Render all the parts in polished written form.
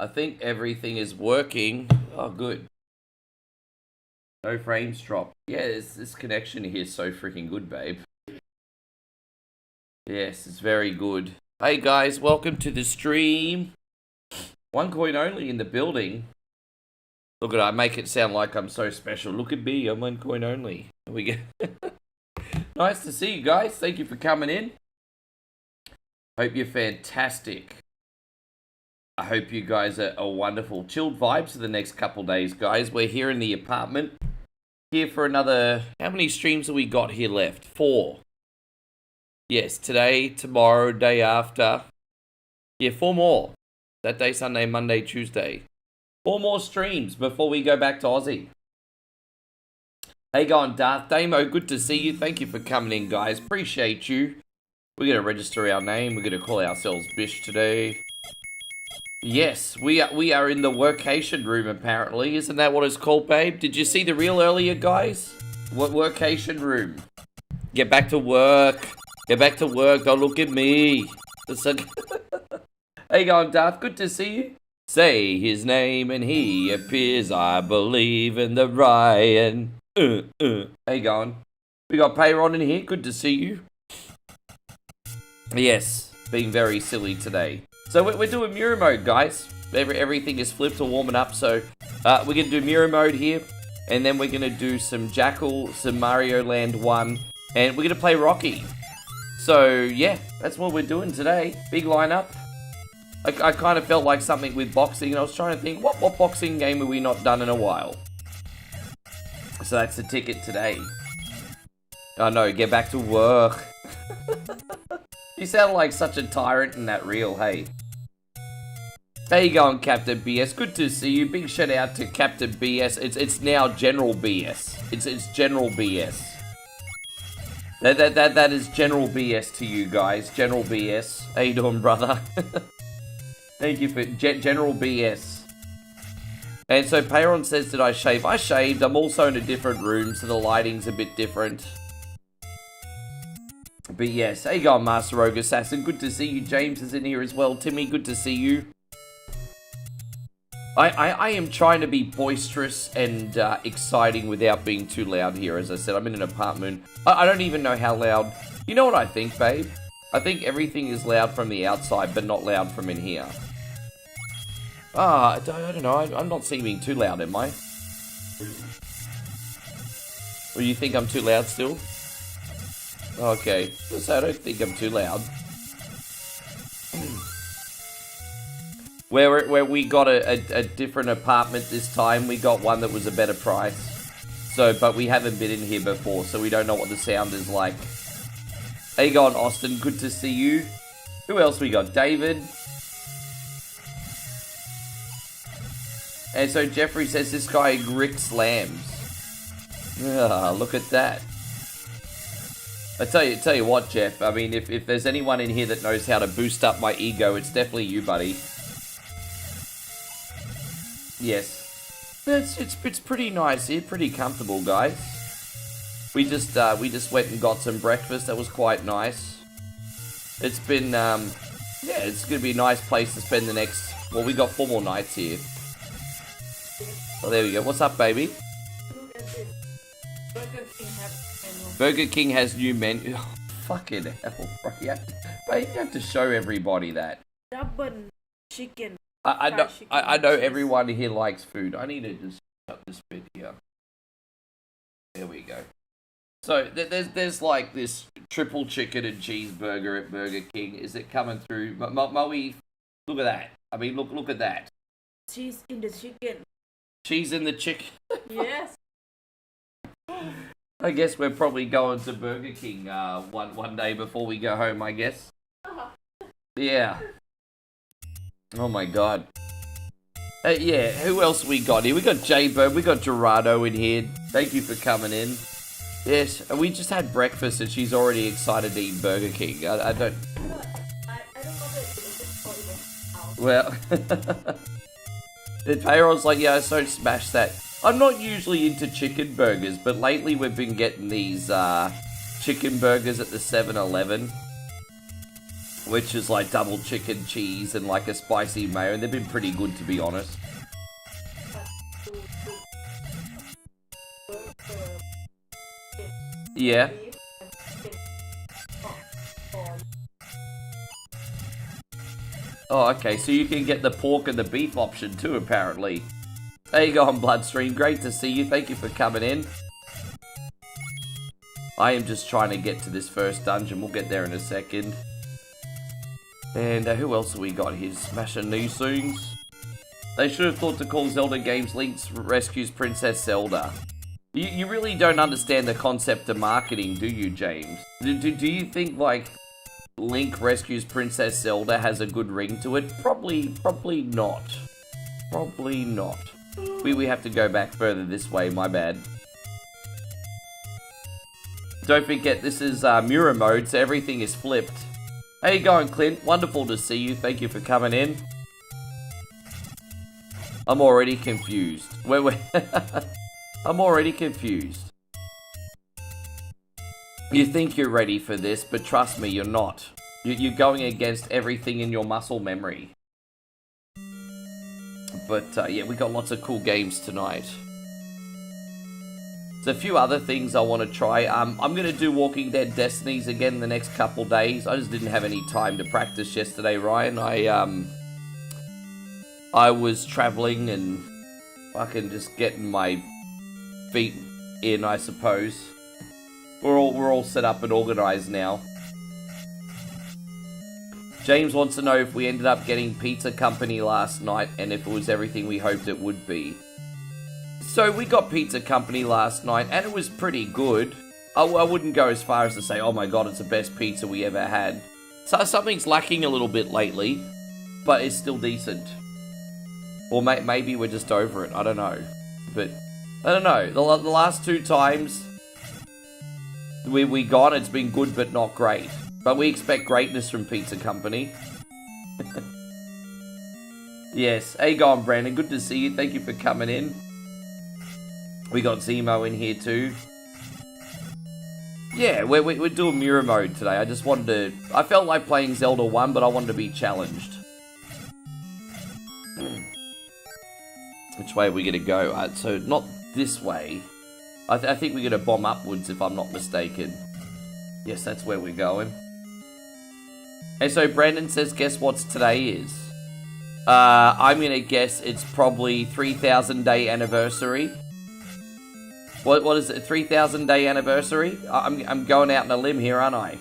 I think everything is working. Oh, good. No frames drop. Yeah, this connection here is so freaking good, babe. Yes, it's very good. Hey guys, welcome to the stream. 1 coin only in the building. Look at I make it sound like I'm so special. Look at me, I'm 1 coin only. There we go. Nice to see you guys. Thank you for coming in. Hope you're fantastic. I hope you guys are wonderful. Chilled vibes for the next couple days, guys. We're here in the apartment. Here for another... How many streams have we got here left? 4. Yes, today, tomorrow, day after. Yeah, 4 more. Saturday, Sunday, Monday, Tuesday. 4 more streams before we go back to Aussie. Hey, going Darth Damo, good to see you. Thank you for coming in, guys. Appreciate you. We're going to register our name. We're going to call ourselves Bish today. Yes, we are in the workation room, apparently. Isn't that what it's called, babe? Did you see the reel earlier, guys? What workation room? Get back to work. Get back to work. Don't look at me. Hey, going Darth, good to see you. Say his name and he appears. I believe in the Ryan. Hey, going. We got Payron in here. Good to see you. Yes, being very silly today. So we're doing mirror mode, guys. Everything is flipped or warming up. So we're going to do mirror mode here. And then we're going to do some Jackal, some Mario Land 1. And we're going to play Rocky. So, yeah, that's what we're doing today. Big lineup. I kind of felt like something with boxing. And I was trying to think, what boxing game have we not done in a while? So that's the ticket today. Oh, no, get back to work. You sound like such a tyrant in that reel, hey. How you going, Captain BS? Good to see you. Big shout out to Captain BS. It's now General BS. It's General BS. That is General BS to you guys. General BS. How you doing, brother? Thank you for General BS. And so Payron says, did I shave? I shaved. I'm also in a different room, so the lighting's a bit different. But yes, how you going, Master Rogue Assassin? Good to see you. James is in here as well. Timmy, good to see you. I am trying to be boisterous and exciting without being too loud here. As I said, I'm in an apartment. I don't even know how loud. You know what I think, babe? I think everything is loud from the outside, but not loud from in here. I don't know. I'm not seeming too loud, am I? Or you think I'm too loud still? Okay, so I don't think I'm too loud. Where we got a different apartment this time, we got one that was a better price. So, but we haven't been in here before, so we don't know what the sound is like. How you going, Austin? Good to see you. Who else we got? David. And so Jeffrey says this guy ricks lambs. Ah, look at that. I tell you what, Jeff. I mean, if there's anyone in here that knows how to boost up my ego, it's definitely you, buddy. Yes, it's pretty nice here, pretty comfortable, guys. We just went and got some breakfast. That was quite nice. It's been yeah, it's gonna be a nice place to spend the next. Well, we got 4 more nights here. Oh, there we go. What's up, baby? Burger King has new menu. Oh, fucking hell, bro. You have to show everybody that. Double chicken. I know everyone here likes food. I need to just cut this bit here. There we go. So there's like this triple chicken and cheeseburger at Burger King. Is it coming through? Moe, look at that. I mean, look at that. Cheese in the chicken. Cheese in the chicken. Yes. I guess we're probably going to Burger King one day before we go home, I guess. Yeah. Oh my god. Yeah, who else we got here? We got J-Bird, we got Gerardo in here. Thank you for coming in. Yes, and we just had breakfast and she's already excited to eat Burger King. I don't... Well... The payroll's like, yeah, so smash that. I'm not usually into chicken burgers, but lately we've been getting these chicken burgers at the 7-Eleven. which is like double chicken cheese and like a spicy mayo, and they've been pretty good, to be honest. Yeah. Oh, okay, so you can get the pork and the beef option too, apparently. There you go on Bloodstream, great to see you, thank you for coming in. I am just trying to get to this first dungeon, we'll get there in a second. And who else have we got here? Smashing these things. They should have thought to call Zelda games Link's Rescues Princess Zelda. You really don't understand the concept of marketing, do you, James? Do you think, like, Link Rescues Princess Zelda has a good ring to it? Probably not. Probably not. We have to go back further this way, my bad. Don't forget, this is mirror mode, so everything is flipped. How you going, Clint? Wonderful to see you. Thank you for coming in. I'm already confused. Wait. I'm already confused. You think you're ready for this, but trust me, you're not. You're going against everything in your muscle memory. But yeah, we got lots of cool games tonight. There's a few other things I want to try. I'm going to do Walking Dead Destinies again the next couple days. I just didn't have any time to practice yesterday, Ryan. I was traveling and fucking just getting my feet in, I suppose. We're all set up and organized now. James wants to know if we ended up getting Pizza Company last night and if it was everything we hoped it would be. So we got Pizza Company last night and it was pretty good. I wouldn't go as far as to say, oh my god, it's the best pizza we ever had. So something's lacking a little bit lately, but it's still decent. Or maybe we're just over it, I don't know. But, I don't know, the last two times we got, it's been good but not great. But we expect greatness from Pizza Company. Yes, how you going, Brandon? Good to see you, thank you for coming in. We got Zemo in here too. Yeah, we're doing mirror mode today. I just wanted to... I felt like playing Zelda 1, but I wanted to be challenged. Which way are we going to go? So, not this way. I think we're going to bomb upwards, if I'm not mistaken. Yes, that's where we're going. And so, Brandon says, guess what's today is? I'm going to guess it's probably 3,000 day anniversary. What is it? 3,000 day anniversary? I'm going out on a limb here, aren't I?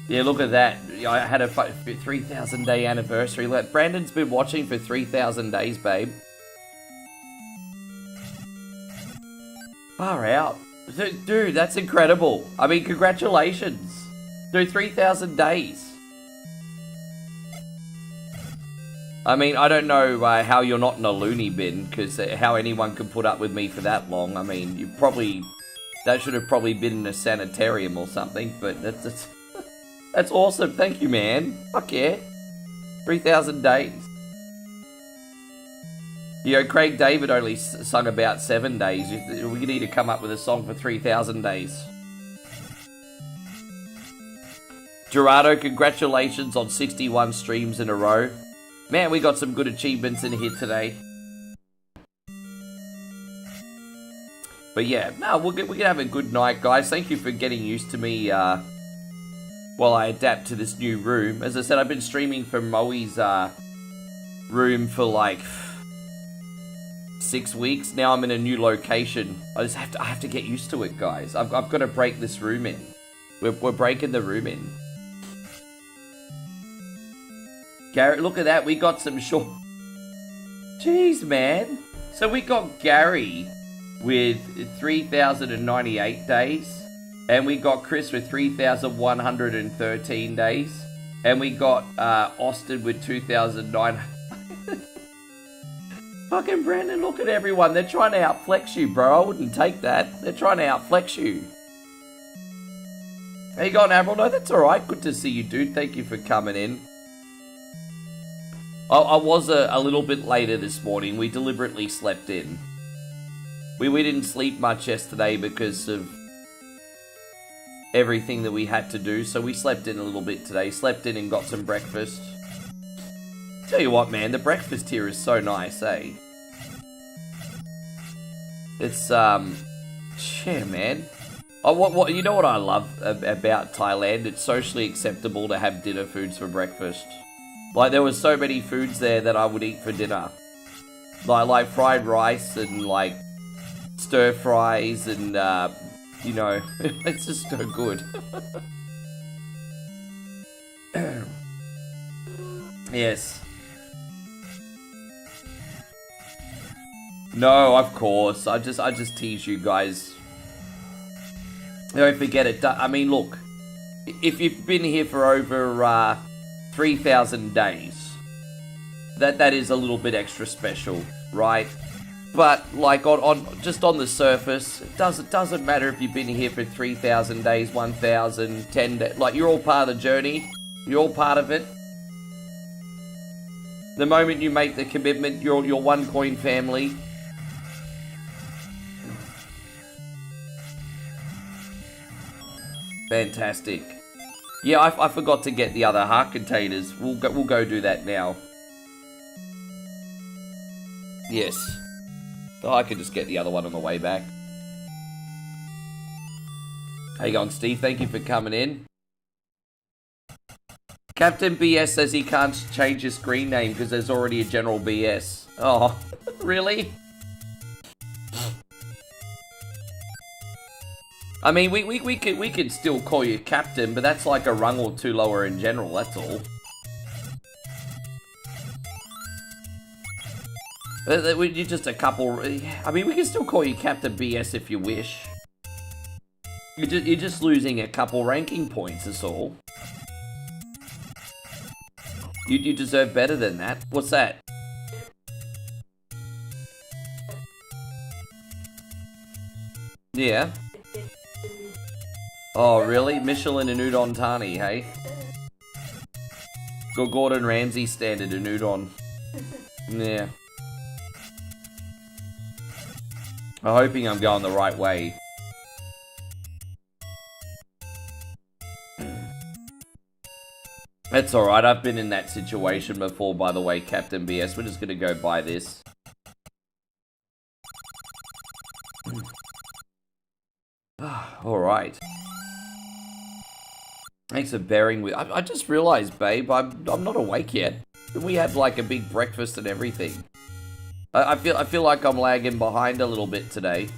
Yeah, look at that. I had a 3,000 day anniversary. Brandon's been watching for 3,000 days, babe. Far out. Dude, that's incredible. I mean, congratulations. Dude, 3,000 days. I mean, I don't know how you're not in a loony bin, because how anyone could put up with me for that long. I mean, you probably... That should have probably been in a sanitarium or something, but that's awesome. Thank you, man. Fuck yeah. 3,000 days. You know, Craig David only sung about 7 days. We need to come up with a song for 3,000 days. Gerardo, congratulations on 61 streams in a row. Man, we got some good achievements in here today. But yeah, no, we're gonna have a good night, guys. Thank you for getting used to me while I adapt to this new room. As I said, I've been streaming from Moe's room for like 6 weeks. Now I'm in a new location. I have to get used to it, guys. I've got to break this room in. We're breaking the room in. Gary, look at that. We got some short... Jeez, man. So we got Gary with 3,098 days. And we got Chris with 3,113 days. And we got Austin with 2,900. Fucking Brandon, look at everyone. They're trying to outflex you, bro. I wouldn't take that. They're trying to outflex you. How you going, Admiral? No, that's alright. Good to see you, dude. Thank you for coming in. I was a little bit later this morning. We deliberately slept in. We didn't sleep much yesterday because of everything that we had to do, so we slept in a little bit today. Slept in and got some breakfast. Tell you what, man, the breakfast here is so nice, eh? It's, yeah, man. Oh, what? You know what I love about Thailand? It's socially acceptable to have dinner foods for breakfast. Like, there was so many foods there that I would eat for dinner. Like fried rice and, like, stir fries and, you know, it's just so good. Yes. No, of course. I just tease you guys. Don't forget it. I mean, look. If you've been here for over 3,000 days, that is a little bit extra special, right? But like on just on the surface, it doesn't matter if you've been here for 3,000 days, 1,000, 10 days. Like, you're all part of the journey. You're all part of it. The moment you make the commitment, you're one coin family. Fantastic. Yeah, I forgot to get the other heart containers. We'll go do that now. Yes. Oh, I can just get the other one on the way back. How you going, Steve? Thank you for coming in. Captain BS says he can't change his screen name because there's already a General BS. Oh, really? I mean, we could still call you Captain, but that's like a rung or two lower in General, that's all. You're just a couple... I mean, we can still call you Captain BS if you wish. You're just losing a couple ranking points, that's all. You deserve better than that. What's that? Yeah. Oh, really? Michelin and Udon Thani, hey? Gordon Ramsay standard and Udon. Yeah. I'm hoping I'm going the right way. That's alright, I've been in that situation before, by the way, Captain BS. We're just gonna go buy this. Alright. Thanks for bearing with... I just realized, babe, I'm not awake yet. We had like a big breakfast and everything. I feel like I'm lagging behind a little bit today.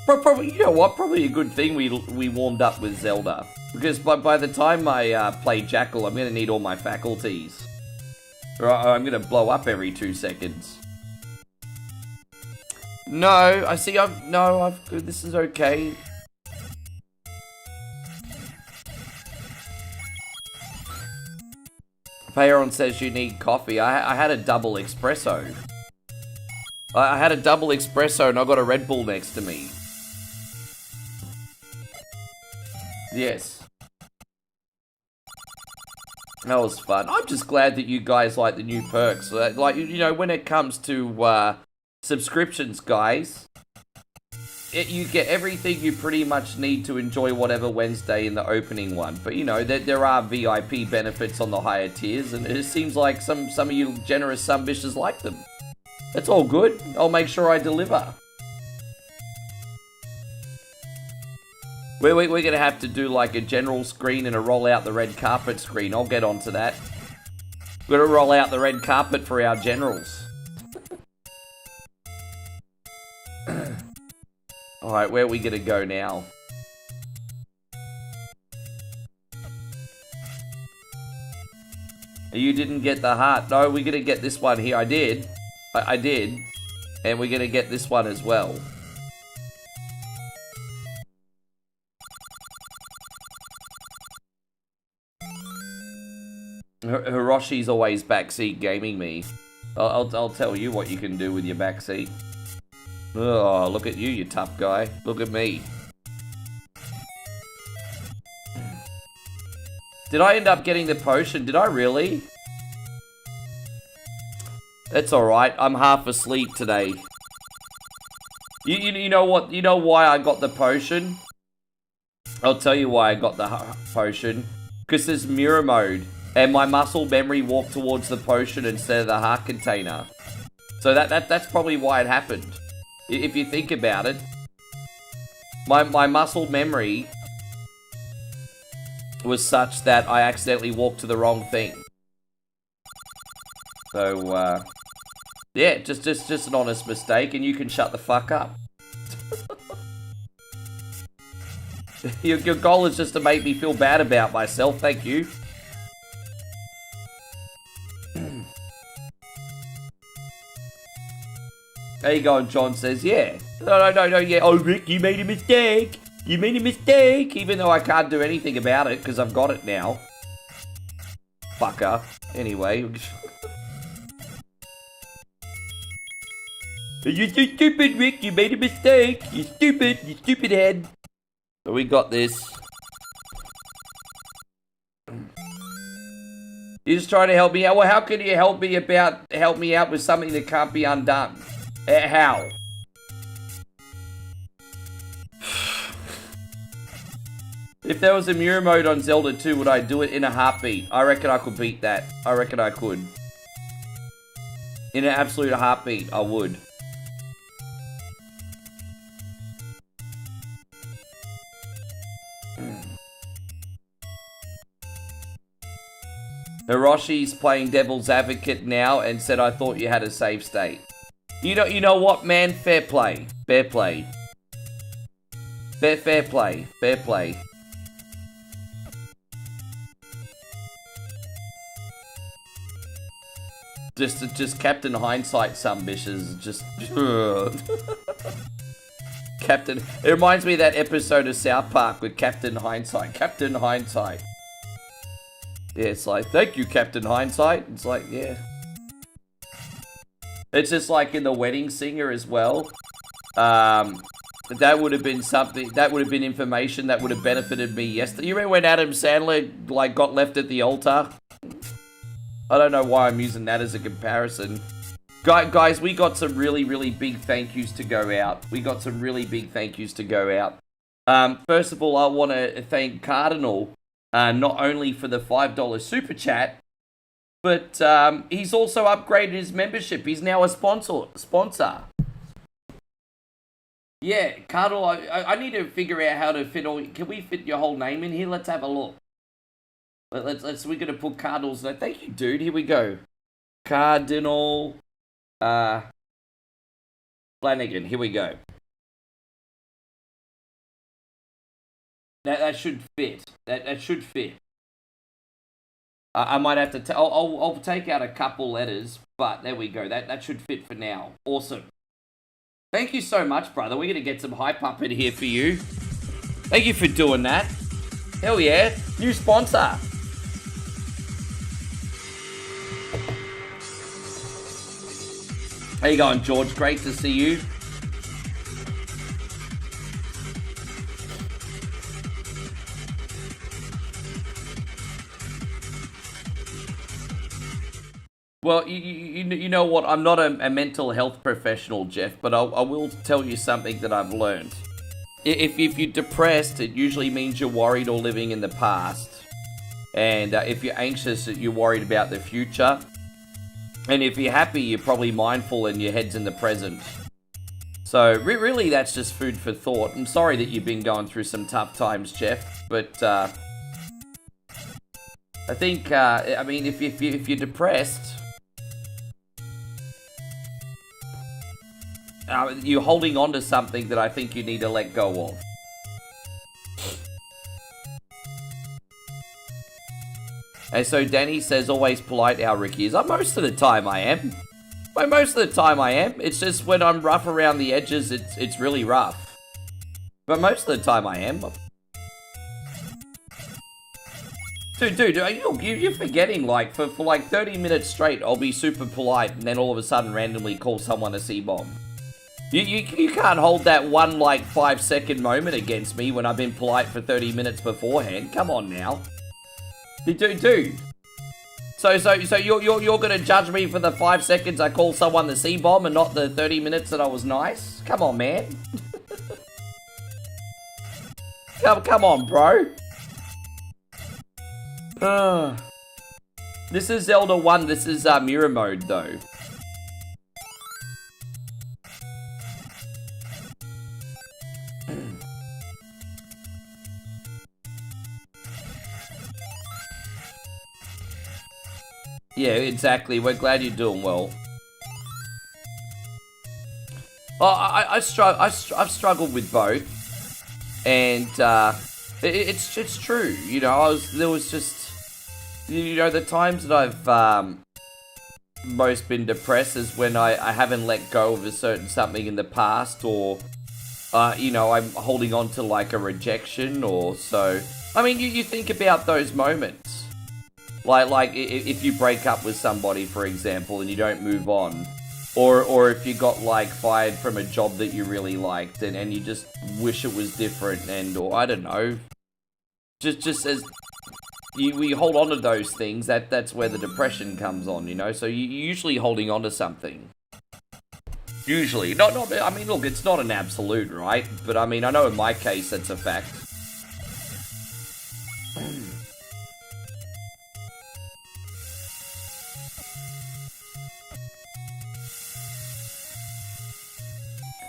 Probably, you know what? Probably a good thing we warmed up with Zelda, because by the time I play Jackal, I'm gonna need all my faculties, or I'm gonna blow up every 2 seconds. No, I see. This is okay. Payeron says you need coffee. I had a double espresso. I had a double espresso and I got a Red Bull next to me. Yes. That was fun. I'm just glad that you guys like the new perks. Like, you know, when it comes to subscriptions, guys, you get everything you pretty much need to enjoy whatever Wednesday in the opening one. But, you know, there are VIP benefits on the higher tiers, and it seems like some of you generous sumbishers like them. It's all good. I'll make sure I deliver. We're going to have to do like a general screen and a roll out the red carpet screen. I'll get onto that. We're going to roll out the red carpet for our generals. Alright, where are we going to go now? You didn't get the heart. No, we're going to get this one here. I did. I did. And we're going to get this one as well. Hiroshi's always backseat gaming me. I'll tell you what you can do with your backseat. Oh, look at you, you tough guy. Look at me. Did I end up getting the potion? Did I really? That's alright. I'm half asleep today. You know what? You know why I got the potion? I'll tell you why I got the potion. Because there's mirror mode. And my muscle memory walked towards the potion instead of the heart container. So that's probably why it happened. If you think about it. My muscle memory was such that I accidentally walked to the wrong thing. So, yeah, just an honest mistake, and you can shut the fuck up. Your goal is just to make me feel bad about myself, thank you. There you go, and John says, yeah. No, yeah. Oh, Rick, you made a mistake. You made a mistake. Even though I can't do anything about it, because I've got it now. Fucker. Anyway. You're so stupid, Rick. You made a mistake. You're stupid. You stupid head. But we got this. You're just trying to help me out. Well, how can you help me out with something that can't be undone? How? If there was a mirror mode on Zelda 2, would I do it in a heartbeat? I reckon I could beat that. I reckon I could. In an absolute heartbeat, I would. Hiroshi's playing devil's advocate now and said, I thought you had a save state. You know what, man? Fair play. Fair play. Fair play. Fair play. Just Captain Hindsight, some bitches. Just... Captain... It reminds me of that episode of South Park with Captain Hindsight. Captain Hindsight. Yeah, it's like, thank you, Captain Hindsight. It's like, yeah. It's just like in The Wedding Singer as well. That would have been something, that would have been information that would have benefited me yesterday. You remember when Adam Sandler, like, got left at the altar? I don't know why I'm using that as a comparison. Guys, we got some really, really big thank yous to go out. We got some really big thank yous to go out. First of all, I want to thank Cardinal, not only for the $5 super chat, but he's also upgraded his membership. He's now a sponsor. Yeah, Cardinal, I need to figure out how to fit all... Can we fit your whole name in here? Let's have a look. We're going to put Cardinal's... Thank you, dude. Here we go. Cardinal... Flanagan. Here we go. That should fit. That should fit. I might have to... I'll take out a couple letters, but there we go. That should fit for now. Awesome. Thank you so much, brother. We're going to get some hype up in here for you. Thank you for doing that. Hell yeah. New sponsor. How you going, George? Great to see you. Well, you know what? I'm not a mental health professional, Jeff, but I will tell you something that I've learned. If you're depressed, it usually means you're worried or living in the past. And if you're anxious, you're worried about the future. And if you're happy, you're probably mindful and your head's in the present. So, really, that's just food for thought. I'm sorry that you've been going through some tough times, Jeff, but I think, I mean, if you're depressed... you're holding on to something that I think you need to let go of. And so Danny says, always polite, how Ricky is. Most of the time I am. Most of the time I am. It's just when I'm rough around the edges, it's really rough. But most of the time I am. Dude, you're forgetting, like, for like 30 minutes straight, I'll be super polite, and then all of a sudden randomly call someone a C-bomb. You can't hold that one, like, 5-second moment against me when I've been polite for 30 minutes beforehand. Come on now. Dude. So you're gonna judge me for the 5 seconds I call someone the C-bomb and not the 30 minutes that I was nice? Come on, man. Come on, bro. This is Zelda 1. This is mirror mode, though. Yeah, exactly. We're glad you're doing well. Oh, I've struggled with both, and it's true. You know, there was just, you know, the times that I've most been depressed is when I haven't let go of a certain something in the past, or you know, I'm holding on to like a rejection, or so. I mean, you think about those moments. Like if you break up with somebody, for example, and you don't move on, or if you got like fired from a job that you really liked, and you just wish it was different, and or I don't know, just as we hold on to those things, that's where the depression comes on, you know. So you're usually holding on to something. Usually, not. I mean, look, it's not an absolute, right? But I mean, I know in my case that's a fact.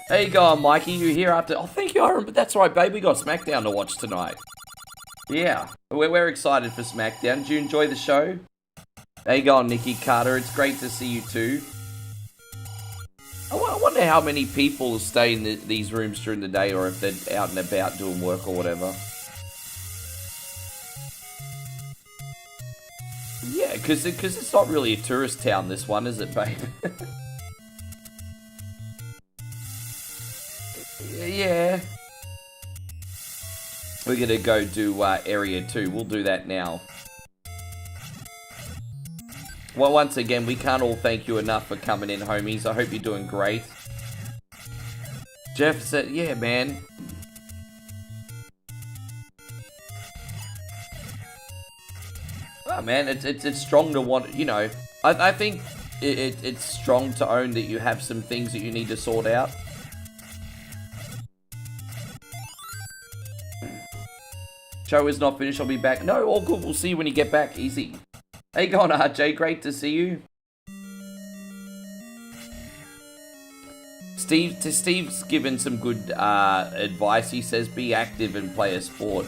How you going, Mikey? You here after... Oh, thank you, Aaron. But that's right, babe. We got SmackDown to watch tonight. Yeah. We're excited for SmackDown. Did you enjoy the show? How you going, Nikki Carter? It's great to see you, too. I wonder how many people stay in these rooms during the day, or if they're out and about doing work or whatever. Yeah, because it's not really a tourist town, this one, is it, babe? Yeah. We're gonna go do area 2. We'll do that now. Well, once again, we can't all thank you enough for coming in, homies. I hope you're doing great. Jeff said, yeah, man. Oh, man, it's strong to want, you know. I think it's strong to own that you have some things that you need to sort out. Show is not finished, I'll be back. No, all good, we'll see you when you get back. Easy. How you going, RJ? Great to see you. Steve's given some good advice. He says, be active and play a sport.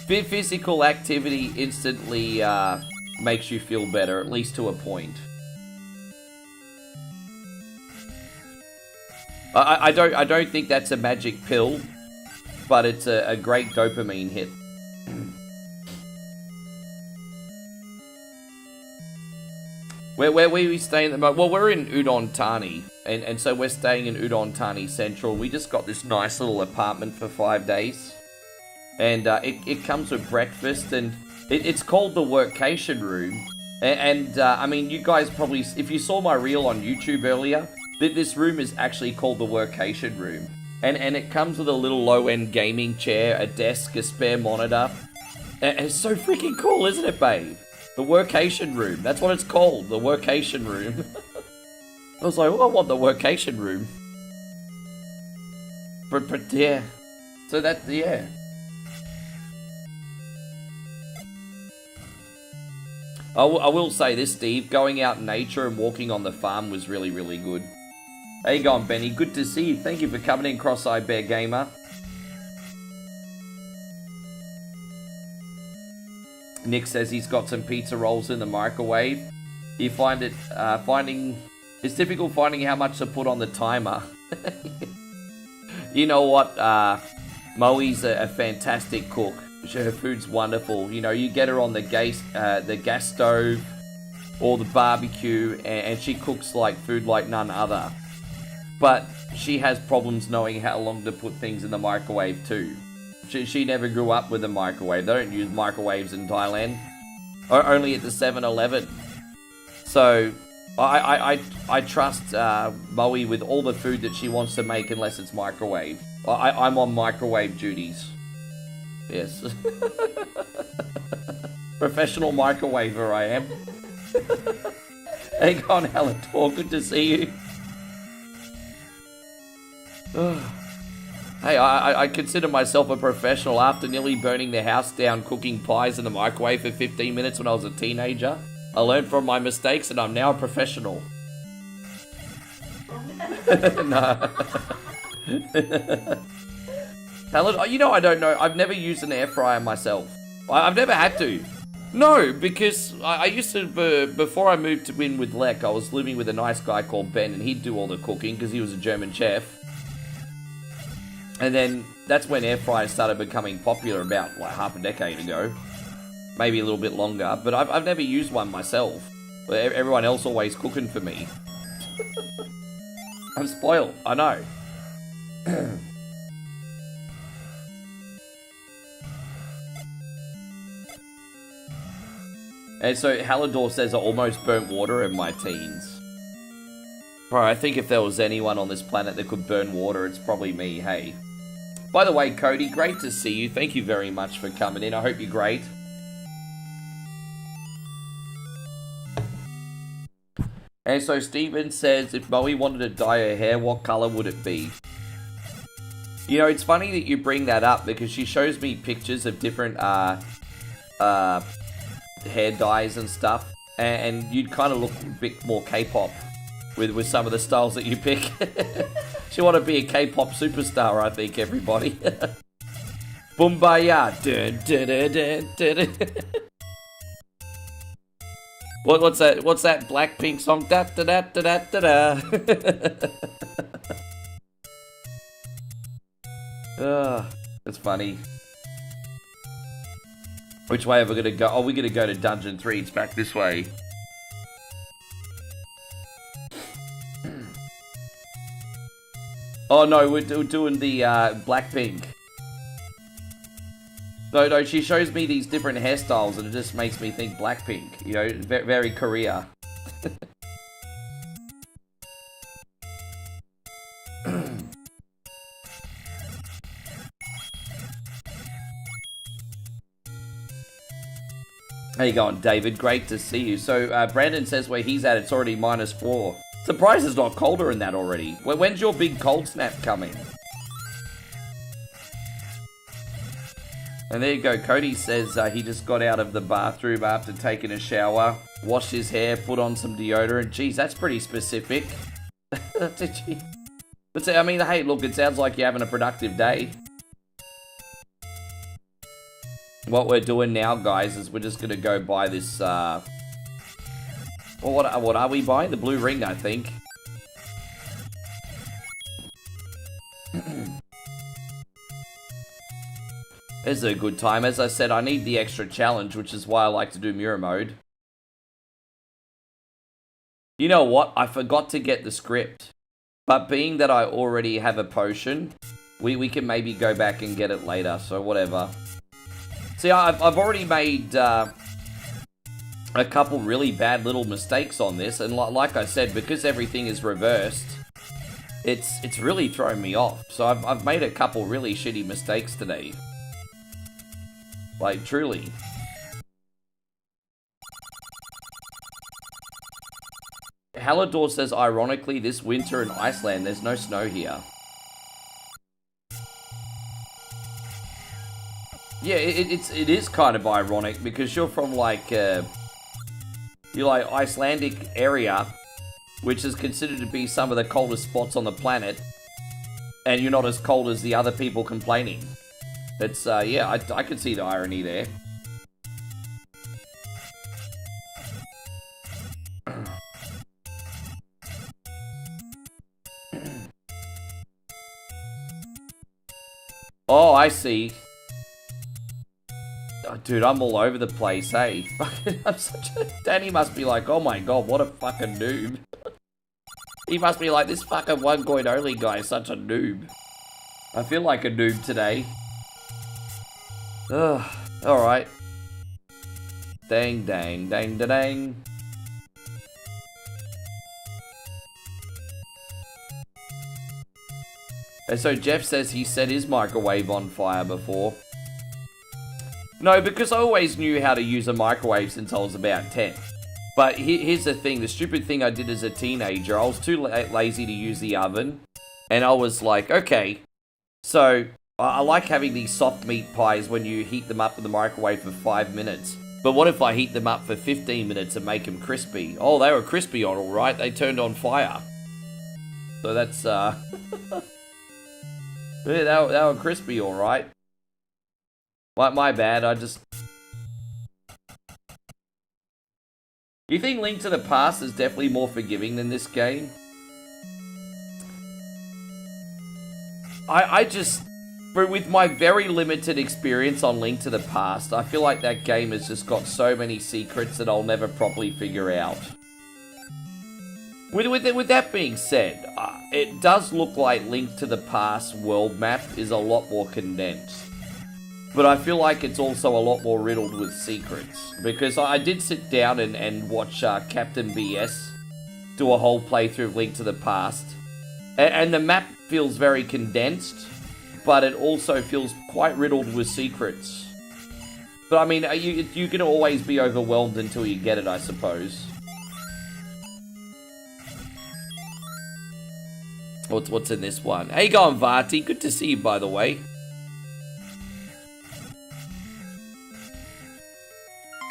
Physical activity instantly makes you feel better, at least to a point. I don't think that's a magic pill, but it's a great dopamine hit. Where we staying at the moment? Well, we're in Udon Thani, and so we're staying in Udon Thani Central. We just got this nice little apartment for 5 days, and it comes with breakfast, and it's called the Workation Room. And I mean, you guys probably, if you saw my reel on YouTube earlier, this room is actually called the Workation Room, and it comes with a little low-end gaming chair, a desk, a spare monitor. And it's so freaking cool, isn't it, babe? The Workation Room. That's what it's called. The Workation Room. I was like, oh, I want the Workation Room. But yeah. So that, yeah. I will say this, Steve. Going out in nature and walking on the farm was really, really good. How you going, Benny? Good to see you. Thank you for coming in, Cross-Eyed Bear Gamer. Nick says he's got some pizza rolls in the microwave. You find it it's difficult finding how much to put on the timer. You know what? Moe's a fantastic cook. Her food's wonderful. You know, you get her on the gas stove or the barbecue, and she cooks like food like none other. But she has problems knowing how long to put things in the microwave too. She never grew up with a microwave. They don't use microwaves in Thailand. Only at the 7-Eleven. So, I trust Moe with all the food that she wants to make unless it's microwave. I'm on microwave duties. Yes. Professional microwaver I am. Hey, on Halator, good to see you. Hey, I consider myself a professional after nearly burning the house down cooking pies in the microwave for 15 minutes when I was a teenager. I learned from my mistakes and I'm now a professional. No. You know, I don't know. I've never used an air fryer myself. I've never had to. No, because I used to, before I moved in with Lek, I was living with a nice guy called Ben, and he'd do all the cooking because he was a German chef. And then that's when air fryers started becoming popular about like half a decade ago. Maybe a little bit longer, but I've never used one myself. Everyone else always cooking for me. I'm spoiled, I know. And so Halador says I almost burnt water in my teens. Bro, I think if there was anyone on this planet that could burn water, it's probably me, hey. By the way, Cody, great to see you. Thank you very much for coming in. I hope you're great. And so Steven says, if Moe wanted to dye her hair, what colour would it be? You know, it's funny that you bring that up because she shows me pictures of different hair dyes and stuff. And you'd kind of look a bit more K-pop with some of the styles that you pick. She want to be a K-pop superstar, I think, everybody. Bumbaya. Dun, dun, dun, dun, dun. What's that? What's that Blackpink song? Da da da da da da da. That's funny. Which way are we gonna go? Oh, we're gonna go to Dungeon 3. It's back this way. Oh no, we're doing the Blackpink. No, she shows me these different hairstyles and it just makes me think Blackpink. You know, very Korea. How you going, David? Great to see you. So, Brandon says where he's at, it's already -4. Surprised it's not colder in that already. When's your big cold snap coming? And there you go. Cody says he just got out of the bathroom after taking a shower, washed his hair, put on some deodorant. Geez, that's pretty specific. But I mean, hey, look, it sounds like you're having a productive day. What we're doing now, guys, is we're just going to go buy this, well, what are we buying? The blue ring, I think. This is a good time. As I said, I need the extra challenge, which is why I like to do mirror mode. You know what? I forgot to get the script. But being that I already have a potion, we can maybe go back and get it later, so whatever. See, I've already made a couple really bad little mistakes on this, and like I said, because everything is reversed, it's really thrown me off. So I've made a couple really shitty mistakes today. Like, truly. Halador says, ironically, this winter in Iceland, there's no snow here. Yeah, it is kind of ironic because you're from like Icelandic area, which is considered to be some of the coldest spots on the planet, and you're not as cold as the other people complaining. It's yeah, I can see the irony there. Oh, I see. Oh, dude, I'm all over the place, hey. I'm such a... Danny must be like, oh my god, what a fucking noob. He must be like, this fucking one coin only guy is such a noob. I feel like a noob today. Ugh, alright. Dang, dang, dang, da, dang. And so Jeff says he set his microwave on fire before. No, because I always knew how to use a microwave since I was about 10. But here's the thing. The stupid thing I did as a teenager, I was too lazy to use the oven. And I was like, okay, so I like having these soft meat pies when you heat them up in the microwave for 5 minutes. But what if I heat them up for 15 minutes and make them crispy? Oh, they were crispy all right. They turned on fire. So that's, yeah, they were crispy all right. My bad, I just... You think Link to the Past is definitely more forgiving than this game? I just... With my very limited experience on Link to the Past, I feel like that game has just got so many secrets that I'll never properly figure out. With that being said, it does look like Link to the Past world map is a lot more condensed. But I feel like it's also a lot more riddled with secrets. Because I did sit down and watch Captain BS do a whole playthrough of Link to the Past. And the map feels very condensed, but it also feels quite riddled with secrets. But I mean, you can always be overwhelmed until you get it, I suppose. What's in this one? How you going, Vati? Good to see you, by the way.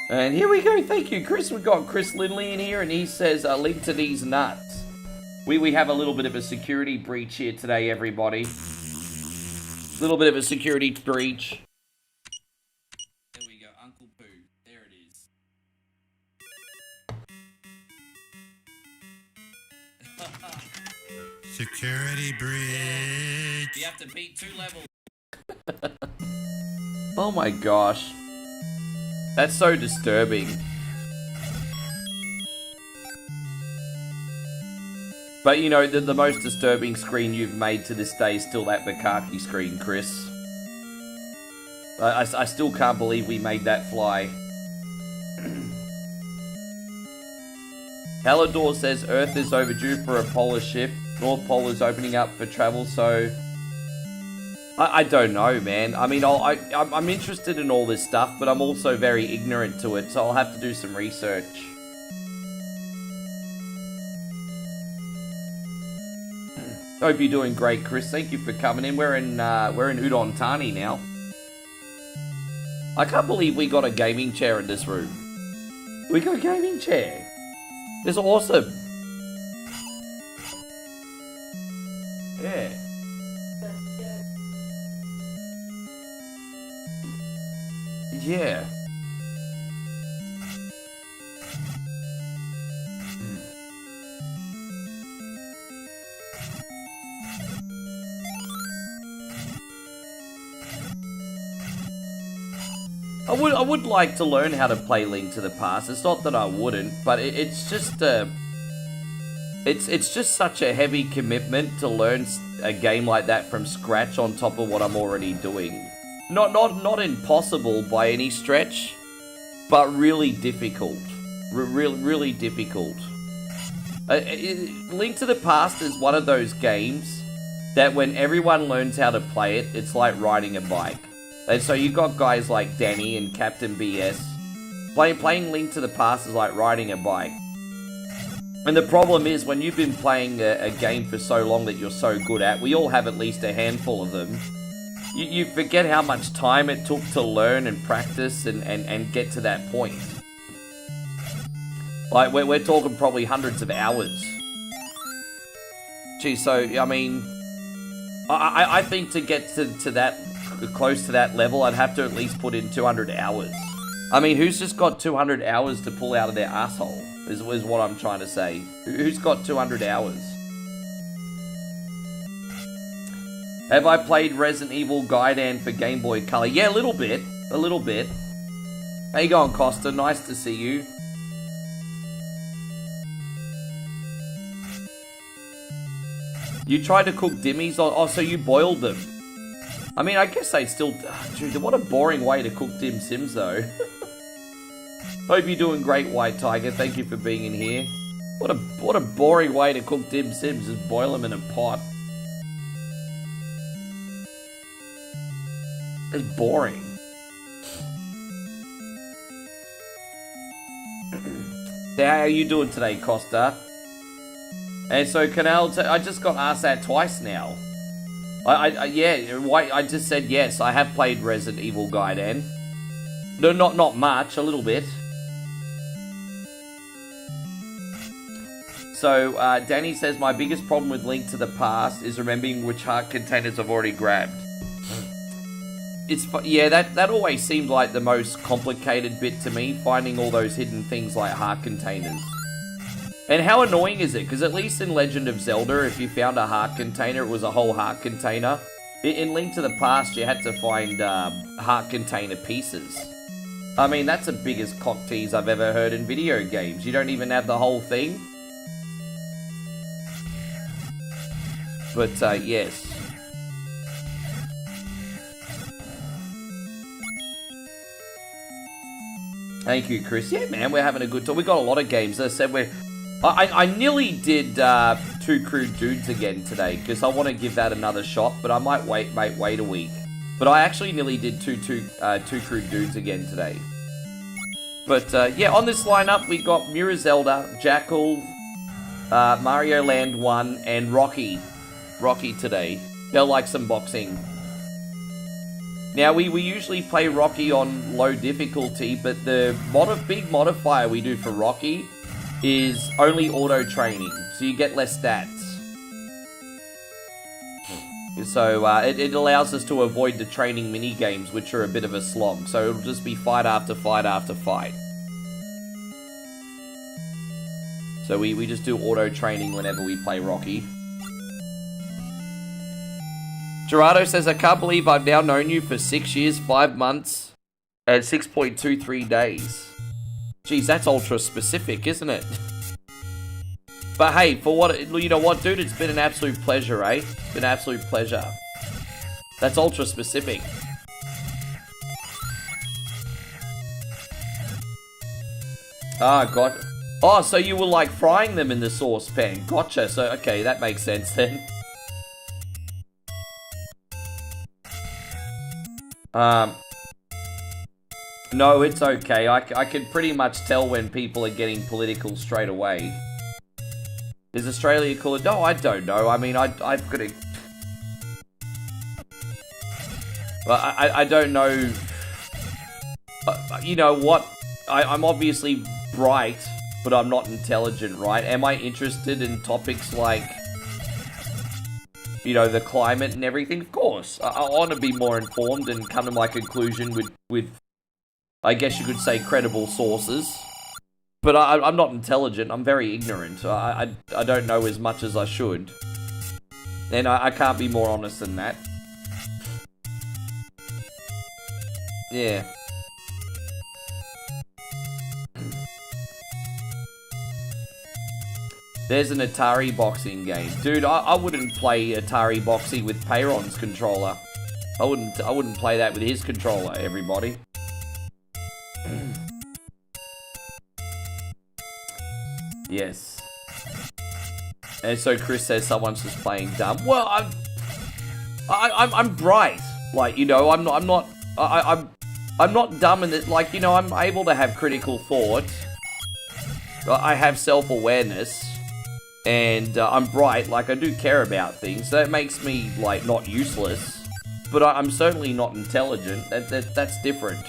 And here we go, thank you, Chris. We've got Chris Lindley in here, and he says, link to these nuts. We have a little bit of a security breach here today, everybody. Little bit of a security breach. There we go, Uncle Pooh. There it is. Security breach. You have to beat 2 levels. Oh my gosh. That's so disturbing. But you know, the most disturbing screen you've made to this day is still that Bukaki screen, Chris. I still can't believe we made that fly. Hallador says Earth is overdue for a polar shift. North Pole is opening up for travel, so... I don't know, man. I mean, I'm interested in all this stuff, but I'm also very ignorant to it, so I'll have to do some research. Hope you're doing great, Chris. Thank you for coming in. We're in Udon Thani now. I can't believe we got a gaming chair in this room. We got a gaming chair. It's awesome. Yeah. Yeah. I would like to learn how to play Link to the Past. It's not that I wouldn't, but it's just it's just such a heavy commitment to learn a game like that from scratch on top of what I'm already doing. Not impossible by any stretch, but really difficult. Really difficult. Link to the Past is one of those games that when everyone learns how to play it, it's like riding a bike. And so you've got guys like Danny and Captain BS. Playing Link to the Past is like riding a bike. And the problem is, when you've been playing a game for so long that you're so good at, we all have at least a handful of them, you forget how much time it took to learn and practice and get to that point. Like, we're talking probably hundreds of hours. Gee, so, I mean, I think to get to that, close to that level, I'd have to at least put in 200 hours. I mean, who's just got 200 hours to pull out of their asshole, is what I'm trying to say. Who's got 200 hours? Have I played Resident Evil Gaiden for Game Boy Color? Yeah, a little bit. A little bit. How you going, Costa? Nice to see you. You tried to cook dimmies? Oh, so you boiled them. I mean, I guess they still... Dude, what a boring way to cook dim sims, though. Hope you're doing great, White Tiger. Thank you for being in here. What a boring way to cook dim sims, is boil them in a pot. It's boring. How are you doing today, Costa? And so, Canal, I just got asked that twice now. Yeah, I just said yes. I have played Resident Evil Gaiden. No, not much, a little bit. So, Danny says, my biggest problem with Link to the Past is remembering which heart containers I've already grabbed. Yeah, that always seemed like the most complicated bit to me, finding all those hidden things like heart containers. And how annoying is it? Because at least in Legend of Zelda, if you found a heart container, it was a whole heart container. In Link to the Past, you had to find heart container pieces. I mean, that's the biggest cock tease I've ever heard in video games. You don't even have the whole thing. But, yes. Thank you, Chris. Yeah, man, we're having a good time. We got a lot of games. As I said, I nearly did Two Crude Dudes again today because I want to give that another shot, but I might wait a week. But I actually nearly did Two Crude Dudes again today. But yeah, on this lineup we got Mirror Zelda, Jackal, Mario Land 1, and Rocky. Rocky today. Felt like some boxing. Now, we usually play Rocky on low difficulty, but the big modifier we do for Rocky is only auto-training, so you get less stats. So, it allows us to avoid the training mini-games, which are a bit of a slog, so it'll just be fight after fight after fight. So we just do auto-training whenever we play Rocky. Gerardo says, I can't believe I've now known you for 6 years, 5 months, and 6.23 days. Jeez, that's ultra specific, isn't it? But hey, for what, you know what, dude? It's been an absolute pleasure, eh? It's been an absolute pleasure. That's ultra specific. Ah, God. Oh, so you were like frying them in the saucepan. Gotcha. So, okay, that makes sense then. No, it's okay. I can pretty much tell when people are getting political straight away. Is Australia cool? No, I don't know. I mean, I've got to... Well, I don't know... You know what? I'm obviously bright, but I'm not intelligent, right? Am I interested in topics like... you know, the climate and everything? Of course. I want to be more informed and come to my conclusion with I guess you could say, credible sources. But I'm not intelligent. I'm very ignorant. I don't know as much as I should. And I can't be more honest than that. Yeah. There's an Atari boxing game. Dude, I wouldn't play Atari boxing with Peyron's controller. I wouldn't play that with his controller, everybody. Yes. And so Chris says someone's just playing dumb. Well, I'm bright. Like, you know, I'm not dumb in that, like, you know, I'm able to have critical thought. I have self-awareness. And I'm bright, like, I do care about things. So that makes me, like, not useless. But I'm certainly not intelligent. That's different.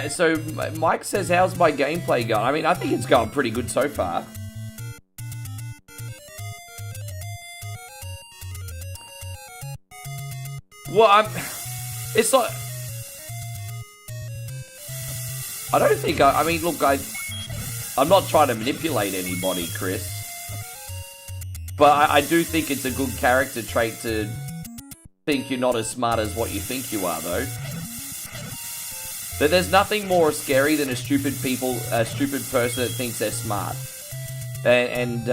So, Mike says, how's my gameplay going? I mean, I think it's going pretty good so far. Well, it's not... I don't think I mean, look, I'm not trying to manipulate anybody, Chris. But I do think it's a good character trait to think you're not as smart as what you think you are, though. But there's nothing more scary than a stupid person that thinks they're smart. And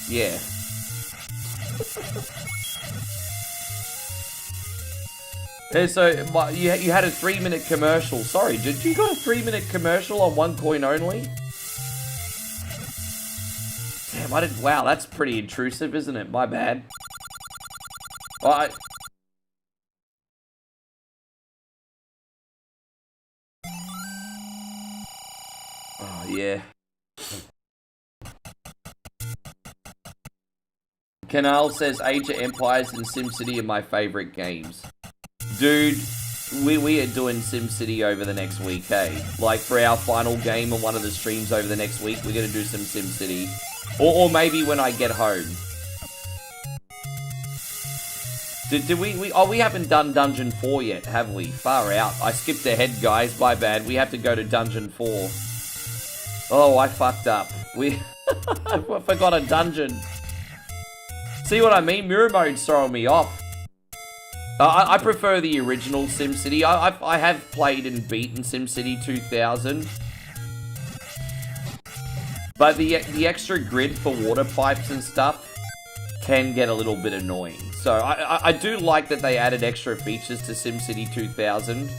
yeah. And so, you had a 3-minute commercial. Sorry, did you got a 3-minute commercial on OneCoin only? damn, I didn't... Wow, that's pretty intrusive, isn't it? My bad. Oh, oh yeah. Canal says Age of Empires and SimCity are my favorite games. Dude, we are doing SimCity over the next week, hey? Like, for our final game on one of the streams over the next week, we're gonna do some SimCity. Or maybe when I get home. Did we... Oh, we haven't done Dungeon 4 yet, have we? Far out. I skipped ahead, guys. My bad. We have to go to Dungeon 4. Oh, I fucked up. I forgot a dungeon. See what I mean? Mirror mode's throwing me off. I prefer the original SimCity. I have played and beaten SimCity 2000. But the extra grid for water pipes and stuff can get a little bit annoying. So I do like that they added extra features to SimCity 2000.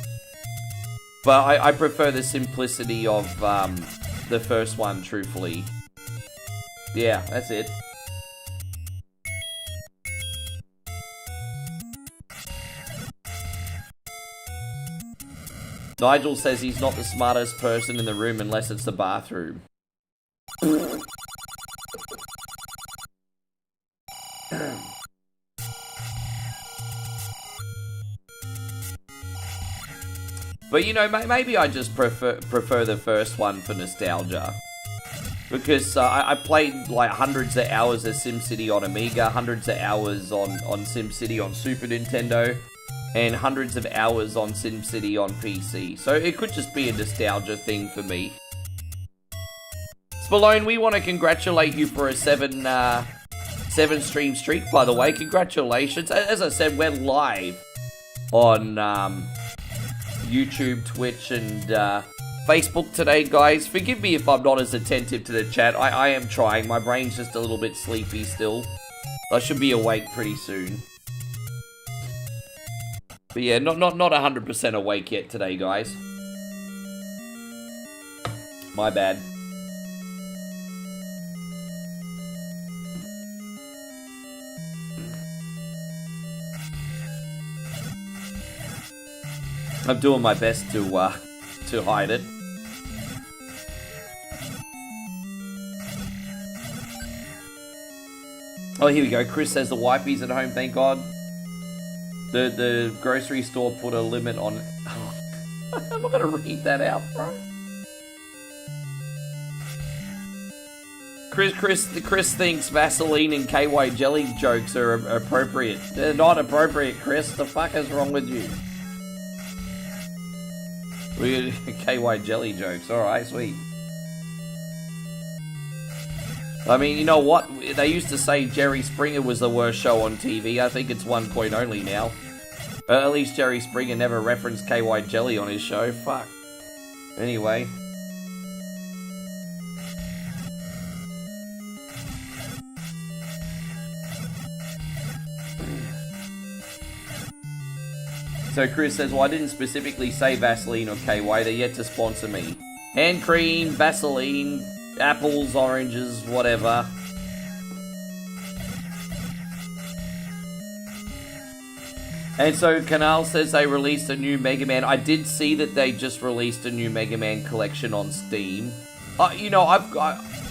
But I prefer the simplicity of the first one, truthfully. Yeah, that's it. Nigel says he's not the smartest person in the room unless it's the bathroom. But you know, maybe I just prefer the first one for nostalgia. Because I played like hundreds of hours of SimCity on Amiga, hundreds of hours on SimCity on Super Nintendo, and hundreds of hours on SimCity on PC. So it could just be a nostalgia thing for me. Spallone, we want to congratulate you for a 7 stream streak, by the way. Congratulations. As I said, we're live on YouTube, Twitch, and Facebook today, guys. Forgive me if I'm not as attentive to the chat. I am trying. My brain's just a little bit sleepy still. I should be awake pretty soon. But yeah, not 100% awake yet today, guys. My bad. I'm doing my best to hide it. Oh, here we go. Chris says the wifey's at home, thank God. The grocery store put a limit on... Oh, I'm not going to read that out, bro. Chris thinks Vaseline and KY jelly jokes are appropriate. They're not appropriate, Chris. The fuck is wrong with you? Weird KY jelly jokes. Alright, sweet. I mean, you know what? They used to say Jerry Springer was the worst show on TV. I think it's 1 point only now. At least Jerry Springer never referenced KY Jelly on his show. Fuck. Anyway. So Chris says, well, I didn't specifically say Vaseline or KY. They're yet to sponsor me. Hand cream, Vaseline, apples, oranges, whatever. And so Canal says they released a new Mega Man. I did see that they just released a new Mega Man collection on Steam. You know,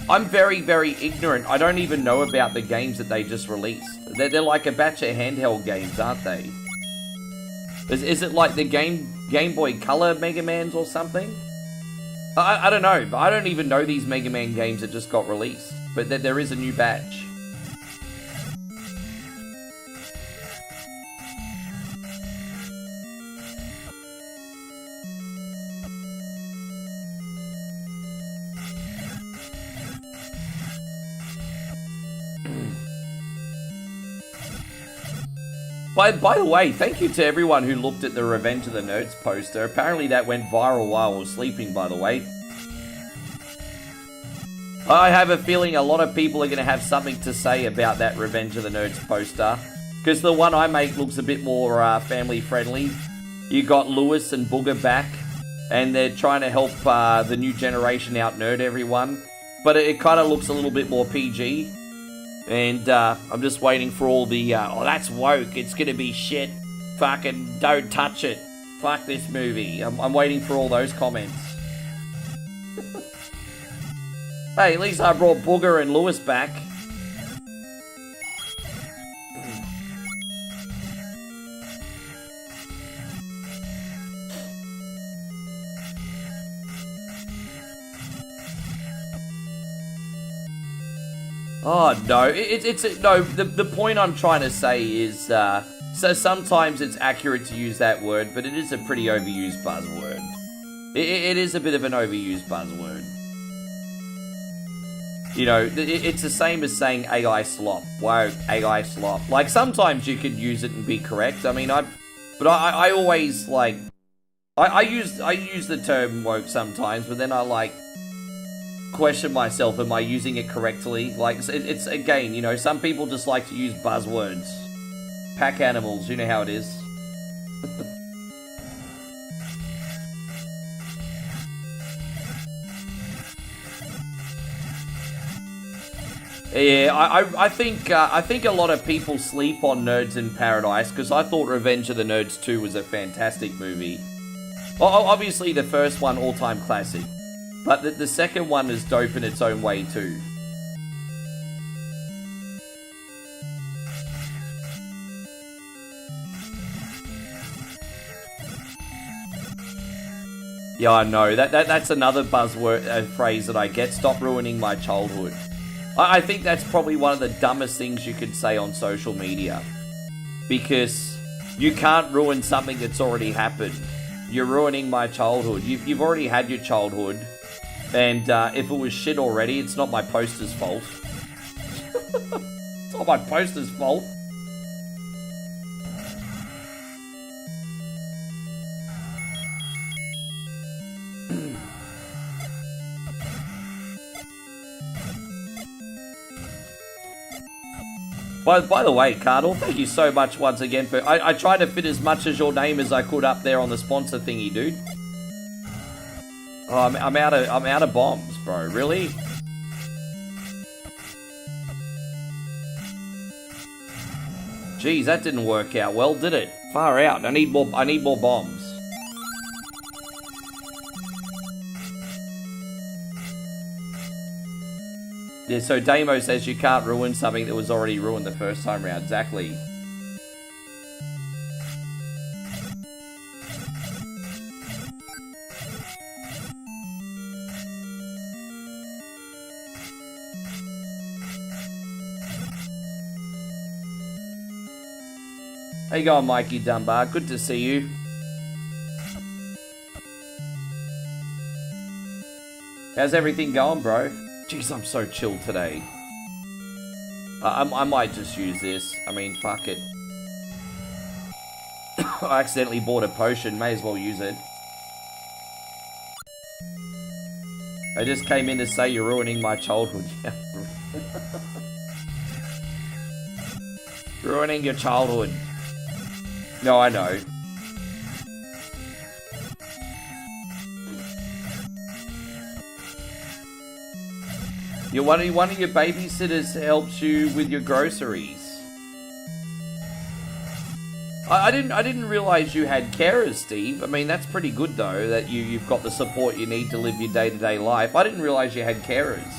I'm very, very ignorant. I don't even know about the games that they just released. They're like a batch of handheld games, aren't they? Is it like the Game Boy Color Mega Mans or something? I don't know. I don't even know these Mega Man games that just got released. But there is a new batch. By the way, thank you to everyone who looked at the Revenge of the Nerds poster. Apparently that went viral while I was sleeping, by the way. I have a feeling a lot of people are going to have something to say about that Revenge of the Nerds poster. Because the one I make looks a bit more family friendly. You got Lewis and Booger back. And they're trying to help the new generation out nerd everyone. but it kind of looks a little bit more PG. And I'm just waiting for all the, oh, that's woke, it's gonna be shit, fucking don't touch it, fuck this movie. I'm waiting for all those comments. Hey, at least I brought Booger and Lewis back. Oh no, no. The point I'm trying to say is, so sometimes it's accurate to use that word, but it is a pretty overused buzzword. It is a bit of an overused buzzword. You know, it's the same as saying AI slop. Wow, AI slop. Like sometimes you could use it and be correct. I mean, I always like, I use the term woke sometimes, but then I like question myself, am I using it correctly? Like, it's again, you know, some people just like to use buzzwords. Pack animals, you know how it is. Yeah, I think a lot of people sleep on Nerds in Paradise, because I thought Revenge of the Nerds 2 was a fantastic movie. Well, obviously the first one, all-time classic. But the second one is dope in its own way too. Yeah, I know. That's another buzzword phrase that I get. Stop ruining my childhood. I think that's probably one of the dumbest things you could say on social media. Because you can't ruin something that's already happened. You're ruining my childhood. You've already had your childhood. And if it was shit already, it's not my poster's fault. It's not my poster's fault. By the way, Cardinal, thank you so much once again for... I tried to fit as much as your name as I could up there on the sponsor thingy, dude. Oh, I'm out of bombs, bro. Really? Jeez, that didn't work out well, did it? Far out. I need more bombs. Yeah, so Damo says you can't ruin something that was already ruined the first time round. Exactly. How you going, Mikey Dunbar? Good to see you. How's everything going, bro? Jeez, I'm so chilled today. I might just use this. I mean, fuck it. I accidentally bought a potion. May as well use it. I just came in to say you're ruining my childhood. Ruining your childhood. No, I know. One of your babysitters helps you with your groceries. I didn't realize you had carers, Steve. I mean, that's pretty good though, that you've got the support you need to live your day-to-day life. I didn't realize you had carers.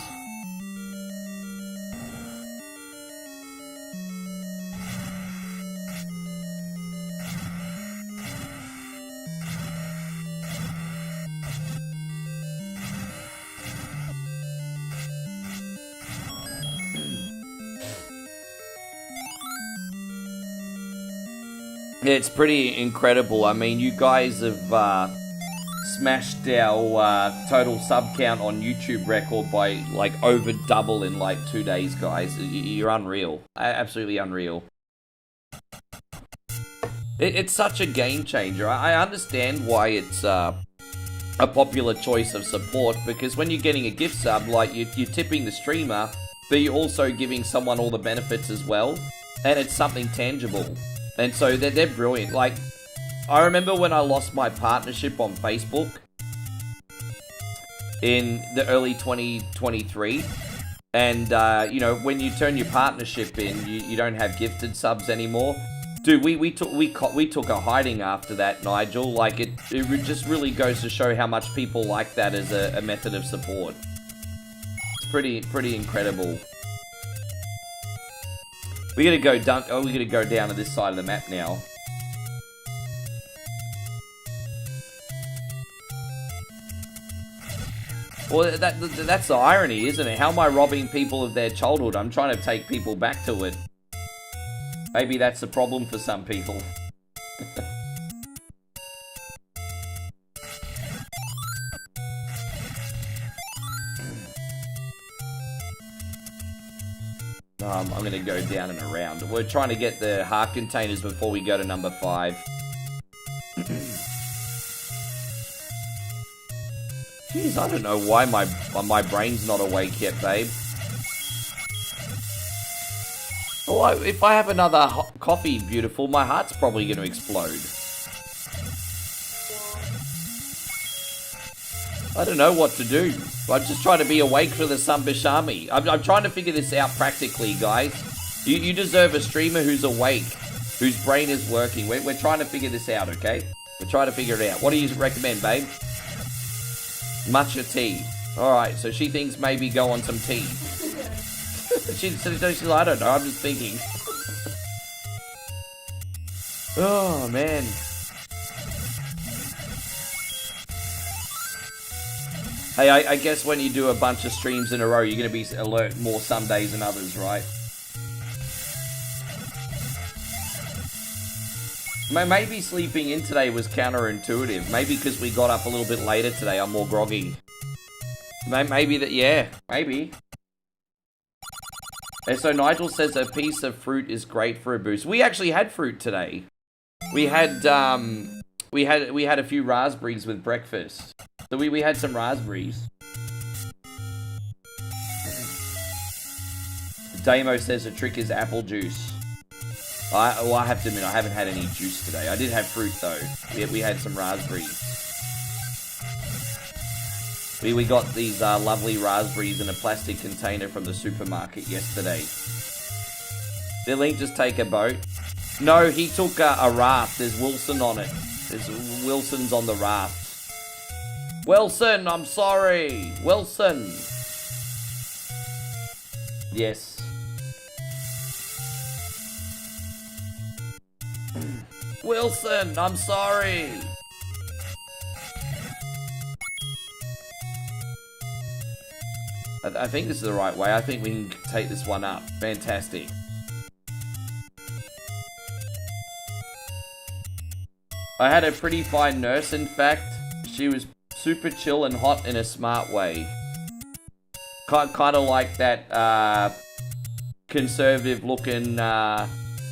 Yeah, it's pretty incredible. I mean, you guys have smashed our total sub count on YouTube record by like over double in like 2 days, guys. You're unreal. Absolutely unreal. It's such a game changer. I understand why it's a popular choice of support, because when you're getting a gift sub, like you're tipping the streamer, but you're also giving someone all the benefits as well, and it's something tangible. And so they're brilliant. Like, I remember when I lost my partnership on Facebook, in the early 2023. And, you know, when you turn your partnership in, you don't have gifted subs anymore. Dude, we took a hiding after that, Nigel. Like, it just really goes to show how much people like that as a method of support. It's pretty incredible. We gotta go we gotta go down to this side of the map now. Well, that's the irony, isn't it? How am I robbing people of their childhood? I'm trying to take people back to it. Maybe that's the problem for some people. I'm going to go down and around. We're trying to get the heart containers before we go to number 5. Jeez, I don't know why my brain's not awake yet, babe. Oh, if I have another coffee, beautiful, my heart's probably going to explode. I don't know what to do. I'm just trying to be awake for the Sumbashami. I'm trying to figure this out practically, guys. You deserve a streamer who's awake, whose brain is working. We're trying to figure this out, okay? We're trying to figure it out. What do you recommend, babe? Matcha tea. Alright, so she thinks maybe go on some tea. She's like, I don't know, I'm just thinking. Oh, man. Hey, I guess when you do a bunch of streams in a row, you're going to be alert more some days than others, right? Maybe sleeping in today was counterintuitive. Maybe because we got up a little bit later today, I'm more groggy. Maybe that, yeah, maybe. And so Nigel says a piece of fruit is great for a boost. We actually had fruit today. We had a few raspberries with breakfast. So we had some raspberries. Damo says the trick is apple juice. Well, I have to admit, I haven't had any juice today. I did have fruit, though. We had some raspberries. We got these lovely raspberries in a plastic container from the supermarket yesterday. Did Link just take a boat? No, he took a raft. There's Wilson on it. Wilson's on the raft. Wilson, I'm sorry. Wilson. Yes. Wilson, I'm sorry. I think this is the right way. I think we can take this one up. Fantastic. I had a pretty fine nurse, in fact. She was super chill and hot in a smart way. Kind of like that conservative-looking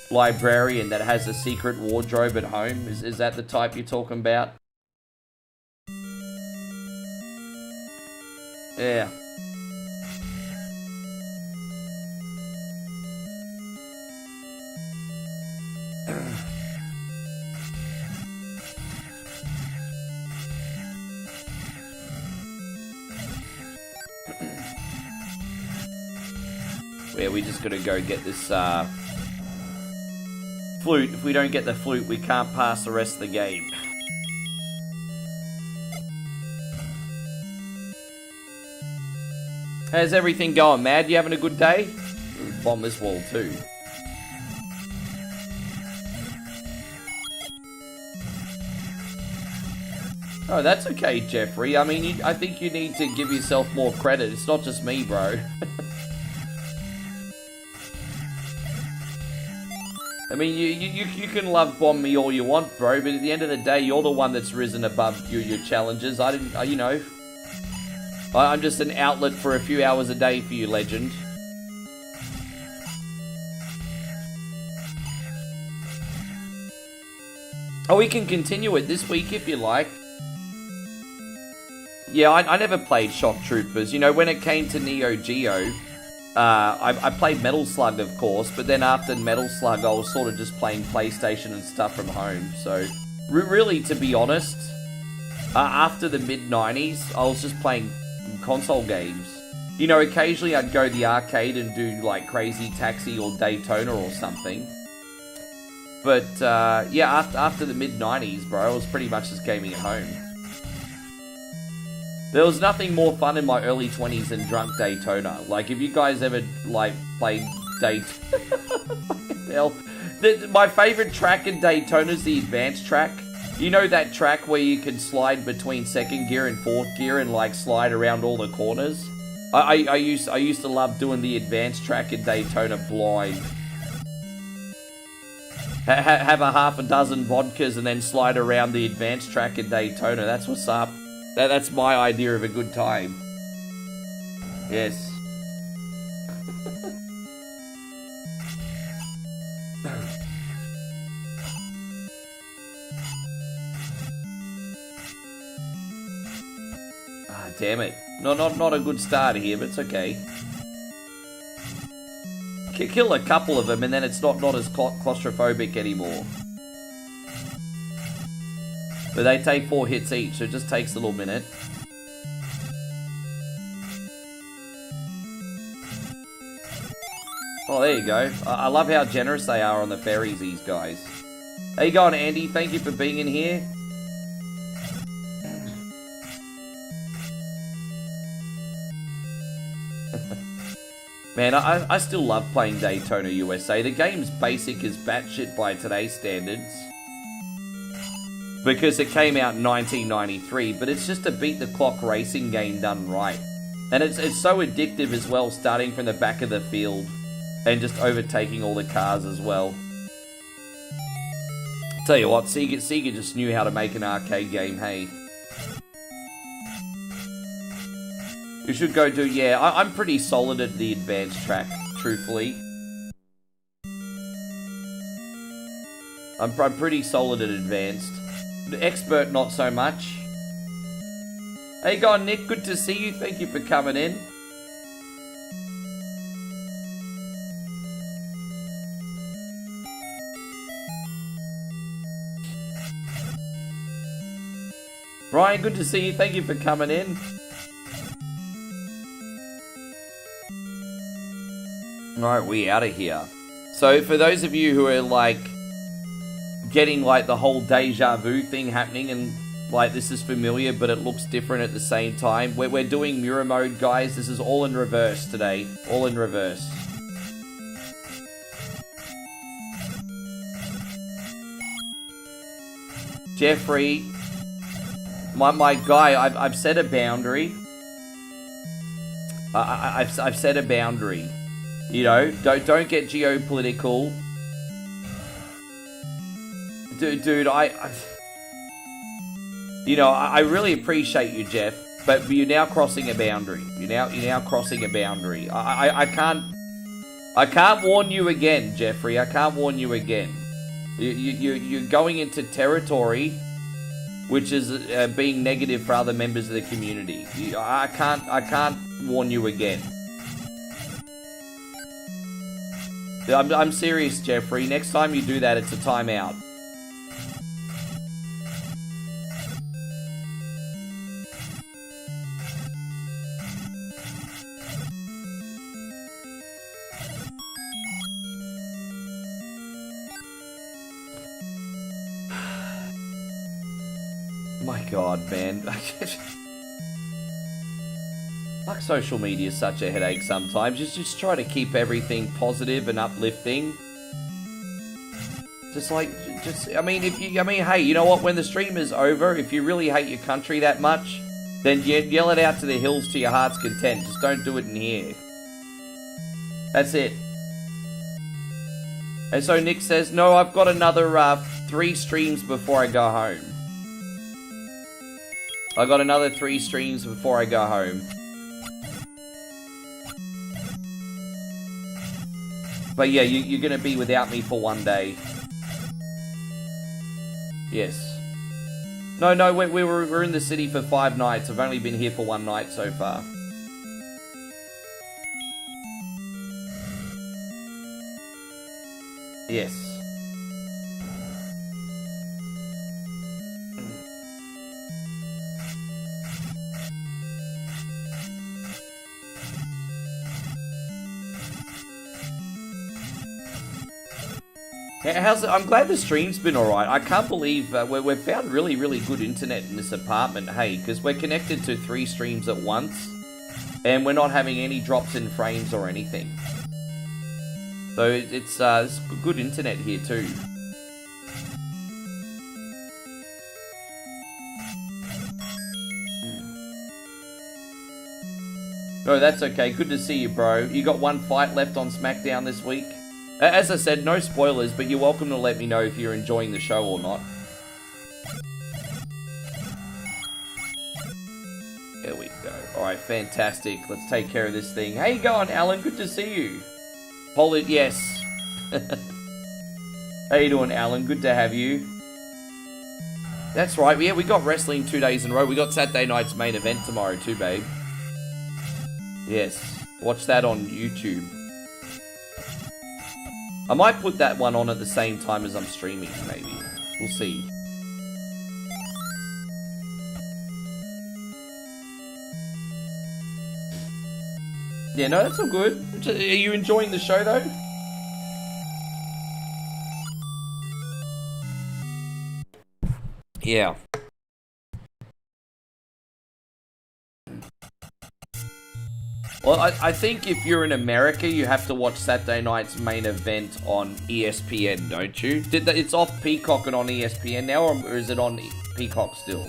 librarian that has a secret wardrobe at home. Is that the type you're talking about? Yeah. Yeah, we just gotta go get this flute. If we don't get the flute, we can't pass the rest of the game. How's everything going, Mad? You having a good day? Bomb this wall too. Oh, that's okay, Jeffrey. I mean, I think you need to give yourself more credit. It's not just me, bro. I mean, you can love bomb me all you want, bro, but at the end of the day, you're the one that's risen above your challenges. I didn't, you know. I'm just an outlet for a few hours a day for you, legend. Oh, we can continue it this week if you like. Yeah, I never played Shock Troopers. You know, when it came to Neo Geo, I played Metal Slug, of course, but then after Metal Slug, I was sort of just playing PlayStation and stuff from home. So, really, to be honest, after the mid-90s, I was just playing console games. You know, occasionally I'd go to the arcade and do like Crazy Taxi or Daytona or something. But yeah, after the mid-90s, bro, I was pretty much just gaming at home. There was nothing more fun in my early 20s than drunk Daytona. Like, if you guys ever, like, played Daytona... my favorite track in Daytona is the advanced track. You know that track where you can slide between second gear and fourth gear and, like, slide around all the corners? I used to love doing the advanced track in Daytona blind. Have a half a dozen vodkas and then slide around the advanced track in Daytona. That's what's up. That's my idea of a good time. Yes. Ah, damn it. Not a good start here, but it's okay. Kill a couple of them and then it's not as claustrophobic anymore. But they take 4 hits each, so it just takes a little minute. Oh, there you go. I love how generous they are on the ferries, these guys. How you going, Andy? Thank you for being in here. Man, I still love playing Daytona USA. The game's basic as batshit by today's standards. Because it came out in 1993, but it's just a beat-the-clock racing game done right. And it's so addictive as well, starting from the back of the field and just overtaking all the cars as well. Tell you what, Sega just knew how to make an arcade game, hey. You should go do, yeah, I'm pretty solid at the advanced track, truthfully. I'm pretty solid at advanced. Expert, not so much. How you going, Nick? Good to see you. Thank you for coming in. Brian, good to see you. Thank you for coming in. Alright, we out of here. So, for those of you who are, like, getting, like, the whole deja vu thing happening and, like, this is familiar, but it looks different at the same time. We're doing mirror mode, guys. This is all in reverse today. All in reverse. Jeffrey, my guy, I've set a boundary. I've set a boundary. You know, don't get geopolitical. Dude, you know, I really appreciate you, Jeff, but you're now crossing a boundary. You're now crossing a boundary. I can't warn you again, Jeffrey. I can't warn you again. You're going into territory which is being negative for other members of the community. I can't warn you again. I'm serious, Jeffrey. Next time you do that, it's a timeout. My God, man. Like, social media is such a headache sometimes. Just try to keep everything positive and uplifting. I mean, hey, you know what? When the stream is over, if you really hate your country that much, then yell it out to the hills to your heart's content. Just don't do it in here. That's it. And so Nick says, no, I've got another 3 streams before I go home. I got another 3 streams before I go home. But yeah, you're gonna be without me for 1 day. Yes. No, we're in the city for 5 nights. I've only been here for 1 night so far. Yes. How's it? I'm glad the stream's been alright. I can't believe we've found really, really good internet in this apartment, hey, because we're connected to 3 streams at once, and we're not having any drops in frames or anything. So it's good internet here too. No, that's okay. Good to see you, bro. You got 1 fight left on SmackDown this week. As I said, no spoilers, but you're welcome to let me know if you're enjoying the show or not. There we go. Alright, fantastic. Let's take care of this thing. How you going, Alan? Good to see you. Hold it, yes. How you doing, Alan? Good to have you. That's right. Yeah, we got wrestling 2 days in a row. We got Saturday night's main event tomorrow too, babe. Yes. Watch that on YouTube. I might put that one on at the same time as I'm streaming, maybe. We'll see. Yeah, no, that's all good. Are you enjoying the show, though? Yeah. Well, I think if you're in America, you have to watch Saturday night's main event on ESPN, don't you? It's off Peacock and on ESPN now, or is it on Peacock still?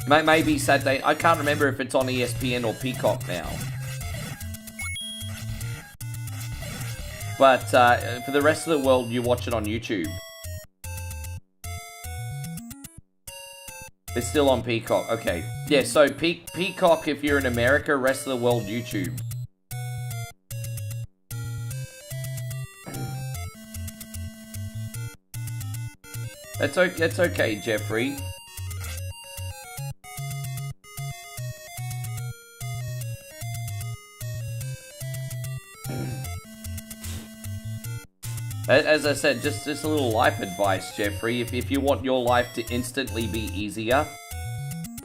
Maybe Saturday. I can't remember if it's on ESPN or Peacock now. But for the rest of the world, you watch it on YouTube. It's still on Peacock. Okay. Yeah, so Peacock if you're in America, rest of the world, YouTube. That's okay, Jeffrey. As I said, just a little life advice, Jeffrey. If you want your life to instantly be easier,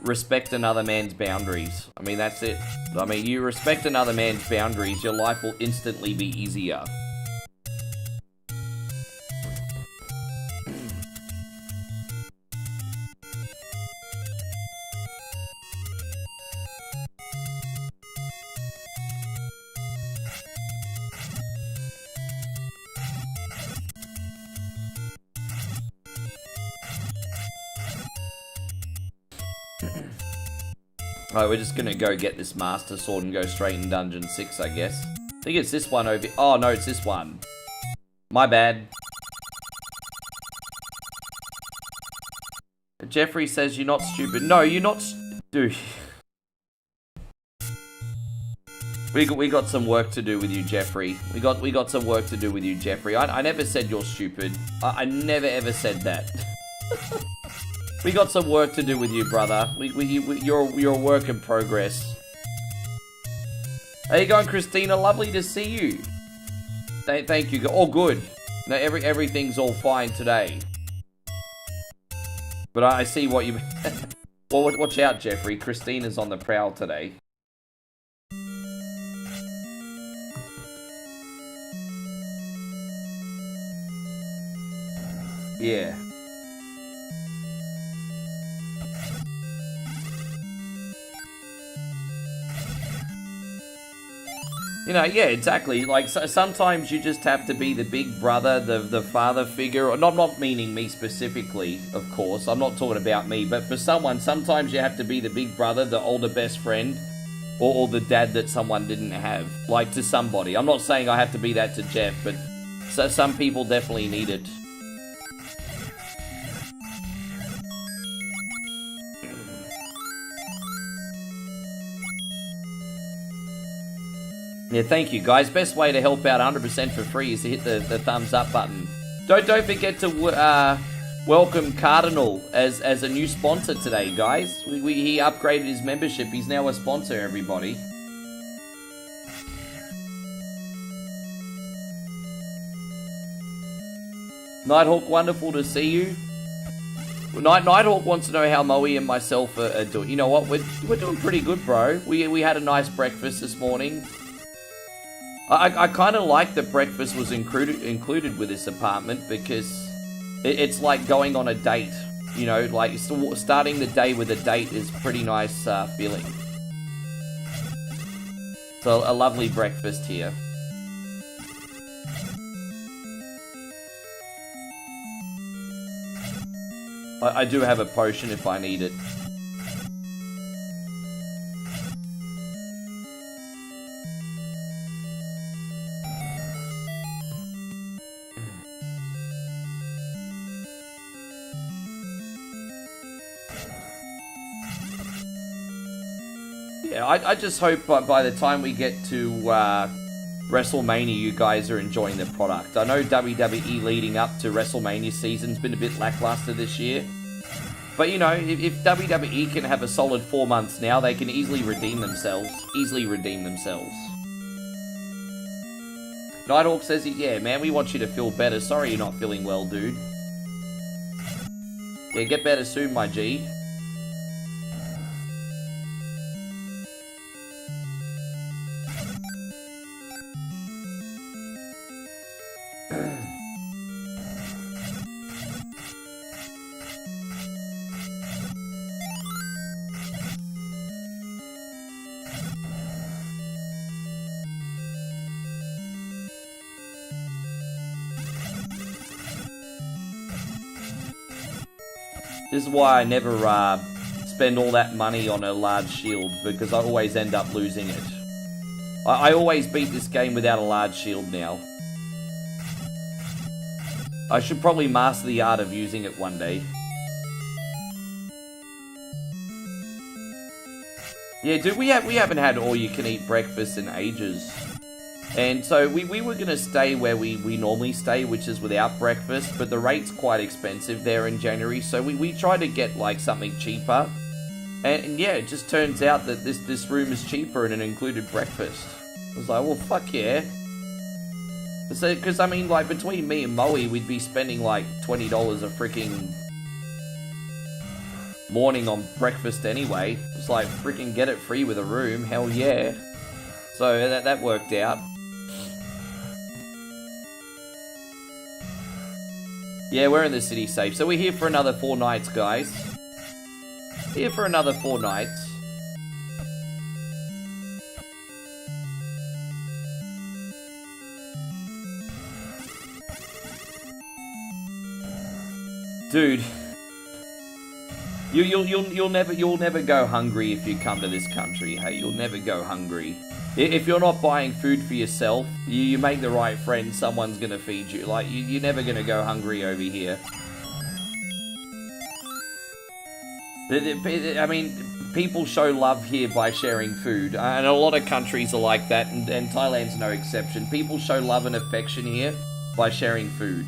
respect another man's boundaries. I mean, that's it. I mean, you respect another man's boundaries, your life will instantly be easier. Alright, we're just gonna go get this Master Sword and go straight in Dungeon 6, I guess. I think it's this one over... Oh, no, it's this one. My bad. Jeffrey says you're not stupid. No, you're not... Dude. We got some work to do with you, Jeffrey. We got some work to do with you, Jeffrey. I never said you're stupid. I never ever said that. We got some work to do with you, brother. You're a work in progress. How you going, Christina? Lovely to see you. Thank you. All good. No, everything's all fine today. But I see what you... Well, watch out, Jeffrey. Christina's on the prowl today. Yeah. You know, yeah, exactly. Like, sometimes you just have to be the big brother, the father figure. Not meaning me specifically, of course. I'm not talking about me. But for someone, sometimes you have to be the big brother, the older best friend, or the dad that someone didn't have. Like, to somebody. I'm not saying I have to be that to Jeff, but some people definitely need it. Yeah, thank you, guys. Best way to help out 100% for free is to hit the thumbs up button. Don't forget to welcome Cardinal as a new sponsor today, guys. He upgraded his membership. He's now a sponsor, everybody. Nighthawk, wonderful to see you. Nighthawk wants to know how Moe and myself are doing. You know what? We're doing pretty good, bro. We had a nice breakfast this morning. I kind of like that breakfast was included with this apartment because it's like going on a date. You know, like starting the day with a date is pretty nice feeling. So a lovely breakfast here. I do have a potion if I need it. Yeah, I just hope by the time we get to WrestleMania, you guys are enjoying the product. I know WWE leading up to WrestleMania season's been a bit lackluster this year. But, you know, if WWE can have a solid 4 months now, they can easily redeem themselves. Nighthawk says, yeah, man, we want you to feel better. Sorry you're not feeling well, dude. Yeah, get better soon, my G. This is why I never spend all that money on a large shield, because I always end up losing it. I always beat this game without a large shield now. I should probably master the art of using it one day. Yeah, dude, we haven't had all-you-can-eat breakfast in ages. And so we were going to stay where we normally stay, which is without breakfast, but the rate's quite expensive there in January, so we tried to get like something cheaper. And yeah, it just turns out that this room is cheaper and it included breakfast. I was like, well, fuck yeah. So, because I mean, like, between me and Moe, we'd be spending like $20 a freaking morning on breakfast anyway. It's like, freaking get it free with a room, hell yeah. So that worked out. Yeah, we're in the city safe. So we're here for another 4 nights, guys. Here for another 4 nights. Dude, you'll never go hungry if you come to this country. Hey, you'll never go hungry. If you're not buying food for yourself, you make the right friend, someone's gonna feed you. Like, you're never gonna go hungry over here. I mean, people show love here by sharing food. And a lot of countries are like that, and Thailand's no exception. People show love and affection here by sharing food.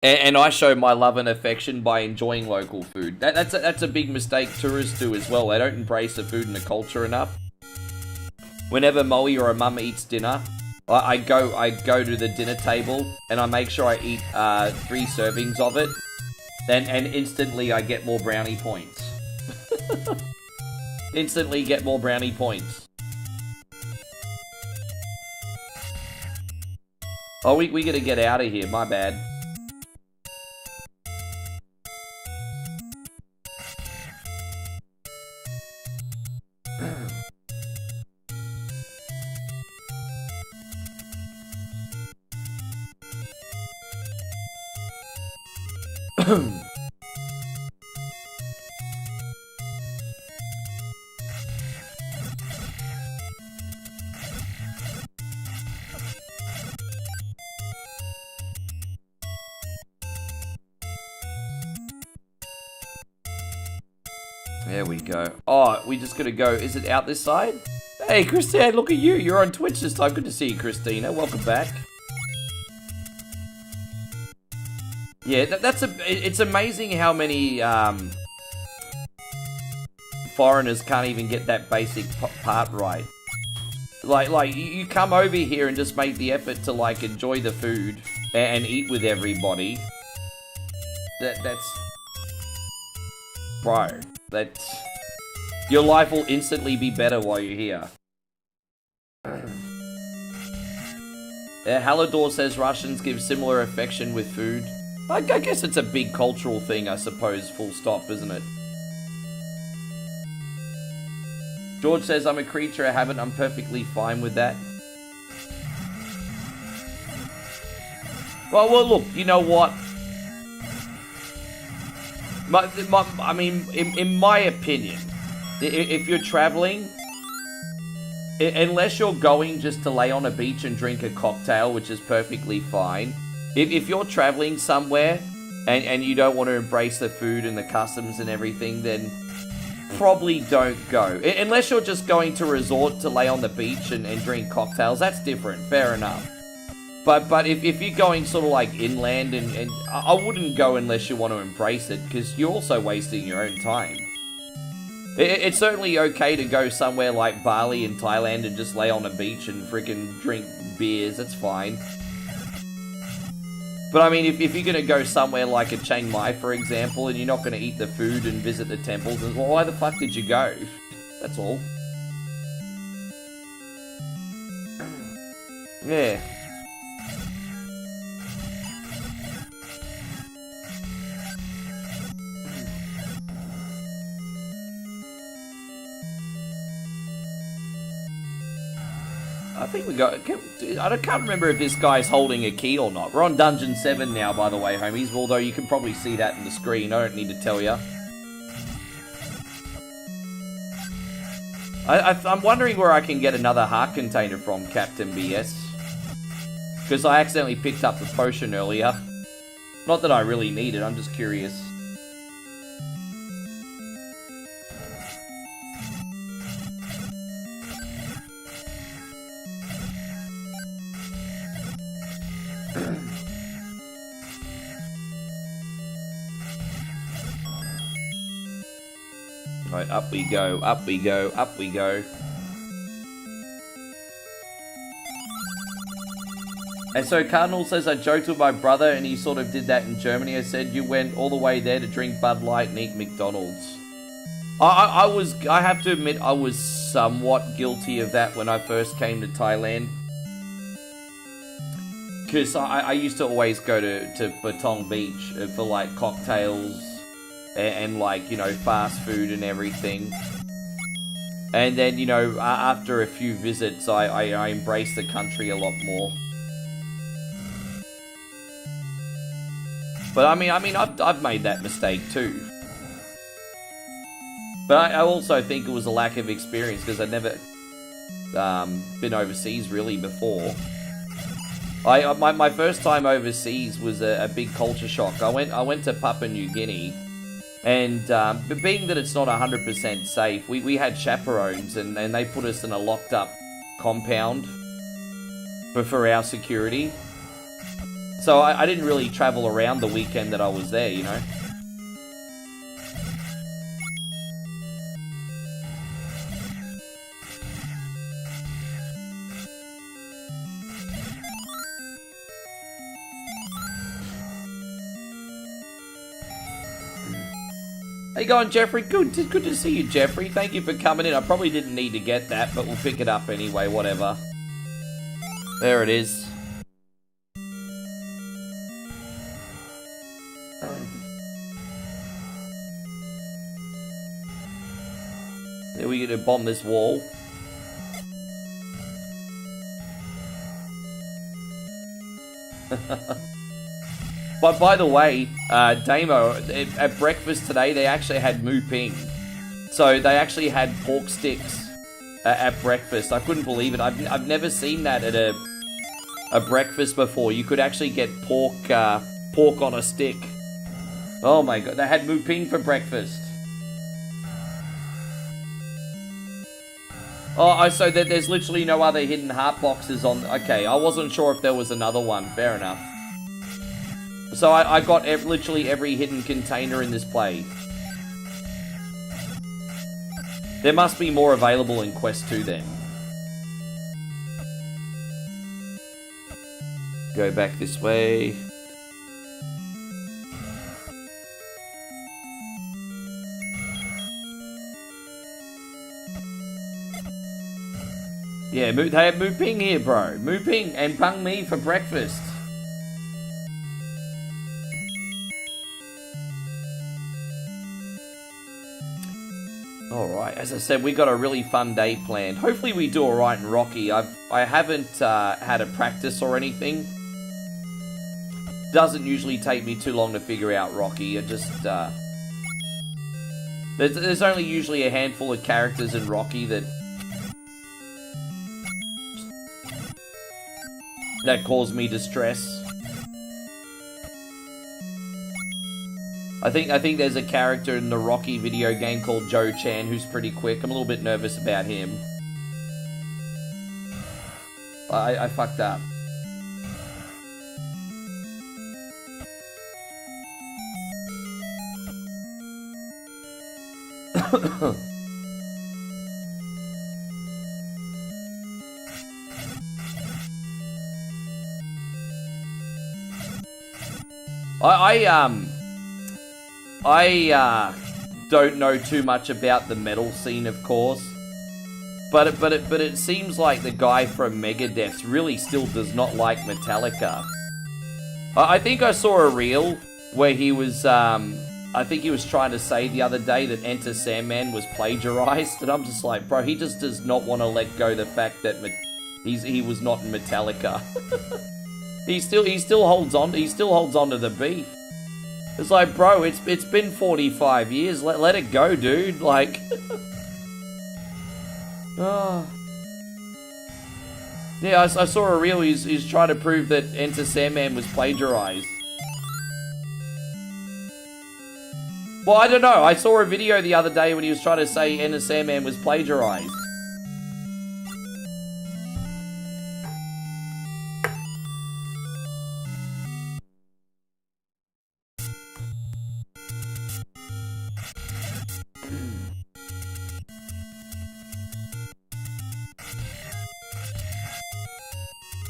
And I show my love and affection by enjoying local food. That's a big mistake tourists do as well. They don't embrace the food and the culture enough. Whenever Moe or a mum eats dinner, I go to the dinner table and I make sure I eat 3 servings of it. And instantly I get more brownie points. Instantly get more brownie points. Oh, we gotta get out of here. My bad. There we go. Oh, we just gotta go. Is it out this side? Hey, Christina, look at you. You're on Twitch this time. Good to see you, Christina. Welcome back. Yeah, it's amazing how many foreigners can't even get that basic part right. Like you come over here and just make the effort to like enjoy the food and eat with everybody. That's bro. Your life will instantly be better while you're here. Hallador says Russians give similar affection with food. I guess it's a big cultural thing, I suppose, full stop, isn't it? George says, I'm a creature of habit, I'm perfectly fine with that. Well, look, you know what? I mean, in my opinion, if you're traveling, unless you're going just to lay on a beach and drink a cocktail, which is perfectly fine. If you're traveling somewhere and you don't want to embrace the food and the customs and everything, then probably don't go. Unless you're just going to resort to lay on the beach and drink cocktails, that's different, fair enough. But if you're going sort of like inland, and I wouldn't go unless you want to embrace it, because you're also wasting your own time. It's certainly okay to go somewhere like Bali in Thailand and just lay on a beach and freaking drink beers, that's fine. But I mean, if you're going to go somewhere like a Chiang Mai, for example, and you're not going to eat the food and visit the temples, well, why the fuck did you go? That's all. Yeah. I think we got... I can't remember if this guy's holding a key or not. We're on Dungeon 7 now, by the way, homies. Although you can probably see that in the screen. I don't need to tell you. I'm wondering where I can get another heart container from, Captain BS. Because I accidentally picked up the potion earlier. Not that I really need it, I'm just curious. Right, up we go, up we go, up we go. And so Cardinal says, I joked with my brother and he sort of did that in Germany. I said, you went all the way there to drink Bud Light and eat McDonald's. I have to admit, I was somewhat guilty of that when I first came to Thailand. Because I used to always go to Batong Beach for like cocktails and like, you know, fast food and everything. And then, you know, after a few visits, I embraced the country a lot more. But I mean, I've made that mistake too. But I also think it was a lack of experience because I'd never been overseas really before. My first time overseas was a big culture shock. I went to Papua New Guinea, and being that it's not 100% safe, we had chaperones, and they put us in a locked up compound for our security. So I didn't really travel around the weekend that I was there, you know. How you going, Jeffrey? Good to see you, Jeffrey. Thank you for coming in. I probably didn't need to get that, but we'll pick it up anyway, whatever. There it is. Are we gonna bomb this wall? But by the way, Damo, at breakfast today, they actually had mu ping. So they actually had pork sticks at breakfast. I couldn't believe it. I've never seen that at a breakfast before. You could actually get pork on a stick. Oh my god, they had mu ping for breakfast. Oh, so there's literally no other hidden heart boxes on... Okay, I wasn't sure if there was another one. Fair enough. So I got literally every hidden container in this play. There must be more available in Quest 2 then. Go back this way. Yeah, they have Moo Ping here, bro. Moo Ping and Pung Me for breakfast. Alright, as I said, we got a really fun day planned. Hopefully we do alright in Rocky. I haven't had a practice or anything. Doesn't usually take me too long to figure out Rocky. I just, there's only usually a handful of characters in Rocky that cause me distress. I think there's a character in the Rocky video game called Joe Chan who's pretty quick. I'm a little bit nervous about him. I fucked up. I don't know too much about the metal scene, of course, but it seems like the guy from Megadeth really still does not like Metallica. I think I saw a reel where he was I think he was trying to say the other day that Enter Sandman was plagiarized, and I'm just like, bro, he just does not want to let go the fact that he was not in Metallica. he still holds on to the beef. It's like, bro, it's been 45 years. Let it go, dude. Like, oh. Yeah, I saw a reel. He's trying to prove that Enter Sandman was plagiarized. Well, I don't know. I saw a video the other day when he was trying to say Enter Sandman was plagiarized.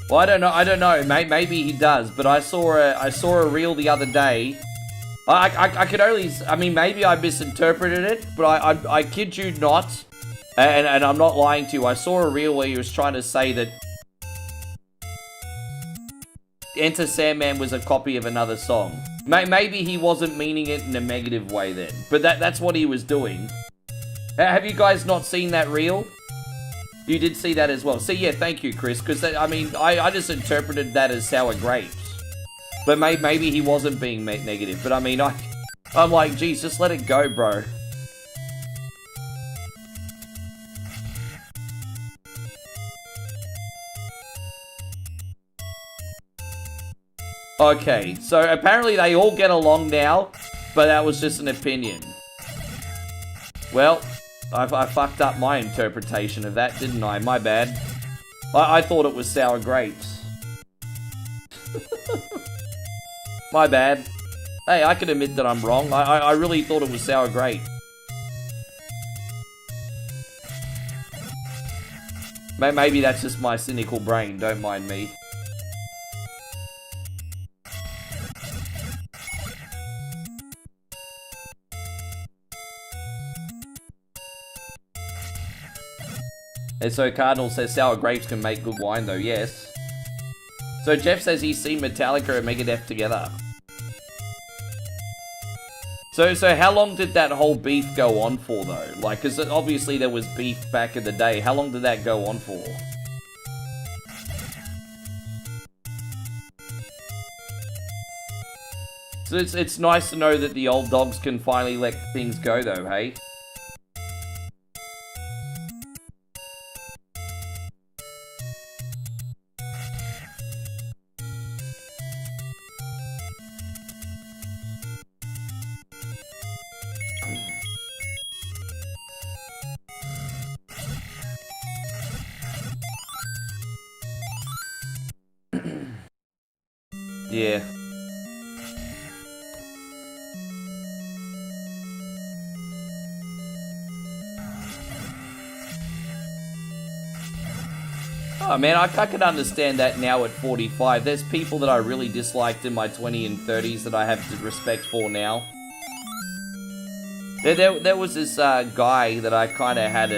Well, I don't know. Maybe he does, but I saw a reel the other day. I could only, I mean, maybe I misinterpreted it, but I kid you not, and I'm not lying to you. I saw a reel where he was trying to say that Enter Sandman was a copy of another song. Maybe he wasn't meaning it in a negative way then, but that's what he was doing. Have you guys not seen that reel? You did see that as well. See, yeah, thank you, Chris, because, I mean, I just interpreted that as sour grapes. But maybe he wasn't being negative. But, I mean, I'm like, geez, just let it go, bro. Okay, so apparently they all get along now, but that was just an opinion. Well, I fucked up my interpretation of that, didn't I? My bad. I thought it was sour grapes. My bad. Hey, I can admit that I'm wrong. I really thought it was sour grape. Maybe that's just my cynical brain. Don't mind me. And so Cardinal says sour grapes can make good wine though, yes. So Jeff says he's seen Metallica and Megadeth together. So how long did that whole beef go on for though? Like, cause obviously there was beef back in the day. How long did that go on for? So it's nice to know that the old dogs can finally let things go though, hey? Yeah. Oh man, I can understand that now at 45. There's people that I really disliked in my 20s and 30s that I have respect for now. There was this guy that I kind of had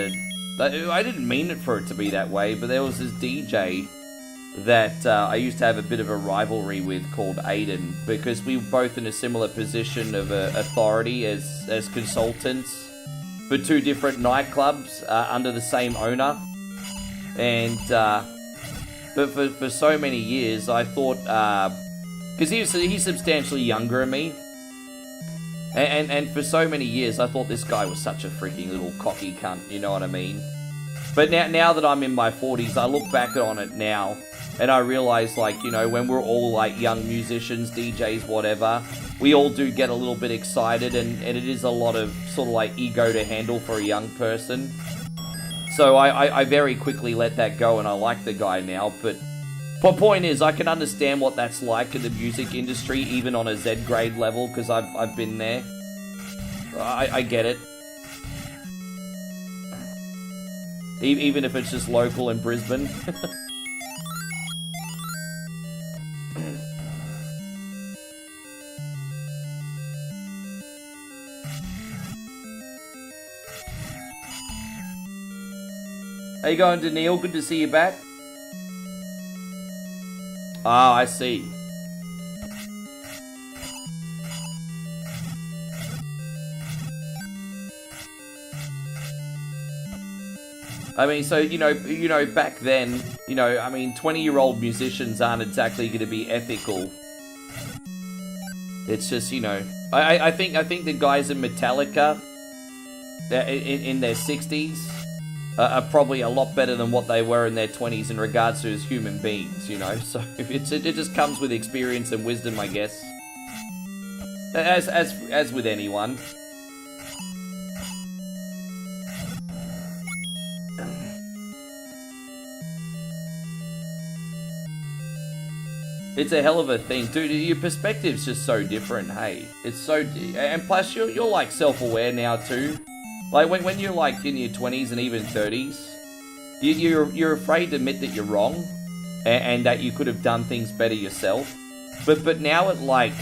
I didn't mean it for it to be that way, but there was this DJ that I used to have a bit of a rivalry with called Aiden, because we were both in a similar position of authority as consultants for two different nightclubs under the same owner. And but for so many years I thought, because he's substantially younger than me, and for so many years I thought this guy was such a freaking little cocky cunt, you know what I mean? But now that I'm in my 40s, I look back on it now, and I realize, like, you know, when we're all like young musicians, DJs, whatever, we all do get a little bit excited, and it is a lot of sort of like ego to handle for a young person. So I very quickly let that go, and I like the guy now. But point is, I can understand what that's like in the music industry, even on a Z grade level, because I've been there. I get it. Even if it's just local in Brisbane. How you going, Daniil? Good to see you back. Ah, I see. I mean, so, you know, back then, you know, I mean, 20-year-old musicians aren't exactly going to be ethical. It's just, you know, I think the guys in Metallica, in their 60s, are probably a lot better than what they were in their 20s in regards to as human beings, you know. So it just comes with experience and wisdom, I guess. As with anyone. It's a hell of a thing, dude. Your perspective's just so different. Hey, it's so, and plus you're like self-aware now too. Like, when you're, like, in your 20s and even 30s, you're afraid to admit that you're wrong, and that you could have done things better yourself. But now at, like,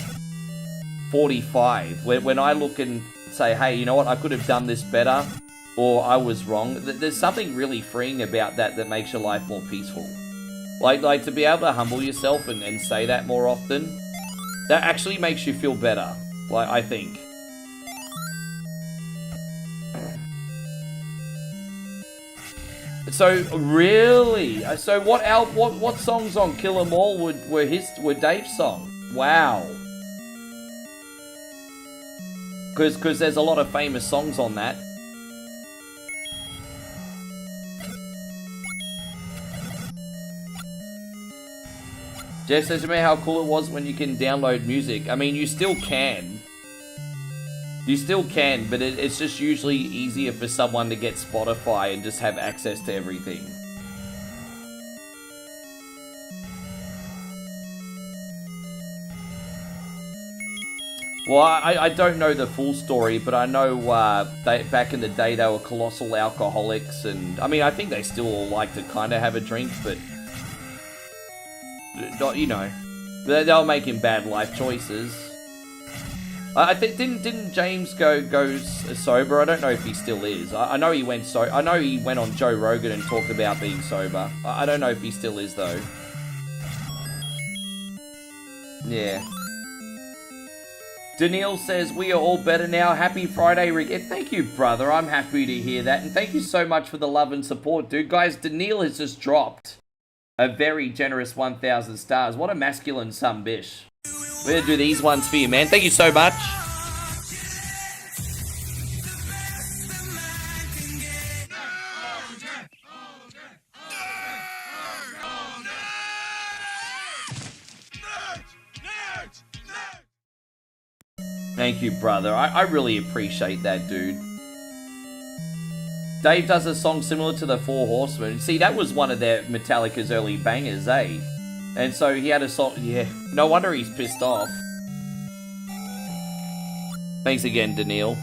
45, when I look and say, hey, you know what, I could have done this better, or I was wrong, there's something really freeing about that makes your life more peaceful. Like to be able to humble yourself and say that more often, that actually makes you feel better, like, I think. So really, so what songs on Kill 'Em All were Dave's songs? Wow. Because there's a lot of famous songs on that. Jeff says to me how cool it was when you can download music. I mean, you still can. You still can, but it's just usually easier for someone to get Spotify and just have access to everything. Well, I don't know the full story, but I know back in the day they were colossal alcoholics, and I mean, I think they still all like to kind of have a drink, but not, you know, they were making bad life choices. I think didn't James go sober? I don't know if he still is. I know he went I know he went on Joe Rogan and talked about being sober. I don't know if he still is though. Yeah. Daniil says we are all better now. Happy Friday, Rick. Thank you, brother. I'm happy to hear that, and thank you so much for the love and support, dude. Guys, Daniil has just dropped a very generous 1,000 stars. What a masculine son-bish. We're going to do these ones for you, man. Thank you so much. Thank you, brother. I really appreciate that, dude. Dave does a song similar to the Four Horsemen. See, that was one of their Metallica's early bangers, eh? And so he had a song, yeah. No wonder he's pissed off. Thanks again, Daniil.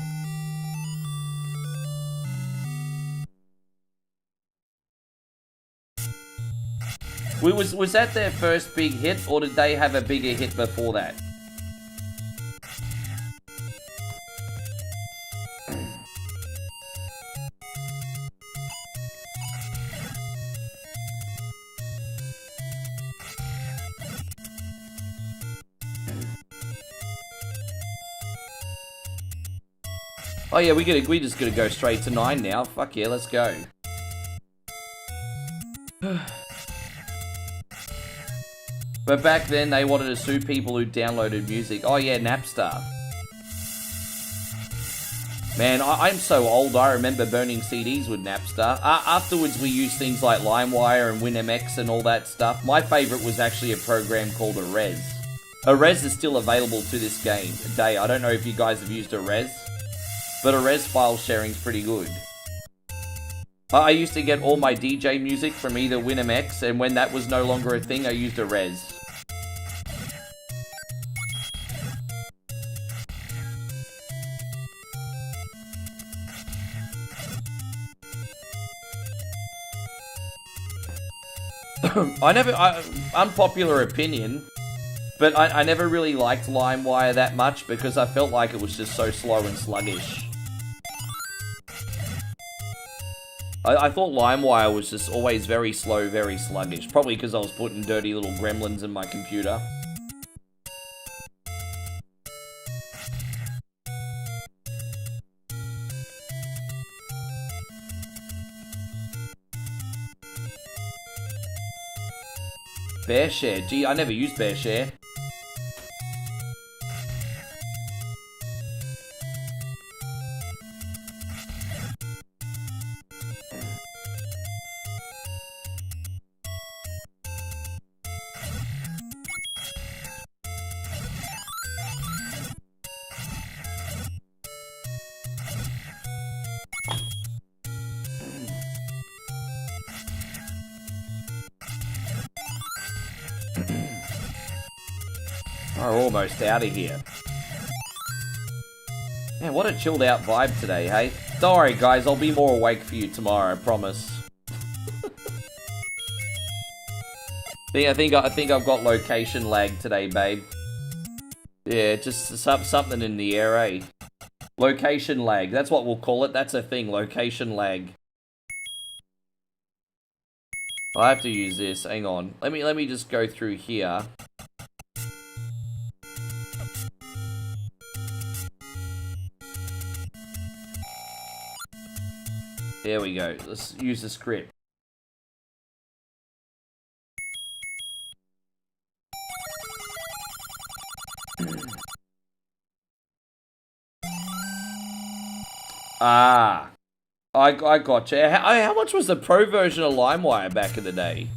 Was that their first big hit, or did they have a bigger hit before that? Oh yeah, we just gonna go straight to 9 now. Fuck yeah, let's go. But back then, they wanted to sue people who downloaded music. Oh yeah, Napster. Man, I'm so old, I remember burning CDs with Napster. Afterwards, we used things like LimeWire and WinMX and all that stuff. My favourite was actually a program called Arez. Arez is still available to this day. I don't know if you guys have used Arez, but Arez file sharing's pretty good. I used to get all my DJ music from either WinMX, and when that was no longer a thing, I used Arez. Unpopular opinion, but I never really liked LimeWire that much because I felt like it was just so slow and sluggish. I thought LimeWire was just always very slow, very sluggish. Probably because I was putting dirty little gremlins in my computer. BearShare. Gee, I never used BearShare. We're almost out of here. Man, what a chilled out vibe today, hey? Don't worry, guys, I'll be more awake for you tomorrow, I promise. I think I've got location lag today, babe. Yeah, just something in the air, eh? Location lag, that's what we'll call it. That's a thing, location lag. I have to use this. Hang on. Let me just go through here. There we go. Let's use the script. Ah, I gotcha. How much was the pro version of LimeWire back in the day?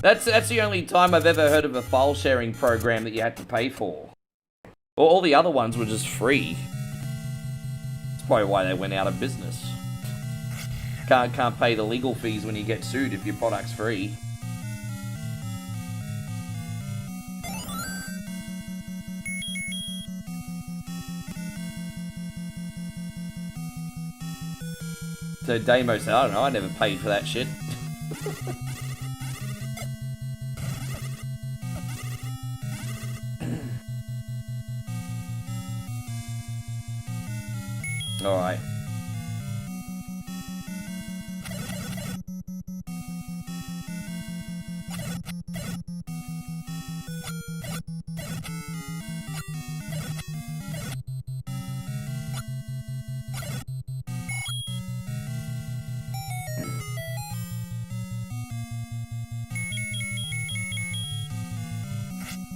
That's the only time I've ever heard of a file sharing program that you had to pay for. All the other ones were just free. That's probably why they went out of business. Can't pay the legal fees when you get sued if your product's free. So Damo said, I don't know, I never paid for that shit. Alright.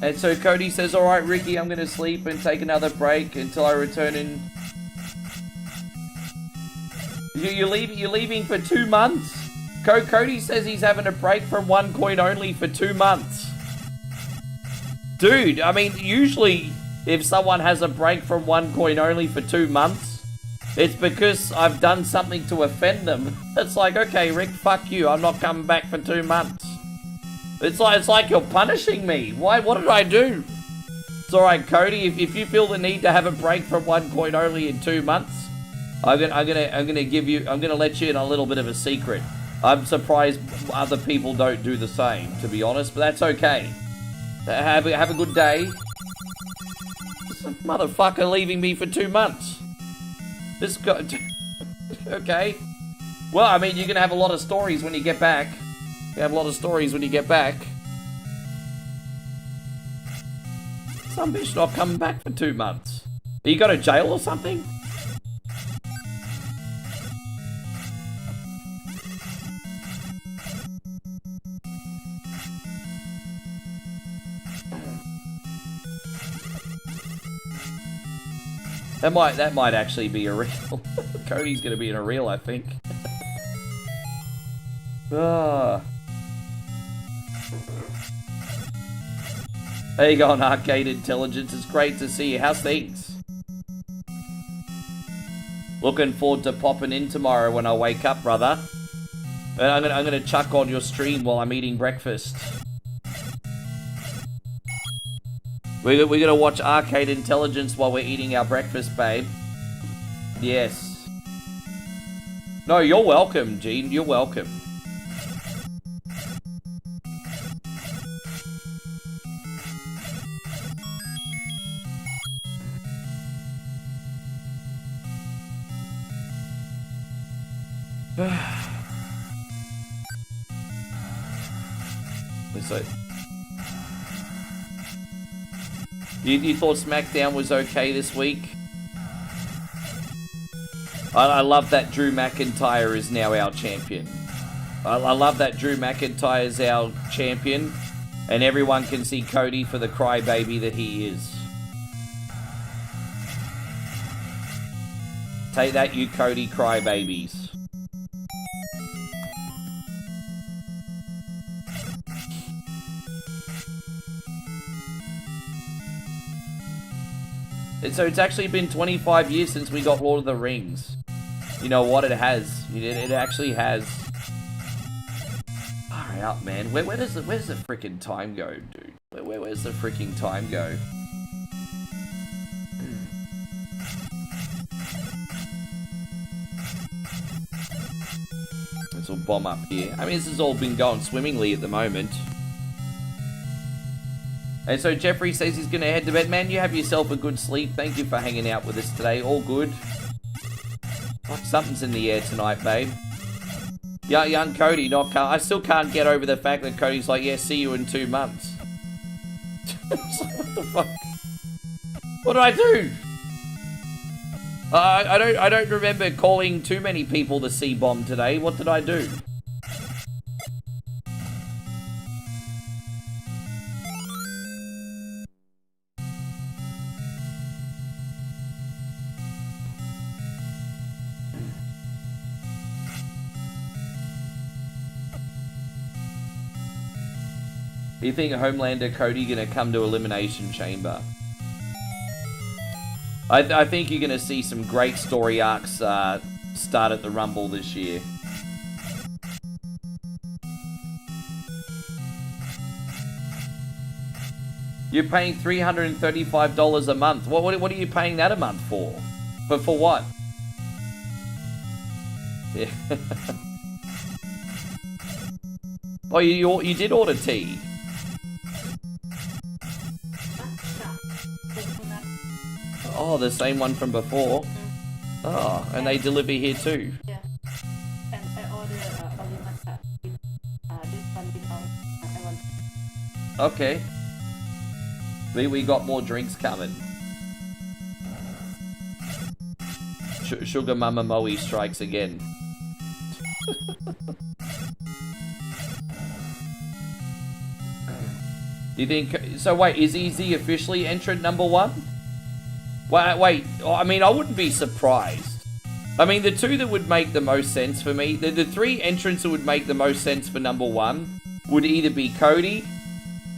And so Cody says, alright Ricky, I'm gonna sleep and take another break until I return in... You're leaving for 2 months? Cody says he's having a break from one coin only for 2 months. Dude, I mean, usually if someone has a break from one coin only for 2 months, it's because I've done something to offend them. It's like, okay, Rick, fuck you, I'm not coming back for 2 months. It's like you're punishing me. Why? What did I do? It's alright, Cody. If you feel the need to have a break from one coin only in 2 months, I'm gonna let you in a little bit of a secret. I'm surprised other people don't do the same, to be honest, but that's okay. Have a good day. This motherfucker leaving me for 2 months. This guy. Okay. Well, I mean, you're gonna have a lot of stories when you get back. You have a lot of stories when you get back. Some bitch not coming back for 2 months. Are you go to jail or something? That might actually be a reel. Cody's gonna be in a reel, I think. Ah. There you go, on Arcade Intelligence. It's great to see you. How's things? Looking forward to popping in tomorrow when I wake up, brother. And I'm gonna chuck on your stream while I'm eating breakfast. We're gonna watch Arcade Intelligence while we're eating our breakfast, babe. Yes. No, you're welcome, Gene. You're welcome. So, you thought SmackDown was okay this week? I love that Drew McIntyre is now our champion. I love that Drew McIntyre is our champion, and everyone can see Cody for the crybaby that he is. Take that, you Cody crybabies. So it's actually been 25 years since we got Lord of the Rings. You know what? It has. It actually has. Far out, man. Where does the freaking time go, dude? Where's the freaking time go? This will bomb up here. I mean, this has all been going swimmingly at the moment. And so Jeffrey says he's going to head to bed. Man, you have yourself a good sleep. Thank you for hanging out with us today. All good. Something's in the air tonight, babe. Yeah, young Cody. I still can't get over the fact that Cody's like, yeah, see you in 2 months. What the fuck? What did I do? I don't remember calling too many people the C-bomb today. What did I do? Do you think Homelander Cody gonna come to Elimination Chamber? I think you're gonna see some great story arcs start at the Rumble this year. You're paying $335 a month. What are you paying that a month for? But for what? Yeah. Oh, you did order tea. Oh, the same one from before. Oh, and they deliver here too. Yeah. And I ordered a limasa with this one without I want. Okay. We got more drinks coming. Sugar Mama Moe strikes again. Do you think... So wait, is Easy officially entrant number 1? Wait, I mean, I wouldn't be surprised. I mean, the two that would make the most sense for me, the three entrants that would make the most sense for number 1 would either be Cody,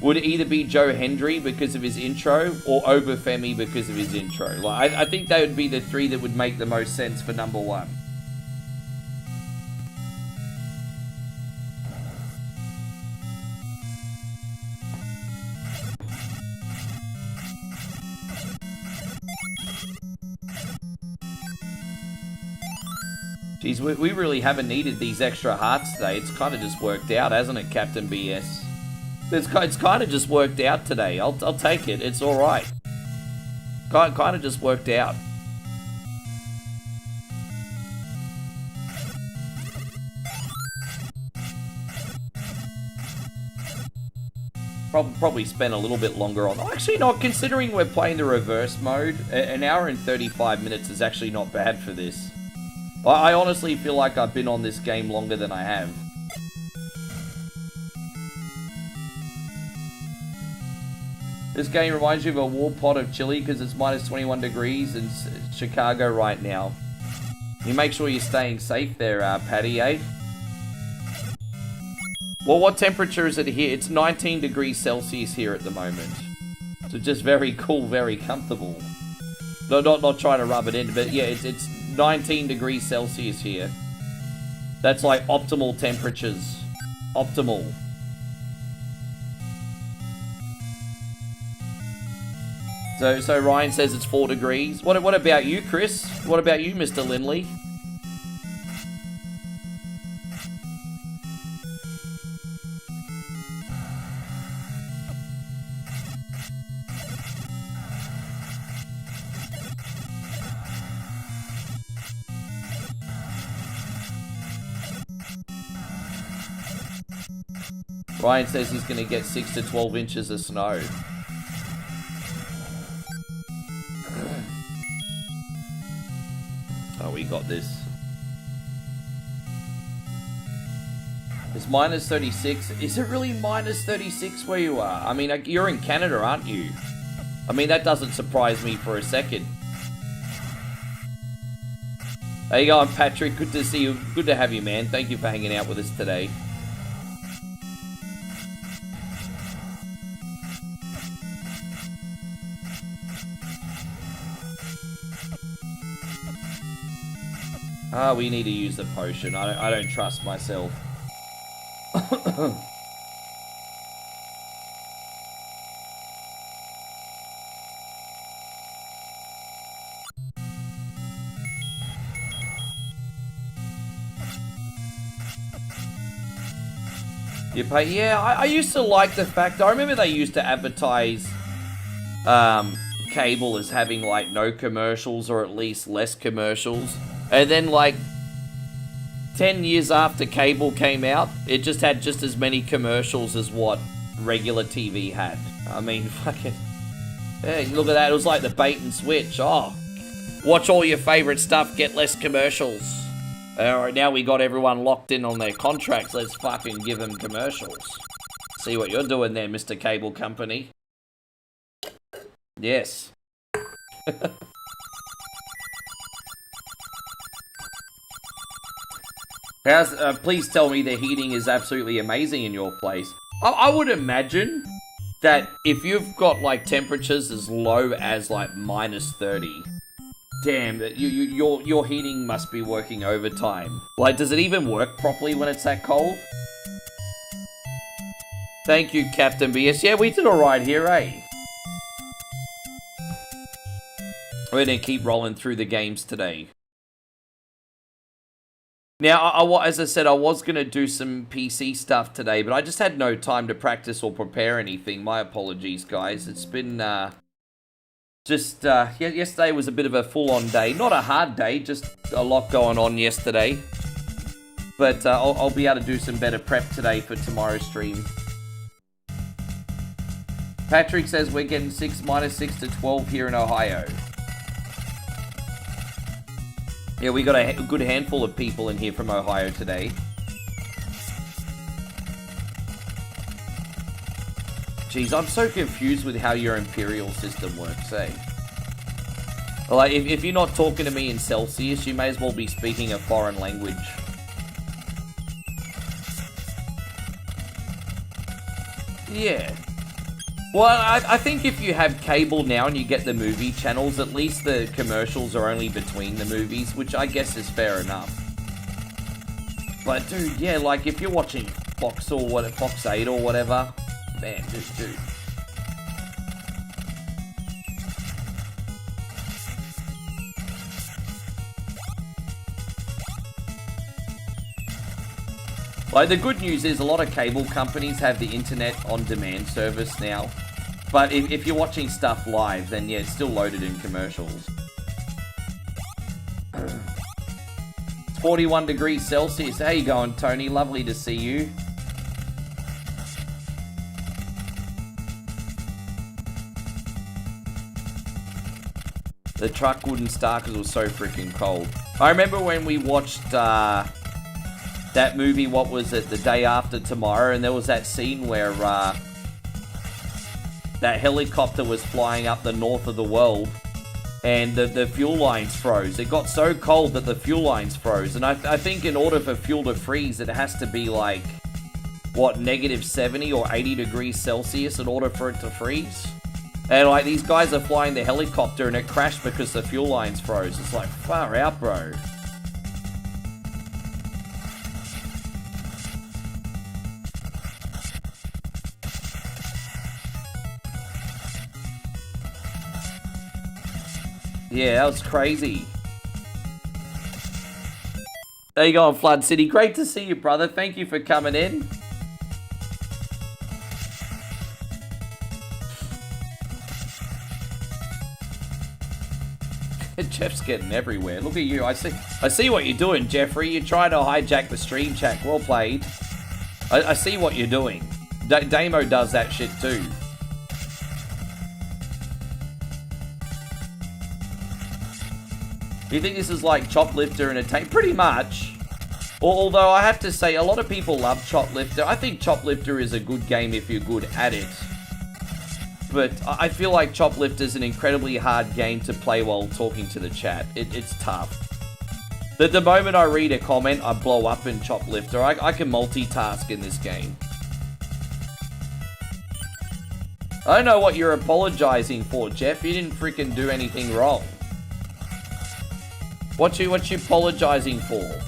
would either be Joe Hendry because of his intro, or Obafemi because of his intro. Like, I think they would be the three that would make the most sense for number 1. Geez, we really haven't needed these extra hearts today. It's kind of just worked out, hasn't it, Captain BS? It's kind of just worked out today. I'll take it. It's all right. Kind of just worked out. Probably spend a little bit longer on... Actually, not considering we're playing the reverse mode. An hour and 35 minutes is actually not bad for this. I honestly feel like I've been on this game longer than I have. This game reminds you of a warm pot of chili because it's minus 21 degrees in Chicago right now. You make sure you're staying safe there, Patty, eh? Well, what temperature is it here? It's 19 degrees Celsius here at the moment. So just very cool, very comfortable. No, not trying to rub it in, but yeah, it's 19 degrees Celsius here. That's like optimal temperatures. Optimal. So Ryan says it's 4 degrees. What about you, Chris? What about you, Mr. Lindley? Ryan says he's going to get 6 to 12 inches of snow. Oh, we got this. It's minus 36. Is it really minus 36 where you are? I mean, you're in Canada, aren't you? I mean, that doesn't surprise me for a second. How you going, Patrick? Good to see you. Good to have you, man. Thank you for hanging out with us today. We need to use the potion. I don't trust myself. You pay? Yeah, I used to like the fact. I remember they used to advertise cable as having like no commercials or at least less commercials. And then, like, 10 years after cable came out, it just had just as many commercials as what regular TV had. I mean, fucking... Hey, look at that. It was like the bait and switch. Oh, watch all your favorite stuff, get less commercials. Alright, now we got everyone locked in on their contracts. Let's fucking give them commercials. See what you're doing there, Mr. Cable Company. Yes. Please tell me the heating is absolutely amazing in your place. I would imagine that if you've got like temperatures as low as like minus 30, damn, your heating must be working overtime. Like, does it even work properly when it's that cold? Thank you, Captain BS. Yeah, we did alright here, eh? We're gonna keep rolling through the games today. Now, as I said, I was going to do some PC stuff today, but I just had no time to practice or prepare anything. My apologies, guys. It's been, yesterday was a bit of a full-on day. Not a hard day, just a lot going on yesterday. But I'll be able to do some better prep today for tomorrow's stream. Patrick says we're getting minus 6 to 12 here in Ohio. Yeah, we got a good handful of people in here from Ohio today. Jeez, I'm so confused with how your imperial system works, eh? Like, if you're not talking to me in Celsius, you may as well be speaking a foreign language. Yeah. Well, I think if you have cable now and you get the movie channels, at least the commercials are only between the movies, which I guess is fair enough. But dude, yeah, like if you're watching Fox or Fox 8 or whatever, man, dude. Like, the good news is a lot of cable companies have the internet on demand service now. But if you're watching stuff live, then yeah, it's still loaded in commercials. It's 41 degrees Celsius. How you going, Tony? Lovely to see you. The truck wouldn't start because it was so freaking cold. I remember when we watched that movie, what was it, The Day After Tomorrow, and there was that scene where that helicopter was flying up the north of the world, and the fuel lines froze. It got so cold that the fuel lines froze, and I think in order for fuel to freeze, it has to be like, what, -70 or 80 degrees Celsius in order for it to freeze? And like, these guys are flying the helicopter and it crashed because the fuel lines froze. It's like, far out, bro. Yeah, that was crazy. There you go on Flood City. Great to see you, brother. Thank you for coming in. Jeff's getting everywhere. Look at you. I see what you're doing, Jeffrey. You're trying to hijack the stream chat. Well played. I see what you're doing. Damo does that shit too. Do you think this is like Choplifter and a tank? Pretty much. Although I have to say, a lot of people love Choplifter. I think Choplifter is a good game if you're good at it. But I feel like Choplifter is an incredibly hard game to play while talking to the chat. It's tough. The moment I read a comment, I blow up in Choplifter. I can multitask in this game. I don't know what you're apologizing for, Jeff. You didn't freaking do anything wrong. What you apologizing for?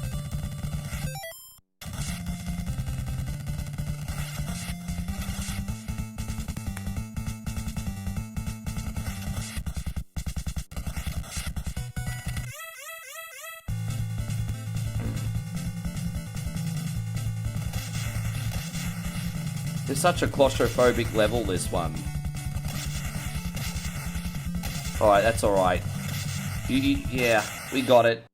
It's such a claustrophobic level, this one. Alright, that's alright. Yeah, we got it.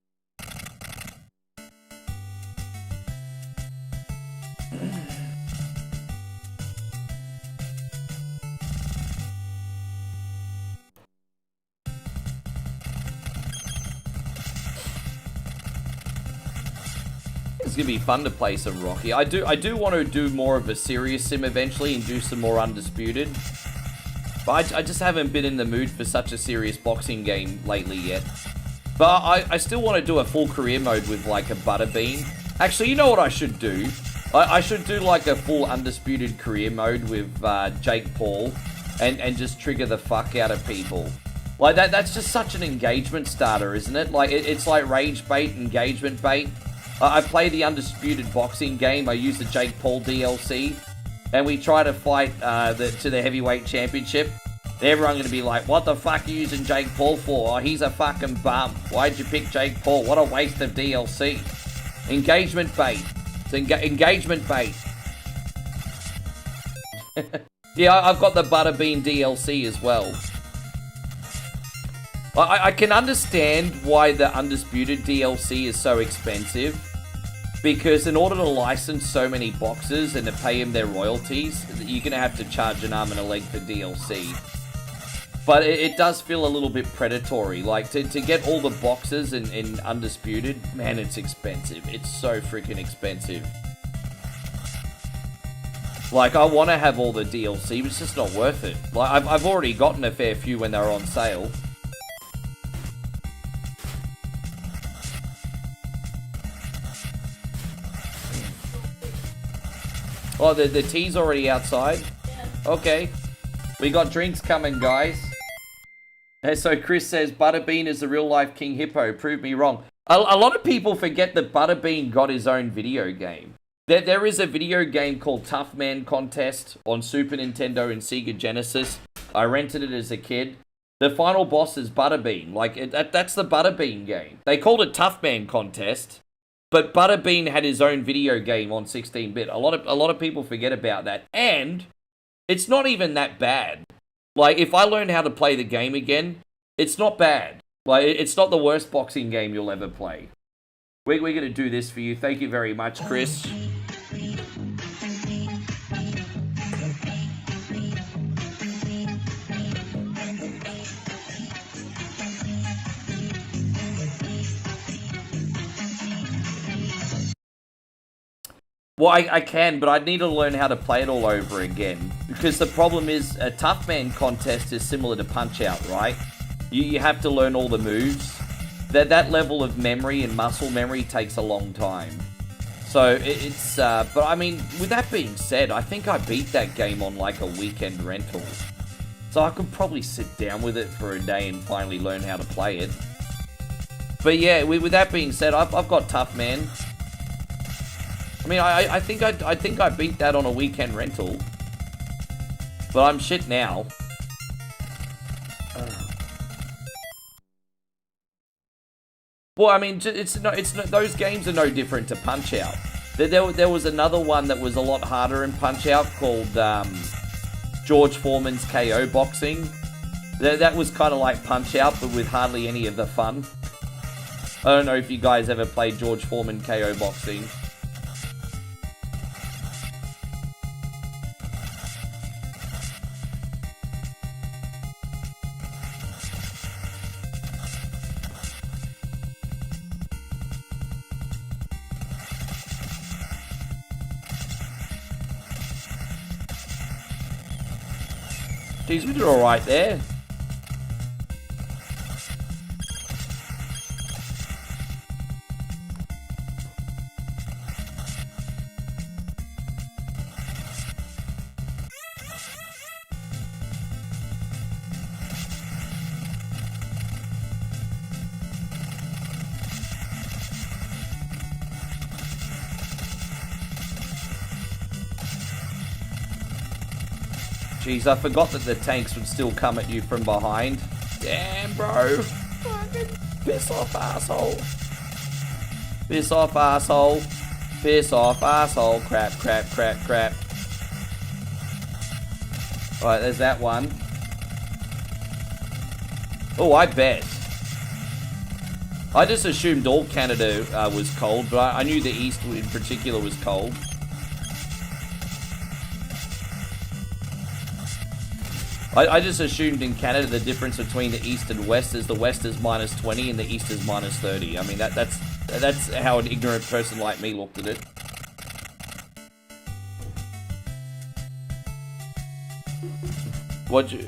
It's gonna be fun to play some Rocky. I do want to do more of a serious sim eventually and do some more Undisputed. But I just haven't been in the mood for such a serious boxing game lately yet. But I still want to do a full career mode with like a Butterbean. Actually, you know what I should do? I should do like a full Undisputed career mode with Jake Paul and just trigger the fuck out of people. Like that's just such an engagement starter, isn't it? Like it's like rage bait, engagement bait. I play the Undisputed boxing game. I use the Jake Paul DLC. And we try to fight to the heavyweight championship. Everyone's going to be like, what the fuck are you using Jake Paul for? Oh, he's a fucking bum. Why'd you pick Jake Paul? What a waste of DLC. Engagement bait. It's engagement bait. Yeah, I've got the Butterbean DLC as well. I can understand why the Undisputed DLC is so expensive. Because in order to license so many boxes and to pay them their royalties, you're going to have to charge an arm and a leg for DLC. But it does feel a little bit predatory. Like, to get all the boxes in Undisputed, man, it's expensive. It's so freaking expensive. Like, I want to have all the DLC, but it's just not worth it. Like, I've already gotten a fair few when they were on sale. Oh, the tea's already outside? Okay. We got drinks coming, guys. And so Chris says, Butterbean is the real-life King Hippo. Prove me wrong. A lot of people forget that Butterbean got his own video game. There is a video game called Tough Man Contest on Super Nintendo and Sega Genesis. I rented it as a kid. The final boss is Butterbean. Like, that's the Butterbean game. They called it Tough Man Contest. But Butterbean had his own video game on 16-bit. A lot of people forget about that. And it's not even that bad. Like, if I learn how to play the game again, it's not bad. Like, it's not the worst boxing game you'll ever play. We're going to do this for you. Thank you very much, Chris. Well, I can, but I'd need to learn how to play it all over again. Because the problem is, a Tough Man contest is similar to Punch-Out, right? You have to learn all the moves. That level of memory and muscle memory takes a long time. So, but I mean, with that being said, I think I beat that game on like a weekend rental. So I could probably sit down with it for a day and finally learn how to play it. But yeah, with that being said, I've got Tough Man. I mean, I think I beat that on a weekend rental. But I'm shit now. Well, I mean, those games are no different to Punch-Out. There was another one that was a lot harder in Punch-Out called George Foreman's KO Boxing. That was kind of like Punch-Out, but with hardly any of the fun. I don't know if you guys ever played George Foreman KO Boxing. Jeez, we did alright there. Jeez, I forgot that the tanks would still come at you from behind. Damn, bro. Fucking piss off, asshole. Piss off, asshole. Piss off, asshole. Crap, crap, crap, crap. Alright, there's that one. Oh, I bet. I just assumed all Canada was cold, but I knew the East in particular was cold. I just assumed in Canada the difference between the East and West is the West is minus 20 and the East is minus 30. I mean, that's how an ignorant person like me looked at it.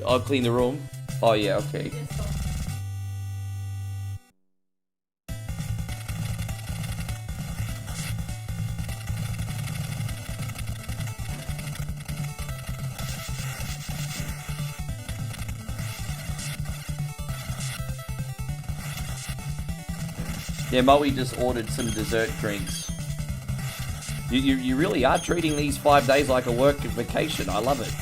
I'll clean the room? Oh yeah, okay. Yeah, Moe just ordered some dessert drinks. You really are treating these 5 days like a work vacation. I love it.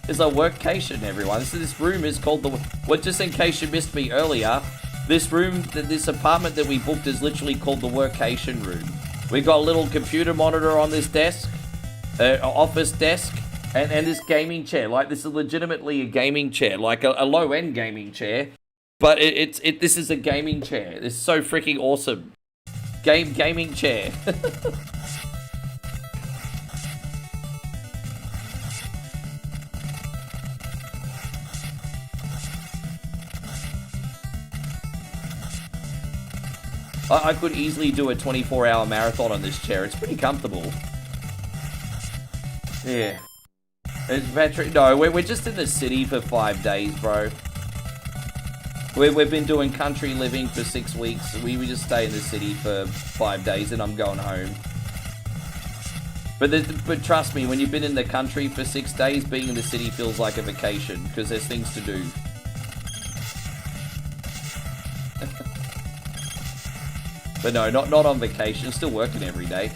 It's a workcation, everyone. This room is called the... Well, just in case you missed me earlier, this room, this apartment that we booked is literally called the workation room. We got a little computer monitor on this desk, office desk, and this gaming chair. Like, this is legitimately a gaming chair, like a low-end gaming chair. But this is a gaming chair. This is so freaking awesome. Gaming chair. I could easily do a 24-hour marathon on this chair. It's pretty comfortable. Yeah. It's battery. No, we're just in the city for 5 days, bro. We've been doing country living for 6 weeks. We just stay in the city for 5 days and I'm going home. But trust me, when you've been in the country for 6 days, being in the city feels like a vacation because there's things to do. But no, not on vacation. Still working every day.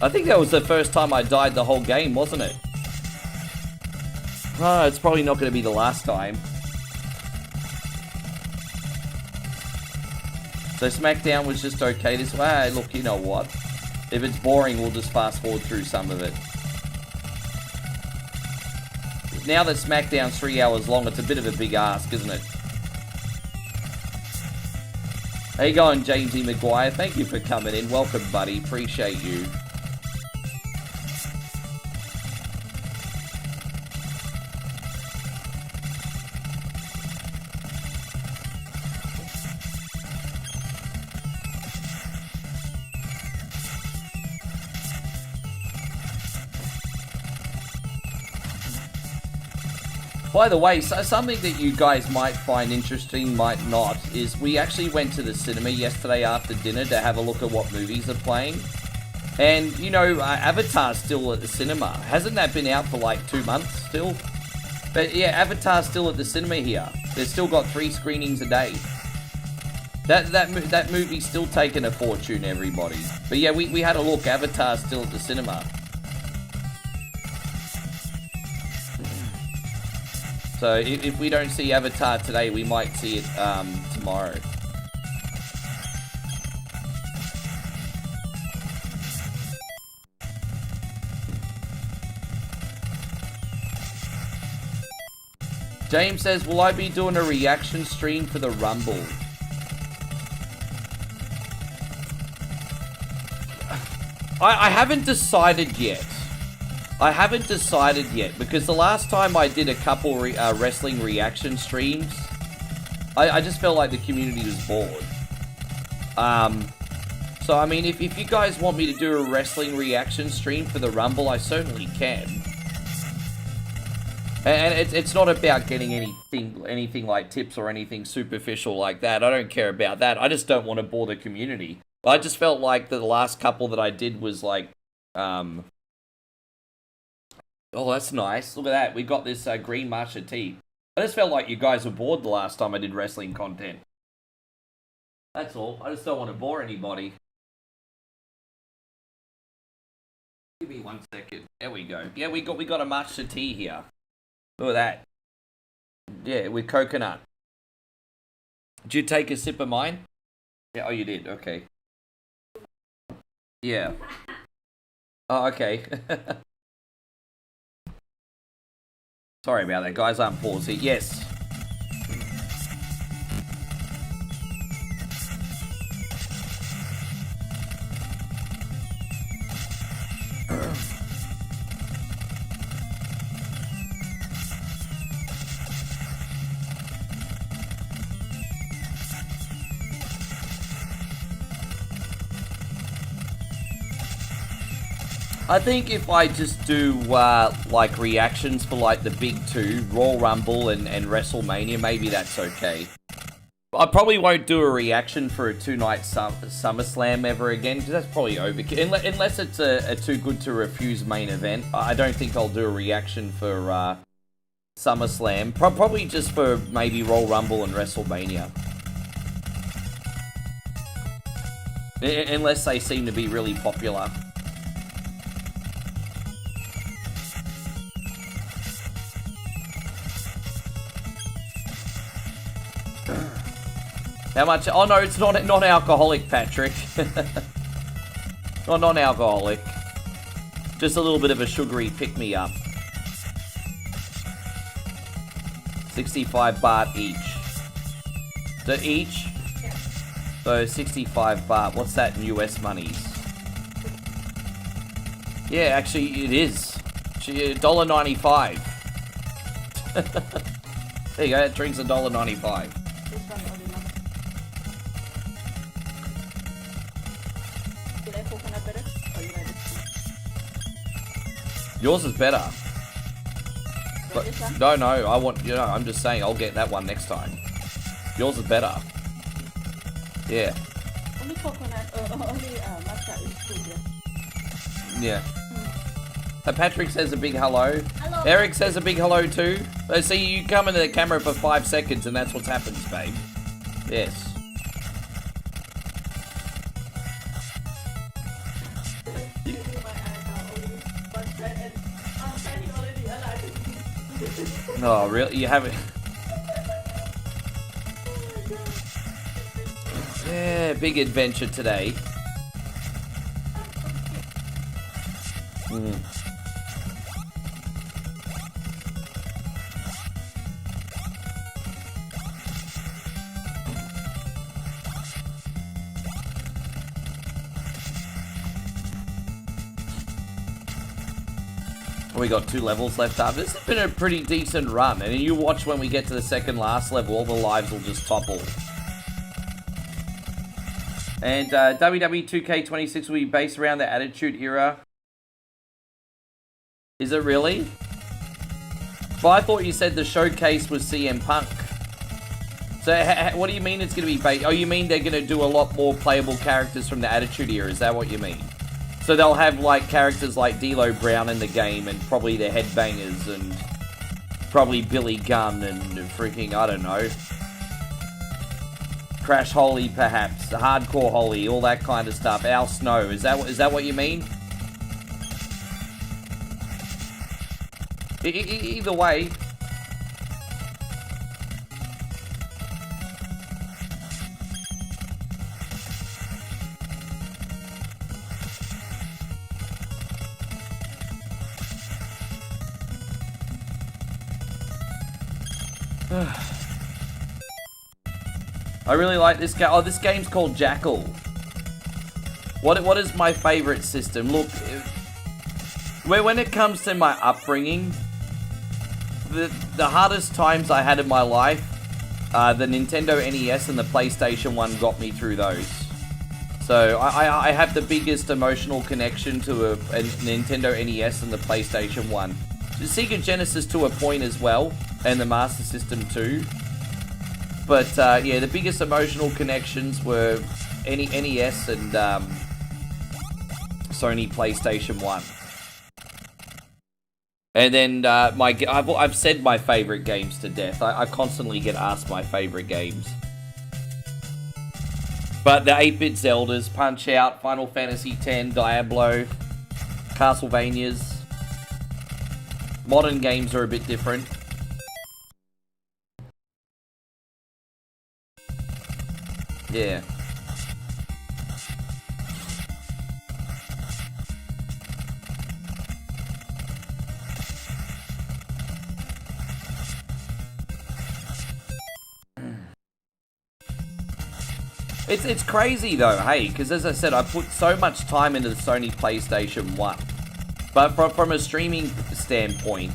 I think that was the first time I died the whole game, wasn't it? Oh, it's probably not going to be the last time. So SmackDown was just okay this way. Look, you know what? If it's boring, we'll just fast forward through some of it. now that SmackDown's 3 hours long, it's a bit of a big ask, isn't it? How you going, Jamesy Maguire? Thank you for coming in. Welcome, buddy. Appreciate you. By the way, so something that you guys might find interesting, might not, is we actually went to the cinema yesterday after dinner to have a look at what movies are playing. And, you know, Avatar's still at the cinema. Hasn't that been out for like 2 months still? But yeah, Avatar's still at the cinema here. They've still got 3 screenings a day. That movie's still taking a fortune, everybody. But yeah, we had a look. Avatar's still at the cinema. So if we don't see Avatar today, we might see it tomorrow. James says, will I be doing a reaction stream for the Rumble? I haven't decided yet. I haven't decided yet, because the last time I did a couple wrestling reaction streams, I just felt like the community was bored. So, I mean, if you guys want me to do a wrestling reaction stream for the Rumble, I certainly can. And it's not about getting anything like tips or anything superficial like that. I don't care about that. I just don't want to bore the community. I just felt like the last couple that I did was like, oh, that's nice. Look at that. We got this green matcha tea. I just felt like you guys were bored the last time I did wrestling content. That's all. I just don't want to bore anybody. Give me 1 second. There we go. Yeah, we got a matcha tea here. Look at that. Yeah, with coconut. Did you take a sip of mine? Yeah, oh, you did. Okay. Yeah. Oh, okay. Sorry about that, guys. I'm pausing. Yes. I think if I just do, like, reactions for, like, the big two, Royal Rumble and WrestleMania, maybe that's okay. I probably won't do a reaction for a 2-night SummerSlam ever again, because that's probably overkill. Unless it's a too good to refuse main event, I don't think I'll do a reaction for, SummerSlam. Probably just for maybe Royal Rumble and WrestleMania. Unless they seem to be really popular. How much? Oh no, it's not non-alcoholic, Patrick. Not non-alcoholic. Just a little bit of a sugary pick-me-up. 65 baht each. So each? So 65 baht. What's that in US monies? Yeah, actually it is. $1.95. There you go, that drink's $1.95. Yours is better. But, no, I want, you know, I'm just saying I'll get that one next time. Yours is better. Yeah. Only coconut, only matcha is good. Yeah. Patrick says a big hello. Hello. Eric says a big hello too. See, you come into the camera for 5 seconds and that's what happens, babe. Yes. Oh, really? You haven't? Yeah, big adventure today. We got 2 levels left after. This has been a pretty decent run. And you watch when we get to the second last level, all the lives will just topple. And WW2K26 will be based around the Attitude Era. Is it really? Well, I thought you said the showcase was CM Punk. So what do you mean it's going to be based? Oh, you mean they're going to do a lot more playable characters from the Attitude Era? Is that what you mean? So they'll have like characters like D'Lo Brown in the game and probably the Headbangers and probably Billy Gunn and freaking, I don't know, Crash Holly perhaps, Hardcore Holly, all that kind of stuff. Al Snow, is that what you mean? Either way. I really like this game. Oh, this game's called Jackal. What is my favorite system? Look, when it comes to my upbringing, the hardest times I had in my life, the Nintendo NES and the PlayStation 1 got me through those. So I have the biggest emotional connection to a Nintendo NES and the PlayStation 1. The Sega Genesis to a point as well, and the Master System too. But yeah, the biggest emotional connections were NES and Sony PlayStation 1. And then I've said my favorite games to death. I constantly get asked my favorite games. But the 8-bit Zeldas, Punch-Out, Final Fantasy X, Diablo, Castlevanias. Modern games are a bit different. Yeah. It's crazy though, hey, because as I said, I put so much time into the Sony PlayStation 1. But from a streaming standpoint,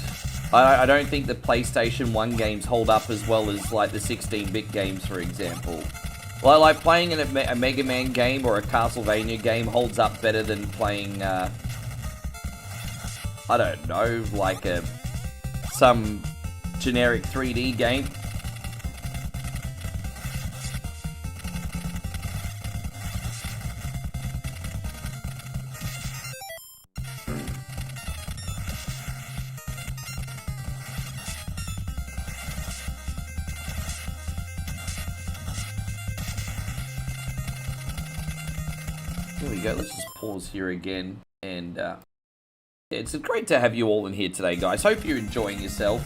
I don't think the PlayStation 1 games hold up as well as like the 16-bit games, for example. Well, like playing a Mega Man game or a Castlevania game holds up better than playing, I don't know, like some generic 3D game. There we go, let's just pause here again, and it's great to have you all in here today, guys. Hope you're enjoying yourself.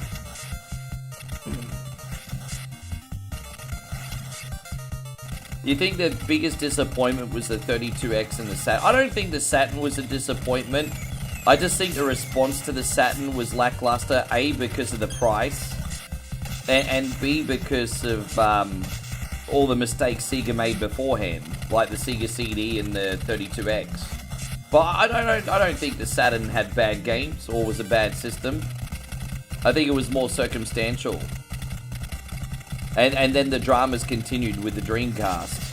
You think the biggest disappointment was the 32X and the Saturn? I don't think the Saturn was a disappointment. I just think the response to the Saturn was lackluster, A, because of the price, and B, because of all the mistakes Sega made beforehand, like the Sega CD and the 32X. But I don't think the Saturn had bad games or was a bad system. I think it was more circumstantial. And then the dramas continued with the Dreamcast.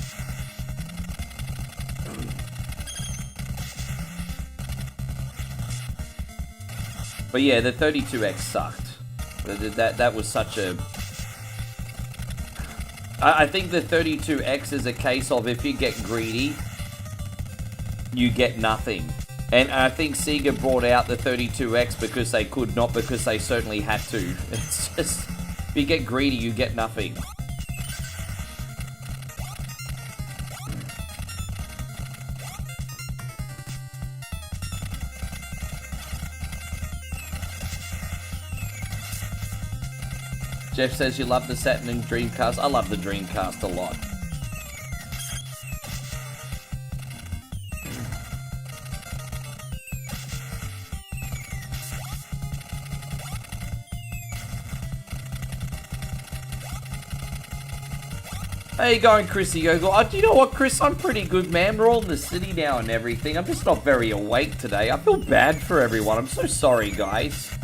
But yeah, the 32X sucked. That was such a... I think the 32X is a case of if you get greedy, you get nothing. And I think Sega brought out the 32X because they could, not because they certainly had to. It's just, if you get greedy, you get nothing. Jeff says you love the Saturn and Dreamcast. I love the Dreamcast a lot. How you going, Chrissy Yogle? Oh, do you know what, Chris? I'm pretty good, man. We're all in the city now and everything. I'm just not very awake today. I feel bad for everyone. I'm so sorry, guys.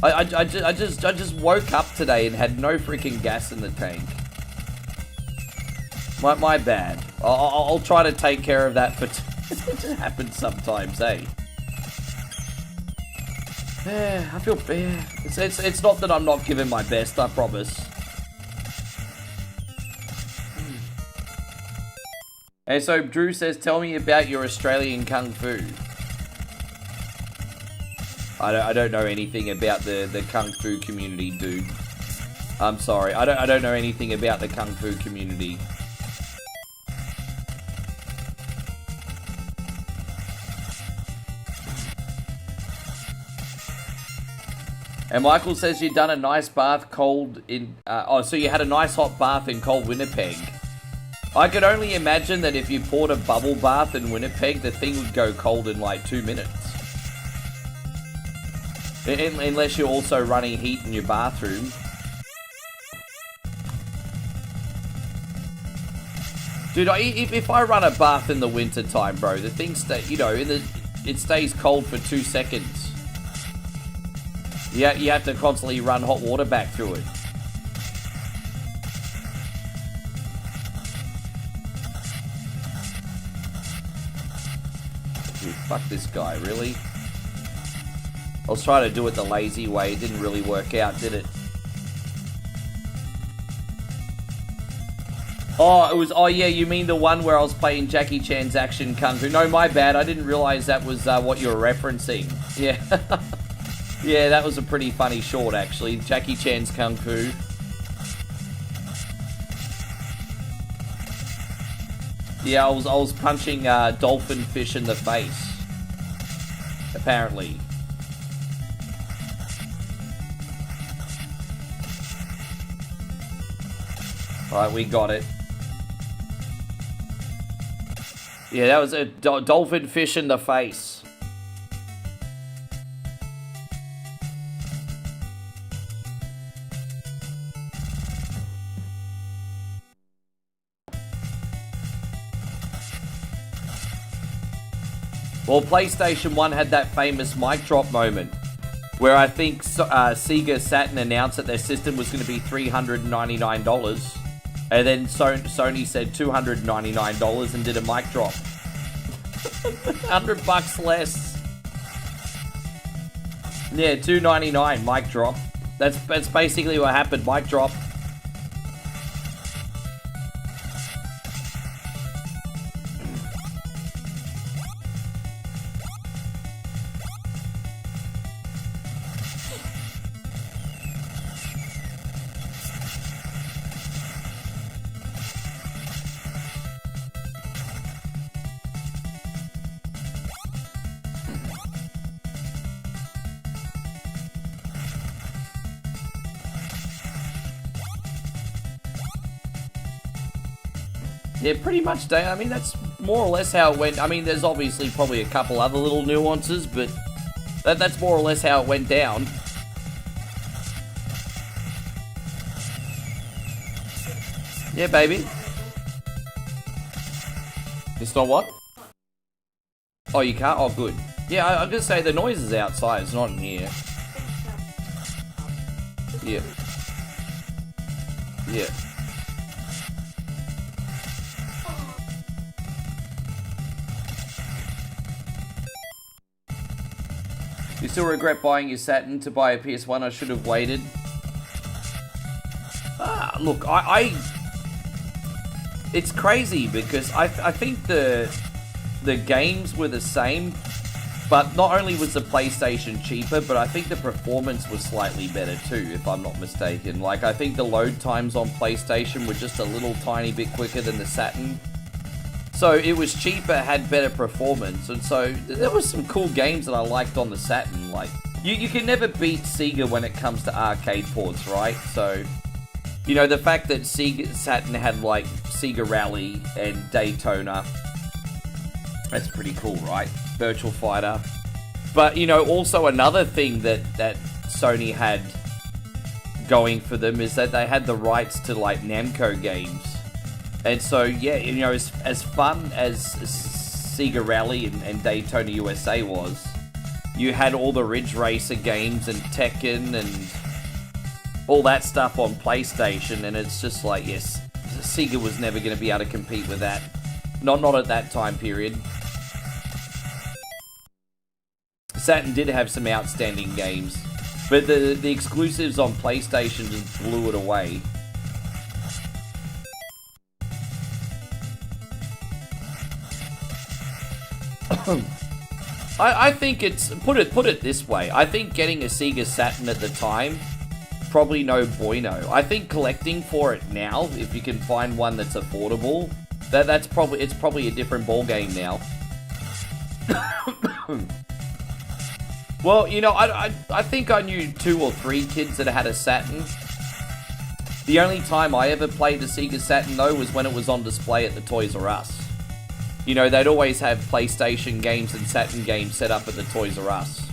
I just woke up today and had no freaking gas in the tank. My bad. I'll try to take care of that, but it just happens sometimes, eh? Yeah, I feel bad. It's not that I'm not giving my best, I promise. And so Drew says, tell me about your Australian Kung Fu. I don't know anything about the Kung Fu community, dude. I'm sorry. I don't know anything about the Kung Fu community. And Michael says you've done a nice bath cold in... so you had a nice hot bath in cold Winnipeg. I could only imagine that if you poured a bubble bath in Winnipeg, the thing would go cold in like 2 minutes. Unless you're also running heat in your bathroom. Dude, if I run a bath in the winter time, bro, the thing it stays cold for 2 seconds. Yeah, you have to constantly run hot water back through it. Dude, fuck this guy, really? I was trying to do it the lazy way. It didn't really work out, did it? Oh, yeah, you mean the one where I was playing Jackie Chan's Action Kung Fu? No, my bad. I didn't realize that was what you were referencing. Yeah. Yeah, that was a pretty funny short, actually. Jackie Chan's Kung Fu. Yeah, I was punching dolphin fish in the face. Apparently. Alright, we got it. Yeah, that was a dolphin fish in the face. Well, PlayStation 1 had that famous mic drop moment where I think Sega Saturn announced that their system was going to be $399. And then Sony said $299 and did a mic drop. $100 less. Yeah, $299 mic drop. That's basically what happened. Mic drop. Yeah, pretty much, I mean, that's more or less how it went. I mean, there's obviously probably a couple other little nuances, but that's more or less how it went down. Yeah, baby. It's not what? Oh, you can't? Oh, good. Yeah, I'm gonna say the noise is outside, it's not in here. Yeah. Yeah. You still regret buying your Saturn to buy a PS1? I should have waited. Look, it's crazy because I think the games were the same, but not only was the PlayStation cheaper, but I think the performance was slightly better too, if I'm not mistaken. Like, I think the load times on PlayStation were just a little tiny bit quicker than the Saturn. So it was cheaper, had better performance, and so there was some cool games that I liked on the Saturn. Like, you can never beat Sega when it comes to arcade ports, right? So, you know, the fact that Saturn had like Sega Rally and Daytona, that's pretty cool, right? Virtual Fighter. But, you know, also another thing that Sony had going for them is that they had the rights to like Namco games. And so, yeah, you know, as fun as Sega Rally and Daytona USA was, you had all the Ridge Racer games and Tekken and all that stuff on PlayStation, and it's just like, yes, Sega was never going to be able to compete with that. Not at that time period. Saturn did have some outstanding games, but the exclusives on PlayStation just blew it away. I think it's put it this way. I think getting a Sega Saturn at the time, probably no bueno. I think collecting for it now, if you can find one that's affordable, it's probably a different ball game now. Well, you know, I think I knew 2 or 3 kids that had a Saturn. The only time I ever played a Sega Saturn, though, was when it was on display at the Toys R Us. You know, they'd always have PlayStation games and Saturn games set up at the Toys R Us.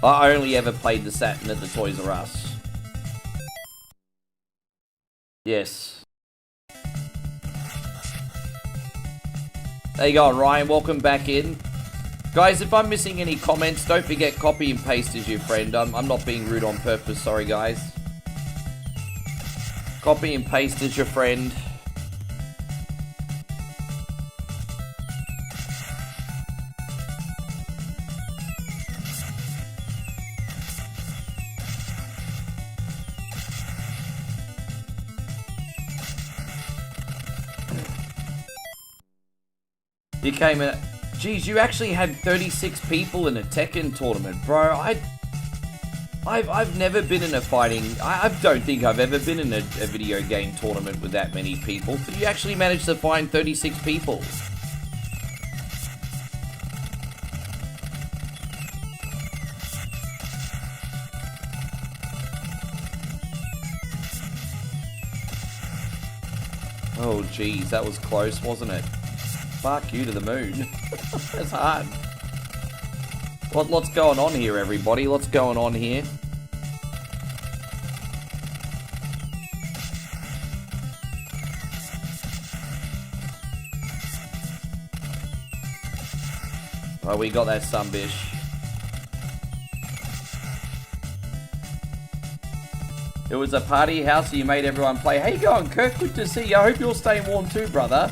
I only ever played the Saturn at the Toys R Us. Yes. There you go, Ryan. Welcome back in. Guys, if I'm missing any comments, don't forget copy and paste as your friend. I'm not being rude on purpose. Sorry, guys. Copy and paste as your friend. You came in. Geez, you actually had 36 people in a Tekken tournament, bro. I've never been in a fighting. I don't think I've ever been in a video game tournament with that many people. But you actually managed to find 36 people. Oh, geez, that was close, wasn't it? Fuck you to the moon. That's hard. What's going on here, everybody? What's going on here? Oh, we got that sunbish. It was a party house, so you made everyone play. How you going, Kirk? Good to see you. I hope you're staying warm too, brother.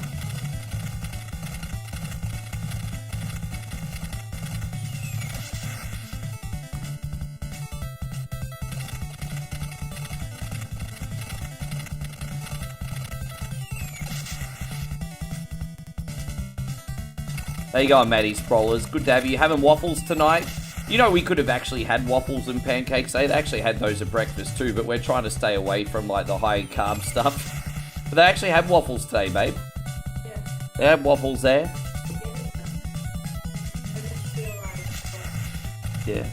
There you go, Matty Sprollers. Good to have you. Having waffles tonight? You know, we could have actually had waffles and pancakes. They actually had those at breakfast too, but we're trying to stay away from like the high carb stuff. But they actually had waffles today, babe. Yeah. They had waffles there. Yeah.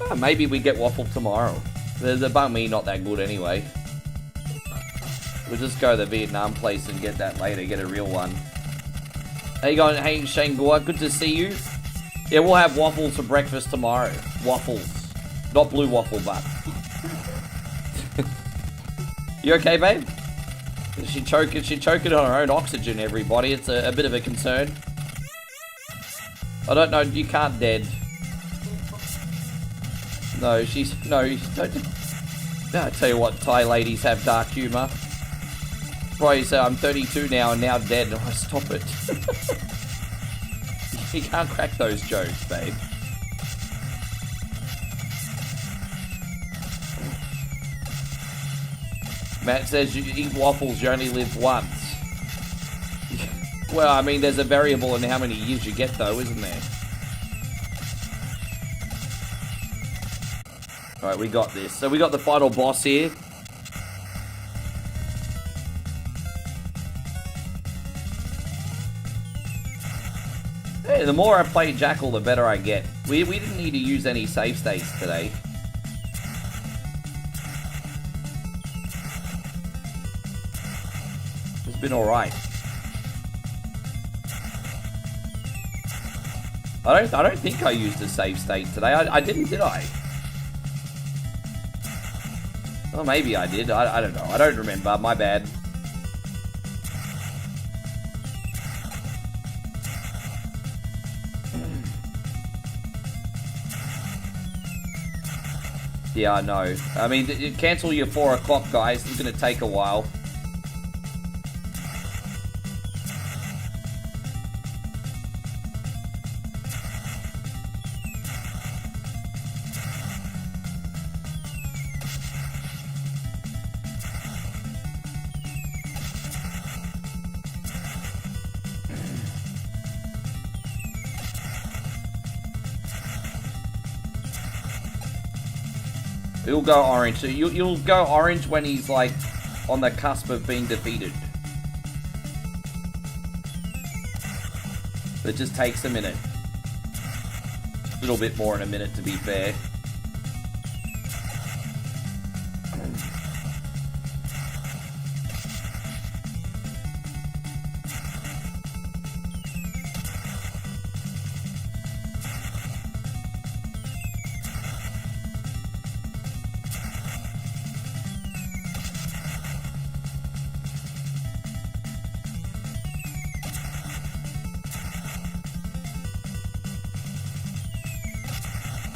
Oh, maybe we get waffle tomorrow. The banh mi not that good anyway. We'll just go to the Vietnam place and get that later. Get a real one. How you going? Hey, Shane Gore, good to see you. Yeah, we'll have waffles for breakfast tomorrow. Waffles. Not blue waffle, but. You okay, babe? She's choking on her own oxygen, everybody. It's a bit of a concern. I don't know, you can't dead. No, don't. No, I tell you what, Thai ladies have dark humour. Probably say I'm 32 now and now dead. Oh, stop it. You can't crack those jokes, babe. Matt says you eat waffles, you only live once. Well, I mean, there's a variable in how many years you get, though, isn't there? Alright, we got this. So we got the final boss here. Hey, the more I play Jackal, the better I get. We didn't need to use any save states today. It's been alright. I don't think I used a save state today. I didn't, did I? Oh, maybe I did. I don't know. I don't remember. My bad. Yeah, I know. I mean, cancel your 4 o'clock, guys. It's going to take a while. He'll go orange. So you'll go orange when he's like on the cusp of being defeated. It just takes a minute. A little bit more in a minute, to be fair.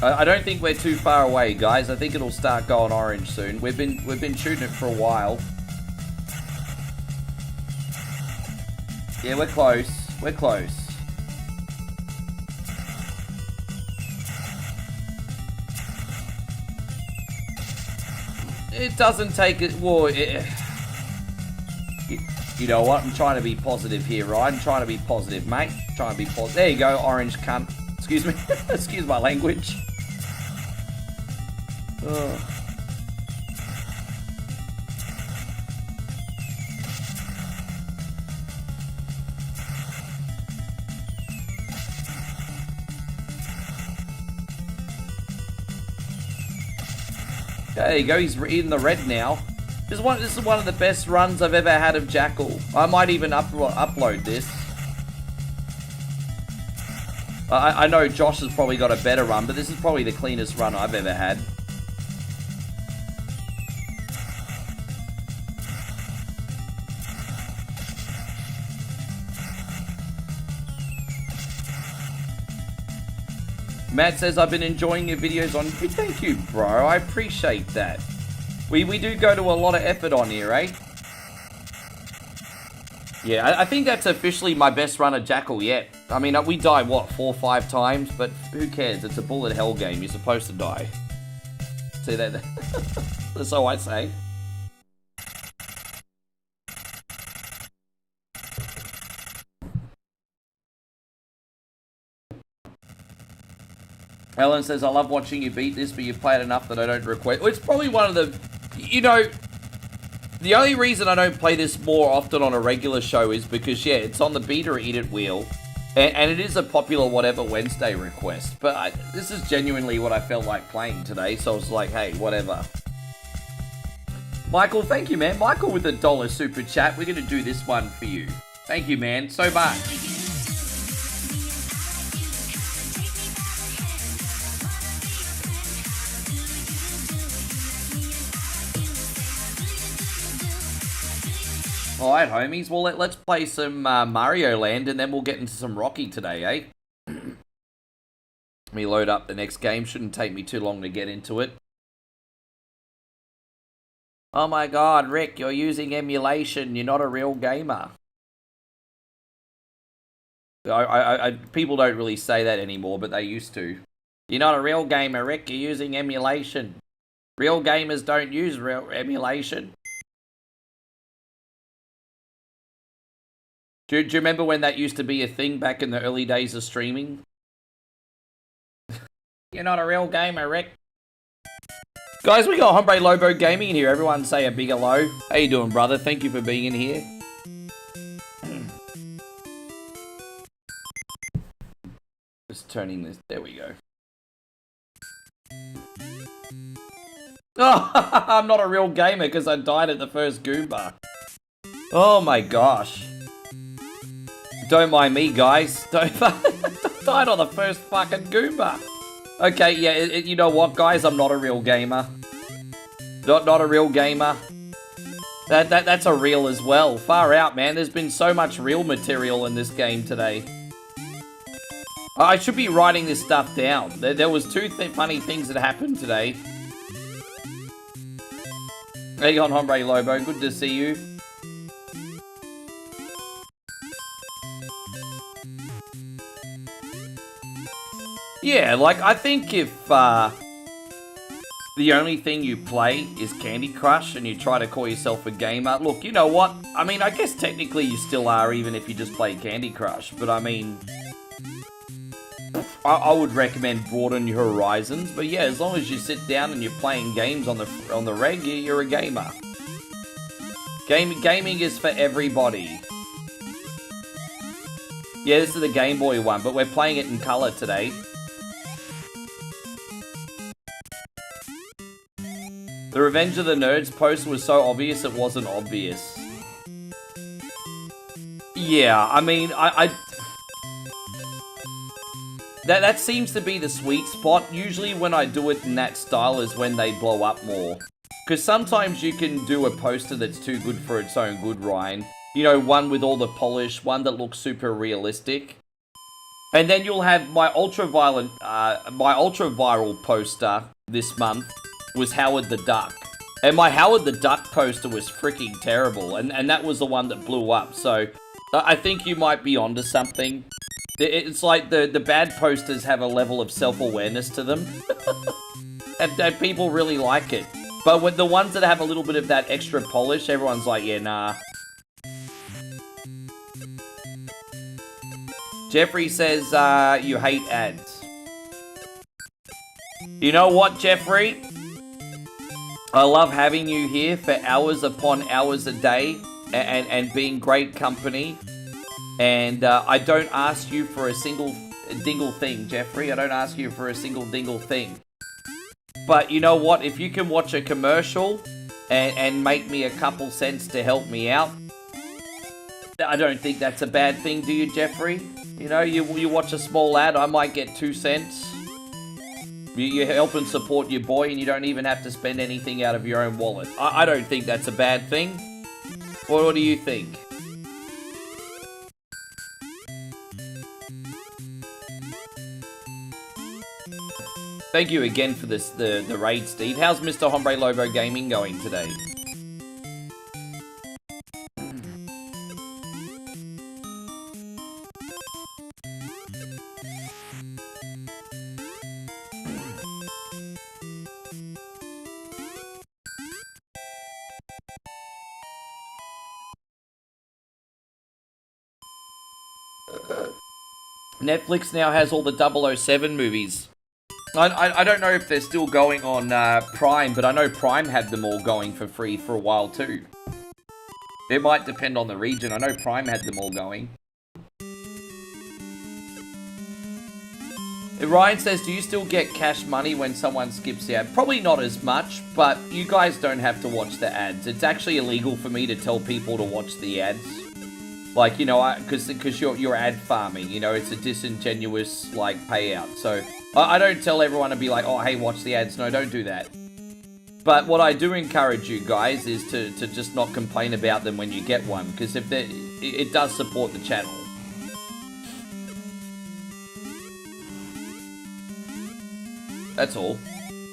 I don't think we're too far away, guys. I think it'll start going orange soon. We've been shooting it for a while. Yeah, we're close. We're close. It doesn't take it. Well, you know what? I'm trying to be positive here, right? I'm trying to be positive, mate. Trying to be positive. There you go, orange cunt. Excuse me. Excuse my language. Ugh. There you go, he's in the red now. This is one of the best runs I've ever had of Jackal. I might even upload this. I know Josh has probably got a better run, but this is probably the cleanest run I've ever had. Matt says, I've been enjoying your videos on... Thank you, bro. I appreciate that. We do go to a lot of effort on here, eh? Yeah, I think that's officially my best run of Jackal yet. I mean, we died, what, 4 or 5 times? But who cares? It's a bullet hell game. You're supposed to die. See that? That's all I say. Ellen says, I love watching you beat this, but you've played enough that I don't request. Well, it's probably one of the... You know... The only reason I don't play this more often on a regular show is because, yeah, it's on the Beat or Eat It wheel. And it is a popular Whatever Wednesday request. But this is genuinely what I felt like playing today. So I was like, hey, whatever. Michael, thank you, man. Michael with $1 super chat. We're going to do this one for you. Thank you, man, so much. Alright, homies. Well, let's play some Mario Land, and then we'll get into some Rocky today, eh? Let me load up the next game. Shouldn't take me too long to get into it. Oh my god, Rick, you're using emulation. You're not a real gamer. People don't really say that anymore, but they used to. You're not a real gamer, Rick. You're using emulation. Real gamers don't use real emulation. Do you remember when that used to be a thing back in the early days of streaming? You're not a real gamer, Rick. Guys, we got Hombre Lobo Gaming in here. Everyone say a big hello. How you doing, brother? Thank you for being in here. Just turning this. There we go. Oh, I'm not a real gamer because I died at the first Goomba. Oh my gosh. Don't mind me, guys. Don't died on the first fucking Goomba. Okay, yeah, you know what, guys? I'm not a real gamer. Not a real gamer. That's a reel as well. Far out, man. There's been so much real material in this game today. I should be writing this stuff down. There was 2 funny things that happened today. Hang on, Hombre Lobo. Good to see you. Yeah, like, I think if the only thing you play is Candy Crush and you try to call yourself a gamer, look, you know what? I mean, I guess technically you still are, even if you just play Candy Crush. But I mean, I would recommend broaden your horizons. But yeah, as long as you sit down and you're playing games on the reg, you're a gamer. Gaming is for everybody. Yeah, this is the Game Boy one, but we're playing it in color today. The Revenge of the Nerds post was so obvious it wasn't obvious. Yeah, I mean, that seems to be the sweet spot. Usually when I do it in that style is when they blow up more. Because sometimes you can do a poster that's too good for its own good, Ryan. You know, one with all the polish, one that looks super realistic. And then you'll have my ultra-viral poster this month was Howard the Duck. And my Howard the Duck poster was freaking terrible. And that was the one that blew up. So I think you might be onto something. It's like the bad posters have a level of self-awareness to them. and people really like it. But with the ones that have a little bit of that extra polish, everyone's like, yeah, nah. Jeffrey says, you hate ads. You know what, Jeffrey? I love having you here for hours upon hours a day and being great company. And I don't ask you for a single dingle thing, Jeffrey. I don't ask you for a single dingle thing. But you know what? If you can watch a commercial and make me a couple cents to help me out, I don't think that's a bad thing, do you, Jeffrey? You know, you watch a small ad, I might get 2 cents. You help and support your boy, and you don't even have to spend anything out of your own wallet. I don't think that's a bad thing. What do you think? Thank you again for this the raid, Steve. How's Mr. Hombre Lobo Gaming going today? Netflix now has all the 007 movies. I don't know if they're still going on Prime, but I know Prime had them all going for free for a while too. It might depend on the region. I know Prime had them all going. Ryan says, do you still get cash money when someone skips the ad? Probably not as much, but you guys don't have to watch the ads. It's actually illegal for me to tell people to watch the ads. Like, you know, because you're ad farming, you know, it's a disingenuous, like, payout. So, I don't tell everyone to be like, oh, hey, watch the ads. No, don't do that. But what I do encourage you guys is to just not complain about them when you get one, because if it does support the channel. That's all.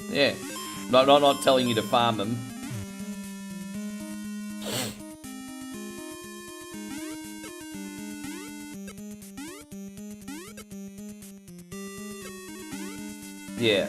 Yeah. Not telling you to farm them. Yeah.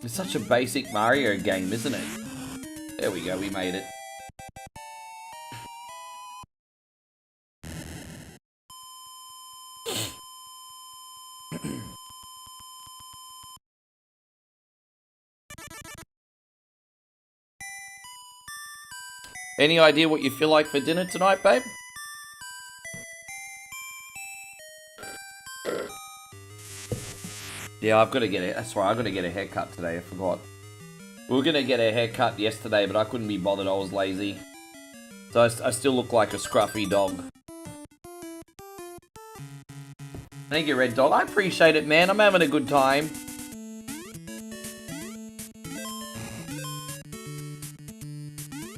It's such a basic Mario game, isn't it? There we go, we made it. Any idea what you feel like for dinner tonight, babe? Yeah, I've got to get it. That's right, I've got to get a haircut today. I forgot. We were going to get a haircut yesterday, but I couldn't be bothered. I was lazy. So I still look like a scruffy dog. Thank you, Red Dog. I appreciate it, man. I'm having a good time.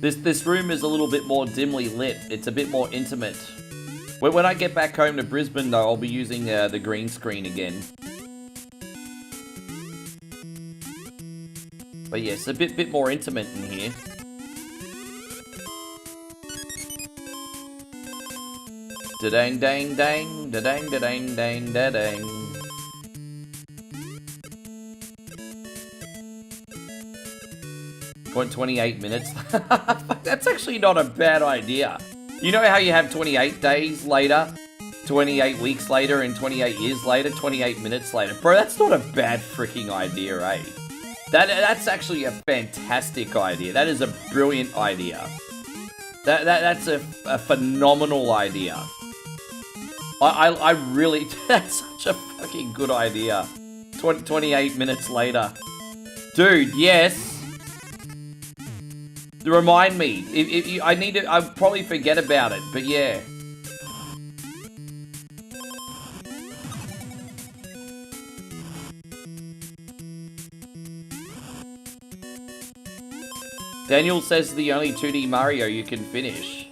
This room is a little bit more dimly lit. It's a bit more intimate. When I get back home to Brisbane, though, I'll be using the green screen again. But yes, a bit more intimate in here. Da-dang, dang, dang, da-dang, da-dang, dang, da-dang. Point 28 minutes. That's actually not a bad idea. You know how you have 28 days later, 28 weeks later, and 28 years later, 28 minutes later? Bro, that's not a bad freaking idea, eh? That's actually a fantastic idea. That is a brilliant idea. That's a phenomenal idea. I really... That's such a fucking good idea. 28 minutes later. Dude, yes. Remind me. If you, I need to... I'll probably forget about it, but yeah. Daniel says the only 2D Mario you can finish.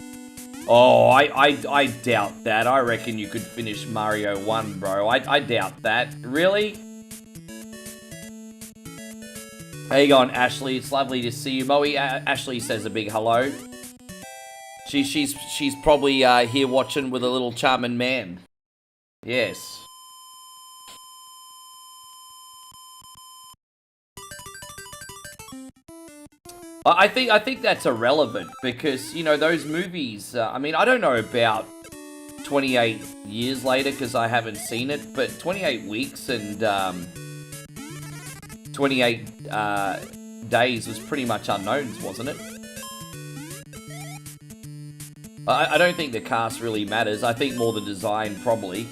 Oh, I doubt that. I reckon you could finish Mario 1, bro. I doubt that. Really? How you going, Ashley? It's lovely to see you. Moe, Ashley says a big hello. She's probably here watching with a little charming man. Yes. I think that's irrelevant because, you know, those movies, I mean, I don't know about 28 years later because I haven't seen it, but 28 weeks and 28 days was pretty much unknowns, wasn't it? I don't think the cast really matters. I think more the design, probably.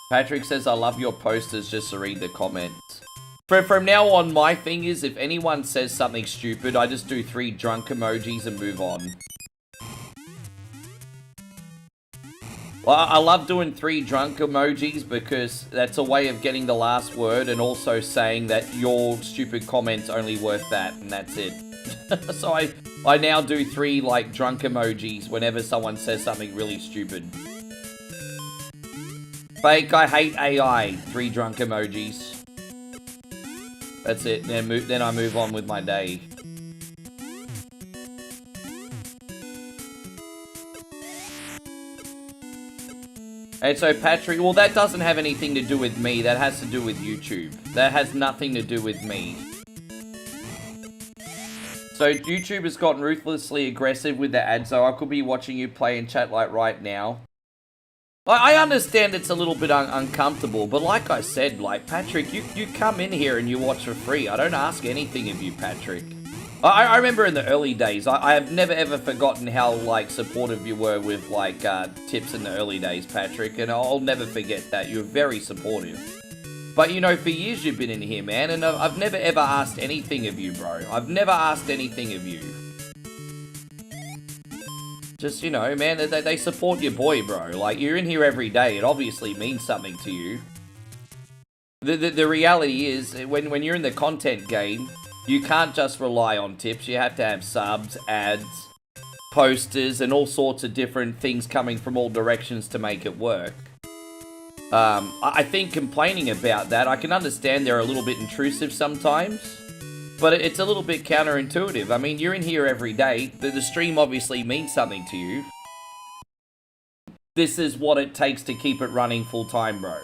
Patrick says, I love your posters, just to read the comments. From now on, my thing is, if anyone says something stupid, I just do 3 drunk emojis and move on. Well, I love doing 3 drunk emojis because that's a way of getting the last word and also saying that your stupid comment's only worth that, and that's it. So I now do 3, like, drunk emojis whenever someone says something really stupid. Fake, I hate AI. 3 drunk emojis. That's it. Then I move on with my day. And so, Patrick, well, that doesn't have anything to do with me. That has to do with YouTube. That has nothing to do with me. So, YouTube has gotten ruthlessly aggressive with the ads, so I could be watching you play and chat like right now. I understand it's a little bit uncomfortable, but like I said, like, Patrick, you come in here and you watch for free. I don't ask anything of you, Patrick. I remember in the early days, I have never ever forgotten how, like, supportive you were with, like, tips in the early days, Patrick, and I'll never forget that. You were very supportive. But, you know, for years you've been in here, man, and I've never ever asked anything of you, bro. I've never asked anything of you. Just, you know, man, they support your boy, bro. Like, you're in here every day. It obviously means something to you. The reality is, when you're in the content game, you can't just rely on tips. You have to have subs, ads, posters, and all sorts of different things coming from all directions to make it work. I think complaining about that, I can understand they're a little bit intrusive sometimes. But it's a little bit counterintuitive. I mean, you're in here every day. The stream obviously means something to you. This is what it takes to keep it running full time, bro.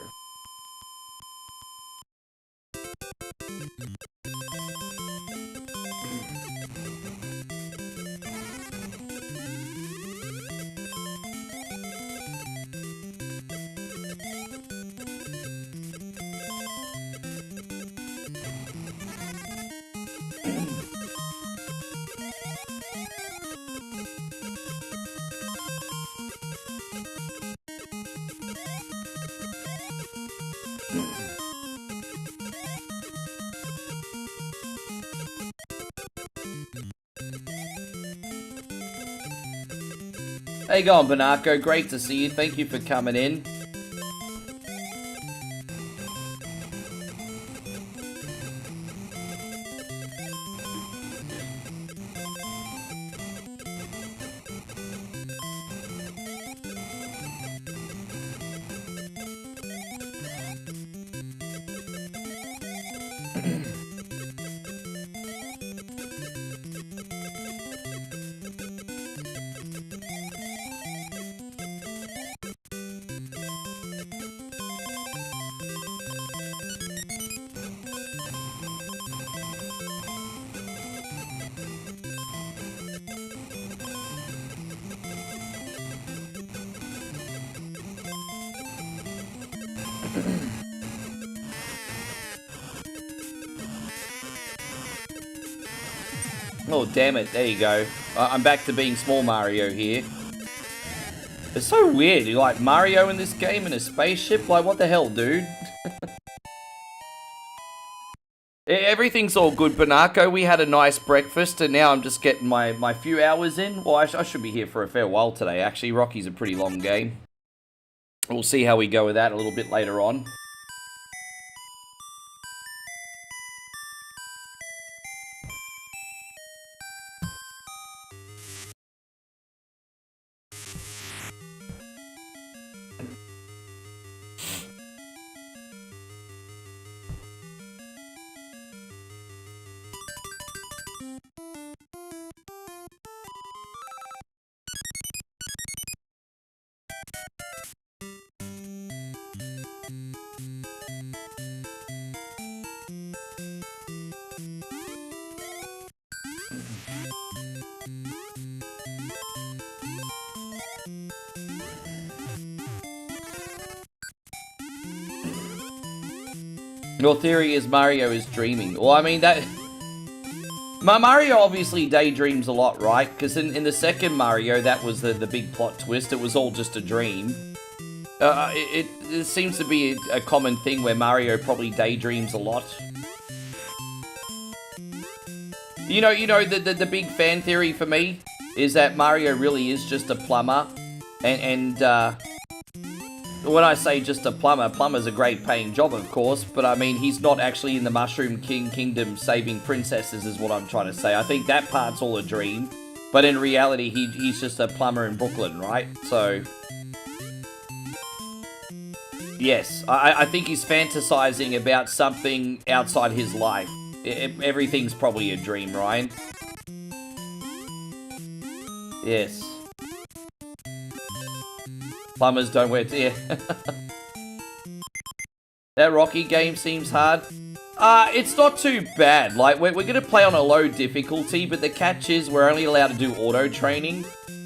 How you going, Banako? Great to see you. Thank you for coming in. Oh, damn it. There you go. I'm back to being small Mario here. It's so weird. You like Mario in this game in a spaceship? Like, what the hell, dude? Everything's all good, Banako. We had a nice breakfast, and now I'm just getting my few hours in. Well, I should be here for a fair while today, actually. Rocky's a pretty long game. We'll see how we go with that a little bit later on. Your theory is Mario is dreaming. Well, I mean, that... Mario obviously daydreams a lot, right? Because in the second Mario, that was the big plot twist. It was all just a dream. It seems to be a common thing where Mario probably daydreams a lot. You know, the big fan theory for me is that Mario really is just a plumber. And when I say just a plumber, plumber's a great paying job, of course, but I mean, he's not actually in the Mushroom Kingdom saving princesses is what I'm trying to say. I think that part's all a dream, but in reality, he's just a plumber in Brooklyn, right? So, yes, I think he's fantasizing about something outside his life. Everything's probably a dream, Ryan. Yes. Plumbers don't wear... Yeah. That Rocky game seems hard. It's not too bad. Like, we're going to play on a low difficulty, but the catch is we're only allowed to do auto training.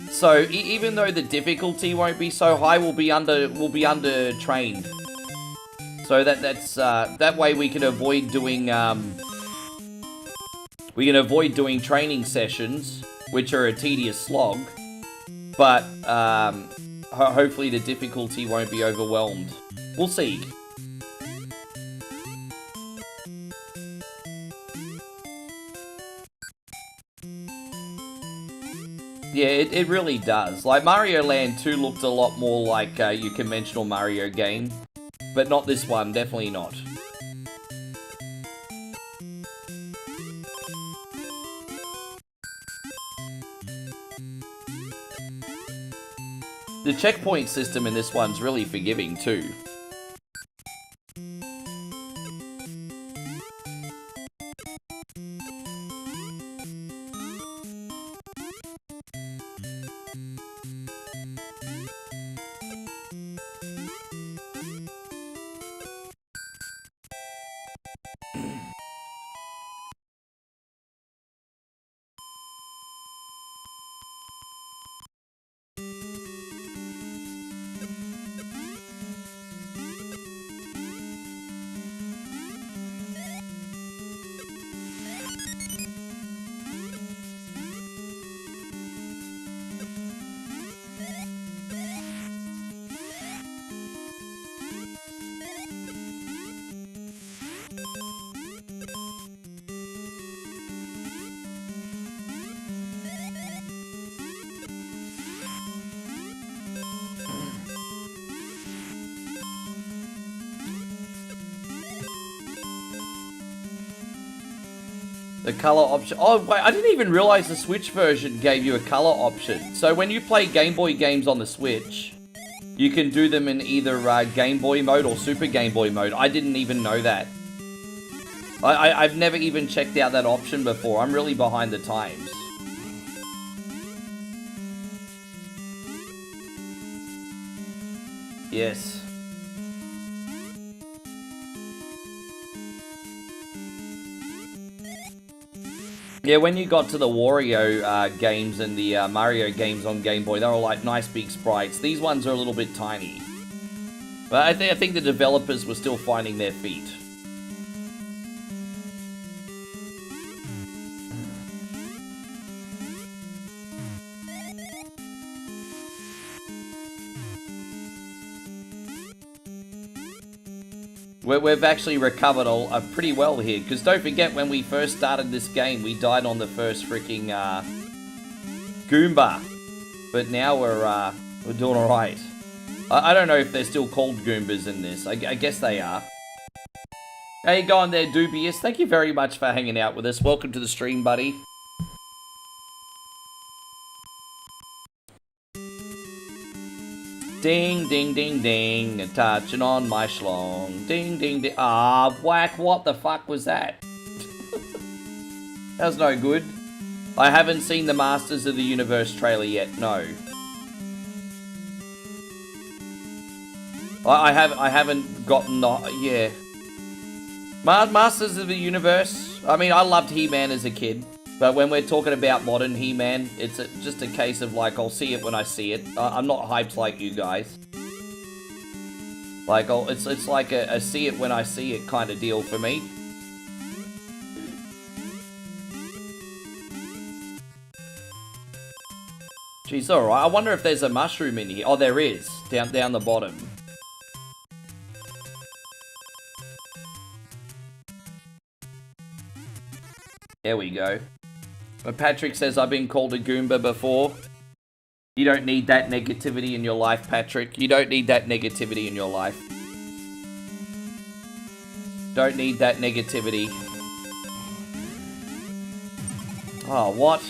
So, even though the difficulty won't be so high, we'll be under trained. So that way we can avoid doing training sessions, which are a tedious slog. But hopefully the difficulty won't be overwhelmed. We'll see. Yeah, it really does. Like, Mario Land 2 looked a lot more like your conventional Mario game. But not this one, definitely not. The checkpoint system in this one's really forgiving too. The color option. Oh, wait, I didn't even realize the Switch version gave you a color option. So when you play Game Boy games on the Switch, you can do them in either Game Boy mode or Super Game Boy mode. I didn't even know that. I've never even checked out that option before. I'm really behind the times. Yes. Yeah, when you got to the Wario games and the Mario games on Game Boy, they were like nice big sprites. These ones are a little bit tiny. But I think the developers were still finding their feet. . We've actually recovered pretty well here. Because don't forget, when we first started this game, we died on the first freaking Goomba. But now we're doing alright. I don't know if they're still called Goombas in this. I guess they are. How you going there, Dubious? Thank you very much for hanging out with us. Welcome to the stream, buddy. Ding, ding, ding, ding. Touching on my schlong. Ding, ding, ding. Ah, whack. What the fuck was that? That was no good. I haven't seen the Masters of the Universe trailer yet. No. I haven't gotten the... Yeah. Masters of the Universe. I mean, I loved He-Man as a kid. But when we're talking about modern He-Man, it's just a case of, like, I'll see it when I see it. I'm not hyped like you guys. Like, it's like a see it when I see it kind of deal for me. Jeez, alright. I wonder if there's a mushroom in here. Oh, there is. Down the bottom. There we go. But Patrick says, I've been called a Goomba before. You don't need that negativity in your life, Patrick. You don't need that negativity in your life. Don't need that negativity. Oh, what?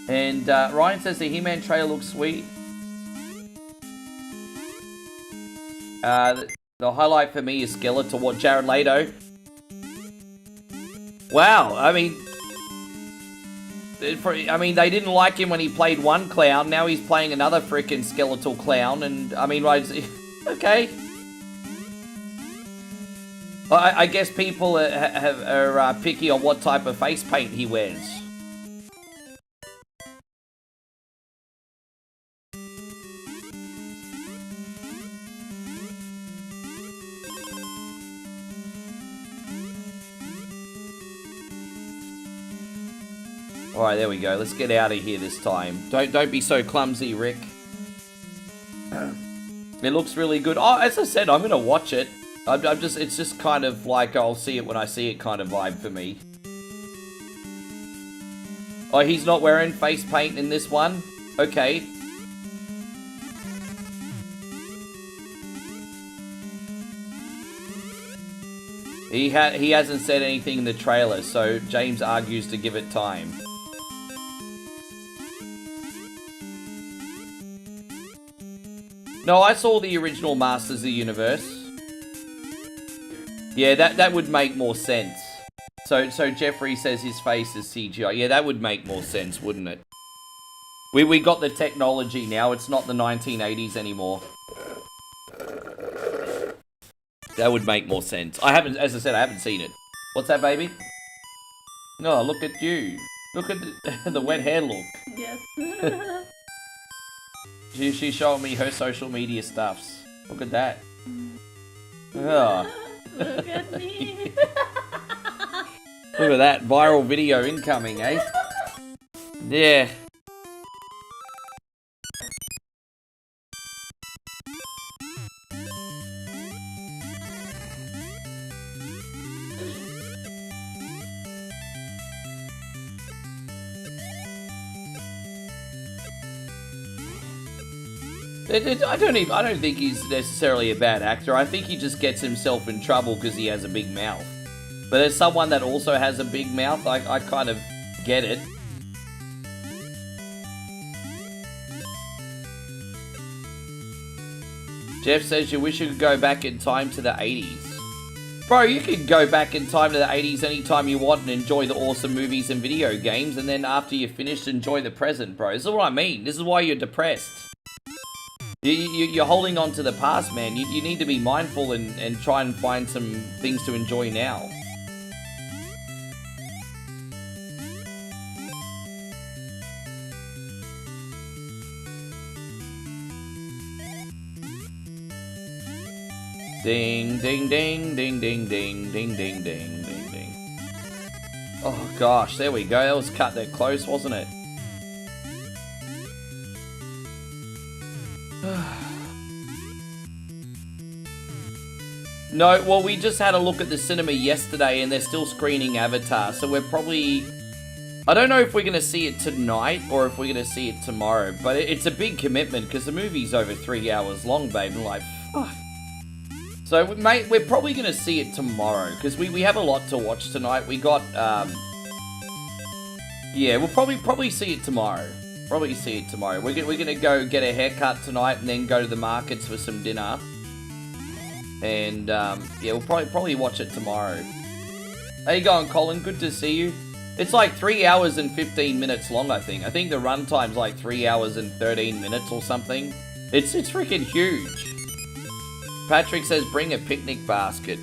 And Ryan says the He-Man trailer looks sweet. The highlight for me is Skeletor. What, Jared Leto? Wow, I mean, they didn't like him when he played one clown. Now he's playing another freaking skeletal clown, and I mean, right? Okay. I guess people are picky on what type of face paint he wears. Alright, there we go. Let's get out of here this time. Don't be so clumsy, Rick. It looks really good. Oh, as I said, I'm gonna watch it. It's just kind of like I'll see it when I see it kind of vibe for me. Oh, he's not wearing face paint in this one? Okay. He hasn't said anything in the trailer, so James argues to give it time. No, I saw the original Masters of the Universe. Yeah, that would make more sense. So Jeffrey says his face is CGI. Yeah, that would make more sense, wouldn't it? We got the technology now. It's not the 1980s anymore. That would make more sense. As I said, I haven't seen it. What's that, baby? No, look at you. Look at the wet hair look. Yes. She's showing me her social media stuffs. Look at that. Oh. Look at me. Look at that. Viral video incoming, eh? Yeah. I don't think he's necessarily a bad actor. I think he just gets himself in trouble because he has a big mouth. But as someone that also has a big mouth, I kind of get it. Jeff says you wish you could go back in time to the 80s. Bro, you can go back in time to the 80s anytime you want and enjoy the awesome movies and video games, and then after you're finished, enjoy the present, bro. This is what I mean. This is why you're depressed. You're holding on to the past, man. You need to be mindful and try and find some things to enjoy now. Ding, ding, ding, ding, ding, ding, ding, ding, ding, ding, ding. Oh gosh, there we go. That was cut that close, wasn't it? No, well, we just had a look at the cinema yesterday and they're still screening Avatar, so we're probably... I don't know if we're going to see it tonight or if we're going to see it tomorrow, but it's a big commitment because the movie's over 3 hours long, babe, and like, fuck. So, mate, we're probably going to see it tomorrow because we have a lot to watch tonight. We got, yeah, we'll probably see it tomorrow. Probably see it tomorrow. We're gonna go get a haircut tonight and then go to the markets for some dinner. And, yeah, we'll probably watch it tomorrow. How you going, Colin? Good to see you. It's like 3 hours and 15 minutes long, I think. I think the runtime's like 3 hours and 13 minutes or something. It's freaking huge. Patrick says, bring a picnic basket.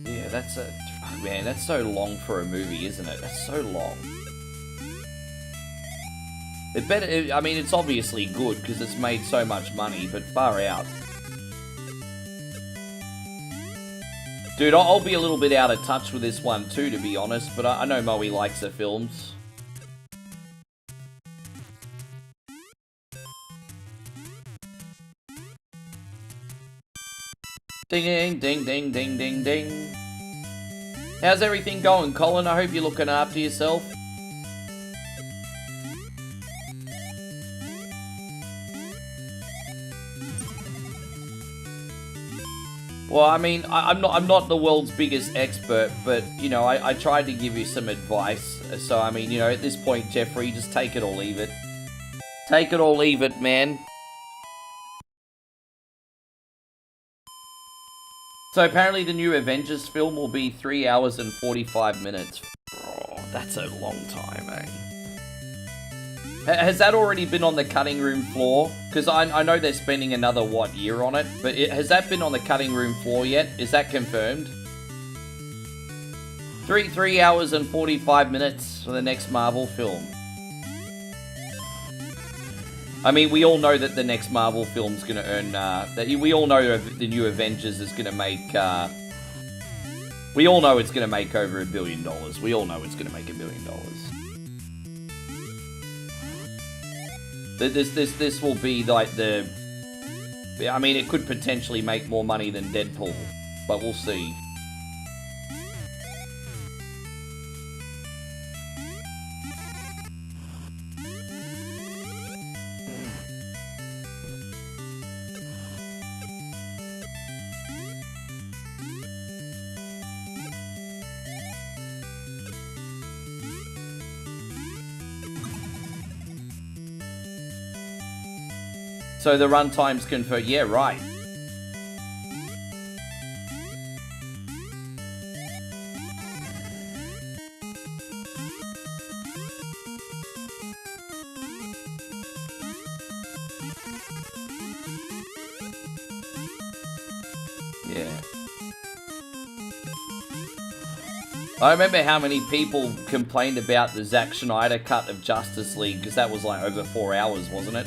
Yeah, that's a... Man, that's so long for a movie, isn't it? That's so long. It better... I mean, it's obviously good because it's made so much money, but far out. Dude, I'll be a little bit out of touch with this one too, to be honest, but I know Moe likes the films. Ding, ding, ding, ding, ding, ding. How's everything going, Colin? I hope you're looking after yourself. Well, I mean, I'm not the world's biggest expert, but, you know, I tried to give you some advice. So, I mean, you know, at this point, Jeffrey, just take it or leave it. Take it or leave it, man. So, apparently the new Avengers film will be 3 hours and 45 minutes. Oh, that's a long time, eh? Has that already been on the cutting room floor? Because I know they're spending another, what, year on it? But has that been on the cutting room floor yet? Is that confirmed? 3 hours and 45 minutes for the next Marvel film. I mean, we all know that the next Marvel film's going to earn... we all know the new Avengers is going to make... we all know it's going to make over $1 billion. We all know it's going to make $1 billion. This will be like the... I mean, it could potentially make more money than Deadpool, but we'll see. So the runtime's confirmed. Yeah, right. Yeah. I remember how many people complained about the Zack Snyder cut of Justice League, because that was like over 4 hours, wasn't it?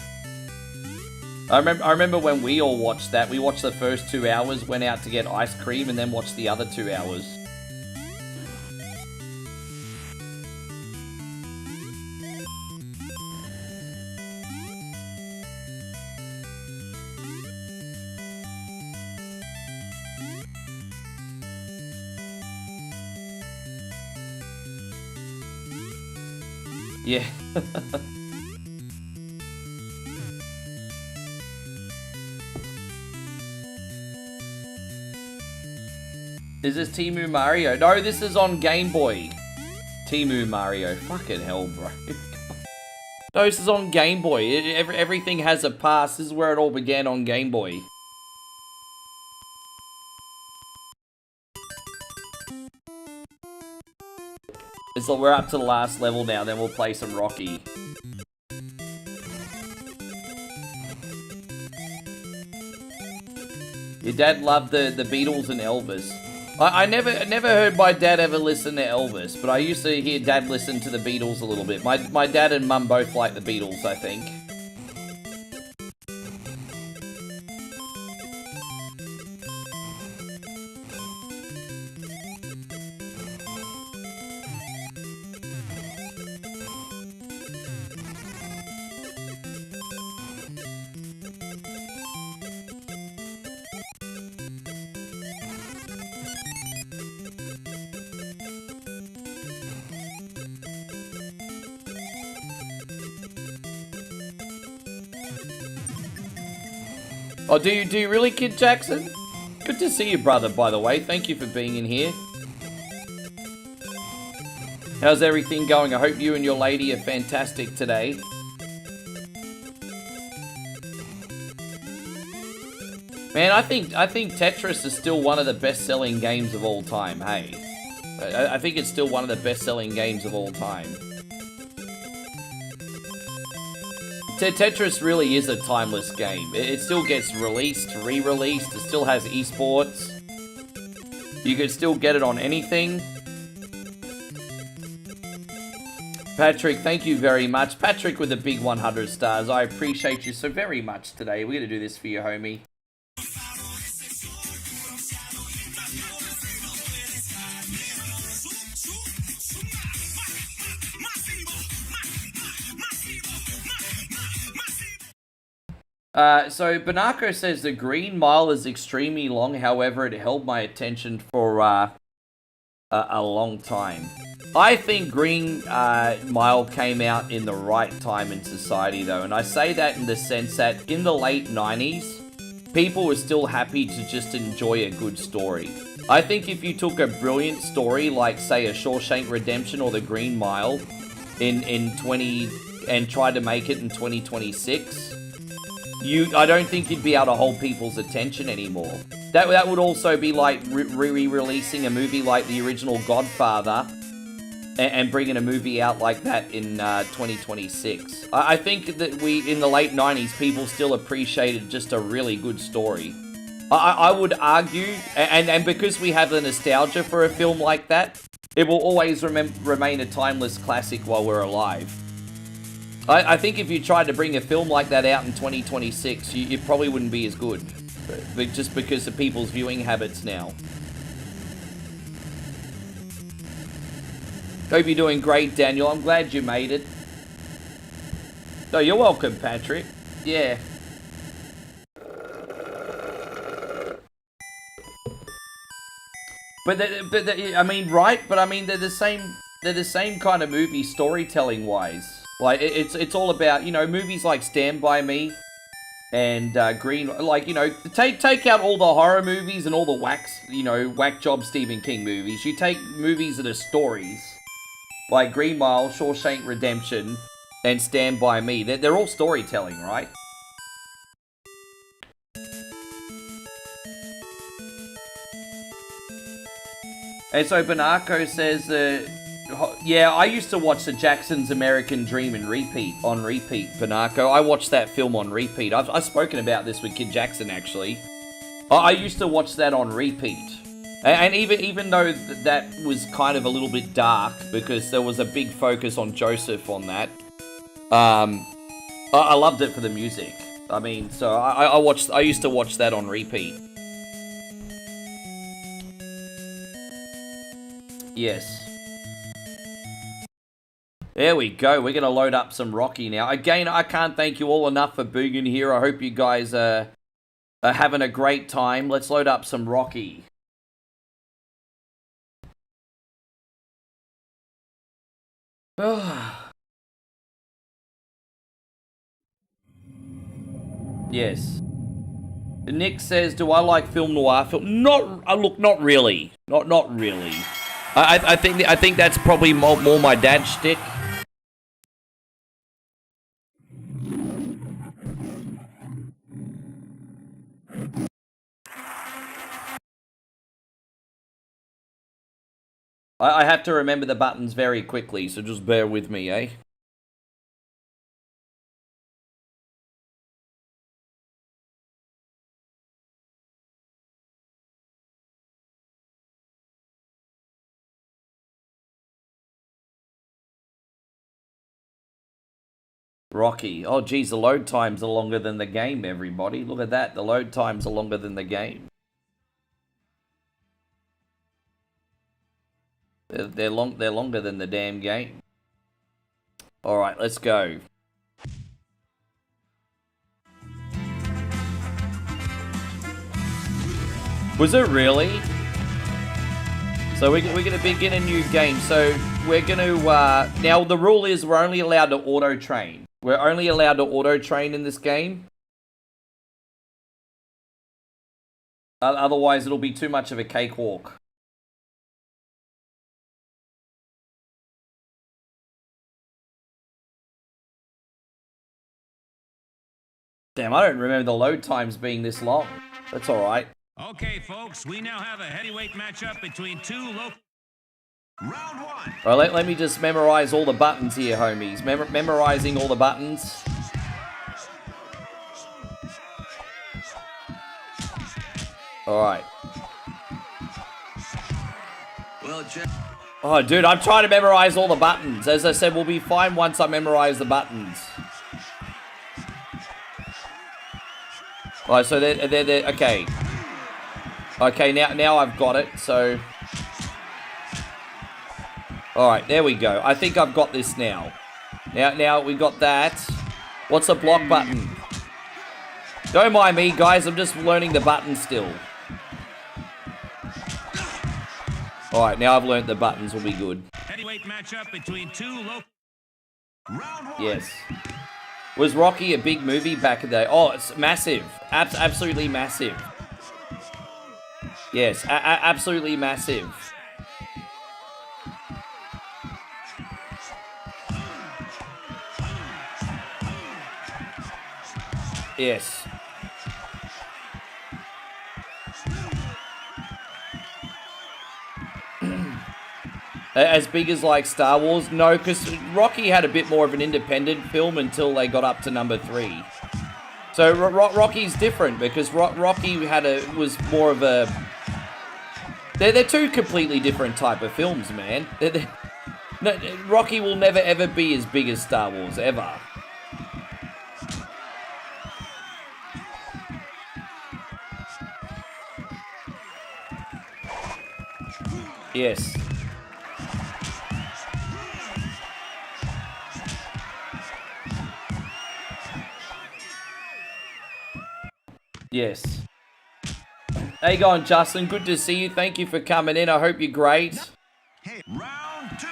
I remember when we all watched that. We watched the first 2 hours, went out to get ice cream, and then watched the other 2 hours. Yeah. Is this Temu Mario? No, this is on Game Boy. Temu Mario. Fucking hell, bro. No, this is on Game Boy. Everything has a past. This is where it all began on Game Boy. So we're up to the last level now, then we'll play some Rocky. Your dad loved the Beatles and Elvis. I never heard my dad ever listen to Elvis, but I used to hear Dad listen to the Beatles a little bit. My dad and Mum both like the Beatles, I think. Oh, do you really, Kid Jackson? Good to see you, brother, by the way. Thank you for being in here. How's everything going? I hope you and your lady are fantastic today. Man, I think Tetris is still one of the best-selling games of all time, hey. I think it's still one of the best-selling games of all time. Tetris really is a timeless game. It still gets released, re-released, it still has esports. You can still get it on anything. Patrick, thank you very much. Patrick with the big 100 stars. I appreciate you so very much today. We're going to do this for you, homie. So Banako says the Green Mile is extremely long. However, it held my attention for a long time. I think Green Mile came out in the right time in society, though. And I say that in the sense that in the late 90s, people were still happy to just enjoy a good story. I think if you took a brilliant story like, say, a Shawshank Redemption or the Green Mile and tried to make it in 2026, I don't think you'd be able to hold people's attention anymore. That would also be like re-releasing a movie like the original Godfather and bringing a movie out like that in 2026. I think that in the late 90s, people still appreciated just a really good story. I would argue, and because we have the nostalgia for a film like that, it will always remain a timeless classic while we're alive. I think if you tried to bring a film like that out in 2026, you probably wouldn't be as good. But just because of people's viewing habits now. Hope you're doing great, Daniel. I'm glad you made it. Oh, you're welcome, Patrick. Yeah. I mean, right? But I mean, they're the same kind of movie storytelling wise. Like it's all about, you know, movies like Stand By Me and Green, like, you know, take out all the horror movies and all the whack job Stephen King movies. You take movies that are stories like Green Mile, Shawshank Redemption, and Stand By Me. They're all storytelling, right? And so Banako says, yeah, I used to watch the Jackson's American Dream on repeat, Banako. I watched that film on repeat. I've spoken about this with Kid Jackson, actually. I used to watch that on repeat. And even though that was kind of a little bit dark, because there was a big focus on Joseph on that, I loved it for the music. I mean, so I used to watch that on repeat. Yes. There we go. We're going to load up some Rocky now. Again, I can't thank you all enough for being in here. I hope you guys are having a great time. Let's load up some Rocky. Yes. Nick says, do I like film noir film? Look, not really. Not really. I think that's probably more my dad's shtick. I have to remember the buttons very quickly, so just bear with me, eh? Rocky. Oh, geez, the load times are longer than the game, everybody. Look at that. The load times are longer than the game. They're longer than the damn game. All right, let's go. Was it really? So we're going to begin a new game. So we're going to... now, the rule is we're only allowed to auto-train. We're only allowed to auto-train in this game. Otherwise, it'll be too much of a cakewalk. Damn, I don't remember the load times being this long. That's alright. Okay, folks, we now have a heavyweight matchup between two local... Round one. Alright, let me just memorize all the buttons here, homies. Memorizing all the buttons. Alright. Well, Oh, dude, I'm trying to memorize all the buttons. As I said, we'll be fine once I memorize the buttons. Alright, so they're okay. Okay, now I've got it, so... Alright, there we go. I think I've got this now. Now we got that. What's the block button? Don't mind me, guys. I'm just learning the buttons still. Alright, now I've learned the buttons. Will be good. Heavyweight matchup between two local... Round one. Yes. Was Rocky a big movie back in the day? Oh, it's massive. Absolutely massive. Yes, absolutely massive. Yes. As big as like Star Wars? No, because Rocky had a bit more of an independent film until they got up to number 3. So Rocky's different because Rocky was more of a... They're two completely different type of films, man. No, Rocky will never ever be as big as Star Wars, ever. Yes. Yes. How you going, Justin? Good to see you. Thank you for coming in. I hope you're great. Hey, round two.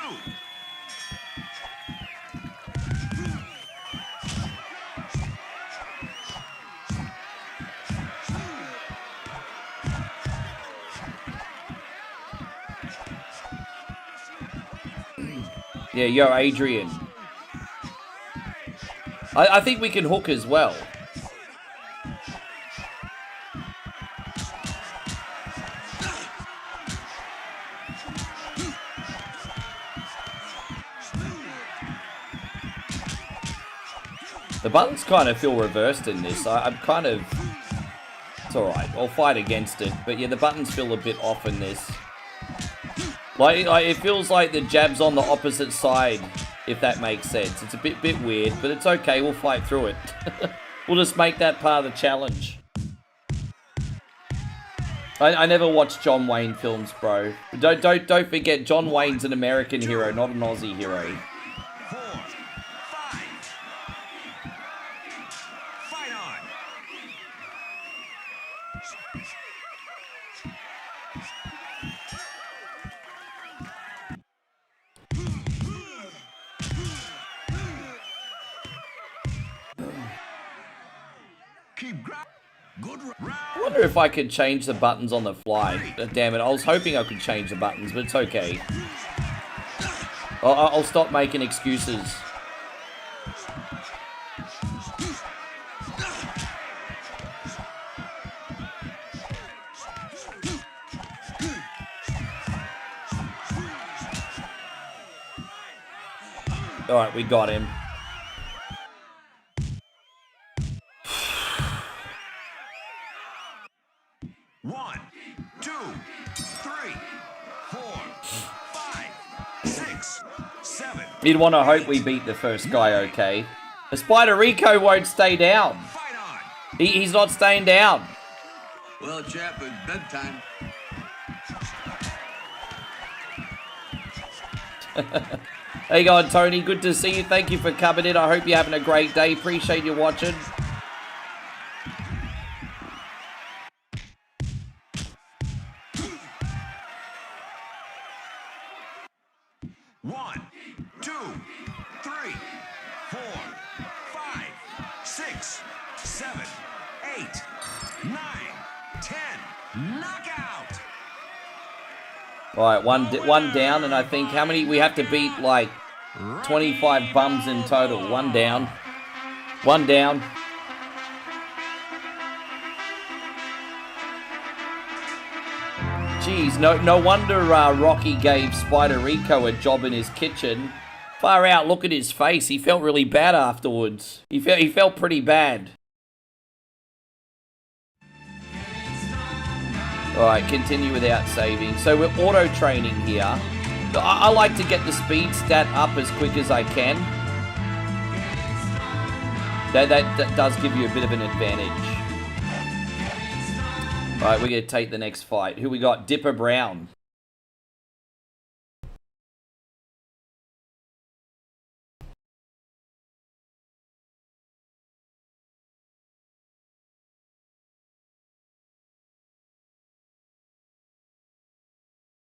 Yeah, yo, Adrian. I think we can hook as well. The buttons kind of feel reversed in this. I'm kind of... It's alright. I'll fight against it. But yeah, the buttons feel a bit off in this. Like it feels like the jab's on the opposite side, if that makes sense. It's a bit weird, but it's okay. We'll fight through it. We'll just make that part of the challenge. I never watched John Wayne films, bro. Don't forget, John Wayne's an American hero, not an Aussie hero. 4, 5. Fight on. Keep ground. Good round. I wonder if I could change the buttons on the fly. Damn it, I was hoping I could change the buttons, but it's okay. I'll stop making excuses. Alright, we got him. One, 2, 3, 4, 5, 6, 7. You'd want to hope we beat the first guy okay. The Spider Rico won't stay down. Fight on. He's not staying down. Well, chap, it's bedtime. How you going, Tony? Good to see you. Thank you for coming in. I hope you're having a great day. Appreciate you watching. One, 2, 3, 4, 5, 6, 7, 8, 9, 10, All right, one down, and I think how many we have to beat? Like 25 bums in total. One down. One down. Jeez, no wonder Rocky gave Spiderico a job in his kitchen. Far out, look at his face. He felt really bad afterwards. He felt pretty bad. Alright, continue without saving. So we're auto-training here. I like to get the speed stat up as quick as I can. That does give you a bit of an advantage. Alright, we're going to take the next fight. Who we got? Dipper Brown.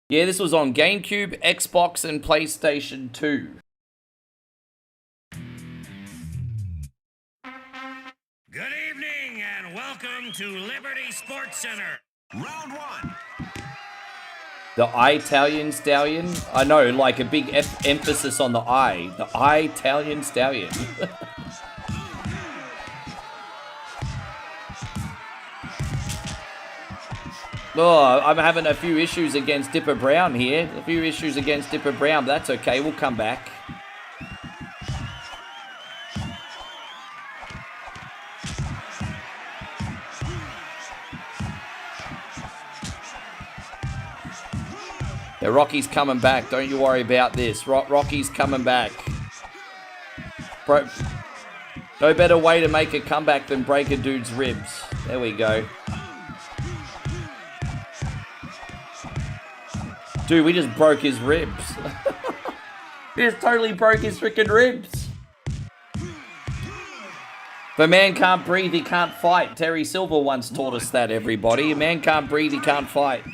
Yeah, this was on GameCube, Xbox, and PlayStation 2. Good evening and welcome to Liberty Sports Center. Round one. The Italian Stallion? I know, like a big emphasis on the I. The Italian Stallion. Oh, I'm having a few issues against Dipper Brown here. A few issues against Dipper Brown, but that's okay. We'll come back. Yeah, Rocky's coming back. Don't you worry about this. Rocky's coming back. Bro, no better way to make a comeback than break a dude's ribs. There we go. Dude, we just broke his ribs. We just totally broke his freaking ribs. If a man can't breathe, he can't fight. Terry Silver once taught us that, everybody. A man can't breathe, he can't fight.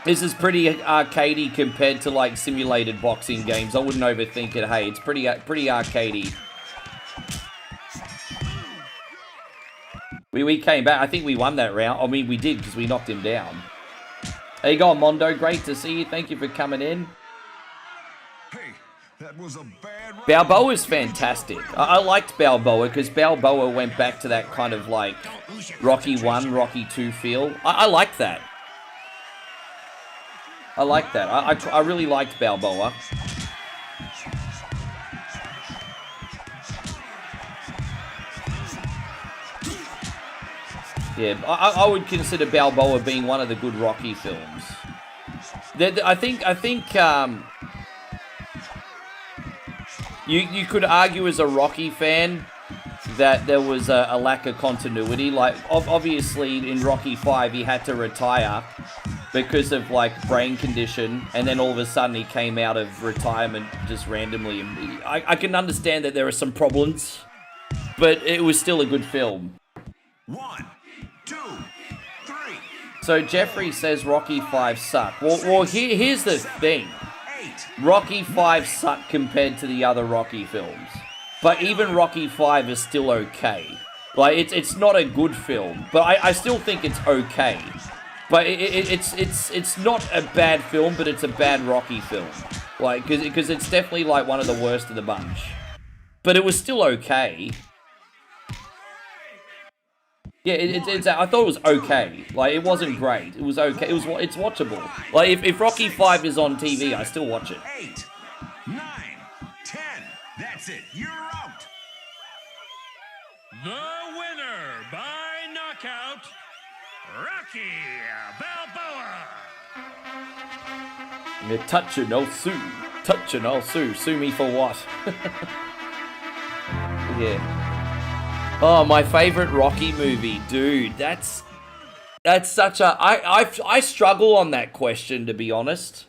This is pretty arcadey compared to like simulated boxing games. I wouldn't overthink it. Hey, it's pretty arcadey. We came back. I think we won that round. I mean, we did because we knocked him down. There you go, Mondo. Great to see you. Thank you for coming in. Hey, that was a bad Balboa's fantastic. I liked Balboa because Balboa went back to that kind of like Rocky 1, Rocky 2 feel. I like that. I like that. I really liked Balboa. Yeah, I would consider Balboa being one of the good Rocky films. I think you could argue as a Rocky fan that there was a lack of continuity. Like, obviously in Rocky 5 he had to retire because of like brain condition, and then all of a sudden he came out of retirement just randomly. I can understand that there are some problems, but it was still a good film. 1, 2, 3. So Jeffrey says Rocky 5 sucked. Well here's the thing. Rocky 5 sucked compared to the other Rocky films. But even Rocky 5 is still okay. Like, it's not a good film, but I still think it's okay. But it's not a bad film, but it's a bad Rocky film. Like, because it's definitely like one of the worst of the bunch. But it was still okay. Yeah, I thought it was okay. Like, it wasn't great. It was okay. It's watchable. Like, if Rocky 5 is on TV, I still watch it. 8, 9, 10. That's it. You're out. The winner by knockout, Rocky Balboa. Yeah, touch and I'll sue. Touch and I'll sue. Sue me for what? Yeah. Oh, my favorite Rocky movie, dude. That's such a... I struggle on that question, to be honest.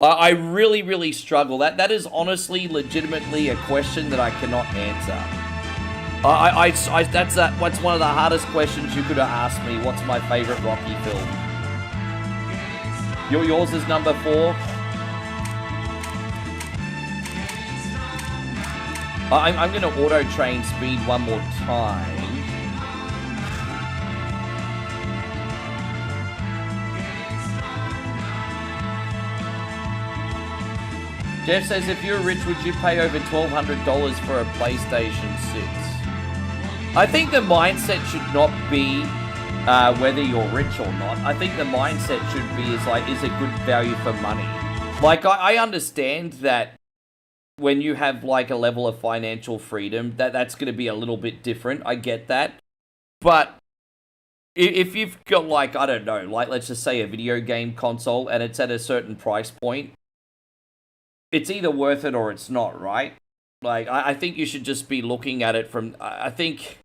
I really, really struggle. That is honestly, legitimately a question that I cannot answer. That's one of the hardest questions you could have asked me. What's my favorite Rocky film? Yours is number 4. I'm going to auto-train speed one more time. Jeff says, if you're rich, would you pay over $1,200 for a PlayStation 6? I think the mindset should not be whether you're rich or not. I think the mindset should be is it good value for money? Like, I understand that when you have like a level of financial freedom, that's going to be a little bit different. I get that. But if you've got like, I don't know, like let's just say a video game console and it's at a certain price point, it's either worth it or it's not, right? Like, I think you should just be looking at it from, I think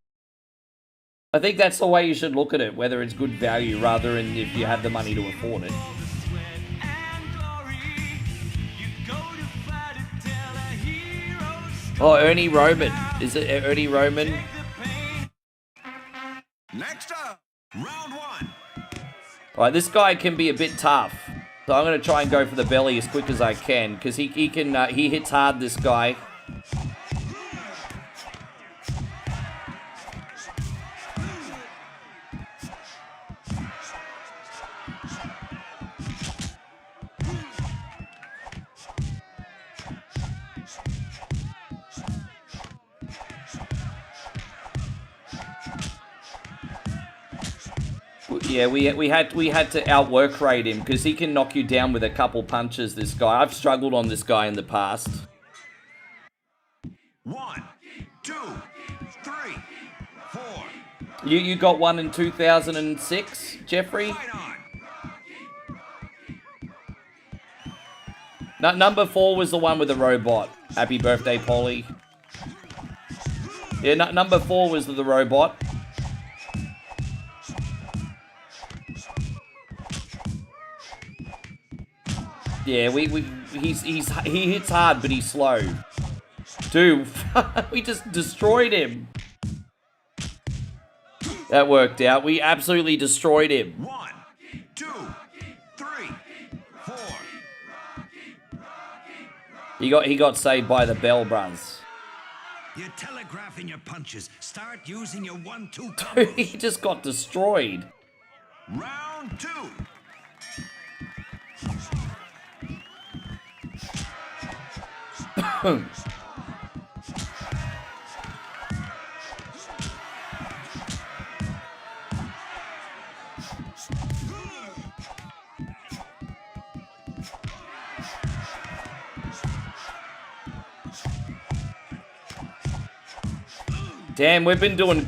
that's the way you should look at it, whether it's good value rather than if you have the money to afford it. Oh, Ernie Roman. Is it Ernie Roman? Next up, round one. Alright, this guy can be a bit tough. So I'm going to try and go for the belly as quick as I can, because he hits hard, this guy. Yeah, we had to outwork rate him because he can knock you down with a couple punches, this guy. I've struggled on this guy in the past. 1, 2, 3, 4. You got one in 2006, Jeffrey? Number 4 was the one with the robot. Happy birthday, Polly. Yeah, number 4 was the robot. Yeah, he hits hard, but he's slow. Dude, we just destroyed him. That worked out. We absolutely destroyed him. 1, 2, 3, 4. He got saved by the Bell Brothers. You're telegraphing your punches. Start using your 1-2 Dude, combos. he just got destroyed. Round 2. Damn, we've been going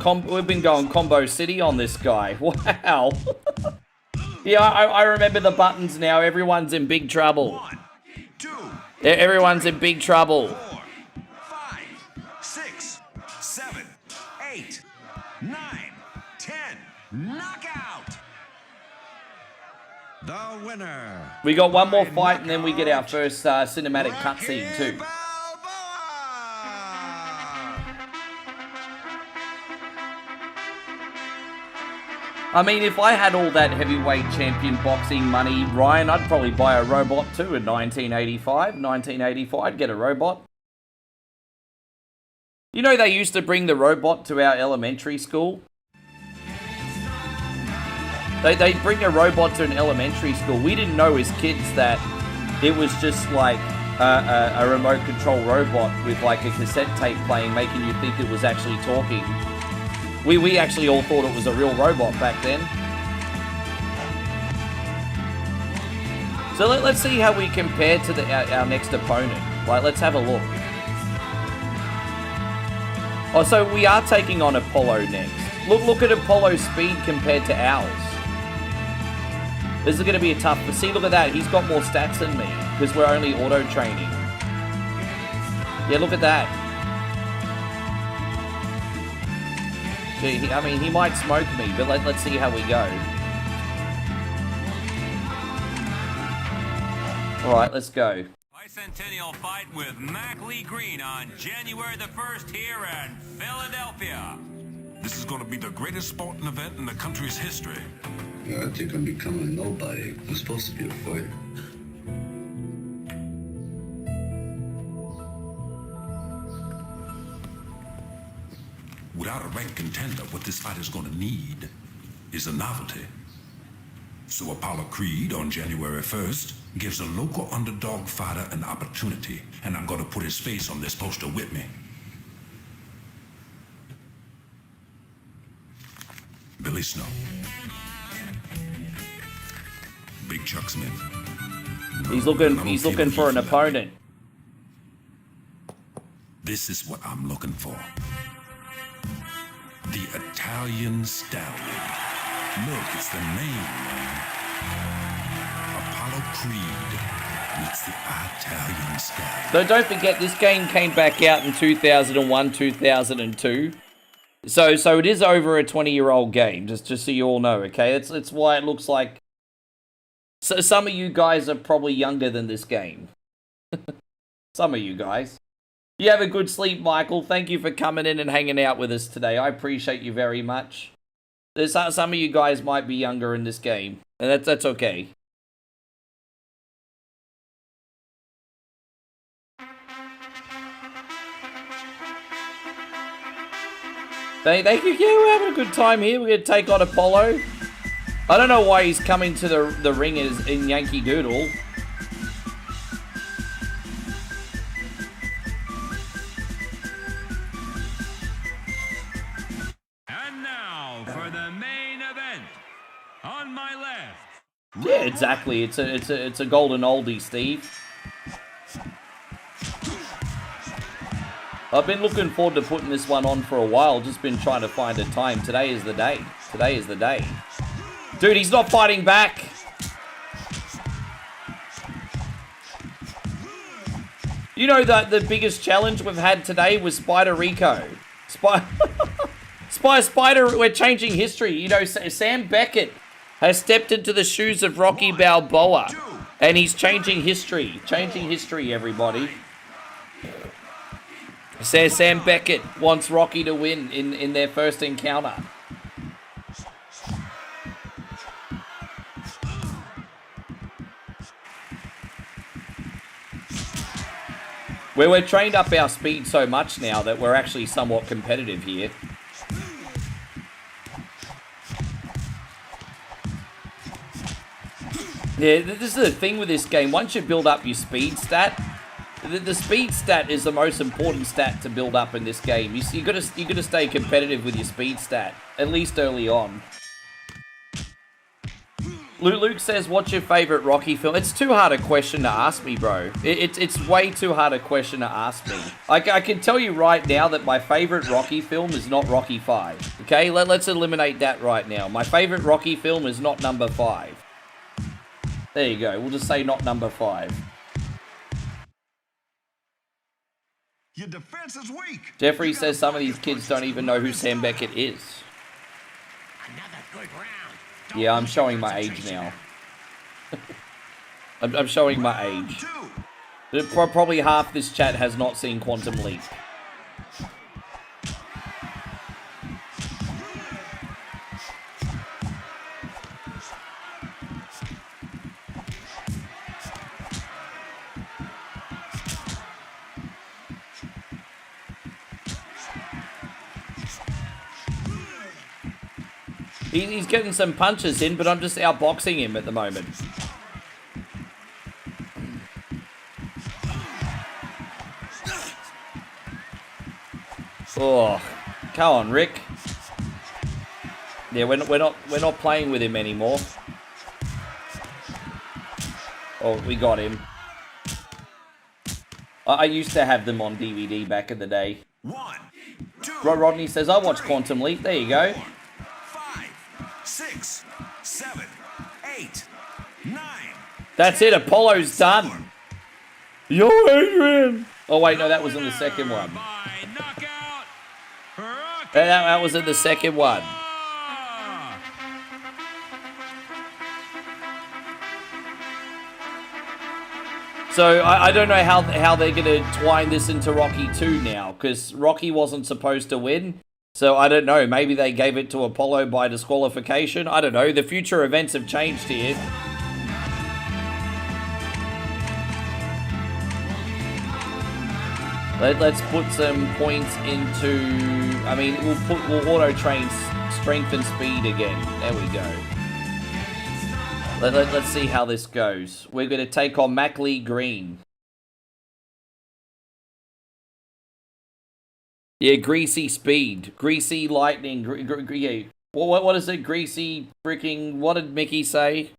combo city on this guy. Wow. Yeah, I remember the buttons now. Everyone's in big trouble. 1, 2, Everyone's in big trouble. 4, 5, 6, 7, 8, 9, 10. Knockout. The winner. We got one more fight and then we get our first cinematic cutscene too. I mean, if I had all that heavyweight champion boxing money, Ryan, I'd probably buy a robot too in 1985. 1985, I'd get a robot. You know they used to bring the robot to our elementary school? They'd bring a robot to an elementary school. We didn't know as kids that it was just like a remote control robot with like a cassette tape playing, making you think it was actually talking. We actually all thought it was a real robot back then. So let's see how we compare to our next opponent. Like, let's have a look. Oh, so we are taking on Apollo next. Look at Apollo's speed compared to ours. This is going to be a tough... See, look at that. He's got more stats than me because we're only auto-training. Yeah, look at that. Gee, I mean, he might smoke me, but let's see how we go. Alright, let's go. Bicentennial fight with Mac Lee Green on January the 1st here in Philadelphia. This is going to be the greatest sporting event in the country's history. Yeah, I think I'm becoming nobody. I'm supposed to be a fighter. Without a ranked contender, what this fight is going to need is a novelty. So Apollo Creed on January 1st gives a local underdog fighter an opportunity, and I'm gonna put his face on this poster with me. Billy Snow. Big Chuck Smith. He's looking for an opponent. This is what I'm looking for. The Italian Stallion. Look, it's the name, man. Apollo Creed meets the Italian Stallion. So don't forget, this game came back out in 2001, 2002. So it is over a 20-year-old game, just so you all know, okay? It's why it looks like... So some of you guys are probably younger than this game. Some of you guys. You have a good sleep, Michael. Thank you for coming in and hanging out with us today. I appreciate you very much. There's some of you guys might be younger in this game, and that's okay. Thank you. Yeah, we're having a good time here. We're going to take on Apollo. I don't know why he's coming to the ring in Yankee Doodle. And now for the main event. On my left. Yeah, exactly. It's a golden oldie, Steve. I've been looking forward to putting this one on for a while. Just been trying to find a time. Today is the day. Today is the day. Dude, he's not fighting back. You know that the biggest challenge we've had today was Spider Rico. Spider, we're changing history. You know, Sam Beckett has stepped into the shoes of Rocky Balboa. And he's changing history. Changing history, everybody. Sam Beckett wants Rocky to win in their first encounter. We're trained up our speed so much now that we're actually somewhat competitive here. Yeah, this is the thing with this game. Once you build up your speed stat, the speed stat is the most important stat to build up in this game. You gotta stay competitive with your speed stat, at least early on. Luke says, what's your favorite Rocky film? It's too hard a question to ask me, bro. It's way too hard a question to ask me. I can tell you right now that my favorite Rocky film is not Rocky 5. Okay, let's eliminate that right now. My favorite Rocky film is not number 5. There you go. We'll just say not number 5. Your defense is weak. Jeffrey says some of these kids don't even know who Sam Beckett is. Another good round. Yeah, I'm showing my age now. I'm showing my age. Probably half this chat has not seen Quantum Leap. He's getting some punches in, but I'm just outboxing him at the moment. Oh, come on, Rick. Yeah, we're not playing with him anymore. Oh, we got him. I used to have them on DVD back in the day. 1, 2, Rodney says, I watch Quantum Leap. There you go. 6, 7, 8, 9. That's it. Apollo's done. Yo, Adrian. Oh, wait. No, that was in the second one. That was in the second one. So, I don't know how they're going to twine this into Rocky 2 now, because Rocky wasn't supposed to win. So, I don't know. Maybe they gave it to Apollo by disqualification. I don't know. The future events have changed here. Let's put some points into... I mean, we'll auto-train strength and speed again. There we go. Let's see how this goes. We're going to take on Mackley Green. Yeah, greasy speed. Greasy lightning. Yeah. What is it? Greasy freaking... What did Mickey say?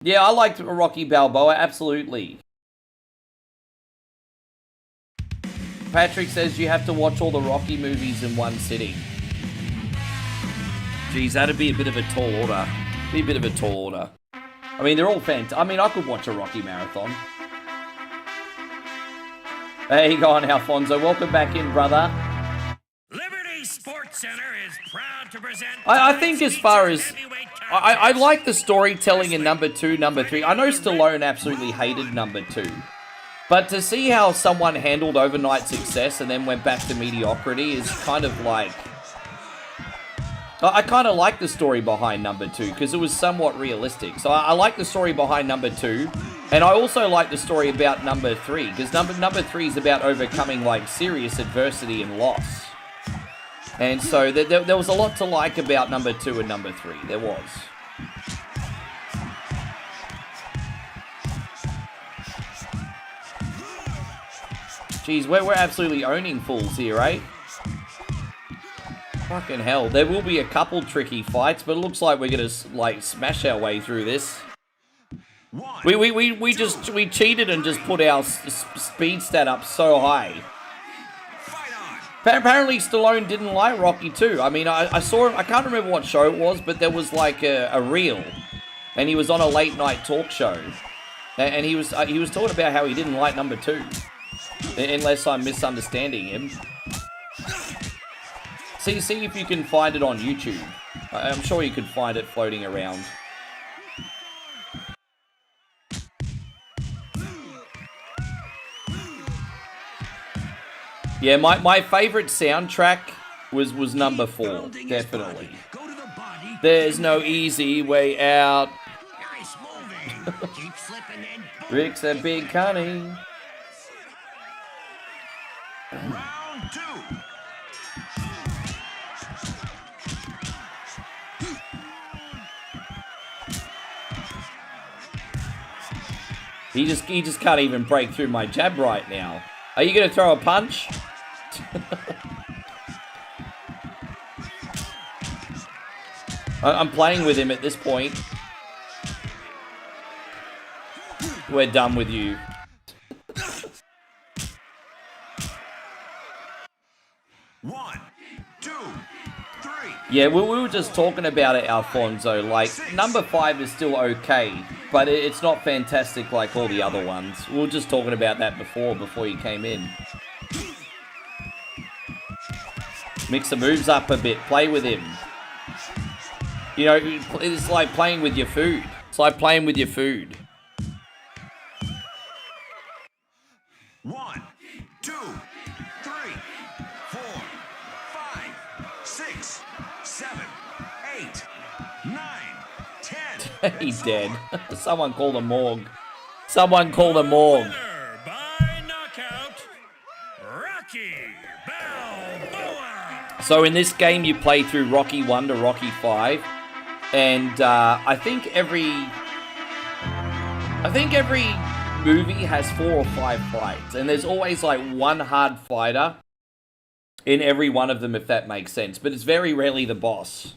Yeah, I liked Rocky Balboa, absolutely. Patrick says you have to watch all the Rocky movies in one sitting. Geez, that'd be a bit of a tall order. Be a bit of a tall order. I mean, they're all fantastic. I mean, I could watch a Rocky marathon. Hey, go on, Alfonso. Welcome back in, brother. Liberty Sports Center is proud to present. I think as far as... I like the storytelling in number 2, number 3. I know Stallone absolutely hated number 2. But to see how someone handled overnight success and then went back to mediocrity is kind of like... I kind of like the story behind number 2 because it was somewhat realistic. So I like the story behind number 2. And I also like the story about number 3 because number 3 is about overcoming like serious adversity and loss. And so there was a lot to like about number 2 and number 3. There was. Jeez, we're absolutely owning fools here, right? Fucking hell. There will be a couple tricky fights, but it looks like we're gonna like smash our way through this. We cheated and just put our speed stat up so high. Apparently Stallone didn't like Rocky 2. I mean, I saw him, I can't remember what show it was, but there was like a reel. And he was on a late night talk show. And he was talking about how he didn't like number 2. Unless I'm misunderstanding him. See if you can find it on YouTube. I'm sure you could find it floating around. Yeah, my favorite soundtrack was number 4, definitely. There's no easy way out. Rick's a big cunning. Round 2. He just can't even break through my jab right now. Are you gonna throw a punch? I'm playing with him at this point. We're done with you. One, two, three. Yeah, we were just talking about it, Alfonso. Like, number 5 is still okay, but it's not fantastic like all the other ones. We were just talking about that before you came in. Mix the moves up a bit. Play with him. You know, it's like playing with your food. It's like playing with your food. 1, 2, 3, 4, 5, 6, 7, 8, 9, 10. He's dead. Someone called a morgue. Someone called a morgue. Winner by knockout, Rocky Balboa. So in this game, you play through Rocky 1 to Rocky 5. And I think every movie has 4 or 5 fights, and there's always like one hard fighter in every one of them, if that makes sense. But it's very rarely the boss.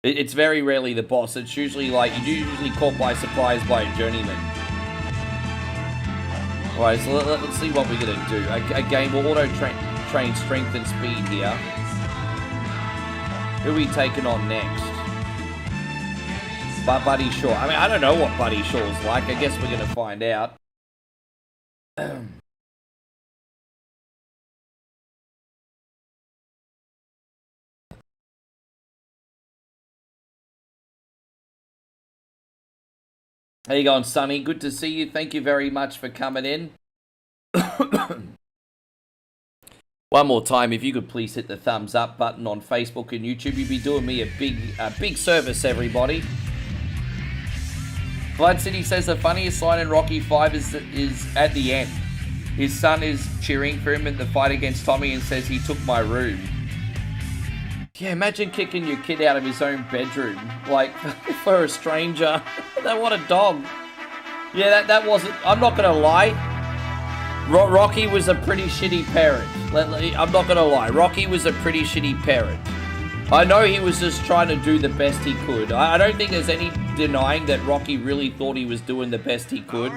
It's very rarely the boss. It's usually like you're usually caught by surprise by a journeyman. All right, so let's see what we're gonna do. Again, we'll auto-train strength and speed here. Who are we taking on next? Buddy Shaw. I mean, I don't know what Buddy Shaw's like. I guess we're gonna find out. How you going, Sonny? Good to see you. Thank you very much for coming in. One more time, if you could please hit the thumbs up button on Facebook and YouTube, you'd be doing me a big service, everybody. Blood City says the funniest line in Rocky 5 is at the end. His son is cheering for him in the fight against Tommy and says he took my room. Yeah, imagine kicking your kid out of his own bedroom, like, for a stranger. What a dog. Yeah, that wasn't... I'm not gonna lie. Rocky was a pretty shitty parent. I'm not gonna lie. Rocky was a pretty shitty parent. I know he was just trying to do the best he could. I don't think there's any denying that Rocky really thought he was doing the best he could.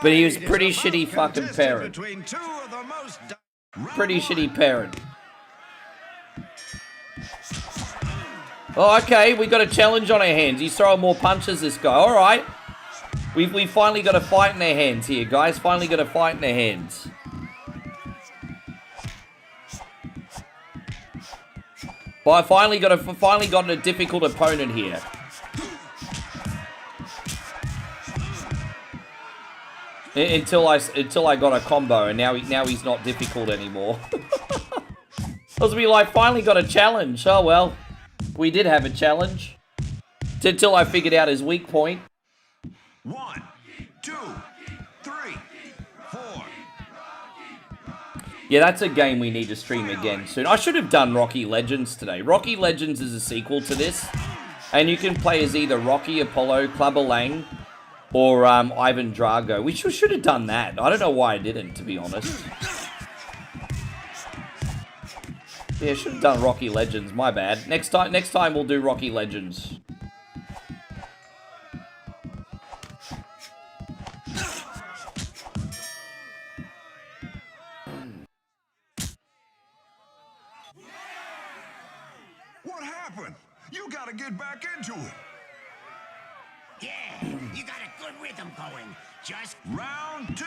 But he was a pretty shitty fucking parent. Pretty shitty parent. Oh, okay, we got a challenge on our hands. He's throwing more punches, this guy. Alright. We finally got a fight in our hands here, guys. Finally got a fight in our hands. Well, I finally got a difficult opponent here. Until I got a combo, and now he's not difficult anymore. I was be like, finally got a challenge. Oh well. We did have a challenge. Until I figured out his weak point. 1, 2, 3, 4. Yeah, that's a game we need to stream again soon. I should have done Rocky Legends today. Rocky Legends is a sequel to this. And you can play as either Rocky, Apollo, Clubber Lang, or Ivan Drago. We should have done that. I don't know why I didn't, to be honest. Yeah, should have done Rocky Legends. My bad. Next time we'll do Rocky Legends. What happened? You gotta get back into it. Yeah, you got a good rhythm going. Just Round 2.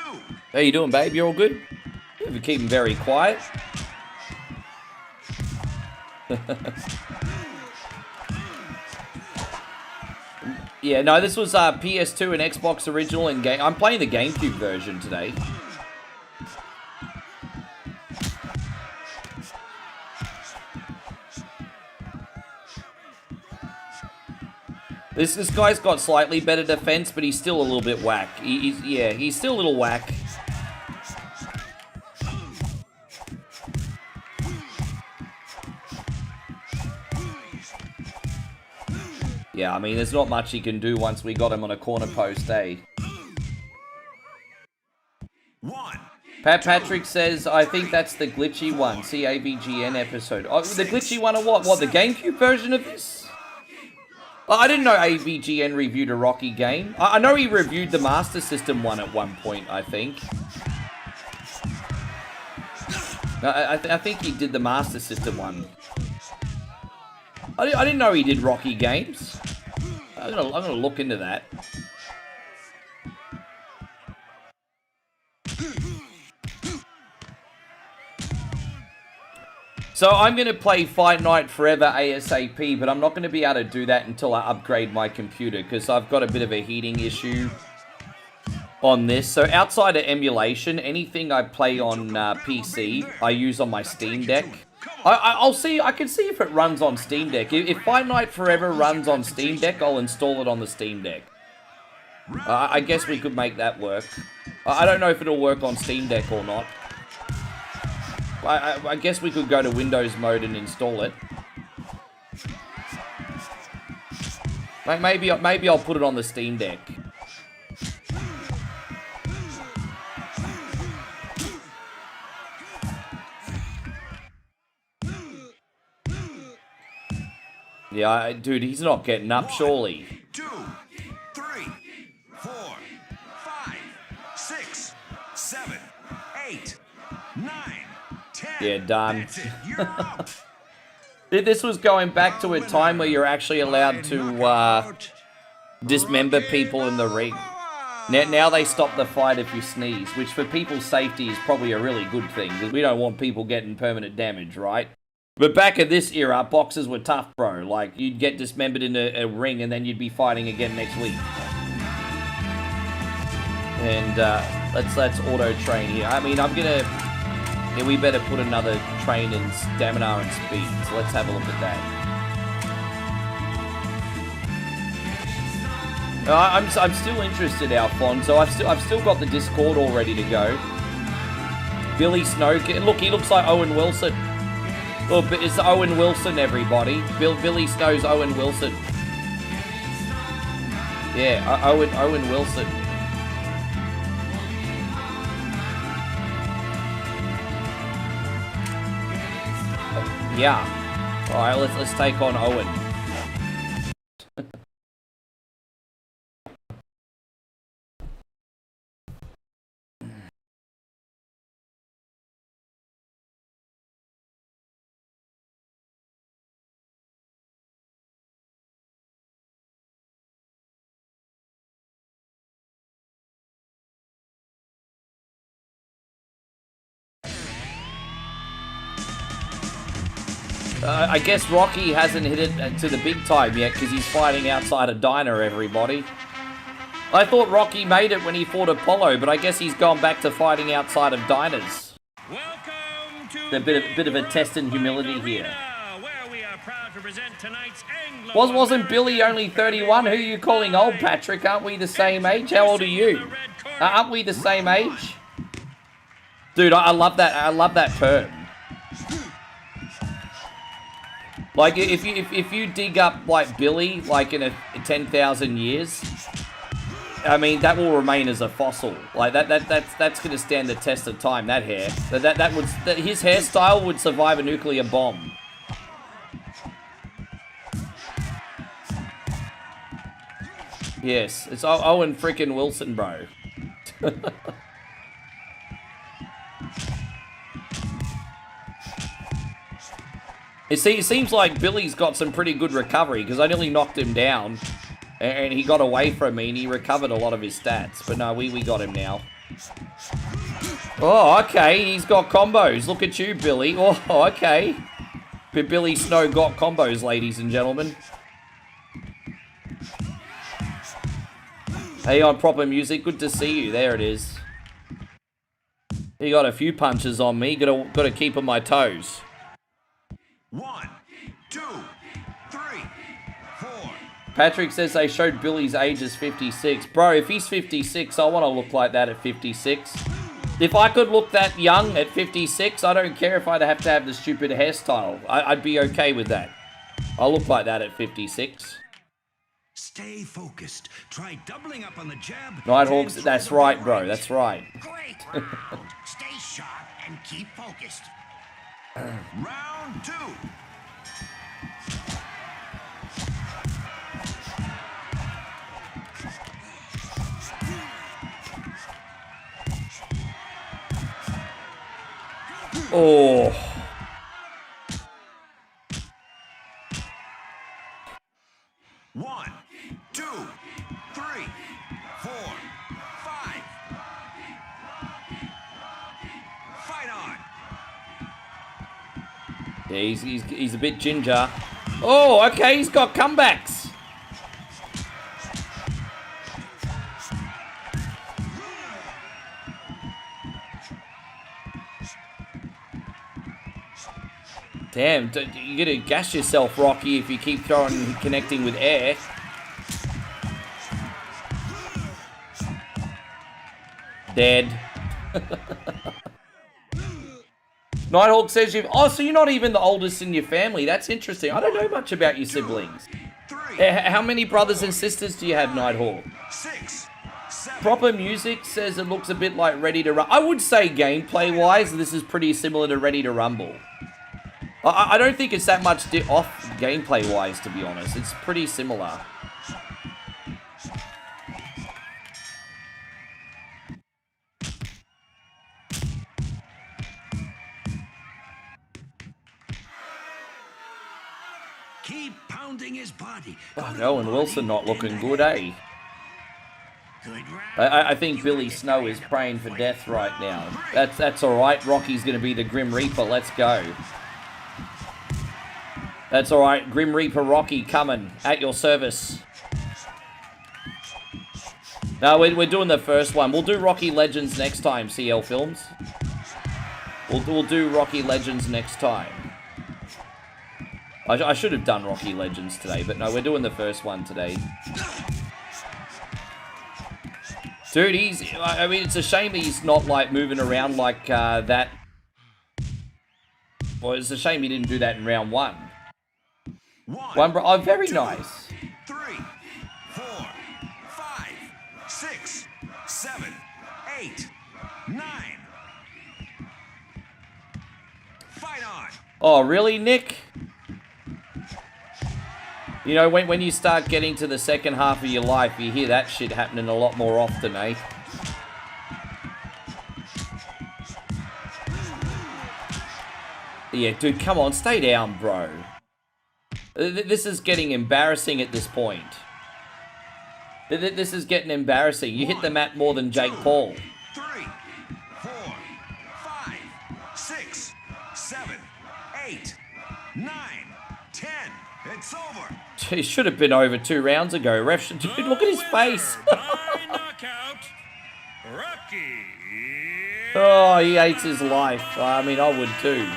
How you doing, babe? You all good? We're keeping very quiet. Yeah, no, this was PS2 and Xbox original and game. I'm playing the GameCube version today. This guy's got slightly better defense, but he's still a little bit whack. He's still a little whack. Yeah, I mean, there's not much he can do once we got him on a corner post, eh? 1. Patrick says, I think that's the glitchy one. See AVGN episode. Oh, the glitchy one or what? What, the GameCube version of this? I didn't know AVGN reviewed a Rocky game. I know he reviewed the Master System one at one point, I think. I think he did the Master System one. I didn't know he did Rocky games. I'm gonna look into that. So I'm going to play Fight Night Forever ASAP, but I'm not going to be able to do that until I upgrade my computer, because I've got a bit of a heating issue on this. So outside of emulation, anything I play on PC, I use on my Steam Deck. I'll see. I can see if it runs on Steam Deck. If Fight Night Forever runs on Steam Deck, I'll install it on the Steam Deck. I guess we could make that work. I don't know if it'll work on Steam Deck or not. I guess we could go to Windows mode and install it. Maybe I'll put it on the Steam Deck. Yeah, dude, he's not getting up, surely. 2, 3, 4, 5, 6, 7, 8, 9, 10. Yeah, done. That's it. You're out. This was going back to a time where you're actually allowed to dismember people in the ring. Now they stop the fight if you sneeze, which for people's safety is probably a really good thing, because we don't want people getting permanent damage, right? But back in this era, boxers were tough, bro. Like, you'd get dismembered in a ring and then you'd be fighting again next week. And let's auto-train here. I mean, I'm gonna... Yeah, we better put another train in stamina and speed. So let's have a look at that. I'm still interested, Alfonso. I've still got the Discord all ready to go. Billy Snow. Look, he looks like Owen Wilson. Well, it's Owen Wilson, everybody. Billy Snow's Owen Wilson. Yeah, Owen Wilson. Yeah. All right, let's take on Owen. I guess Rocky hasn't hit it to the big time yet because he's fighting outside a diner, everybody. I thought Rocky made it when he fought Apollo, but I guess he's gone back to fighting outside of diners. Welcome to A bit of a test in humility here. Where we are proud to present tonight's Wasn't Billy only 31? Who are you calling old, Patrick? Aren't we the same age? How old are you? Aren't we the same age? Dude, I love that. I love that perm. Like, if you dig up, like, Billy, like, in 10,000 years, I mean, that will remain as a fossil. Like, that's going to stand the test of time, that hair. His hairstyle would survive a nuclear bomb. Yes, it's Owen frickin' Wilson, bro. It seems like Billy's got some pretty good recovery, because I nearly knocked him down, and he got away from me, and he recovered a lot of his stats. But no, we got him now. Oh, okay, he's got combos. Look at you, Billy. Oh, okay. But Billy Snow got combos, ladies and gentlemen. Hey, on Proper Music, good to see you. There it is. He got a few punches on me. Got to keep on my toes. 1, 2, 3, 4. Patrick says they showed Billy's age as 56. Bro, if he's 56, I want to look like that at 56. If I could look that young at 56, I don't care if I'd have to have the stupid hairstyle. I'd be okay with that. I'll look like that at 56. Stay focused. Try doubling up on the jab. Nighthawks, that's right, bro. That's right. Great round. Stay sharp and keep focused. Round 2. Oh. One, 2, 3, 4, 5. Fight on. Yeah, he's a bit ginger. Oh, okay, he's got comebacks. Damn, you're gonna gas yourself, Rocky, if you keep connecting with air. Dead. Nighthawk says you've... Oh, so you're not even the oldest in your family. That's interesting. I don't know much about your siblings. How many brothers and sisters do you have, Nighthawk? 6, 7. Proper Music says it looks a bit like Ready to Rumble. I would say gameplay-wise, this is pretty similar to Ready to Rumble. I don't think it's that much off gameplay-wise, to be honest. It's pretty similar. Keep pounding his body. Oh, Owen Wilson not looking good, eh? Good round. I think Billy Snow is praying for death right now. That's alright. Rocky's going to be the Grim Reaper. Let's go. That's alright. Grim Reaper Rocky coming at your service. No, we're doing the first one. We'll do Rocky Legends next time, CL Films. We'll do Rocky Legends next time. I should have done Rocky Legends today, but no, we're doing the first one today. Dude, I mean, it's a shame he's not, like, moving around like that. Well, it's a shame you didn't do that in round one. One, Oh, very two, nice. 3, 4, 5, 6, 7, 8, 9. Fight on. Oh, really, Nick? You know, when you start getting to the second half of your life, you hear that shit happening a lot more often, eh? Yeah, dude, come on, stay down, bro. This is getting embarrassing at this point. This is getting embarrassing. You hit the mat more than Jake Paul. 3, 4, 5, 6, 7, 8, 9, 10. It's over. It should have been over 2 rounds ago. Ref should... Dude, look at his face. By knockout, Rocky. Oh, he hates his life. I mean, I would too.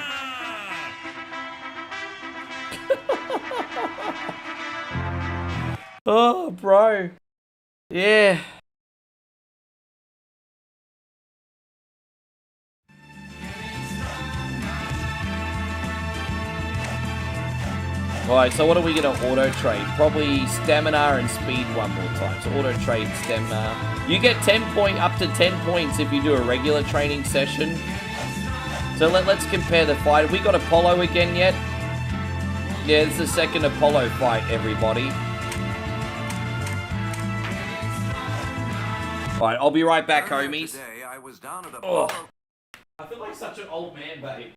Oh, bro. Yeah. Alright, so what are we going to auto-trade? Probably stamina and speed one more time. So auto-trade stamina. You get up to 10 points if you do a regular training session. So let's compare the fight. Have we got Apollo again yet? Yeah, it's the second Apollo fight, everybody. Alright, I'll be right back, homies. Oh. I feel like such an old man, babe.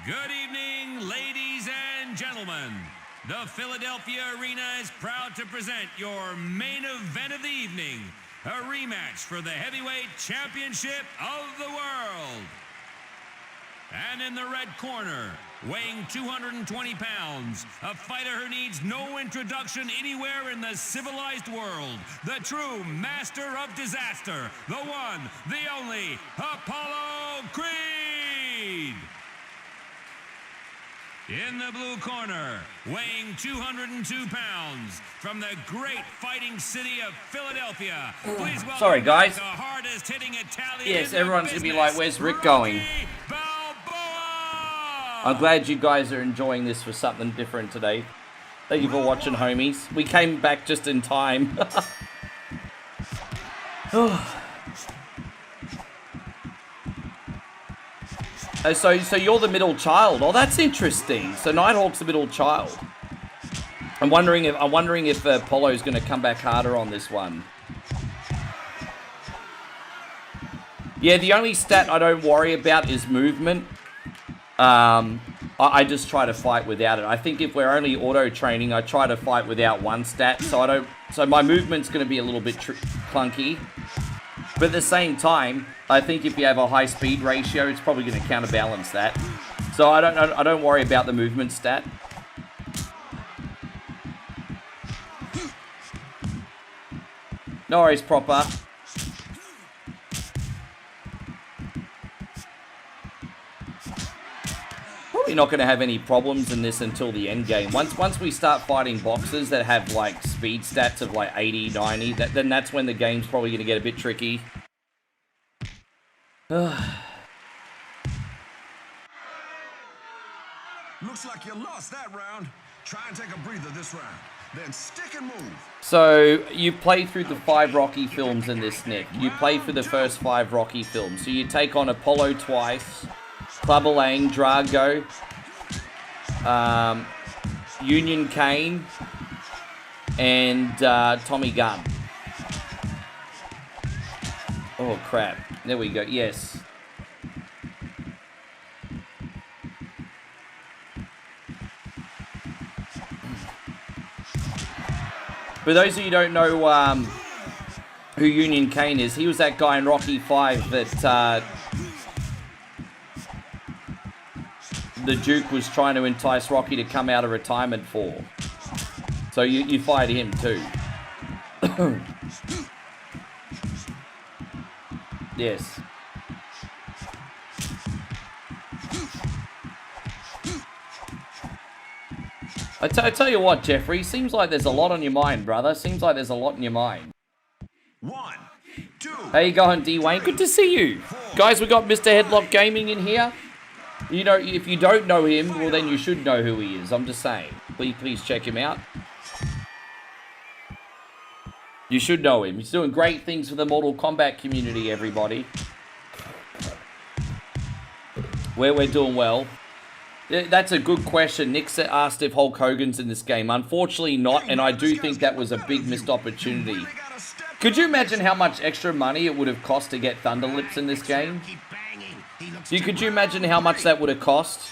Good evening, ladies and gentlemen. The Philadelphia Arena is proud to present your main event of the evening, a rematch for the heavyweight championship of the world. And in the red corner, weighing 220 pounds, a fighter who needs no introduction anywhere in the civilized world, the true master of disaster, the one, the only, Apollo Creed. In the blue corner, weighing 202 pounds, from the great fighting city of Philadelphia, please welcome Sorry, guys. the hardest hitting Italian. Yes, everyone's going to be like, where's Rick going? I'm glad you guys are enjoying this for something different today. Thank you for watching, homies. We came back just in time. So you're the middle child. Oh, that's interesting. So Nighthawk's the middle child. I'm wondering if Apollo's going to come back harder on this one. Yeah, the only stat I don't worry about is movement. I just try to fight without it. I think if we're only auto training, I try to fight without one stat. So my movement's going to be a little bit clunky. But at the same time, I think if you have a high speed ratio, it's probably going to counterbalance that. So I don't worry about the movement stat. No worries, proper. Probably not going to have any problems in this until the end game. Once we start fighting boxers that have like speed stats of like 80, 90, then that's when the game's probably going to get a bit tricky. Looks like you lost that round. Try and take a breather this round. Then stick and move. So, you play through the 5 Rocky films in this, Nick. You play through the first 5 Rocky films. So you take on Apollo twice, Clubber Lang, Drago, Union Kane, and Tommy Gunn. Oh, crap. There we go. Yes. For those of you who don't know who Union Kane is, he was that guy in Rocky 5 that the Duke was trying to entice Rocky to come out of retirement for. So you fired him too. Yes. I tell you what, Jeffrey, seems like there's a lot on your mind, brother. Seems like there's a lot in your mind. 1, 2. How you going, D. Wayne? Good to see you. Guys, we got Mr. Headlock Gaming in here. You know, if you don't know him, well, then you should know who he is. I'm just saying. Please check him out. You should know him. He's doing great things for the Mortal Kombat community, everybody. We're doing well. That's a good question. Nick asked if Hulk Hogan's in this game. Unfortunately not, and I do think that was a big missed opportunity. Could you imagine how much extra money it would have cost to get Thunderlips in this game? Could you imagine how much that would have cost?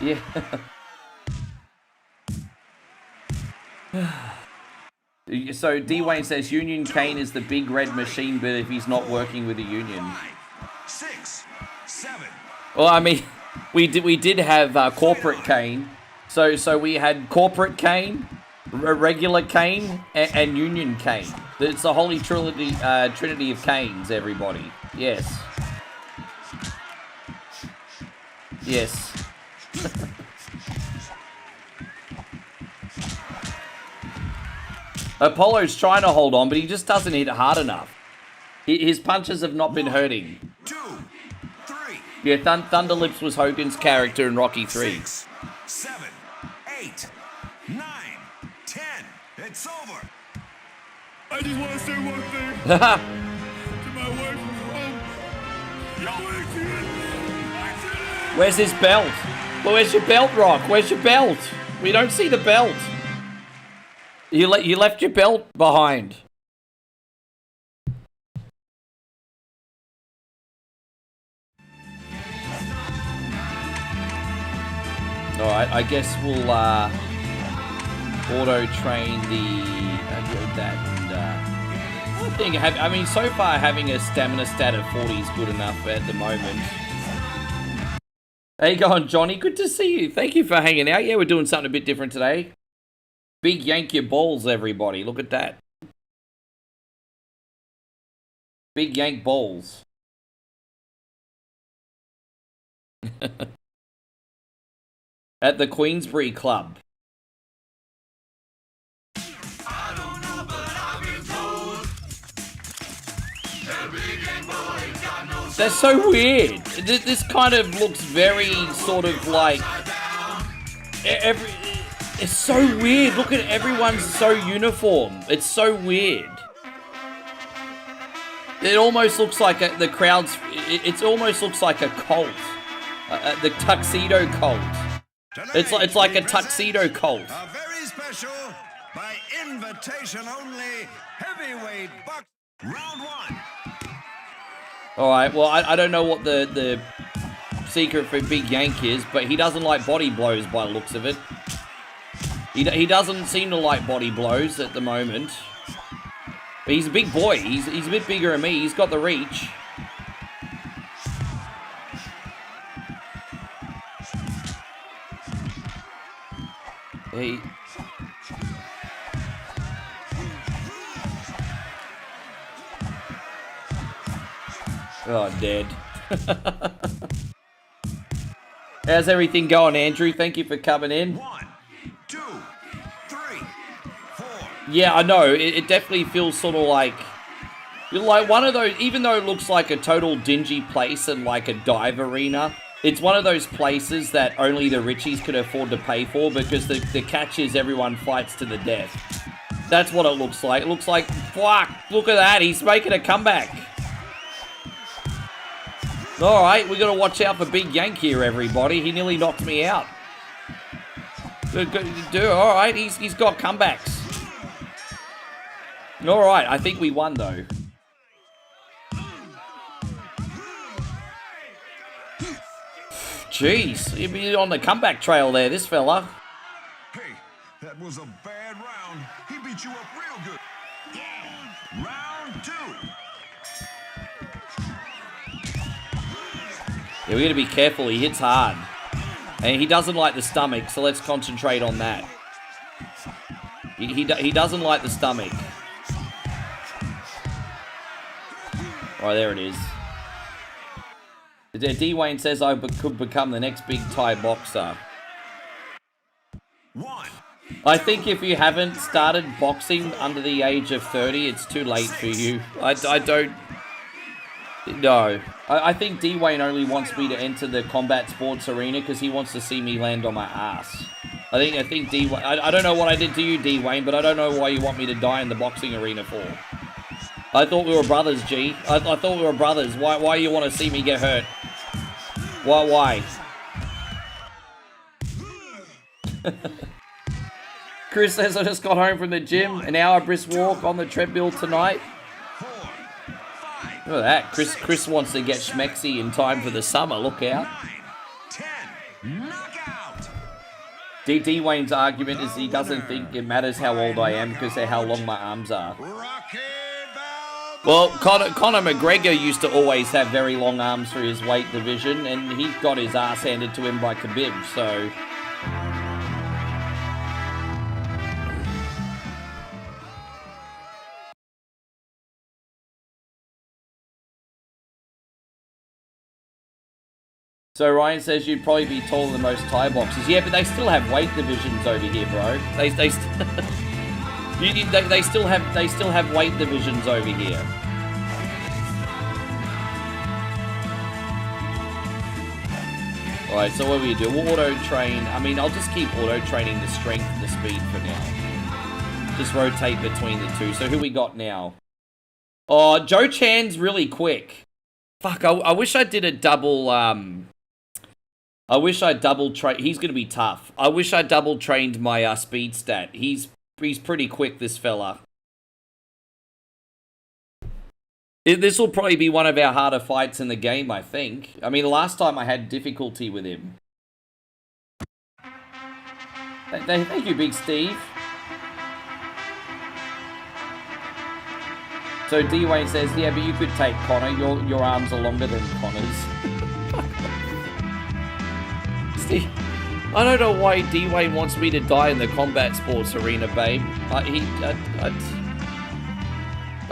Yeah. So D. Wayne says Union Kane is the big red machine, but if he's not working with the Union. 6, 7. Well, I mean, we did have corporate Kane. So we had corporate Kane, regular Kane, and Union Kane. It's the holy trinity of Kanes, everybody. Yes. Yes. Apollo's trying to hold on, but he just doesn't hit hard enough. His punches have not been hurting. 2, 3. Yeah, Thunderlips was Hogan's character in Rocky 3. 6, 7, 8, 9, 10. It's over. I just want to say one thing to my wife from home. Where's his belt? Well, where's your belt, Rock? Where's your belt? We don't see the belt. You left your belt behind. Alright, I guess we'll auto-train I mean, so far having a stamina stat of 40 is good enough at the moment. How you going, Johnny? Good to see you. Thank you for hanging out. Yeah, we're doing something a bit different today. Big yank your balls, everybody. Look at that. Big yank balls. At the Queensbury Club. That's so weird. This kind of looks very sort of like... It's so weird. Look at everyone's so uniform. It's so weird. It almost looks like the crowd's... It almost looks like a cult. The tuxedo cult. It's like a tuxedo cult. A very special, by invitation only, heavyweight box. Round 1. Alright, well, I don't know what the secret for Big Yank is, but he doesn't like body blows by the looks of it. He doesn't seem to like body blows at the moment. But he's a big boy. He's a bit bigger than me. He's got the reach. Hey. Oh, dead. How's everything going, Andrew? Thank you for coming in. 1, 2, 3, 4. Yeah, I know. It definitely feels sort of like You're like one of those, even though it looks like a total dingy place and like a dive arena, it's one of those places that only the richies could afford to pay for because the catch is everyone fights to the death. That's what it looks like. It looks like, fuck, look at that, he's making a comeback. Alright, we gotta watch out for Big Yank here, everybody. He nearly knocked me out. Alright, he's got comebacks. Alright, I think we won though. Jeez, he'd be on the comeback trail there, this fella. Hey, that was a bad round. He beat you up real good. Yeah. Round 2. Yeah, we gotta be careful, he hits hard. And he doesn't like the stomach, so let's concentrate on that. He doesn't like the stomach. Alright, there it is. D. Wayne says I could become the next big Thai boxer. I think if you haven't started boxing under the age of 30, it's too late for you. I don't... No. I think D. Wayne only wants me to enter the combat sports arena because he wants to see me land on my ass. I think D. Wayne... I don't know what I did to you, D. Wayne, but I don't know why you want me to die in the boxing arena for. I thought we were brothers, G. I thought we were brothers. Why you want to see me get hurt? Why? Chris says I just got home from the gym. An hour brisk walk on the treadmill tonight. Look at that. Chris wants to get schmexy in time for the summer. Look out. D. Wayne's argument is he doesn't think it matters how old I am because of how long my arms are. Well, Conor McGregor used to always have very long arms for his weight division, and he got his ass handed to him by Khabib, so... So Ryan says you'd probably be taller than most Thai boxers. Yeah, but they still have weight divisions over here, bro. They still have weight divisions over here. Alright, so what do we do? We'll auto-train. I mean, I'll just keep auto-training the strength and the speed for now. Just rotate between the two. So who we got now? Oh, Joe Chan's really quick. Fuck, I wish I did a double, I wish I double-trained... He's going to be tough. I wish I double-trained my speed stat. He's pretty quick, this fella. This will probably be one of our harder fights in the game, I think. I mean, last time I had difficulty with him. Thank you, Big Steve. So D. Wayne says, yeah, but you could take Connor. Your arms are longer than Connor's. Steve, I don't know why D. Wayne wants me to die in the combat sports arena, babe.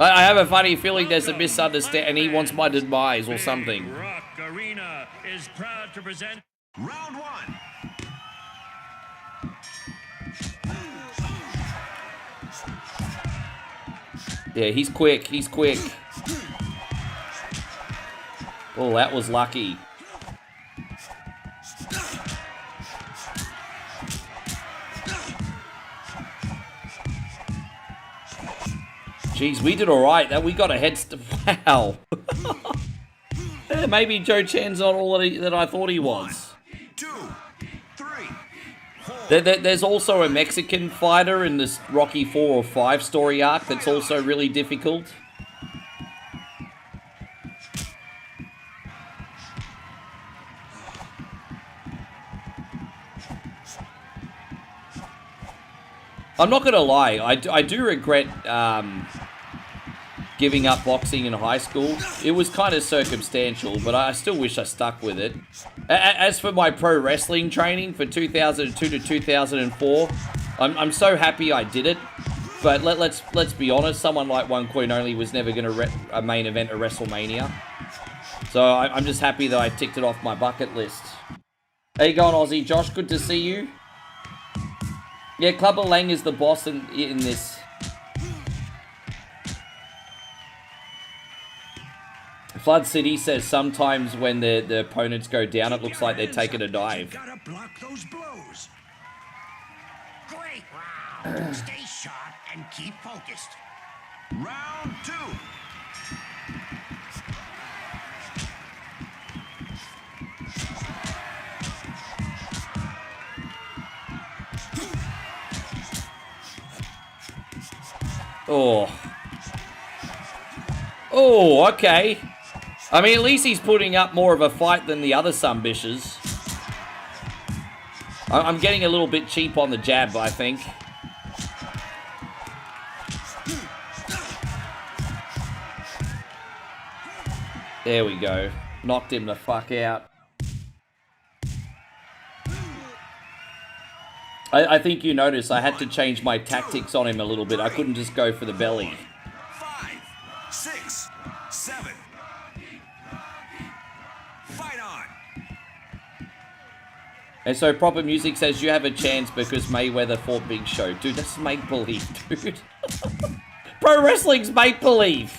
I have a funny feeling there's a misunderstanding and he wants my demise or something. Rock Arena is proud to present Round 1. Yeah, he's quick. He's quick. Oh, that was lucky. Jeez, we did all right. That we got a head start. Wow. Yeah, maybe Joe Chan's not all that I thought he was. 2, 3, 4. There's also a Mexican fighter in this Rocky 4 or 5 story arc that's also really difficult. I'm not gonna lie, I do regret giving up boxing in high school. It was kind of circumstantial, but I still wish I stuck with it. As for my pro wrestling training for 2002 to 2004, I'm so happy I did it. But let's be honest, someone like One Coin Only was never gonna main event a WrestleMania. So I'm just happy that I ticked it off my bucket list. How you going, Aussie Josh? Good to see you. Yeah, Clubber Lang is the boss in this. Flood City says sometimes when the opponents go down, it looks like they're taking a dive. Gotta block those blows. Great. Wow. Stay sharp and keep focused. Round 2. Oh. Oh, okay. I mean, at least he's putting up more of a fight than the other sumbishes. I'm getting a little bit cheap on the jab, I think. There we go. Knocked him the fuck out. I think you noticed I had to change my tactics on him a little bit. I couldn't just go for the belly. 5, 6, 7. Fight on. And so Proper Music says you have a chance because Mayweather fought Big Show. Dude, that's make-believe, dude. Pro wrestling's make-believe.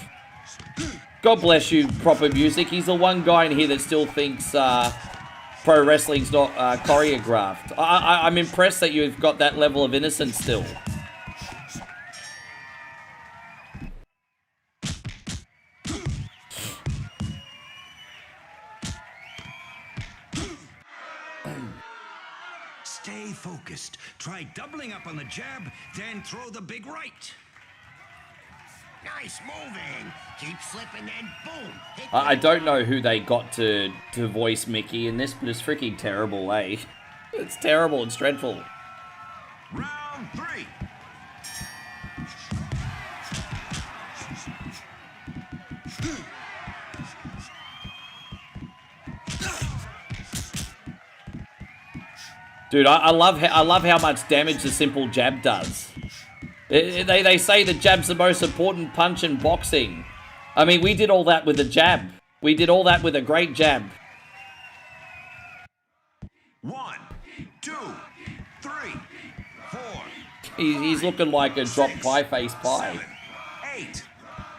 God bless you, Proper Music. He's the one guy in here that still thinks pro wrestling's not choreographed. I'm impressed that you've got that level of innocence still. Stay focused. Try doubling up on the jab, then throw the big right. Nice moving. Keep slipping, then boom. I don't know who they got to voice Mickey in this, but it's freaking terrible, eh? It's terrible. It's dreadful. Round 3. Dude, I love how much damage the simple jab does. They say the jab's the most important punch in boxing. I mean, we did all that with a jab. We did all that with a great jab. 1, 2, 3, 4. He's looking like a dropped pie face pie. 7, 8,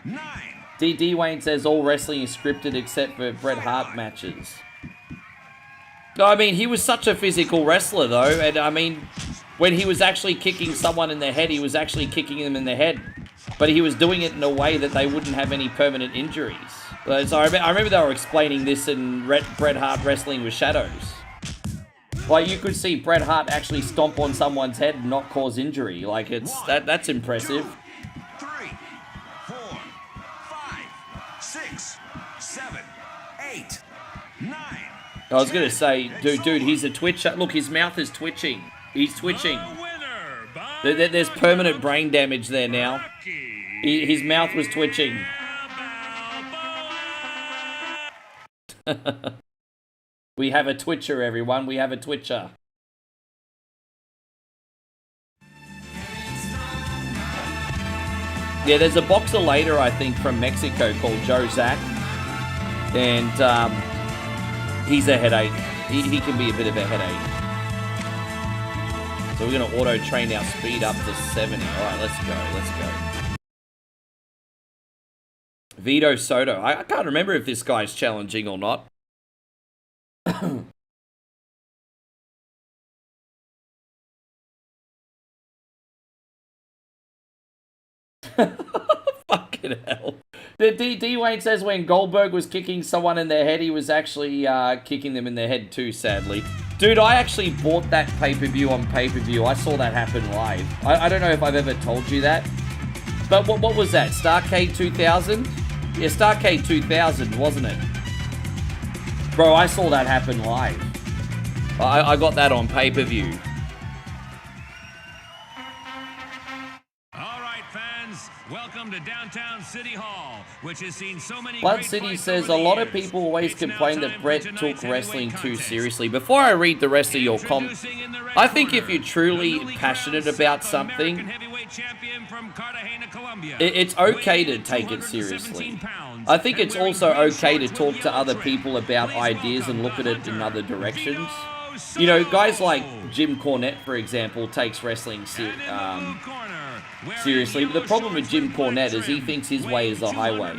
9. D Wayne says all wrestling is scripted except for Bret Hart matches. No, I mean, he was such a physical wrestler, though. And, I mean, when he was actually kicking someone in the head, he was actually kicking them in the head. But he was doing it in a way that they wouldn't have any permanent injuries. So I remember they were explaining this in Bret Hart Wrestling with Shadows. Like, you could see Bret Hart actually stomp on someone's head and not cause injury. Like, that's impressive. 2, 3, 4, 5, 6, 7, 8, 9. I was going to say, dude, he's a twitcher. Look, his mouth is twitching. He's twitching. There's permanent brain damage there now. His mouth was twitching. We have a twitcher, everyone. We have a twitcher. Yeah, there's a boxer later, I think, from Mexico called Joe Zack. And, he's a headache. He can be a bit of a headache. So we're going to auto-train our speed up to 70. Alright, let's go. Vito Soto. I can't remember if this guy's challenging or not. Fucking hell. D Wayne says when Goldberg was kicking someone in their head, he was actually kicking them in their head too, sadly. Dude, I actually bought that pay-per-view on pay-per-view. I saw that happen live. I don't know if I've ever told you that. But what was that? Starcade 2000? Yeah, Starcade 2000, wasn't it? Bro, I saw that happen live. I got that on pay-per-view. Welcome to downtown City Hall, which has seen so many Blood City says a lot of people always complain that Brett took wrestling too seriously. Before I read the rest of your comments, I think if you're truly passionate about something, it's okay to take it seriously. I think it's also okay to talk to other people about ideas and look at it in other directions. You know, guys like Jim Cornette, for example, takes wrestling seriously, but the problem with Jim Cornette is he thinks his way is the highway.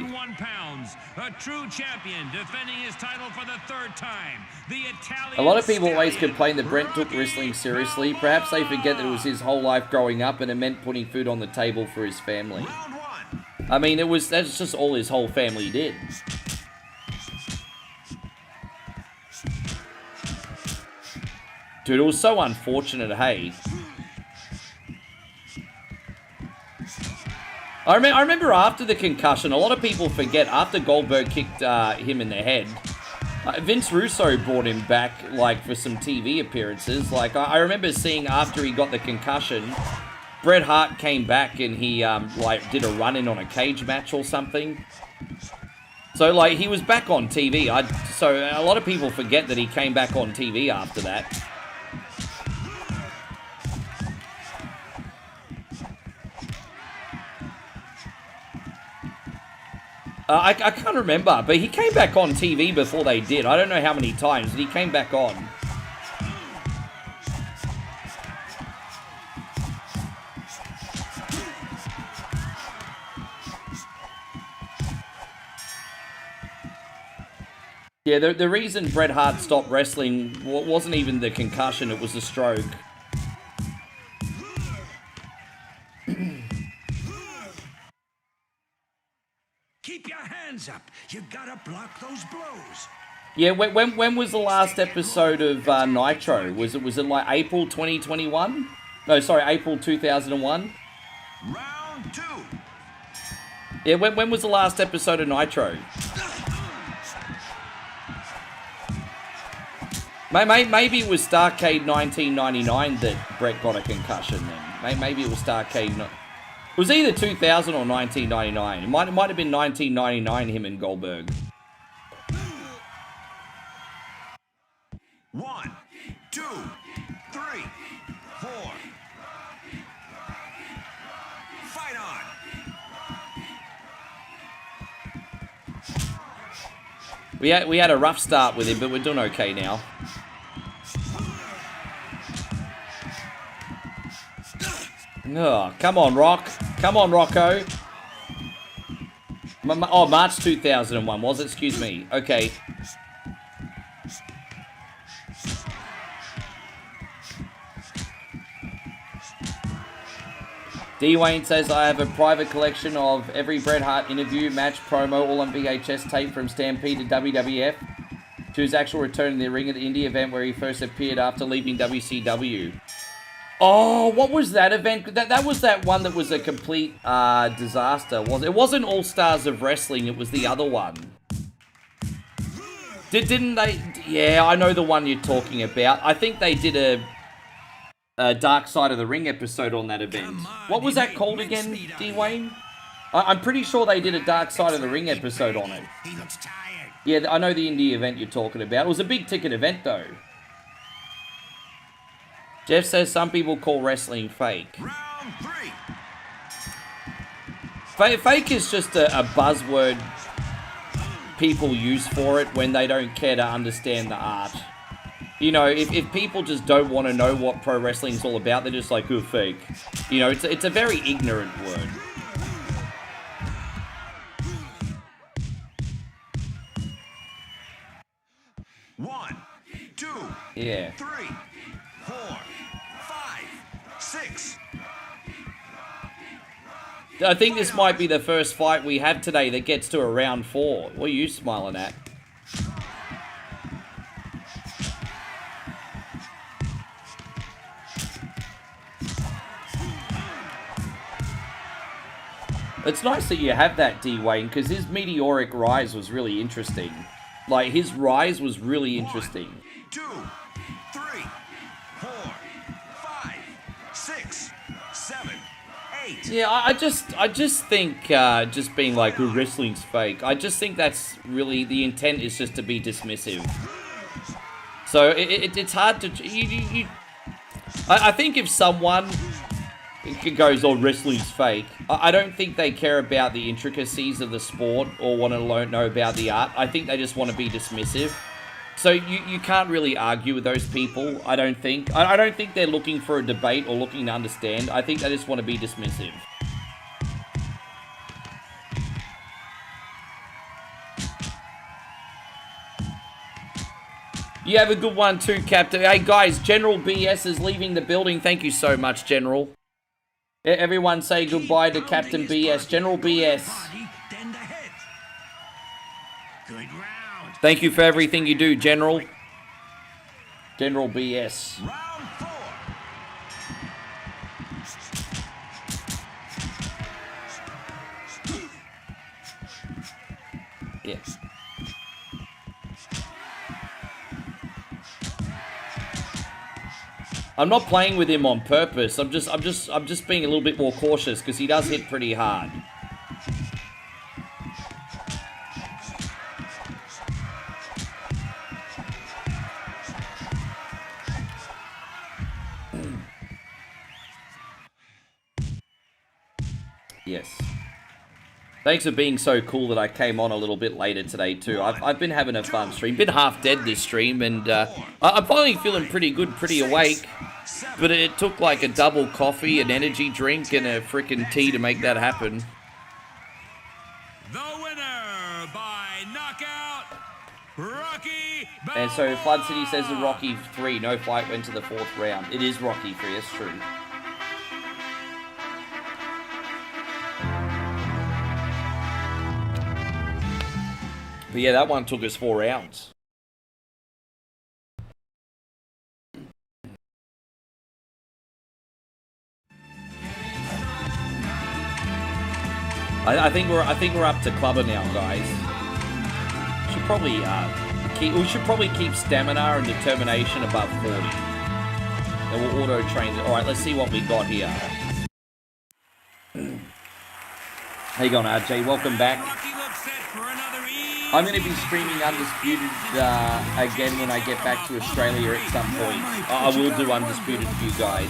pounds, a true champion defending his title for the third time, the Italian A lot of people always stallion, complain that Brent took Rocky wrestling seriously. Perhaps they forget that it was his whole life growing up and it meant putting food on the table for his family. Round one. I mean, that's just all his whole family did. Dude, it was so unfortunate, hey. I remember after the concussion, a lot of people forget, after Goldberg kicked him in the head, Vince Russo brought him back, like, for some TV appearances. Like, I remember seeing after he got the concussion, Bret Hart came back and he, like, did a run-in on a cage match or something. So, like, he was back on TV. So, a lot of people forget that he came back on TV after that. I can't remember, but he came back on TV before they did. I don't know how many times, but he came back on. Yeah, the reason Bret Hart stopped wrestling wasn't even the concussion, it was the stroke. Keep your hands up. You gotta block those blows. Yeah, when was the last episode of Nitro? Was it like April 2021? No, sorry, April 2001? Round two. Yeah, when was the last episode of Nitro? Maybe it was Starrcade 1999 that Brett got a concussion then. Maybe it was Starrcade... It was either 2000 or 1999. It might have been 1999, him and Goldberg. 1, 2, 3, 4. Fight on. We had a rough start with him, but we're doing okay now. Oh, come on, Rock. Come on, Rocco. Oh, March 2001 was it? Excuse me. Okay. D. Wayne says, I have a private collection of every Bret Hart interview, match, promo, all on VHS tape from Stampede to WWF to his actual return in the ring at the indie event where he first appeared after leaving WCW. Oh, what was that event? That was that one that was a complete disaster. It wasn't All Stars of Wrestling, it was the other one. Didn't they? Yeah, I know the one you're talking about. I think they did a Dark Side of the Ring episode on that event. What was that called again, D. Wayne? I'm pretty sure they did a Dark Side of the Ring episode on it. He looks tired. Yeah, I know the indie event you're talking about. It was a big ticket event, though. Jeff says some people call wrestling fake. Round three. Fake is just a buzzword people use for it when they don't care to understand the art. You know, if people just don't want to know what pro wrestling's all about, they're just like, oh, fake. You know, it's a very ignorant word. One, two, Yeah. 3, 4, 5, 6. I think this might be the first fight we have today that gets to a round 4. What are you smiling at? It's nice that you have that, D. Wayne, because his meteoric rise was really interesting. Like, his rise was really interesting. 1, 2, 3, 4, 5, 6, 7, 8. Yeah, I just think just being like, oh, wrestling's fake. I just think that's really, the intent is just to be dismissive. So it's hard to, I think if someone goes, oh, wrestling's fake, I don't think they care about the intricacies of the sport or want to know about the art. I think they just want to be dismissive. So you can't really argue with those people, I don't think. I don't think they're looking for a debate or looking to understand. I think they just want to be dismissive. You have a good one too, Captain. Hey, guys, General BS is leaving the building. Thank you so much, General. Everyone say goodbye to Captain BS. General BS. Good round. Thank you for everything you do, General. General BS. Round 4. Yes. I'm not playing with him on purpose. I'm just being a little bit more cautious because he does hit pretty hard. Yes. Thanks for being so cool that I came on a little bit later today too. I've been having a fun stream. Been half dead this stream, and I'm finally feeling pretty good, pretty awake. But it took like a double coffee, an energy drink, and a freaking tea to make that happen. The winner by knockout, Rocky Balboa. And so Flood City says the Rocky 3. No fight went to the 4th round. It is Rocky 3. That's true. But yeah, that one took us 4 rounds. I think we're up to clubber now, guys. Should probably we should probably keep stamina and determination above 40. Then we'll auto train. All right, let's see what we got here. How you going, RJ? Welcome back. I'm going to be streaming Undisputed again when I get back to Australia at some point. I will do Undisputed for you guys.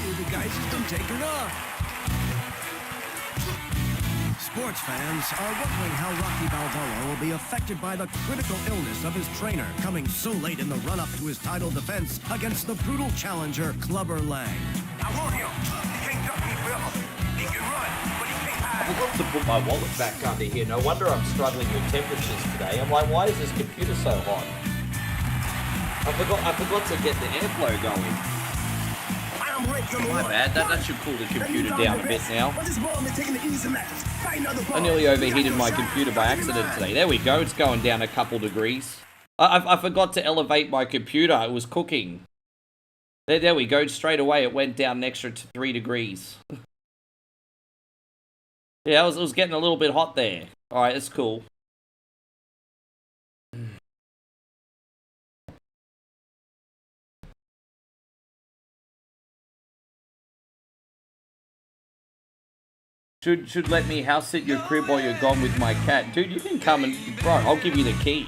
Sports fans are wondering how Rocky Balboa will be affected by the critical illness of his trainer coming so late in the run-up to his title defense against the brutal challenger Clubber Lang. I want him. He can't duck me, Bill. He can run, but he can't hide. I forgot to put my wallet back under here. No wonder I'm struggling with temperatures today. I'm like, why is this computer so hot? I forgot to get the airflow going. My bad. That should cool the computer down a bit now. I nearly overheated my computer by accident today. There we go. It's going down a couple degrees. I forgot to elevate my computer. It was cooking. There we go. Straight away, it went down an extra 3 degrees. Yeah, it was getting a little bit hot there. All right, that's cool. Should let me house sit your crib while you're gone with my cat. Dude, you can come and... Bro, I'll give you the key.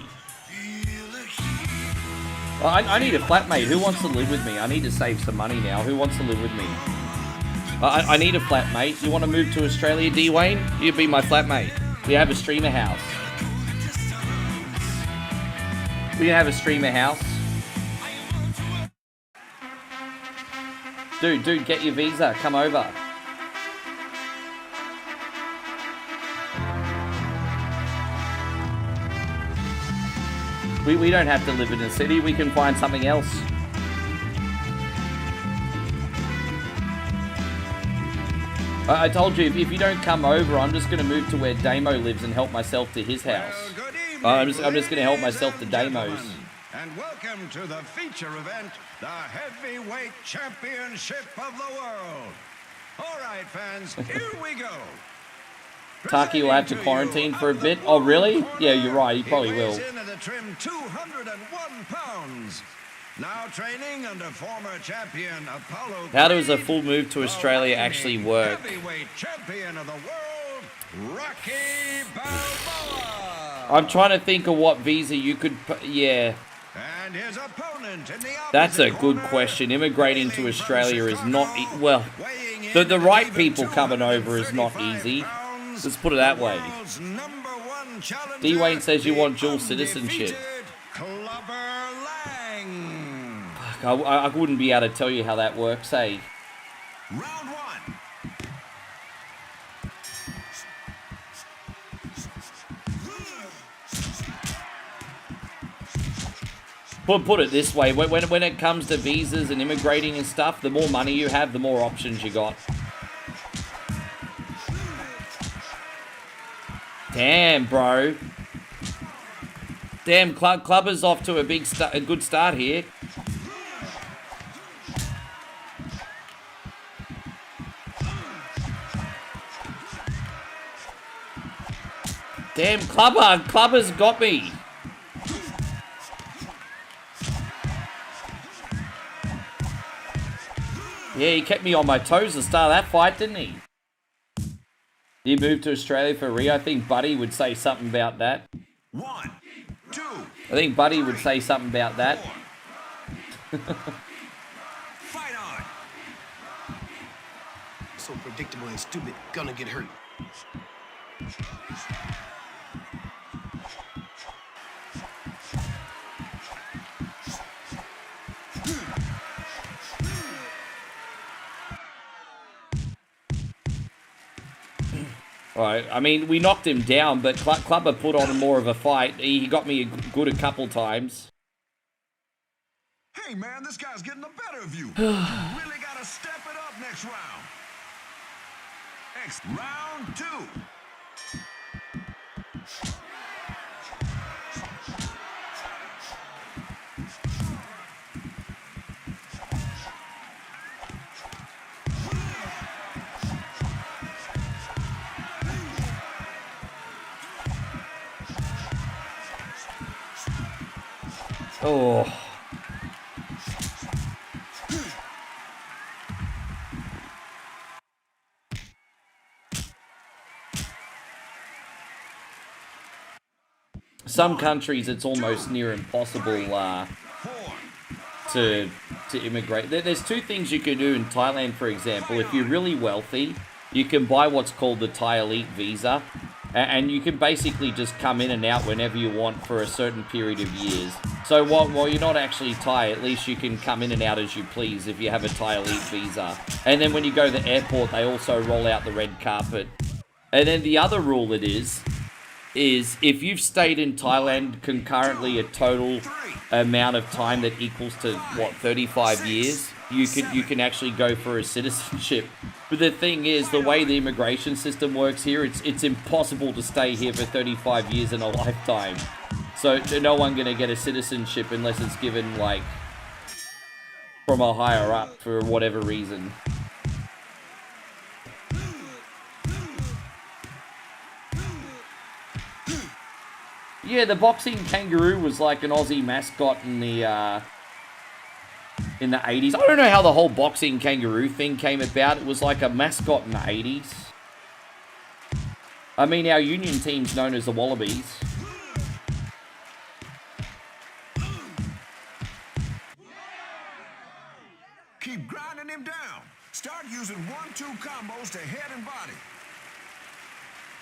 I need a flatmate. Who wants to live with me? I need to save some money now. Who wants to live with me? I need a flatmate. You want to move to Australia, D-Wayne? You be my flatmate. We have a streamer house. We can have a streamer house. Dude, get your visa. Come over. We don't have to live in a city. We can find something else. I told you, if you don't come over, I'm just going to move to where Damo lives and help myself to his house. I'm just going to help myself to Damo's. And welcome to the feature event, the Heavyweight Championship of the World. All right, fans, here we go. Taki will have to quarantine for a bit. Oh, really? Yeah, you're right. He probably will. In at a trim 201 pounds. Now training under former champion Apollo. How does a full move to Australia actually work? Heavyweight champion of the world, Rocky Balboa. I'm trying to think of what visa you could... Yeah. And his opponent in the That's a good question. Immigrating to Australia is not... Well, the right people coming over is not easy. Let's put it that way. D-Wayne says you want dual citizenship. Fuck, I wouldn't be able to tell you how that works, eh? Round 1. Put it this way, when it comes to visas and immigrating and stuff, the more money you have, the more options you got. Damn, bro. Damn, Clubber's off to a good start here. Damn, Clubber's got me. Yeah, he kept me on my toes to start that fight, didn't he? He moved to Australia for Rio. I think Buddy would say something about that. 1, 2. I think Buddy would say something about that. Fight on. So predictable and stupid, gonna get hurt. Right, I mean, we knocked him down, but Clubber put on more of a fight. He got me good a couple times. Hey, man, this guy's getting the better of you. You really got to step it up next round. Next, round 2. Oh. Some countries, it's almost near impossible to immigrate. There's two things you can do in Thailand, for example. If you're really wealthy, you can buy what's called the Thai Elite Visa. And you can basically just come in and out whenever you want for a certain period of years. So while you're not actually Thai, at least you can come in and out as you please if you have a Thai Elite Visa. And then when you go to the airport, they also roll out the red carpet. And then the other rule it is if you've stayed in Thailand concurrently a total amount of time that equals to, 35 years, you can actually go for a citizenship. But the thing is, the way the immigration system works here, it's impossible to stay here for 35 years in a lifetime. So no one gonna get a citizenship unless it's given, like, from a higher up for whatever reason. Yeah, the boxing kangaroo was like an Aussie mascot in the 80s. I don't know how the whole boxing kangaroo thing came about. It was like a mascot in the 80s. I mean, our union team's known as the Wallabies. Keep grinding him down. Start using 1-2 combos to head and body.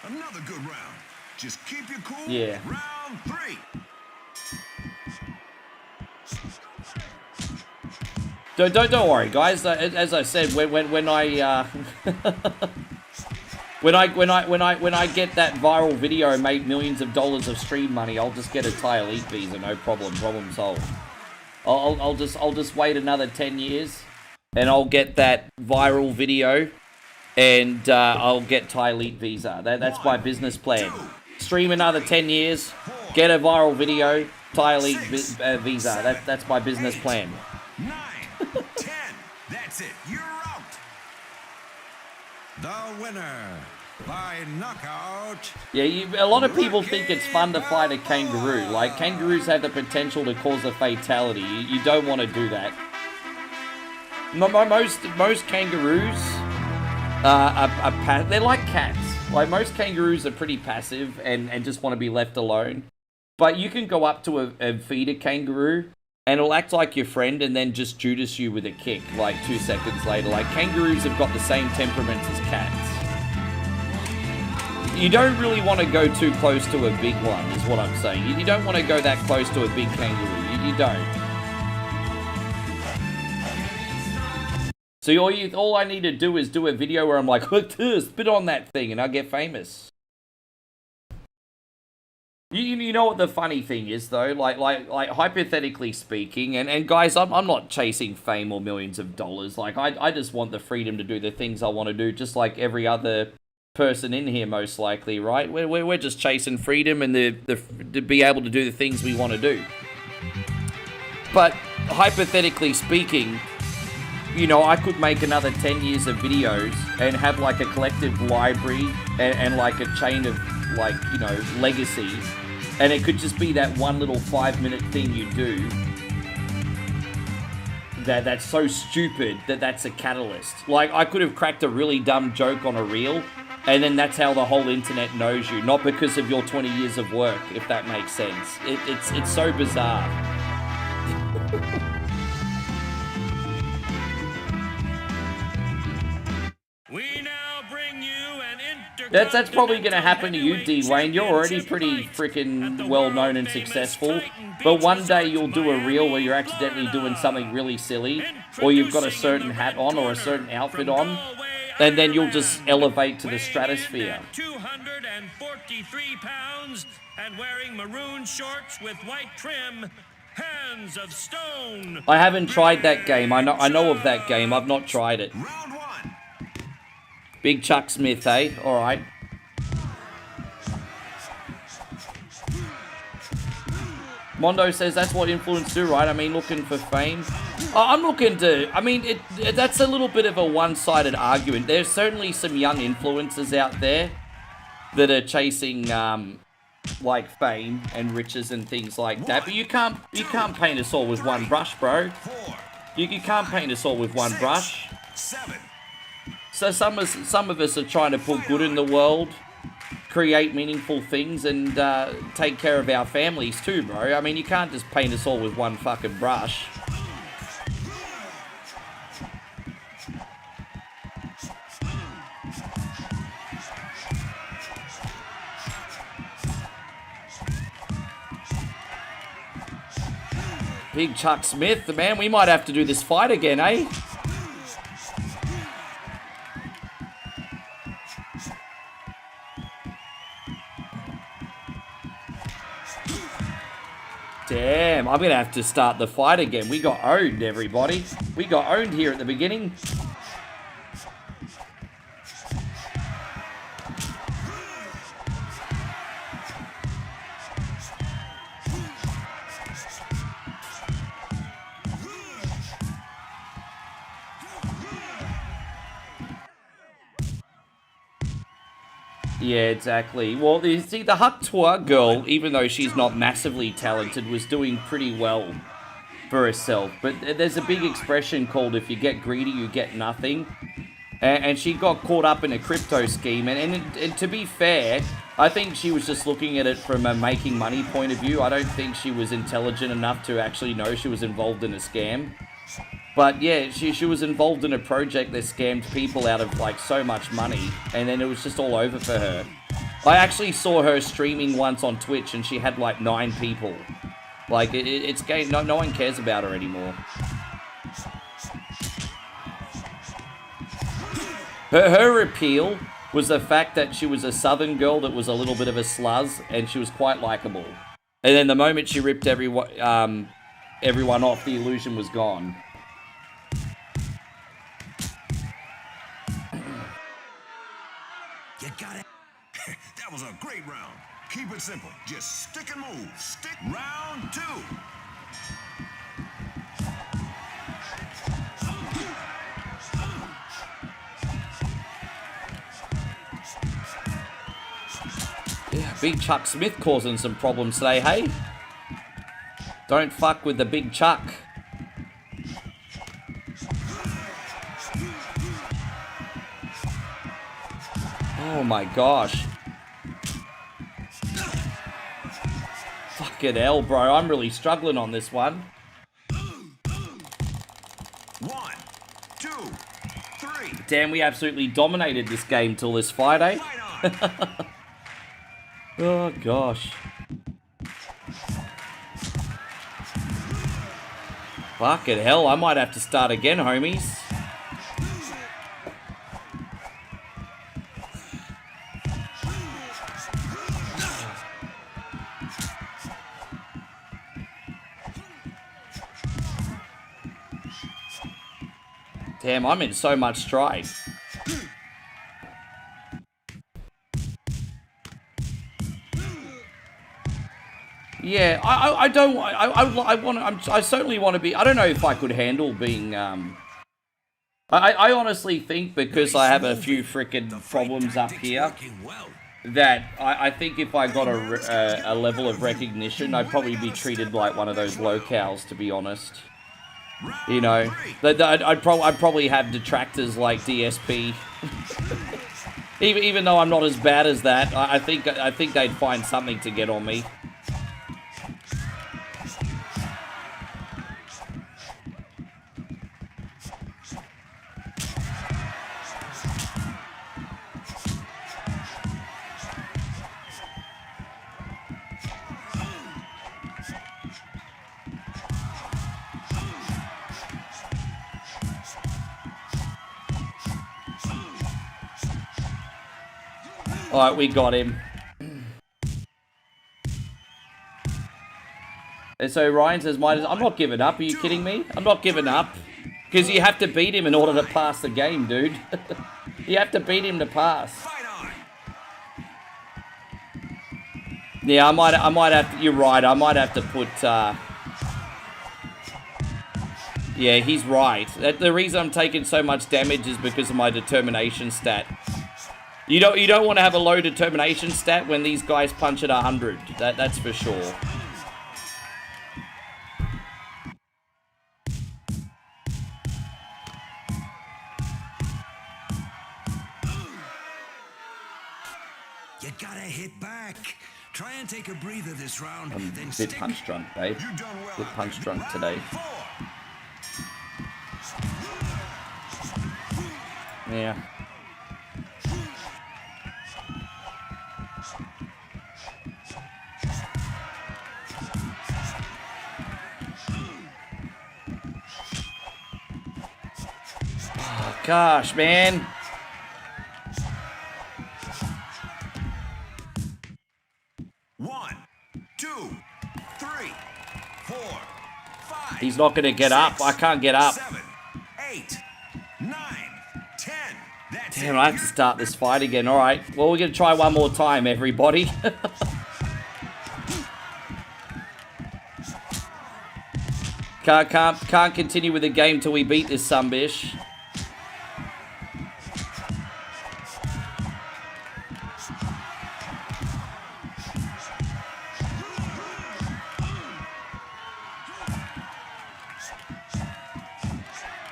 Another good round. Just keep your cool. Yeah. Round 3. Don't worry, guys. As I said, when I when I get that viral video and make millions of dollars of stream money, I'll just get a Thai Elite Visa, no problem. Problem solved. I'll just wait another 10 years, and I'll get that viral video, and I'll get Thai Elite Visa. That's my business plan. Stream another 10 years, get a viral video, Thai Elite Visa. That's my business plan. 9, 10. That's it. You're out. The winner by knockout. Yeah, a lot of people think it's fun to fight a kangaroo. Like, kangaroos have the potential to cause a fatality. You don't want to do that. Most kangaroos they're like cats. Like, most kangaroos are pretty passive and just want to be left alone. But you can go up to a feeder kangaroo, and it'll act like your friend and then just Judas you with a kick, like 2 seconds later. Like, kangaroos have got the same temperaments as cats. You don't really want to go too close to a big one, is what I'm saying. You don't want to go that close to a big kangaroo. You don't. So all I need to do is do a video where I'm like, spit on that thing, and I'll get famous. You know what the funny thing is though, like hypothetically speaking, and guys, I'm not chasing fame or millions of dollars. Like I just want the freedom to do the things I want to do, just like every other person in here, most likely, right? We're just chasing freedom and to be able to do the things we want to do. But hypothetically speaking, you know, I could make another 10 years of videos and have like a collective library and like a chain of like, you know, legacies. And it could just be that one little 5-minute thing you do that's so stupid that's a catalyst. Like, I could have cracked a really dumb joke on a reel, and then that's how the whole internet knows you, not because of your 20 years of work, if that makes sense. It's so bizarre. We now bring you an That's probably going to happen to you, D. Wayne. You're already pretty freaking well-known and successful. But one day you'll do a reel where you're accidentally doing something really silly, or you've got a certain hat on or a certain outfit on, and then you'll just elevate to the stratosphere. 243 pounds and wearing maroon shorts with white trim. Hands of Stone. I haven't tried that game. I know of that game. I've not tried it. Round one. Big Chuck Smith, eh? Alright. Mondo says that's what influencers do, right? I mean, looking for fame. I'm looking to... I mean, that's a little bit of a one-sided argument. There's certainly some young influencers out there that are chasing, like, fame and riches and things like that. But you can't paint us all with one brush, bro. You can't paint us all with one brush. So some of us are trying to put good in the world, create meaningful things, and take care of our families too, bro. I mean, you can't just paint us all with one fucking brush. Big Chuck Smith, man, we might have to do this fight again, eh? Damn, I'm gonna have to start the fight again. We got owned, everybody. We got owned here at the beginning. Yeah, exactly. Well, you see, the Huk Tour girl, even though she's not massively talented, was doing pretty well for herself. But there's a big expression called, if you get greedy, you get nothing. And she got caught up in a crypto scheme. And to be fair, I think she was just looking at it from a making money point of view. I don't think she was intelligent enough to actually know she was involved in a scam. But yeah, she was involved in a project that scammed people out of like so much money, and then it was just all over for her. I actually saw her streaming once on Twitch, and she had like 9 people. Like it's game. No one cares about her anymore. Her appeal was the fact that she was a southern girl that was a little bit of a sluzz, and she was quite likable. And then the moment she ripped everyone off, the illusion was gone. You got it. That was a great round. Keep it simple. Just stick and move. Stick. Round 2. Yeah, Big Chuck Smith causing some problems today, hey? Don't fuck with the Big Chuck. Oh my gosh. Fucking hell, bro. I'm really struggling on this one. 1, 2, 3. Damn, we absolutely dominated this game till this fight, eh? Oh gosh. Fucking hell, I might have to start again, homies. Damn, I'm in so much stride. Yeah, I don't. I want. I certainly want to be. I don't know if I could handle being. I honestly think because I have a few freaking problems up here, that I think if I got a level of recognition, I'd probably be treated like one of those locals, to be honest. You know, I'd probably have detractors like DSP. even though I'm not as bad as that, I think they'd find something to get on me. Alright, we got him. And so Ryan says, I'm not giving up. Are you kidding me? I'm not giving up. Because you have to beat him in order to pass the game, dude. You have to beat him to pass. Yeah, I might have to, you're right. I might have to put, yeah, he's right. The reason I'm taking so much damage is because of my determination stat. You don't want to have a low determination stat when these guys punch at 100. That's for sure. You gotta hit back. Try and take a breather this round. I'm then a bit punch drunk, babe. Bit punch drunk today. Yeah. Oh, gosh, man. He's not going to get up. I can't get up. 7, 8, 9, 10. Damn, I have to start this fight again. All right. Well, we're going to try one more time, everybody. Can't continue with the game till we beat this sunbish.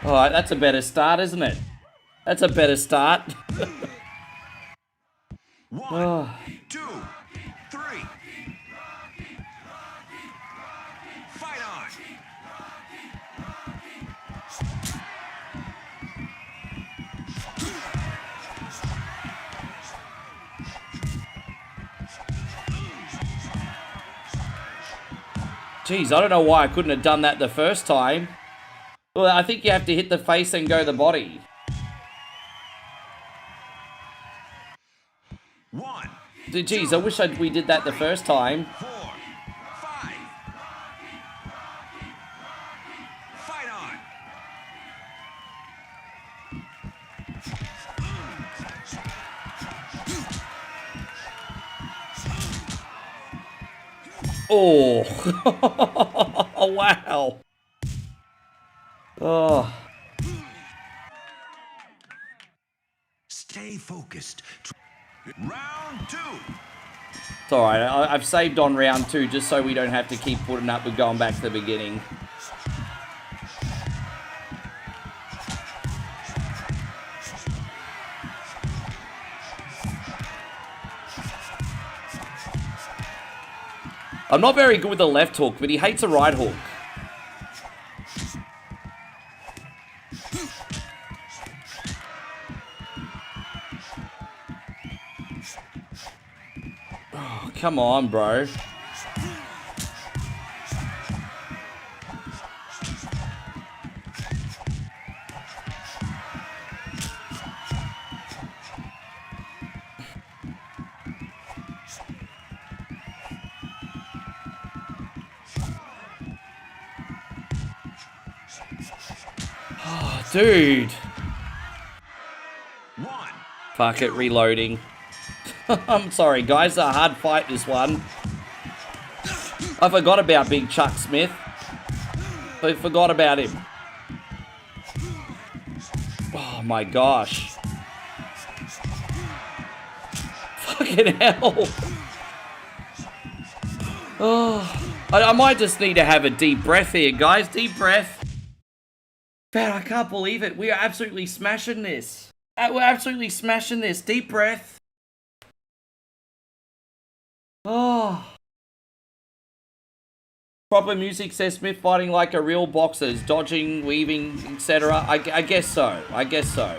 Alright, that's a better start, isn't it? That's a better start. 1, 2, 3. Fight on. Jeez, I don't know why I couldn't have done that the first time. Well, I think you have to hit the face and go the body. 1. Jeez, I wish we did that the first time. 4, 5. Fight on. Oh. Wow. Oh. Stay focused. Round 2. It's alright, I've saved on round 2 just so we don't have to keep putting up with going back to the beginning. I'm not very good with the left hook, but he hates a right hook. Oh, come on, bro. Oh, dude. One. Fuck it, reloading. I'm sorry, guys. A hard fight, this one. I forgot about Big Chuck Smith. I forgot about him. Oh my gosh. Fucking hell. Oh, I might just need to have a deep breath here, guys. Deep breath. Man, I can't believe it. We are absolutely smashing this. We're absolutely smashing this. Deep breath. Oh. Proper music, says Smith, fighting like a real boxer, dodging, weaving, etc. I guess so. I guess so.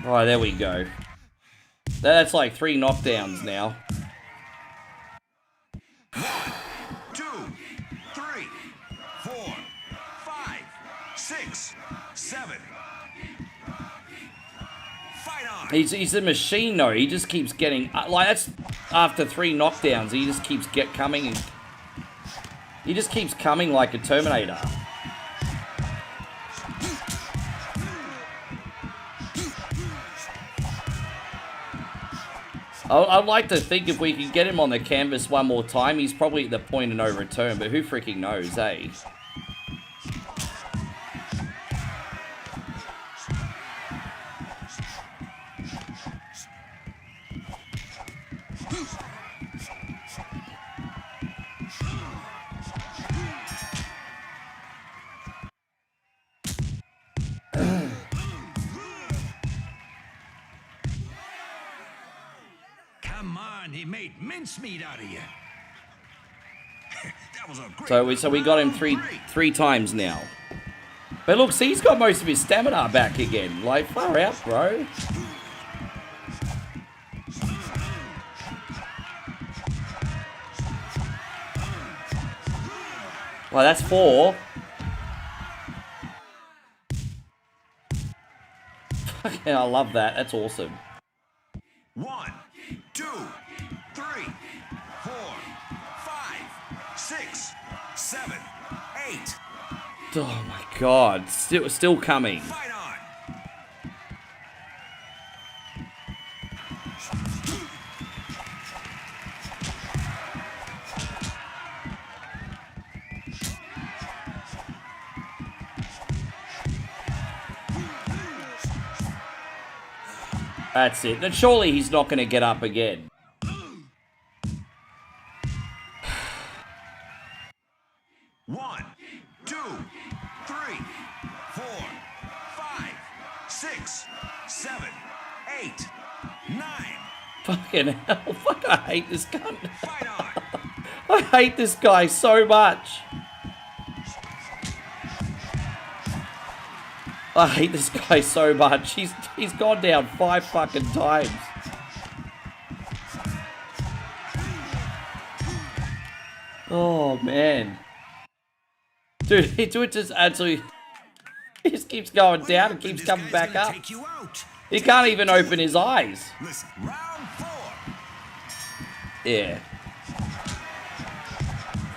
Alright, there we go. That's like 3 knockdowns now. 1, 2, 3, 4, 5, 6, 7. Fight on. He's a machine though. He just keeps getting like that's after 3 knockdowns. He just keeps coming. He just keeps coming like a Terminator. I'd like to think if we could get him on the canvas one more time, he's probably at the point of no return, but who freaking knows, eh? Come on, he made mincemeat out of you. That was a great So we got him three times now. But look, see, he's got most of his stamina back again. Like, far out, bro. Well, that's 4. Fucking, I love that. That's awesome. 1, 2, 3, 4, 5, 6, 7, 8. Oh my god, still coming. Fight on. That's it. And surely he's not going to get up again. One, 2, 3, 4, 5, 6, 7, 8, 9. Fucking hell. Fuck, I hate this cunt. Fight on. I hate this guy so much. I hate this guy so much. He's gone down 5 fucking times. Oh, man. Dude, he just absolutely... He just keeps going down and keeps coming back up. He can't even open his eyes. Listen, round 4. Yeah.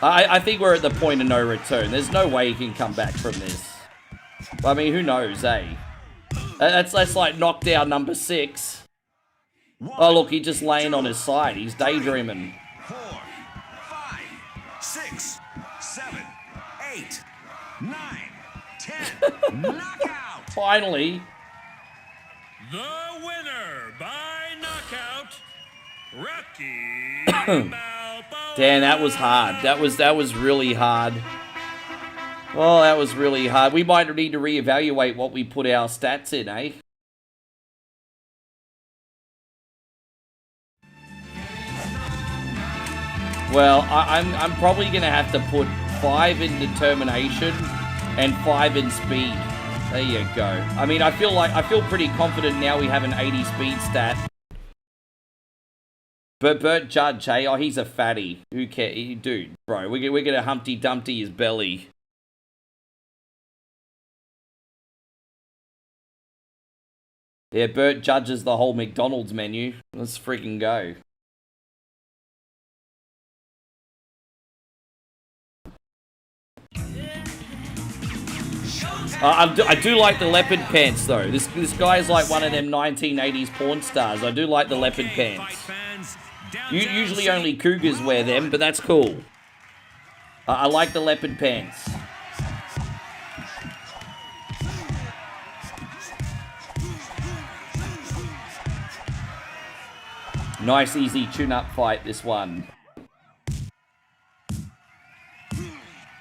I think we're at the point of no return. There's no way he can come back from this. I mean, who knows, eh? That's like knockdown number 6. Oh, look, he's just laying on his side. He's daydreaming. 4, 5, 6, 7, 8, 9, 10. Knockout! Finally. The winner by knockout, Rocky Balboa. Damn, that was hard. That was really hard. Oh, that was really hard. We might need to reevaluate what we put our stats in, eh? Well, I'm probably going to have to put 5 in determination and 5 in speed. There you go. I mean, I feel pretty confident now we have an 80 speed stat. But Bert Judge, hey? Oh, he's a fatty. Who cares? Dude, bro, we're going to Humpty Dumpty his belly. Yeah, Bert judges the whole McDonald's menu. Let's freaking go. I do like the leopard pants though. This guy's like one of them 1980s porn stars. I do like the leopard pants. Usually only cougars wear them, but that's cool. I like the leopard pants. Nice easy tune-up fight, this one.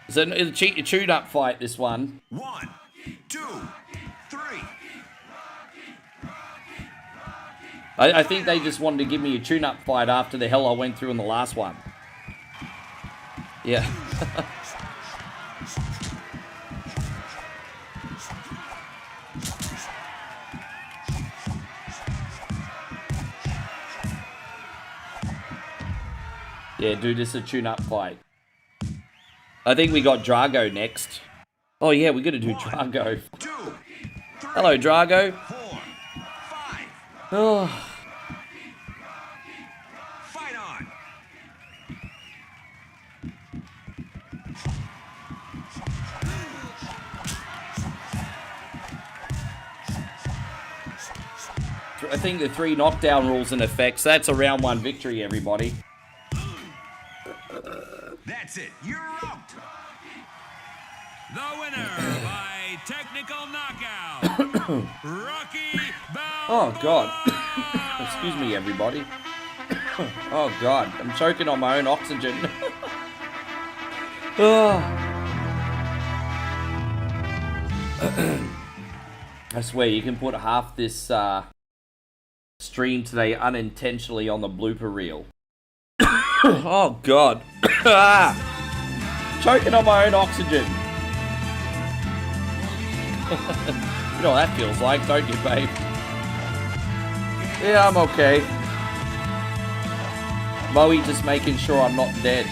It's a tune-up fight, this one. 1, 2, 3. I think they just wanted to give me a tune-up fight after the hell I went through in the last one. Yeah. Yeah, dude, this is a tune-up fight. I think we got Drago next. Oh yeah, we gotta do Drago. 2, 3, Hello, Drago. 4, 5. Oh. Fight on. I think the 3 knockdown rules in effect, so that's a round 1 victory, everybody. That's it. You're out. The winner by technical knockout, Rocky Balboa. Oh, God. Excuse me, everybody. Oh, God. I'm choking on my own oxygen. Oh. I swear, you can put half this stream today unintentionally on the blooper reel. Oh, God. Choking on my own oxygen. You know what that feels like, don't you, babe? Yeah, I'm okay. Moe just making sure I'm not dead.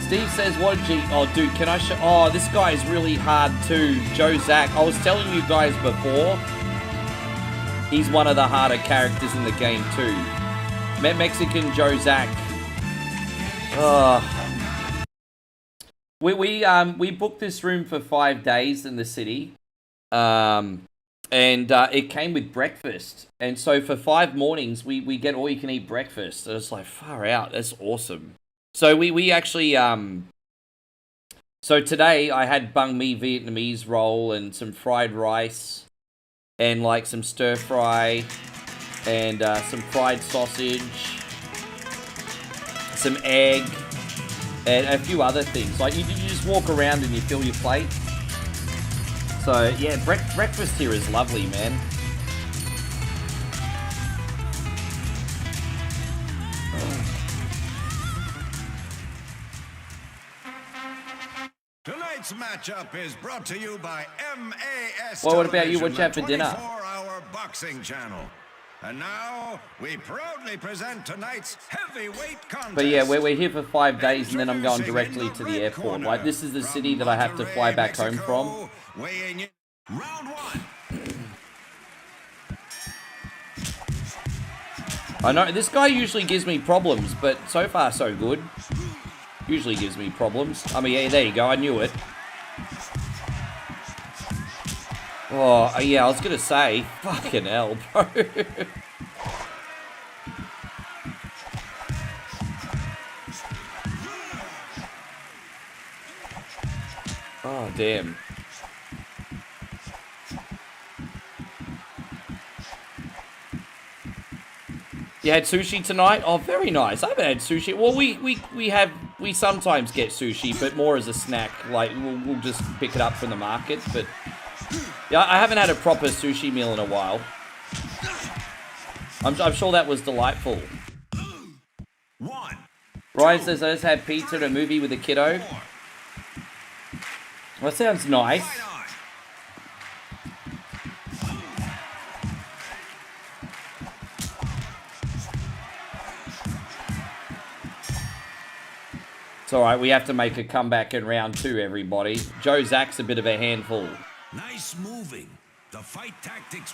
Steve says, what did you... Oh, dude, can I show... Oh, this guy is really hard too. Joe Zack. I was telling you guys before. He's one of the harder characters in the game too. Mexican Joe Zack. We booked this room for 5 days in the city. And it came with breakfast. And so for 5 mornings, we get all you can eat breakfast. And it's like, far out. That's awesome. So we actually, so today I had banh mi Vietnamese roll and some fried rice and like some stir fry and some fried sausage, some egg, and a few other things. Like you just walk around and you fill your plate. So yeah, breakfast here is lovely, man. Tonight's matchup is brought to you by MAS. Well, what about you? What you have for dinner? 24-hour boxing channel. And now we proudly present tonight's heavyweight contest. But yeah, we're here for 5 days, and then I'm going directly to the airport. Like this is the city that I have to fly back home from. Round 1. I know this guy usually gives me problems, but so far so good. Usually gives me problems. I mean, yeah, there you go. I knew it. Oh, yeah, I was gonna say, fucking hell, bro. Oh, damn. You had sushi tonight? Oh, very nice. I haven't had sushi. Well, we sometimes get sushi, but more as a snack. Like we'll just pick it up from the market. But yeah, I haven't had a proper sushi meal in a while. I'm sure that was delightful. Ryan says I just had pizza and a movie with a kiddo. Well, that sounds nice. It's alright, we have to make a comeback in round 2, everybody. Joe Zack's a bit of a handful. Nice moving. The fight tactics.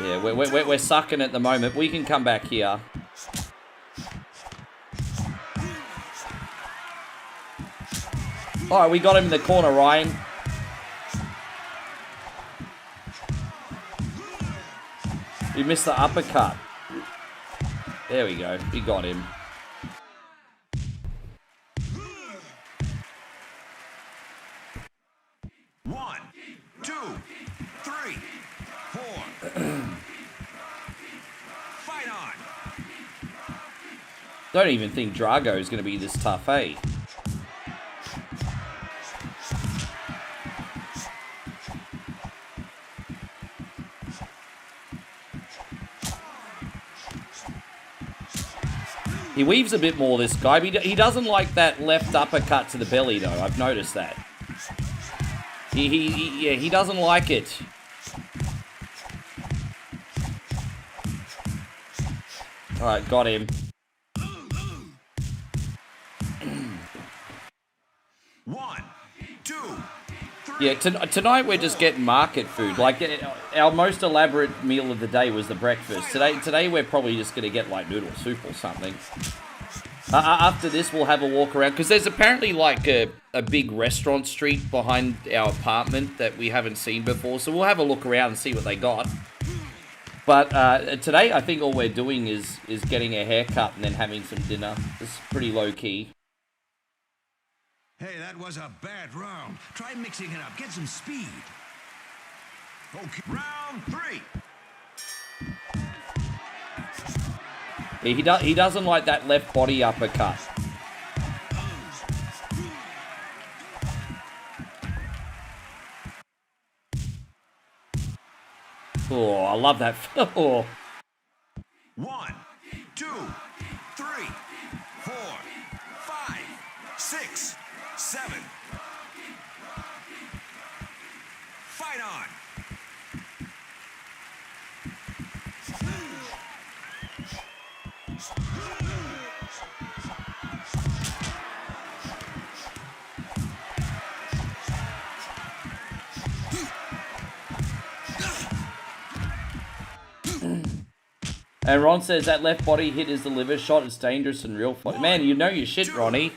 Yeah, we're sucking at the moment. We can come back here. Alright, we got him in the corner, Ryan. We missed the uppercut. There we go. We got him. One, two, three, four. Fight on. Don't even think Drago is going to be this tough, eh? He weaves a bit more, this guy. He doesn't like that left uppercut to the belly, though. I've noticed that. He doesn't like it. Alright, got him. One, two, three. Yeah, tonight we're just getting market food. Like, our most elaborate meal of the day was the breakfast. Today we're probably just going to get, like, noodle soup or something. After this, we'll have a walk around. Because there's apparently, like, a big restaurant street behind our apartment that we haven't seen before. So we'll have a look around and see what they got. But today, I think all we're doing is getting a haircut and then having some dinner. It's pretty low-key. Hey, that was a bad round. Try mixing it up. Get some speed. Okay, round three. Yeah, he doesn't like that left body uppercut. Oh, I love that. Oh. One, two, three, four, five, six, seven. Fight on. And Ron says that left body hit is the liver shot. It's dangerous and real fight. Man, you know your shit, Ronnie.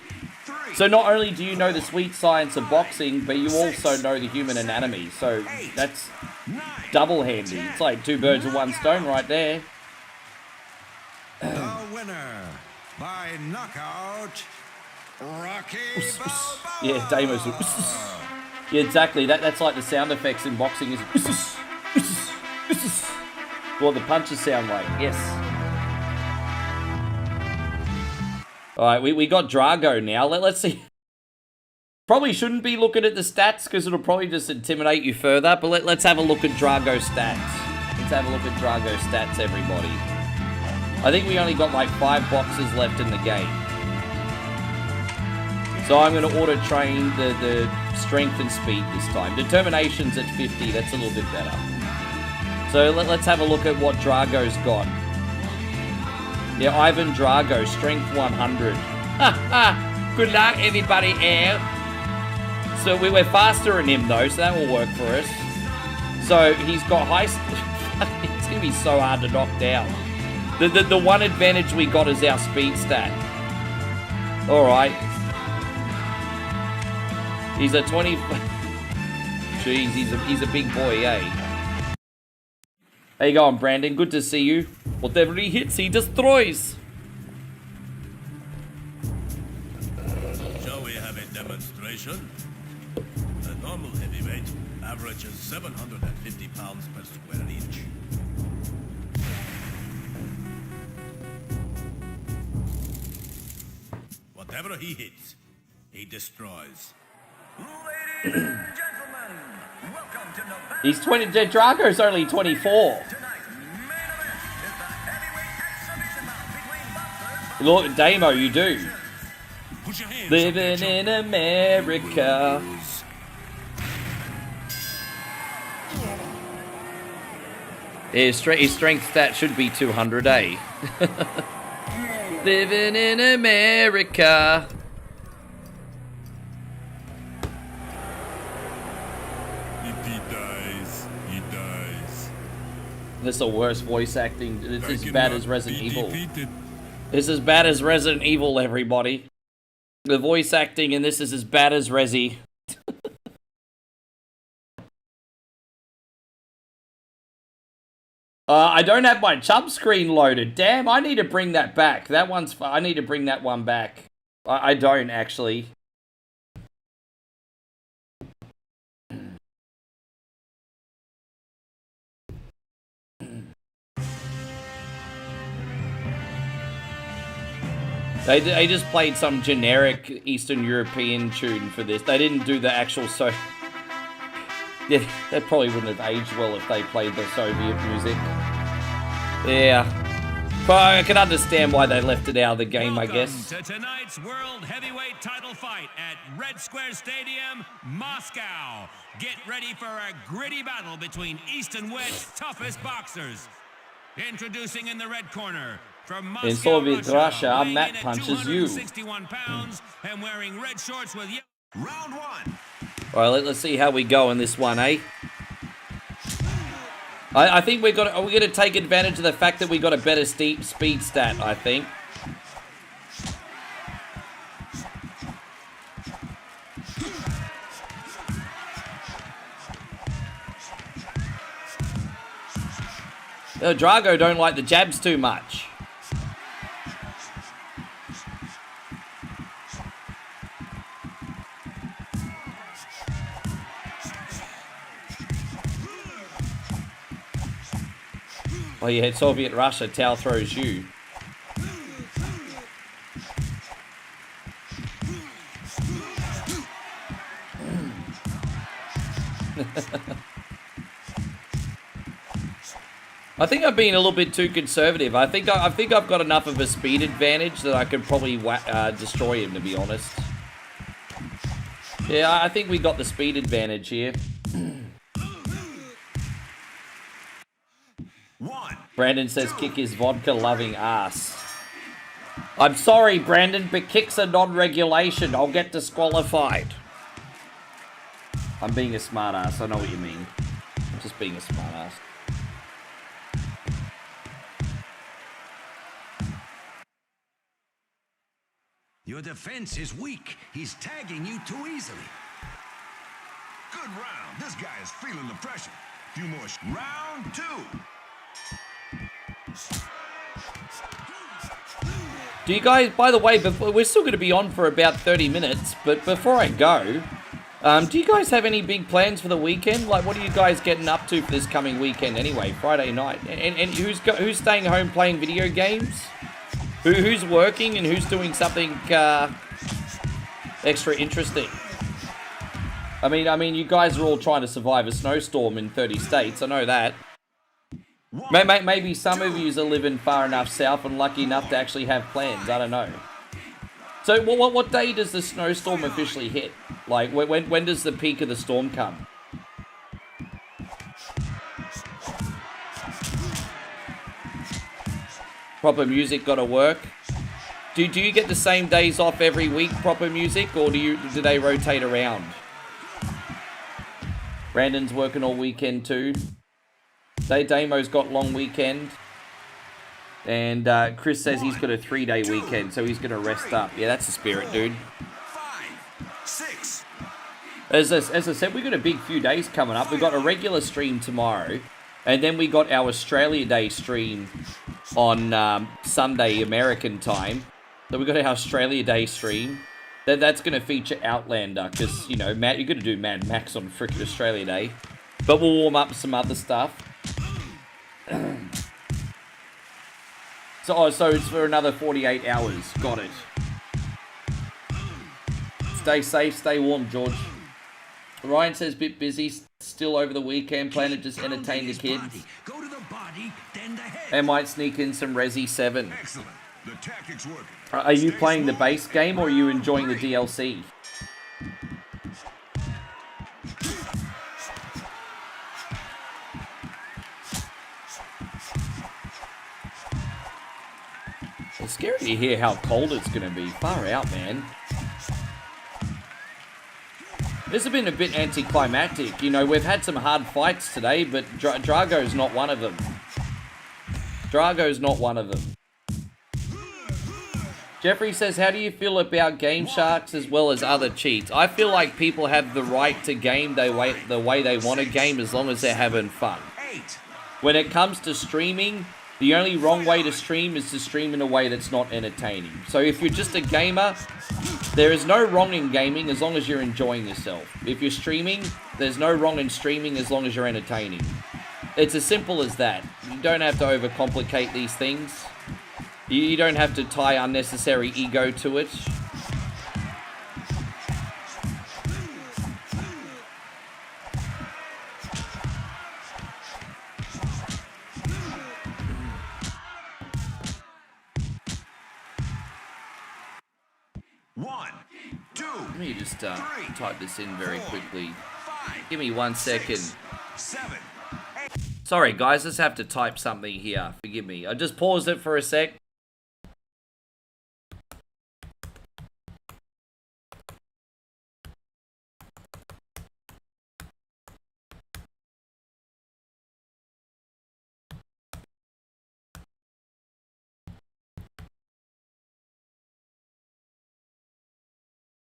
So not only do you know the sweet science of boxing, but you also know the human anatomy. So that's double handy. It's like two birds with one stone right there. The winner by knockout, Rocky Balboa. Yeah, Damo's. Yeah, exactly. That's like the sound effects in boxing. Is what the punches sound like. Yes. All right, we got Drago now. Let's see. Probably shouldn't be looking at the stats because it'll probably just intimidate you further. But let's have a look at Drago stats. Let's have a look at Drago stats, everybody. I think we only got like 5 boxes left in the game. So I'm going to auto-train the strength and speed this time. Determination's at 50. That's a little bit better. So let's have a look at what Drago's got. Yeah, Ivan Drago, strength 100. Good luck, everybody out. So we're faster than him, though, so that will work for us. So he's got high... It's going to be so hard to knock down. The one advantage we got is our speed stat. Alright. He's a 20... Jeez, he's a big boy, eh? How you going, Brandon? Good to see you. Whatever he hits, he destroys. Shall we have a demonstration? A normal heavyweight averages 750 pounds per square inch. Whatever he hits, he destroys. Ladies and gentlemen, welcome to Nevada. He's 20. Drago's only 24. Look, Damo, you do. Living in America. His strength stat should be 200, eh? Living in America. If he dies, he dies. This is the worst voice acting. It's as bad as Resident Evil. It's as bad as Resident Evil, everybody. The voice acting in this is as bad as Resi. I don't have my chub screen loaded. Damn, I need to bring that back. I need to bring that one back. I don't, actually. They just played some generic Eastern European tune for this. They didn't do the actual Yeah, that probably wouldn't have aged well if they played the Soviet music. Yeah. But I can understand why they left it out of the game, I guess. Welcome to tonight's World Heavyweight title fight at Red Square Stadium, Moscow. Get ready for a gritty battle between East and West's toughest boxers. Introducing in the red corner, from Moscow, in Soviet Russia, weighing Matt in at punches you. 261 pounds and wearing red shorts with Round one. Alright, let's see how we go in this one, eh? I think we're going to take advantage of the fact that we got a better speed stat, I think. Drago don't like the jabs too much. Oh yeah, Soviet Russia, Tao throws you. I think I've been a little bit too conservative. I think I've got enough of a speed advantage that I could probably destroy him, to be honest. Yeah, I think we got the speed advantage here. Brandon says kick his vodka-loving ass. I'm sorry, Brandon, but kicks are non-regulation. I'll get disqualified. I'm being a smartass. I know what you mean. I'm just being a smartass. Your defense is weak. He's tagging you too easily. Good round. This guy is feeling the pressure. Few more. Round two. Do you guys, by the way, we're still going to be on for about 30 minutes, but before I go, do you guys have any big plans for the weekend? Like, what are you guys getting up to for this coming weekend anyway, Friday night? And who's staying home playing video games? Who's working and who's doing something extra interesting? I mean, you guys are all trying to survive a snowstorm in 30 states, I know that. Maybe some of yous are living far enough south and lucky enough to actually have plans. I don't know. So, what day does the snowstorm officially hit? Like, when does the peak of the storm come? Proper music gotta work. Do you get the same days off every week, proper music, or do they rotate around? Brandon's working all weekend too. Damo's got long weekend. And Chris says he's got a 3-day weekend, so he's going to rest up. Yeah, that's the spirit, dude. 5, 6. As I said, we've got a big few days coming up. We've got a regular stream tomorrow. And then we got our Australia Day stream on Sunday American time. So we got our Australia Day stream. That's going to feature Outlander, because, you know, Matt, you're going to do Mad Max on frickin' Australia Day. But we'll warm up some other stuff. So it's for another 48 hours. Got it. Stay safe, stay warm, George. Ryan says, bit busy still over the weekend. Plan to just entertain the kids. Go to the body, then the head. And might sneak in some Resi 7. Excellent. The tactics working. Are you playing the base game or are you enjoying the DLC? It's scary to hear how cold it's going to be. Far out, man. This has been a bit anticlimactic. You know, we've had some hard fights today, but Drago's not one of them. Drago's not one of them. Jeffrey says, how do you feel about Game Sharks as well as other cheats? I feel like people have the right to game the way they want to game as long as they're having fun. When it comes to streaming, the only wrong way to stream is to stream in a way that's not entertaining. So if you're just a gamer, there is no wrong in gaming as long as you're enjoying yourself. If you're streaming, there's no wrong in streaming as long as you're entertaining. It's as simple as that. You don't have to overcomplicate these things. You don't have to tie unnecessary ego to it. Let me just type this in very quickly. Give me 1 second. Sorry guys, just have to type something here. Forgive me. I just paused it for a sec.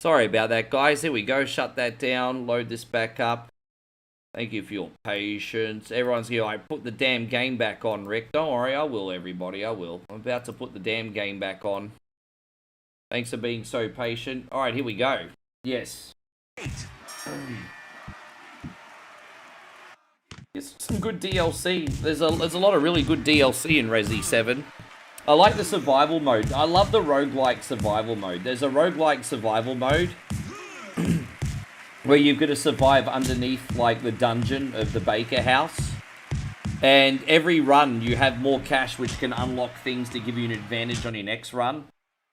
Sorry about that, guys. Here we go. Shut that down. Load this back up. Thank you for your patience. Everyone's here. I put the damn game back on, Rick. Don't worry. I will, everybody. I will. I'm about to put the damn game back on. Thanks for being so patient. All right, here we go. Yes. Yes, some good DLC. There's a lot of really good DLC in Resi 7. I like the survival mode. I love the roguelike survival mode. There's a roguelike survival mode where you've got to survive underneath, like, the dungeon of the Baker house. And every run, you have more cash, which can unlock things to give you an advantage on your next run.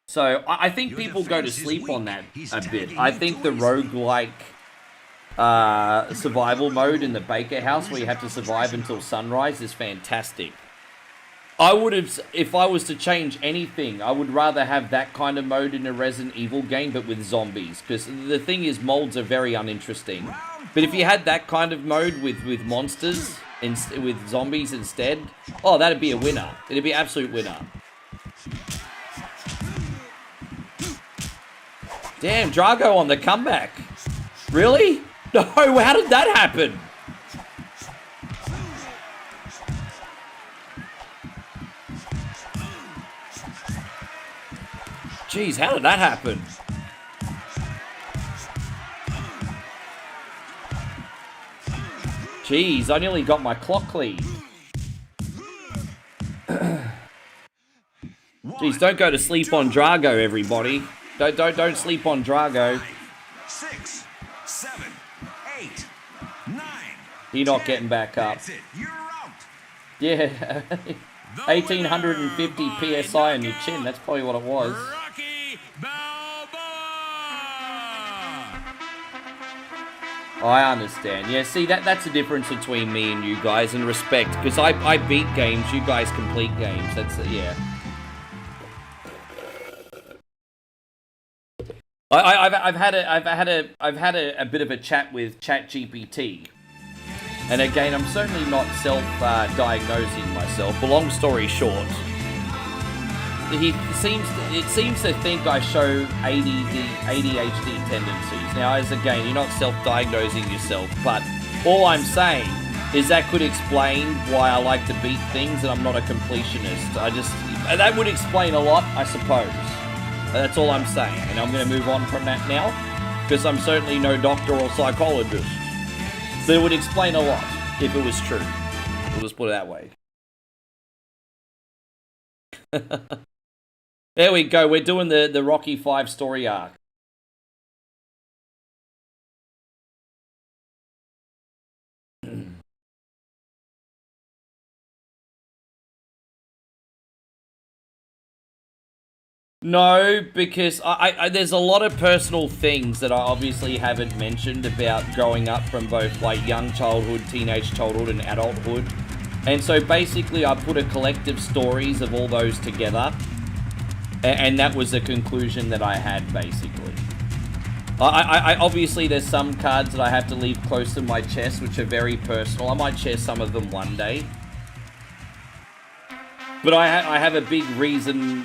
So, I think people go to sleep on that a bit. I think the roguelike survival mode in the Baker house, where you have to survive until sunrise, is fantastic. I would have, if I was to change anything, I would rather have that kind of mode in a Resident Evil game, but with zombies. Because the thing is, molds are very uninteresting. But if you had that kind of mode with monsters, with zombies instead, oh, that'd be a winner. It'd be an absolute winner. Damn, Drago on the comeback. Really? No, how did that happen? Jeez, how did that happen? Jeez, I nearly got my clock clean. Jeez, don't go to sleep on Drago, everybody. Don't sleep on Drago. 6, 7, 8, 9. You're not getting back up. That's it. You're out. Yeah. 1850 PSI on your chin. That's probably what it was. I understand. Yeah, see, that's the difference between me and you guys, and respect. Because I beat games, you guys complete games. That's, yeah. I've had a bit of a chat with ChatGPT, and again, I'm certainly not self-diagnosing myself. But long story short, it seems to think I show ADHD tendencies. Now, as again, you're not self-diagnosing yourself, but all I'm saying is that could explain why I like to beat things and I'm not a completionist. That would explain a lot, I suppose. That's all I'm saying, and I'm going to move on from that now, because I'm certainly no doctor or psychologist. But it would explain a lot if it was true. We'll just put it that way. There we go. We're doing the Rocky 5 story arc. No, because I there's a lot of personal things that I obviously haven't mentioned about growing up from both like young childhood, teenage childhood, and adulthood. And so basically I put a collective stories of all those together. And that was the conclusion that I had, basically. I obviously, there's some cards that I have to leave close to my chest, which are very personal. I might share some of them one day. But I have a big reason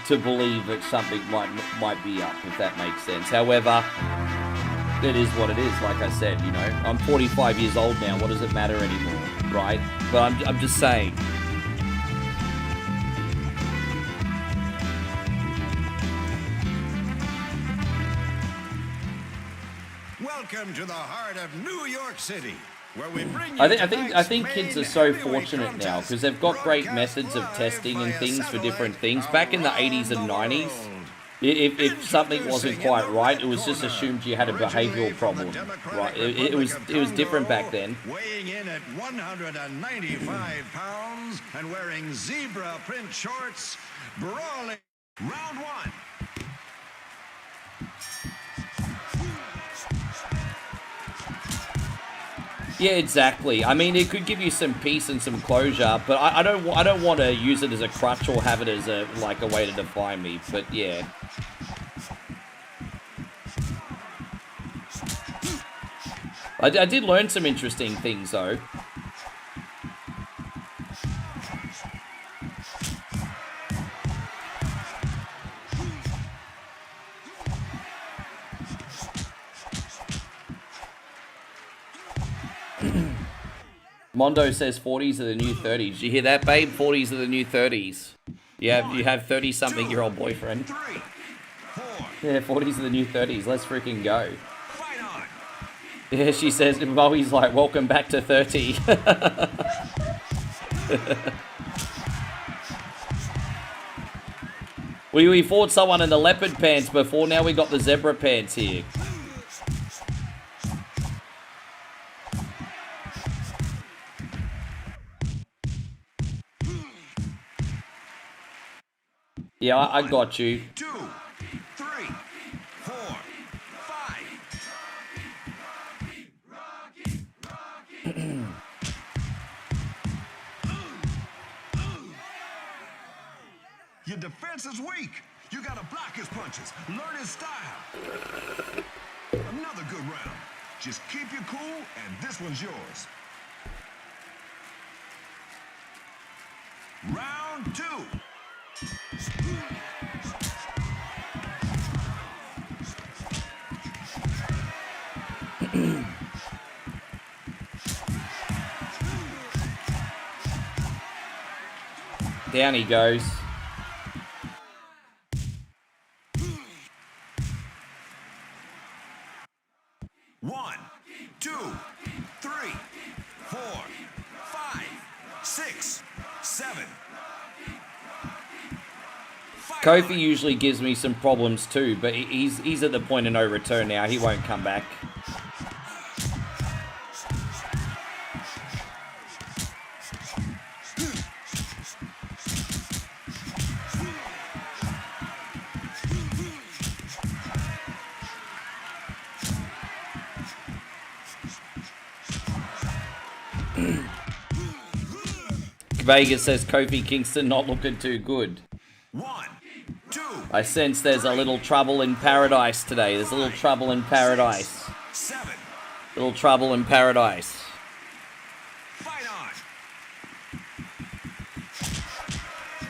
to believe that something might be up, if that makes sense. However, it is what it is. Like I said, you know, I'm 45 years old now. What does it matter anymore, right? But I'm just saying. Welcome to the heart of New York City, where we bring you I think kids are so fortunate now because they've got great methods of testing and things for different things. Back in the 80s and 90s, if something wasn't quite right, it was just assumed you had a behavioral problem. Right? It was different back then. Weighing in at 195 pounds and wearing zebra print shorts, brawling. Round one. Yeah, exactly. I mean, it could give you some peace and some closure, but I don't want to use it as a crutch or have it as a way to define me. But yeah. I did learn some interesting things though. Mondo says 40s are the new 30s. You hear that, babe? 40s are the new 30s. You have 30-something-year-old boyfriend. Yeah, 40s are the new 30s. Let's freaking go. Yeah, she says, and Bowie's like, welcome back to 30. We fought someone in the leopard pants before, now we got the zebra pants here. Yeah, I got you. 2, 3, 4, 5. Your defense is weak. You gotta block his punches. Learn his style. Another good round. Just keep your cool, and this one's yours. Round 2. Down he goes. One, 2, 3, 4, 5, 6, 7. Kofi usually gives me some problems too, but he's at the point of no return now. He won't come back. Vegas says Kofi Kingston not looking too good. 1, 2. I sense there's a little trouble in paradise today. There's a little trouble in paradise. 7. Little trouble in paradise. Fight on.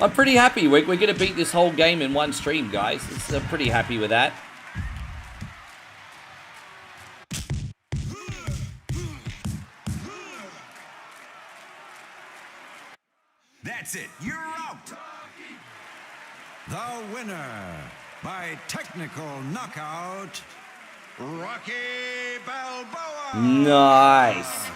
I'm pretty happy. We're going to beat this whole game in one stream, guys. I'm pretty happy with that. That's it. You're out. The winner, by technical knockout, Rocky Balboa. Nice.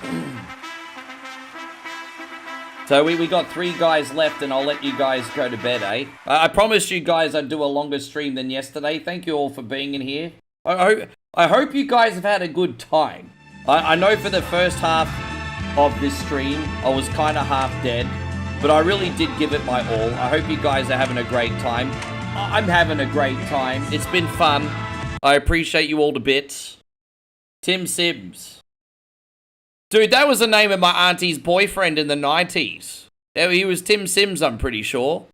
So we got 3 guys left, and I'll let you guys go to bed, eh? I promised you guys I'd do a longer stream than yesterday. Thank you all for being in here. I hope you guys have had a good time. I know for the first half of this stream, I was kind of half dead, but I really did give it my all. I hope you guys are having a great time. I'm having a great time. It's been fun. I appreciate you all to bits. Tim Sims. Dude, that was the name of my auntie's boyfriend in the 90s. He was Tim Sims, I'm pretty sure.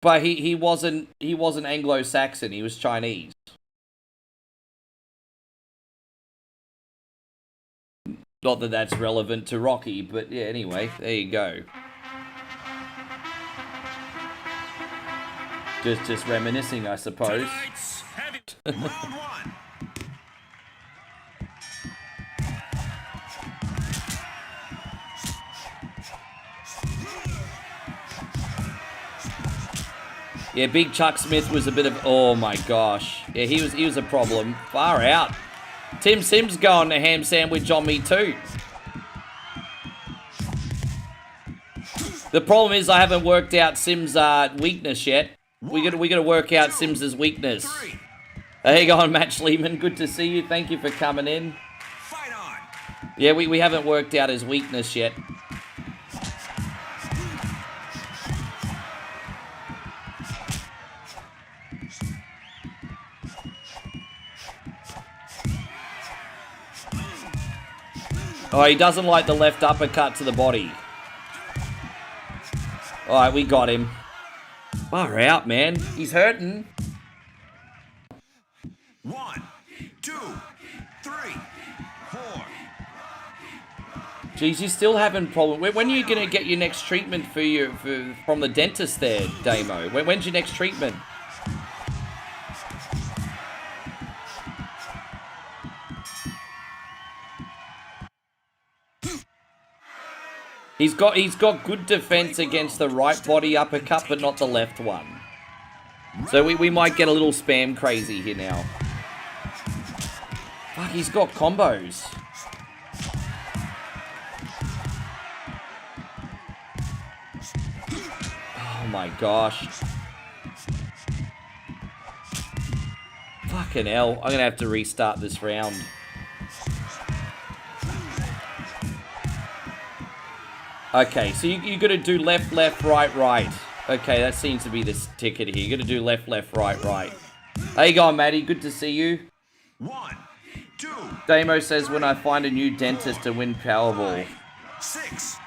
But he wasn't Anglo-Saxon, he was Chinese. Not that that's relevant to Rocky, but yeah, anyway, there you go. Just reminiscing, I suppose. Round one. Yeah, Big Chuck Smith was a bit of... Oh, my gosh. Yeah, he was a problem. Far out. Tim Sims going to ham sandwich on me, too. The problem is I haven't worked out Sims' weakness yet. We got to work out Sims' weakness. There you go, Matt Schliemann. Good to see you. Thank you for coming in. Fight on. Yeah, we haven't worked out his weakness yet. Oh, he doesn't like the left uppercut to the body. Alright, we got him. Far out, man. He's hurting. 1, 2, 3, 4. Jeez, you're still having problems. When are you going to get your next treatment from the dentist there, Damo? When's your next treatment? He's got good defense against the right body uppercut, but not the left one. So we might get a little spam crazy here now. Fuck, he's got combos. Oh my gosh. Fucking hell. I'm gonna have to restart this round. Okay, so you got to do left, left, right, right. Okay, that seems to be the ticket here. You got to do left, left, right, right. How you going, Matty? Good to see you. 1, 2. Damo says when I find a new dentist to win Powerball. 6.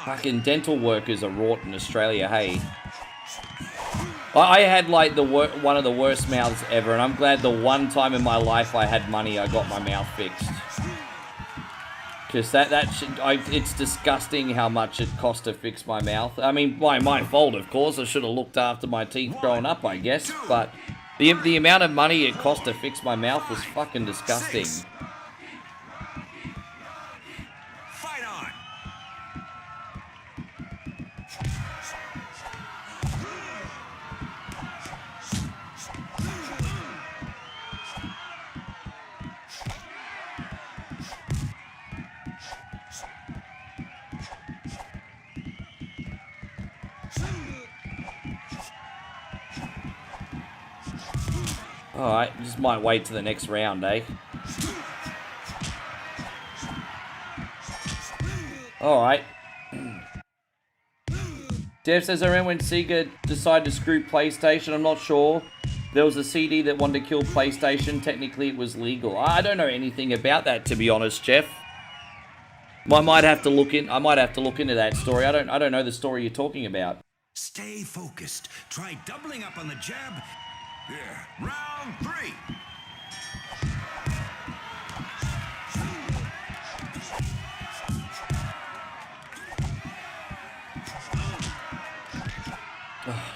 Fucking dental workers are wrought in Australia, hey. I had like one of the worst mouths ever, and I'm glad the one time in my life I had money, I got my mouth fixed. Because it's disgusting how much it cost to fix my mouth. I mean, my fault, of course. I should have looked after my teeth growing up, I guess. But the amount of money it cost to fix my mouth was fucking disgusting. Fight on. Alright, just might wait to the next round, eh? Alright. Jeff says, I remember when Sega decided to screw PlayStation, I'm not sure. There was a CD that wanted to kill PlayStation. Technically, it was legal. I don't know anything about that, to be honest, Jeff. I might have to look into that story. I don't know the story you're talking about. Stay focused. Try doubling up on the jab. Yeah. Round 3.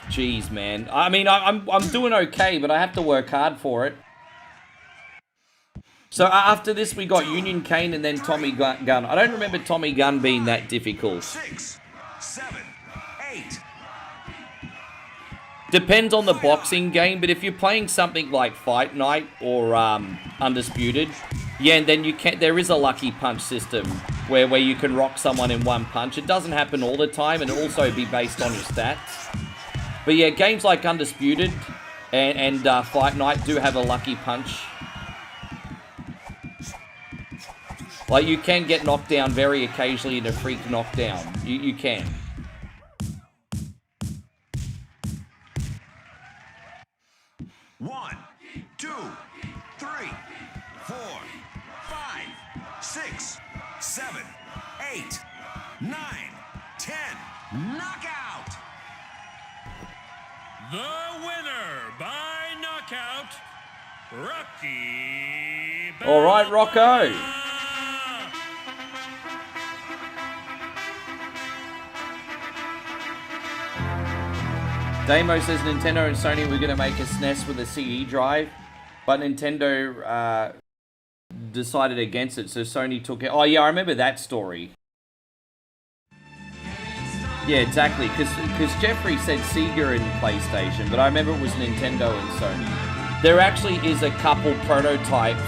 Jeez, man. I mean, I'm doing okay, but I have to work hard for it. So after this, we got Union Kane and then Tommy Gunn. I don't remember Tommy Gunn being that difficult. 6, 7, 8. Depends on the boxing game, but if you're playing something like Fight Night or Undisputed, yeah, and then there is a lucky punch system where you can rock someone in one punch. It doesn't happen all the time, and it'll also be based on your stats. But yeah, games like Undisputed and Fight Night do have a lucky punch. Like, you can get knocked down very occasionally in a freak knockdown. You can. One, 2, 3, 4, 5, 6, 7, 8, 9, 10. Knockout! The winner by knockout, Rocky All right, Rocco. Damo says Nintendo and Sony were going to make a SNES with a CE drive, but Nintendo decided against it, so Sony took it. Oh, yeah, I remember that story. Yeah, exactly, because Jeffrey said Sega and PlayStation, but I remember it was Nintendo and Sony. There actually is a couple prototypes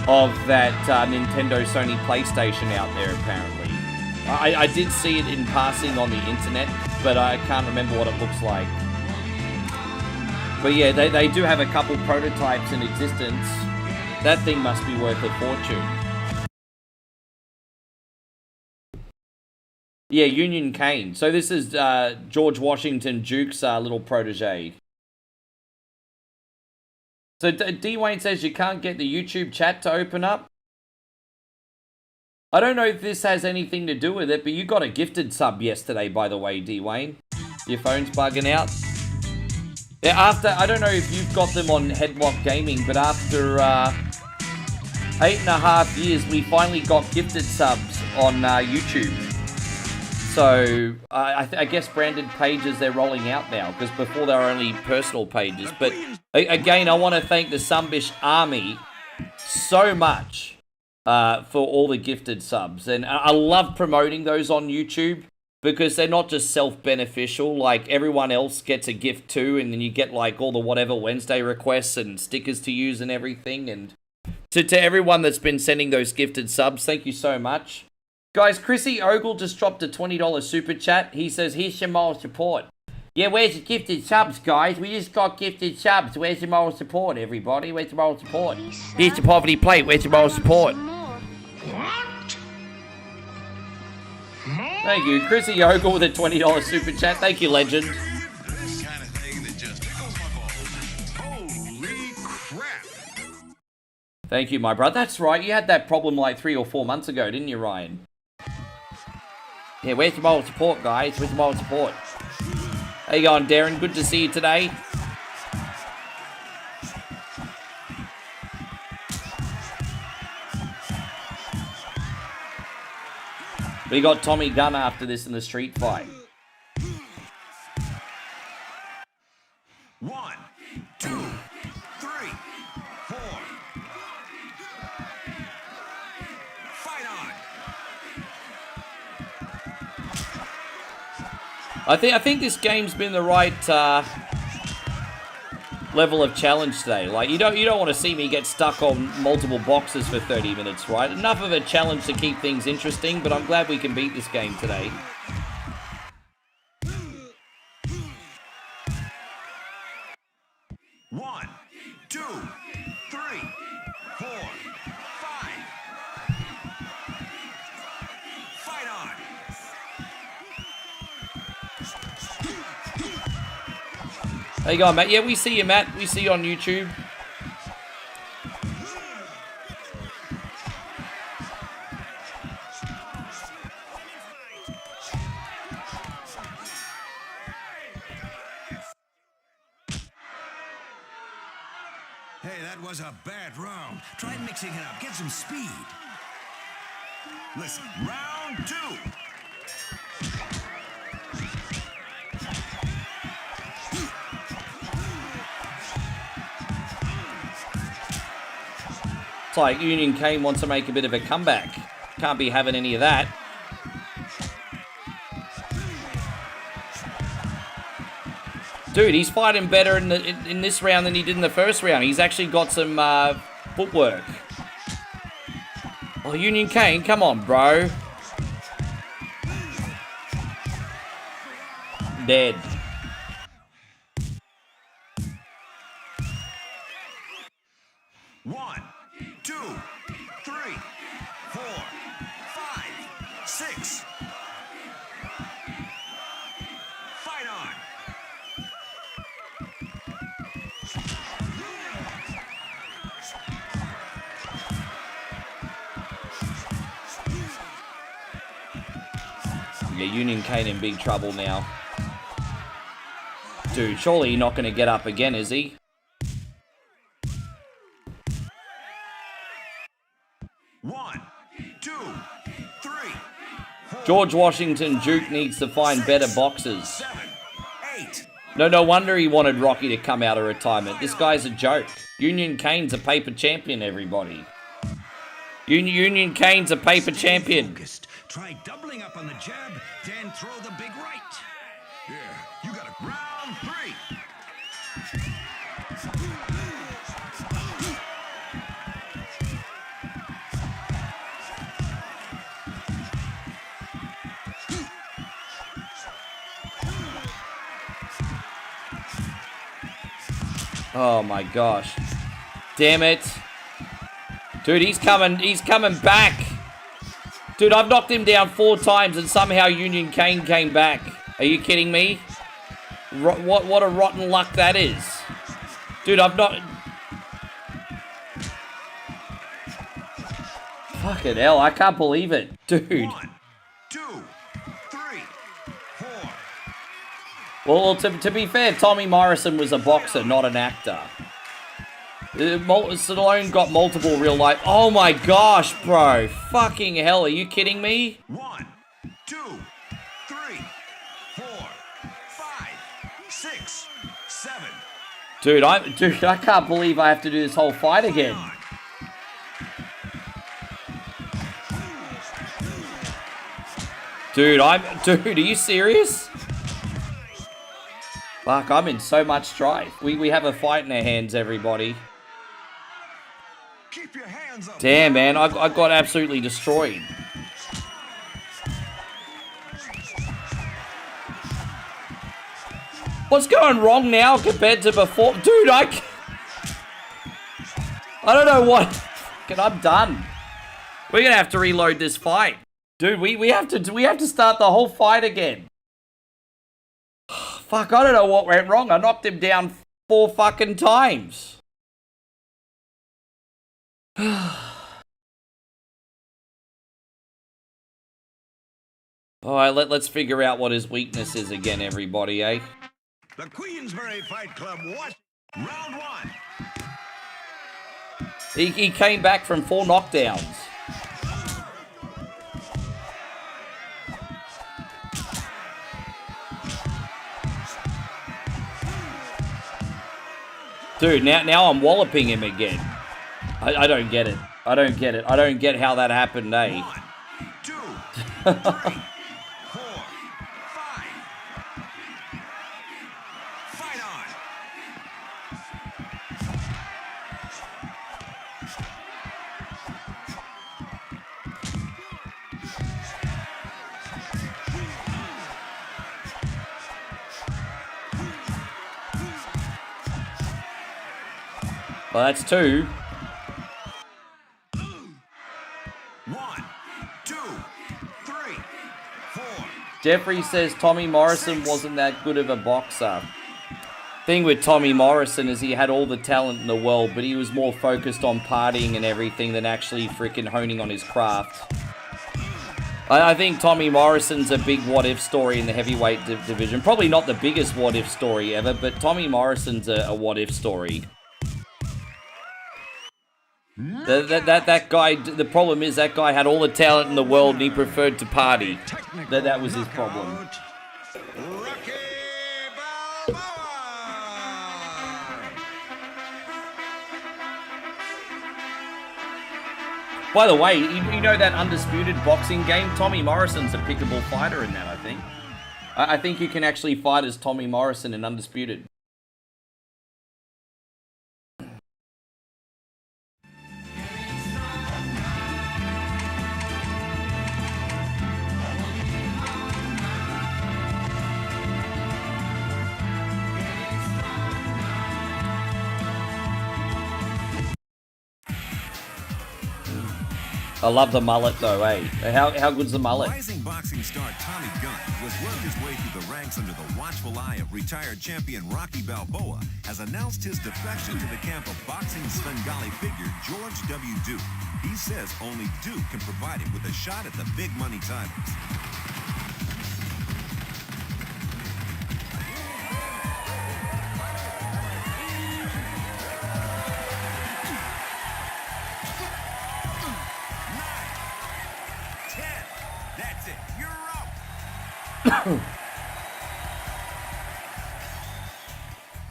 of that Nintendo Sony PlayStation out there, apparently. I did see it in passing on the internet, but I can't remember what it looks like. But yeah, they do have a couple prototypes in existence. That thing must be worth a fortune. Yeah, Union Cane. So this is George Washington Duke's little protege. So D-Wayne says you can't get the YouTube chat to open up. I don't know if this has anything to do with it, but you got a gifted sub yesterday, by the way, D-Wayne. Your phone's bugging out. Yeah, I don't know if you've got them on Headlock Gaming, but after 8.5 years, we finally got gifted subs on YouTube. So I guess branded pages they're rolling out now, because before they were only personal pages. But again, I want to thank the Sumbish Army so much for all the gifted subs. And I love promoting those on YouTube because they're not just self-beneficial. Like, everyone else gets a gift too, and then you get like all the whatever Wednesday requests and stickers to use and everything. And to everyone that's been sending those gifted subs, thank you so much. Guys, Chrissy Ogle just dropped a $20 super chat. He says, here's your moral support. Yeah, where's your gifted subs, guys? We just got gifted subs. Where's your moral support, everybody? Where's your moral support? Here's your poverty plate. Where's your moral support? Thank you. Chrissy Ogle with a $20 super chat. Thank you, legend. This kind of thing that just tickles my balls. Holy crap. Thank you, my brother. That's right. You had that problem like 3 or 4 months ago, didn't you, Ryan? Yeah, where's your moral support, guys? Where's your moral support? How you going, Darren? Good to see you today. We got Tommy Gunn after this in the street fight. 1, 2, 3, 4. Fight on. I think this game's been the right level of challenge today. Like, you don't want to see me get stuck on multiple boxes for 30 minutes, right? Enough of a challenge to keep things interesting, but I'm glad we can beat this game today. One, 2, 3, 4, 5. Fight on. How you going, Matt? Yeah, we see you, Matt. We see you on YouTube. Hey, that was a bad round. Try mixing it up. Get some speed. Listen, round 2. It's like Union Cane wants to make a bit of a comeback. Can't be having any of that. Dude, he's fighting better in this round than he did in the first round. He's actually got some footwork. Oh, Union Cane, come on, bro. Dead. One, 2, 3, 4, 5, 6. Fight on. Yeah, Union Cane in big trouble now. Dude, surely he's not going to get up again, is he? George Washington Duke needs to find better boxers. 7, 8. No wonder he wanted Rocky to come out of retirement. This guy's a joke. Union Kane's a paper champion, everybody. Union Kane's a paper champion. Focused. Try doubling up on the jab, then throw the big right. Yeah, you got a round 3. Oh my gosh. Damn it. Dude, he's coming back. Dude, I've knocked him down 4 times and somehow Union Kane came back. Are you kidding me? What a rotten luck that is. Dude, I've not... Fucking hell, I can't believe it. Dude. 1, 2, 3, 4. Well, to be fair, Tommy Morrison was a boxer, not an actor. Stallone got multiple real life... Oh my gosh, bro. Fucking hell, are you kidding me? 1, 2, 3, 4, 5, 6, 7. Dude, I can't believe I have to do this whole fight again. Dude, are you serious? Fuck, I'm in so much strife. We have a fight in our hands, everybody. Keep your hands up. Damn, man, I got absolutely destroyed. What's going wrong now compared to before? Dude, I don't know what. I'm done. We're gonna have to reload this fight. Dude, we have to start the whole fight again. Fuck, I don't know what went wrong. I knocked him down 4 fucking times. Alright, let's figure out what his weakness is again, everybody, eh? The Queensbury Fight Club, what? Round 1. He came back from 4 knockdowns. Dude, now I'm walloping him again. I don't get it. I don't get it. I don't get how that happened, eh? 1, 2, 3, 4, 5. Fight on. Well, that's 2. 1, 2, 3, 4. Jeffrey says Tommy Morrison wasn't that good of a boxer. Thing with Tommy Morrison is he had all the talent in the world, but he was more focused on partying and everything than actually freaking honing on his craft. I think Tommy Morrison's a big what-if story in the heavyweight division. Probably not the biggest what-if story ever, but Tommy Morrison's a what-if story. That guy, the problem is that guy had all the talent in the world and he preferred to party. That was his problem. Rocky Balboa! By the way, you know that Undisputed boxing game? Tommy Morrison's a pickable fighter in that, I think. I think you can actually fight as Tommy Morrison in Undisputed. I love the mullet though, eh? How good's the mullet? Rising boxing star Tommy Gunn, who has worked his way through the ranks under the watchful eye of retired champion Rocky Balboa, has announced his defection to the camp of boxing Svengali figure George W. Duke. He says only Duke can provide him with a shot at the big money titles. That's it. You're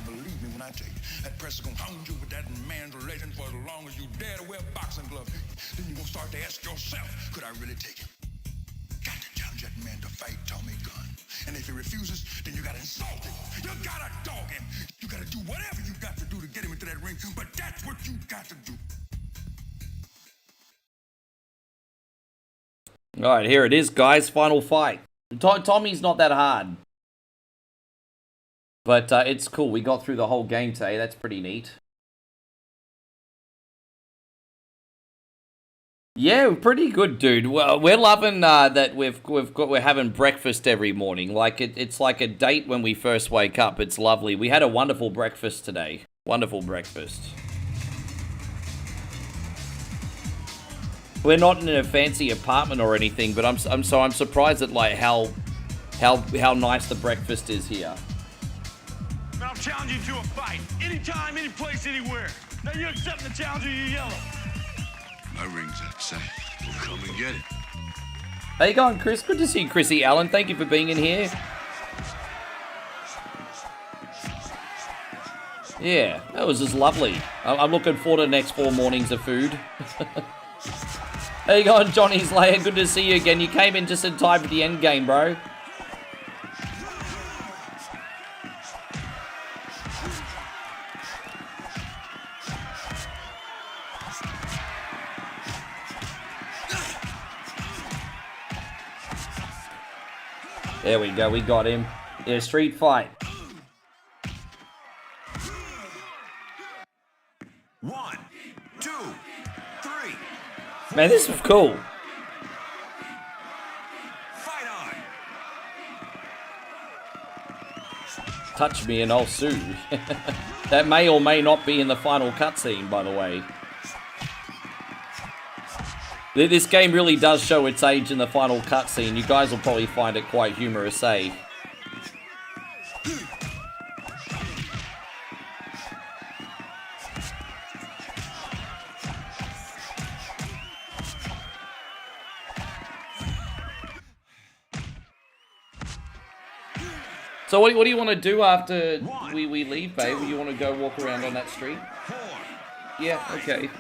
Believe me when I tell you, that press is gonna hound you with that man's legend for as long as you dare to wear boxing gloves. Then you're gonna start to ask yourself, could I really take him? Got to challenge that man to fight Tommy Gunn. And if he refuses, then you gotta insult him. You gotta dog him. You gotta do whatever you got to do to get him into that ring, but that's what you got to do. Alright, here it is, guys. Final fight. Tommy's not that hard. But it's cool. We got through the whole game today. That's pretty neat. Yeah, pretty good, dude. Well, we're loving that we're having breakfast every morning. Like it's like a date when we first wake up. It's lovely. We had a wonderful breakfast today. Wonderful breakfast. We're not in a fancy apartment or anything, but I'm surprised at like how nice the breakfast is here. Now I'm challenging you to a fight. Anytime, any place, anywhere. Now you accept the challenge or you yellow. My ring's outside. We'll come and get it. How you going, Chris? Good to see you, Chrissy Allen. Thank you for being in here. Yeah, that was just lovely. I'm looking forward to the next 4 mornings of food. How you going, Johnny Slayer? Good to see you again. You came in just in time for the end game, bro. There we go, we got him. Yeah, street fight. 1, 2, 3. Man, this is cool. Fight on. Touch me and I'll sue. That may or may not be in the final cutscene, by the way. This game really does show its age in the final cutscene. You guys will probably find it quite humorous, eh? So what do you want to do after we leave, babe? You want to go walk around on that street? Yeah, okay.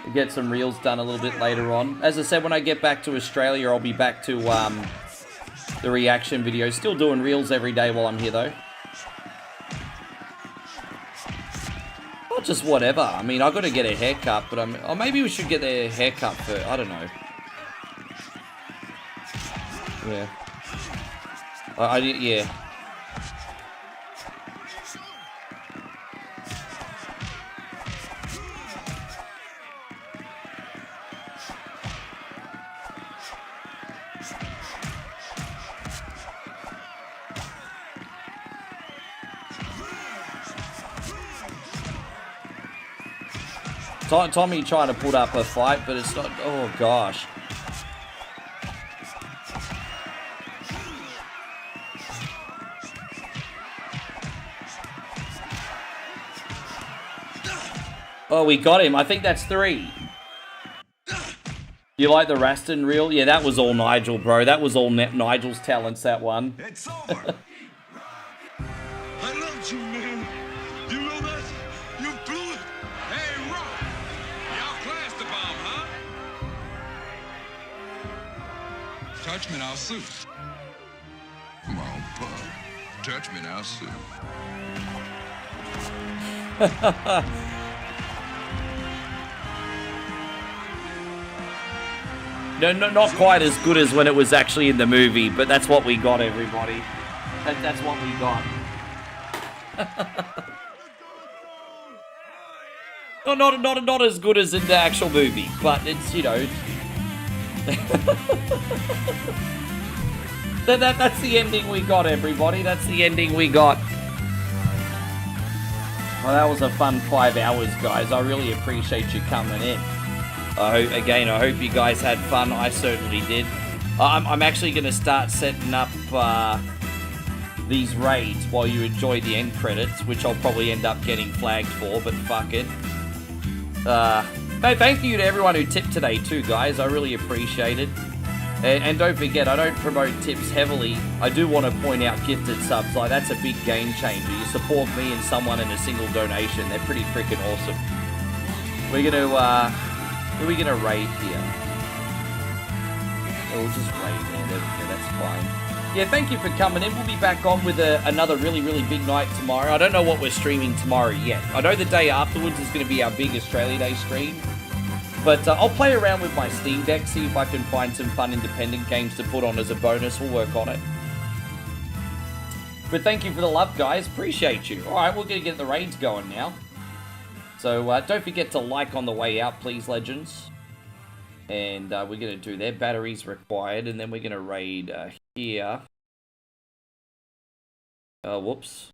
We'll get some reels done a little bit later on. As I said, when I get back to Australia, I'll be back to the reaction videos. Still doing reels every day while I'm here, though. Not just whatever. I mean, I got to get a haircut, but or maybe we should get a haircut first. I don't know. Yeah. Yeah. Tommy trying to put up a fight, but it's not. Oh gosh. Oh, we got him. I think that's 3. You like the Raston reel? Yeah, that was all Nigel, bro. That was all Nigel's talents, that one. It's over. I loved you, man. You know that? You blew it. Hey, Rock. Y'all clashed the bomb, huh? Touch me and I'll sue. Come on, pub. Touch me and I'll sue. No, not quite as good as when it was actually in the movie, but that's what we got, everybody. That's what we got. not as good as in the actual movie, but it's, you know. That's the ending we got, everybody. That's the ending we got. Well, that was a fun 5 hours, guys. I really appreciate you coming in. I hope you guys had fun. I certainly did. I'm actually going to start setting up these raids while you enjoy the end credits, which I'll probably end up getting flagged for, but fuck it. Hey, thank you to everyone who tipped today too, guys. I really appreciate it. And don't forget, I don't promote tips heavily. I do want to point out gifted subs. Like, that's a big game changer. You support me and someone in a single donation. They're pretty freaking awesome. We're gonna, who are we gonna raid here? Oh, we'll just raid there. There we go, that's fine. Yeah, thank you for coming in. We'll be back on with another really, really big night tomorrow. I don't know what we're streaming tomorrow yet. I know the day afterwards is going to be our big Australia Day stream. But I'll play around with my Steam Deck, see if I can find some fun independent games to put on as a bonus. We'll work on it. But thank you for the love, guys. Appreciate you. Alright, we're going to get the raids going now. So don't forget to like on the way out, please, Legends. And we're going to do their batteries required. And then we're going to raid here. Whoops.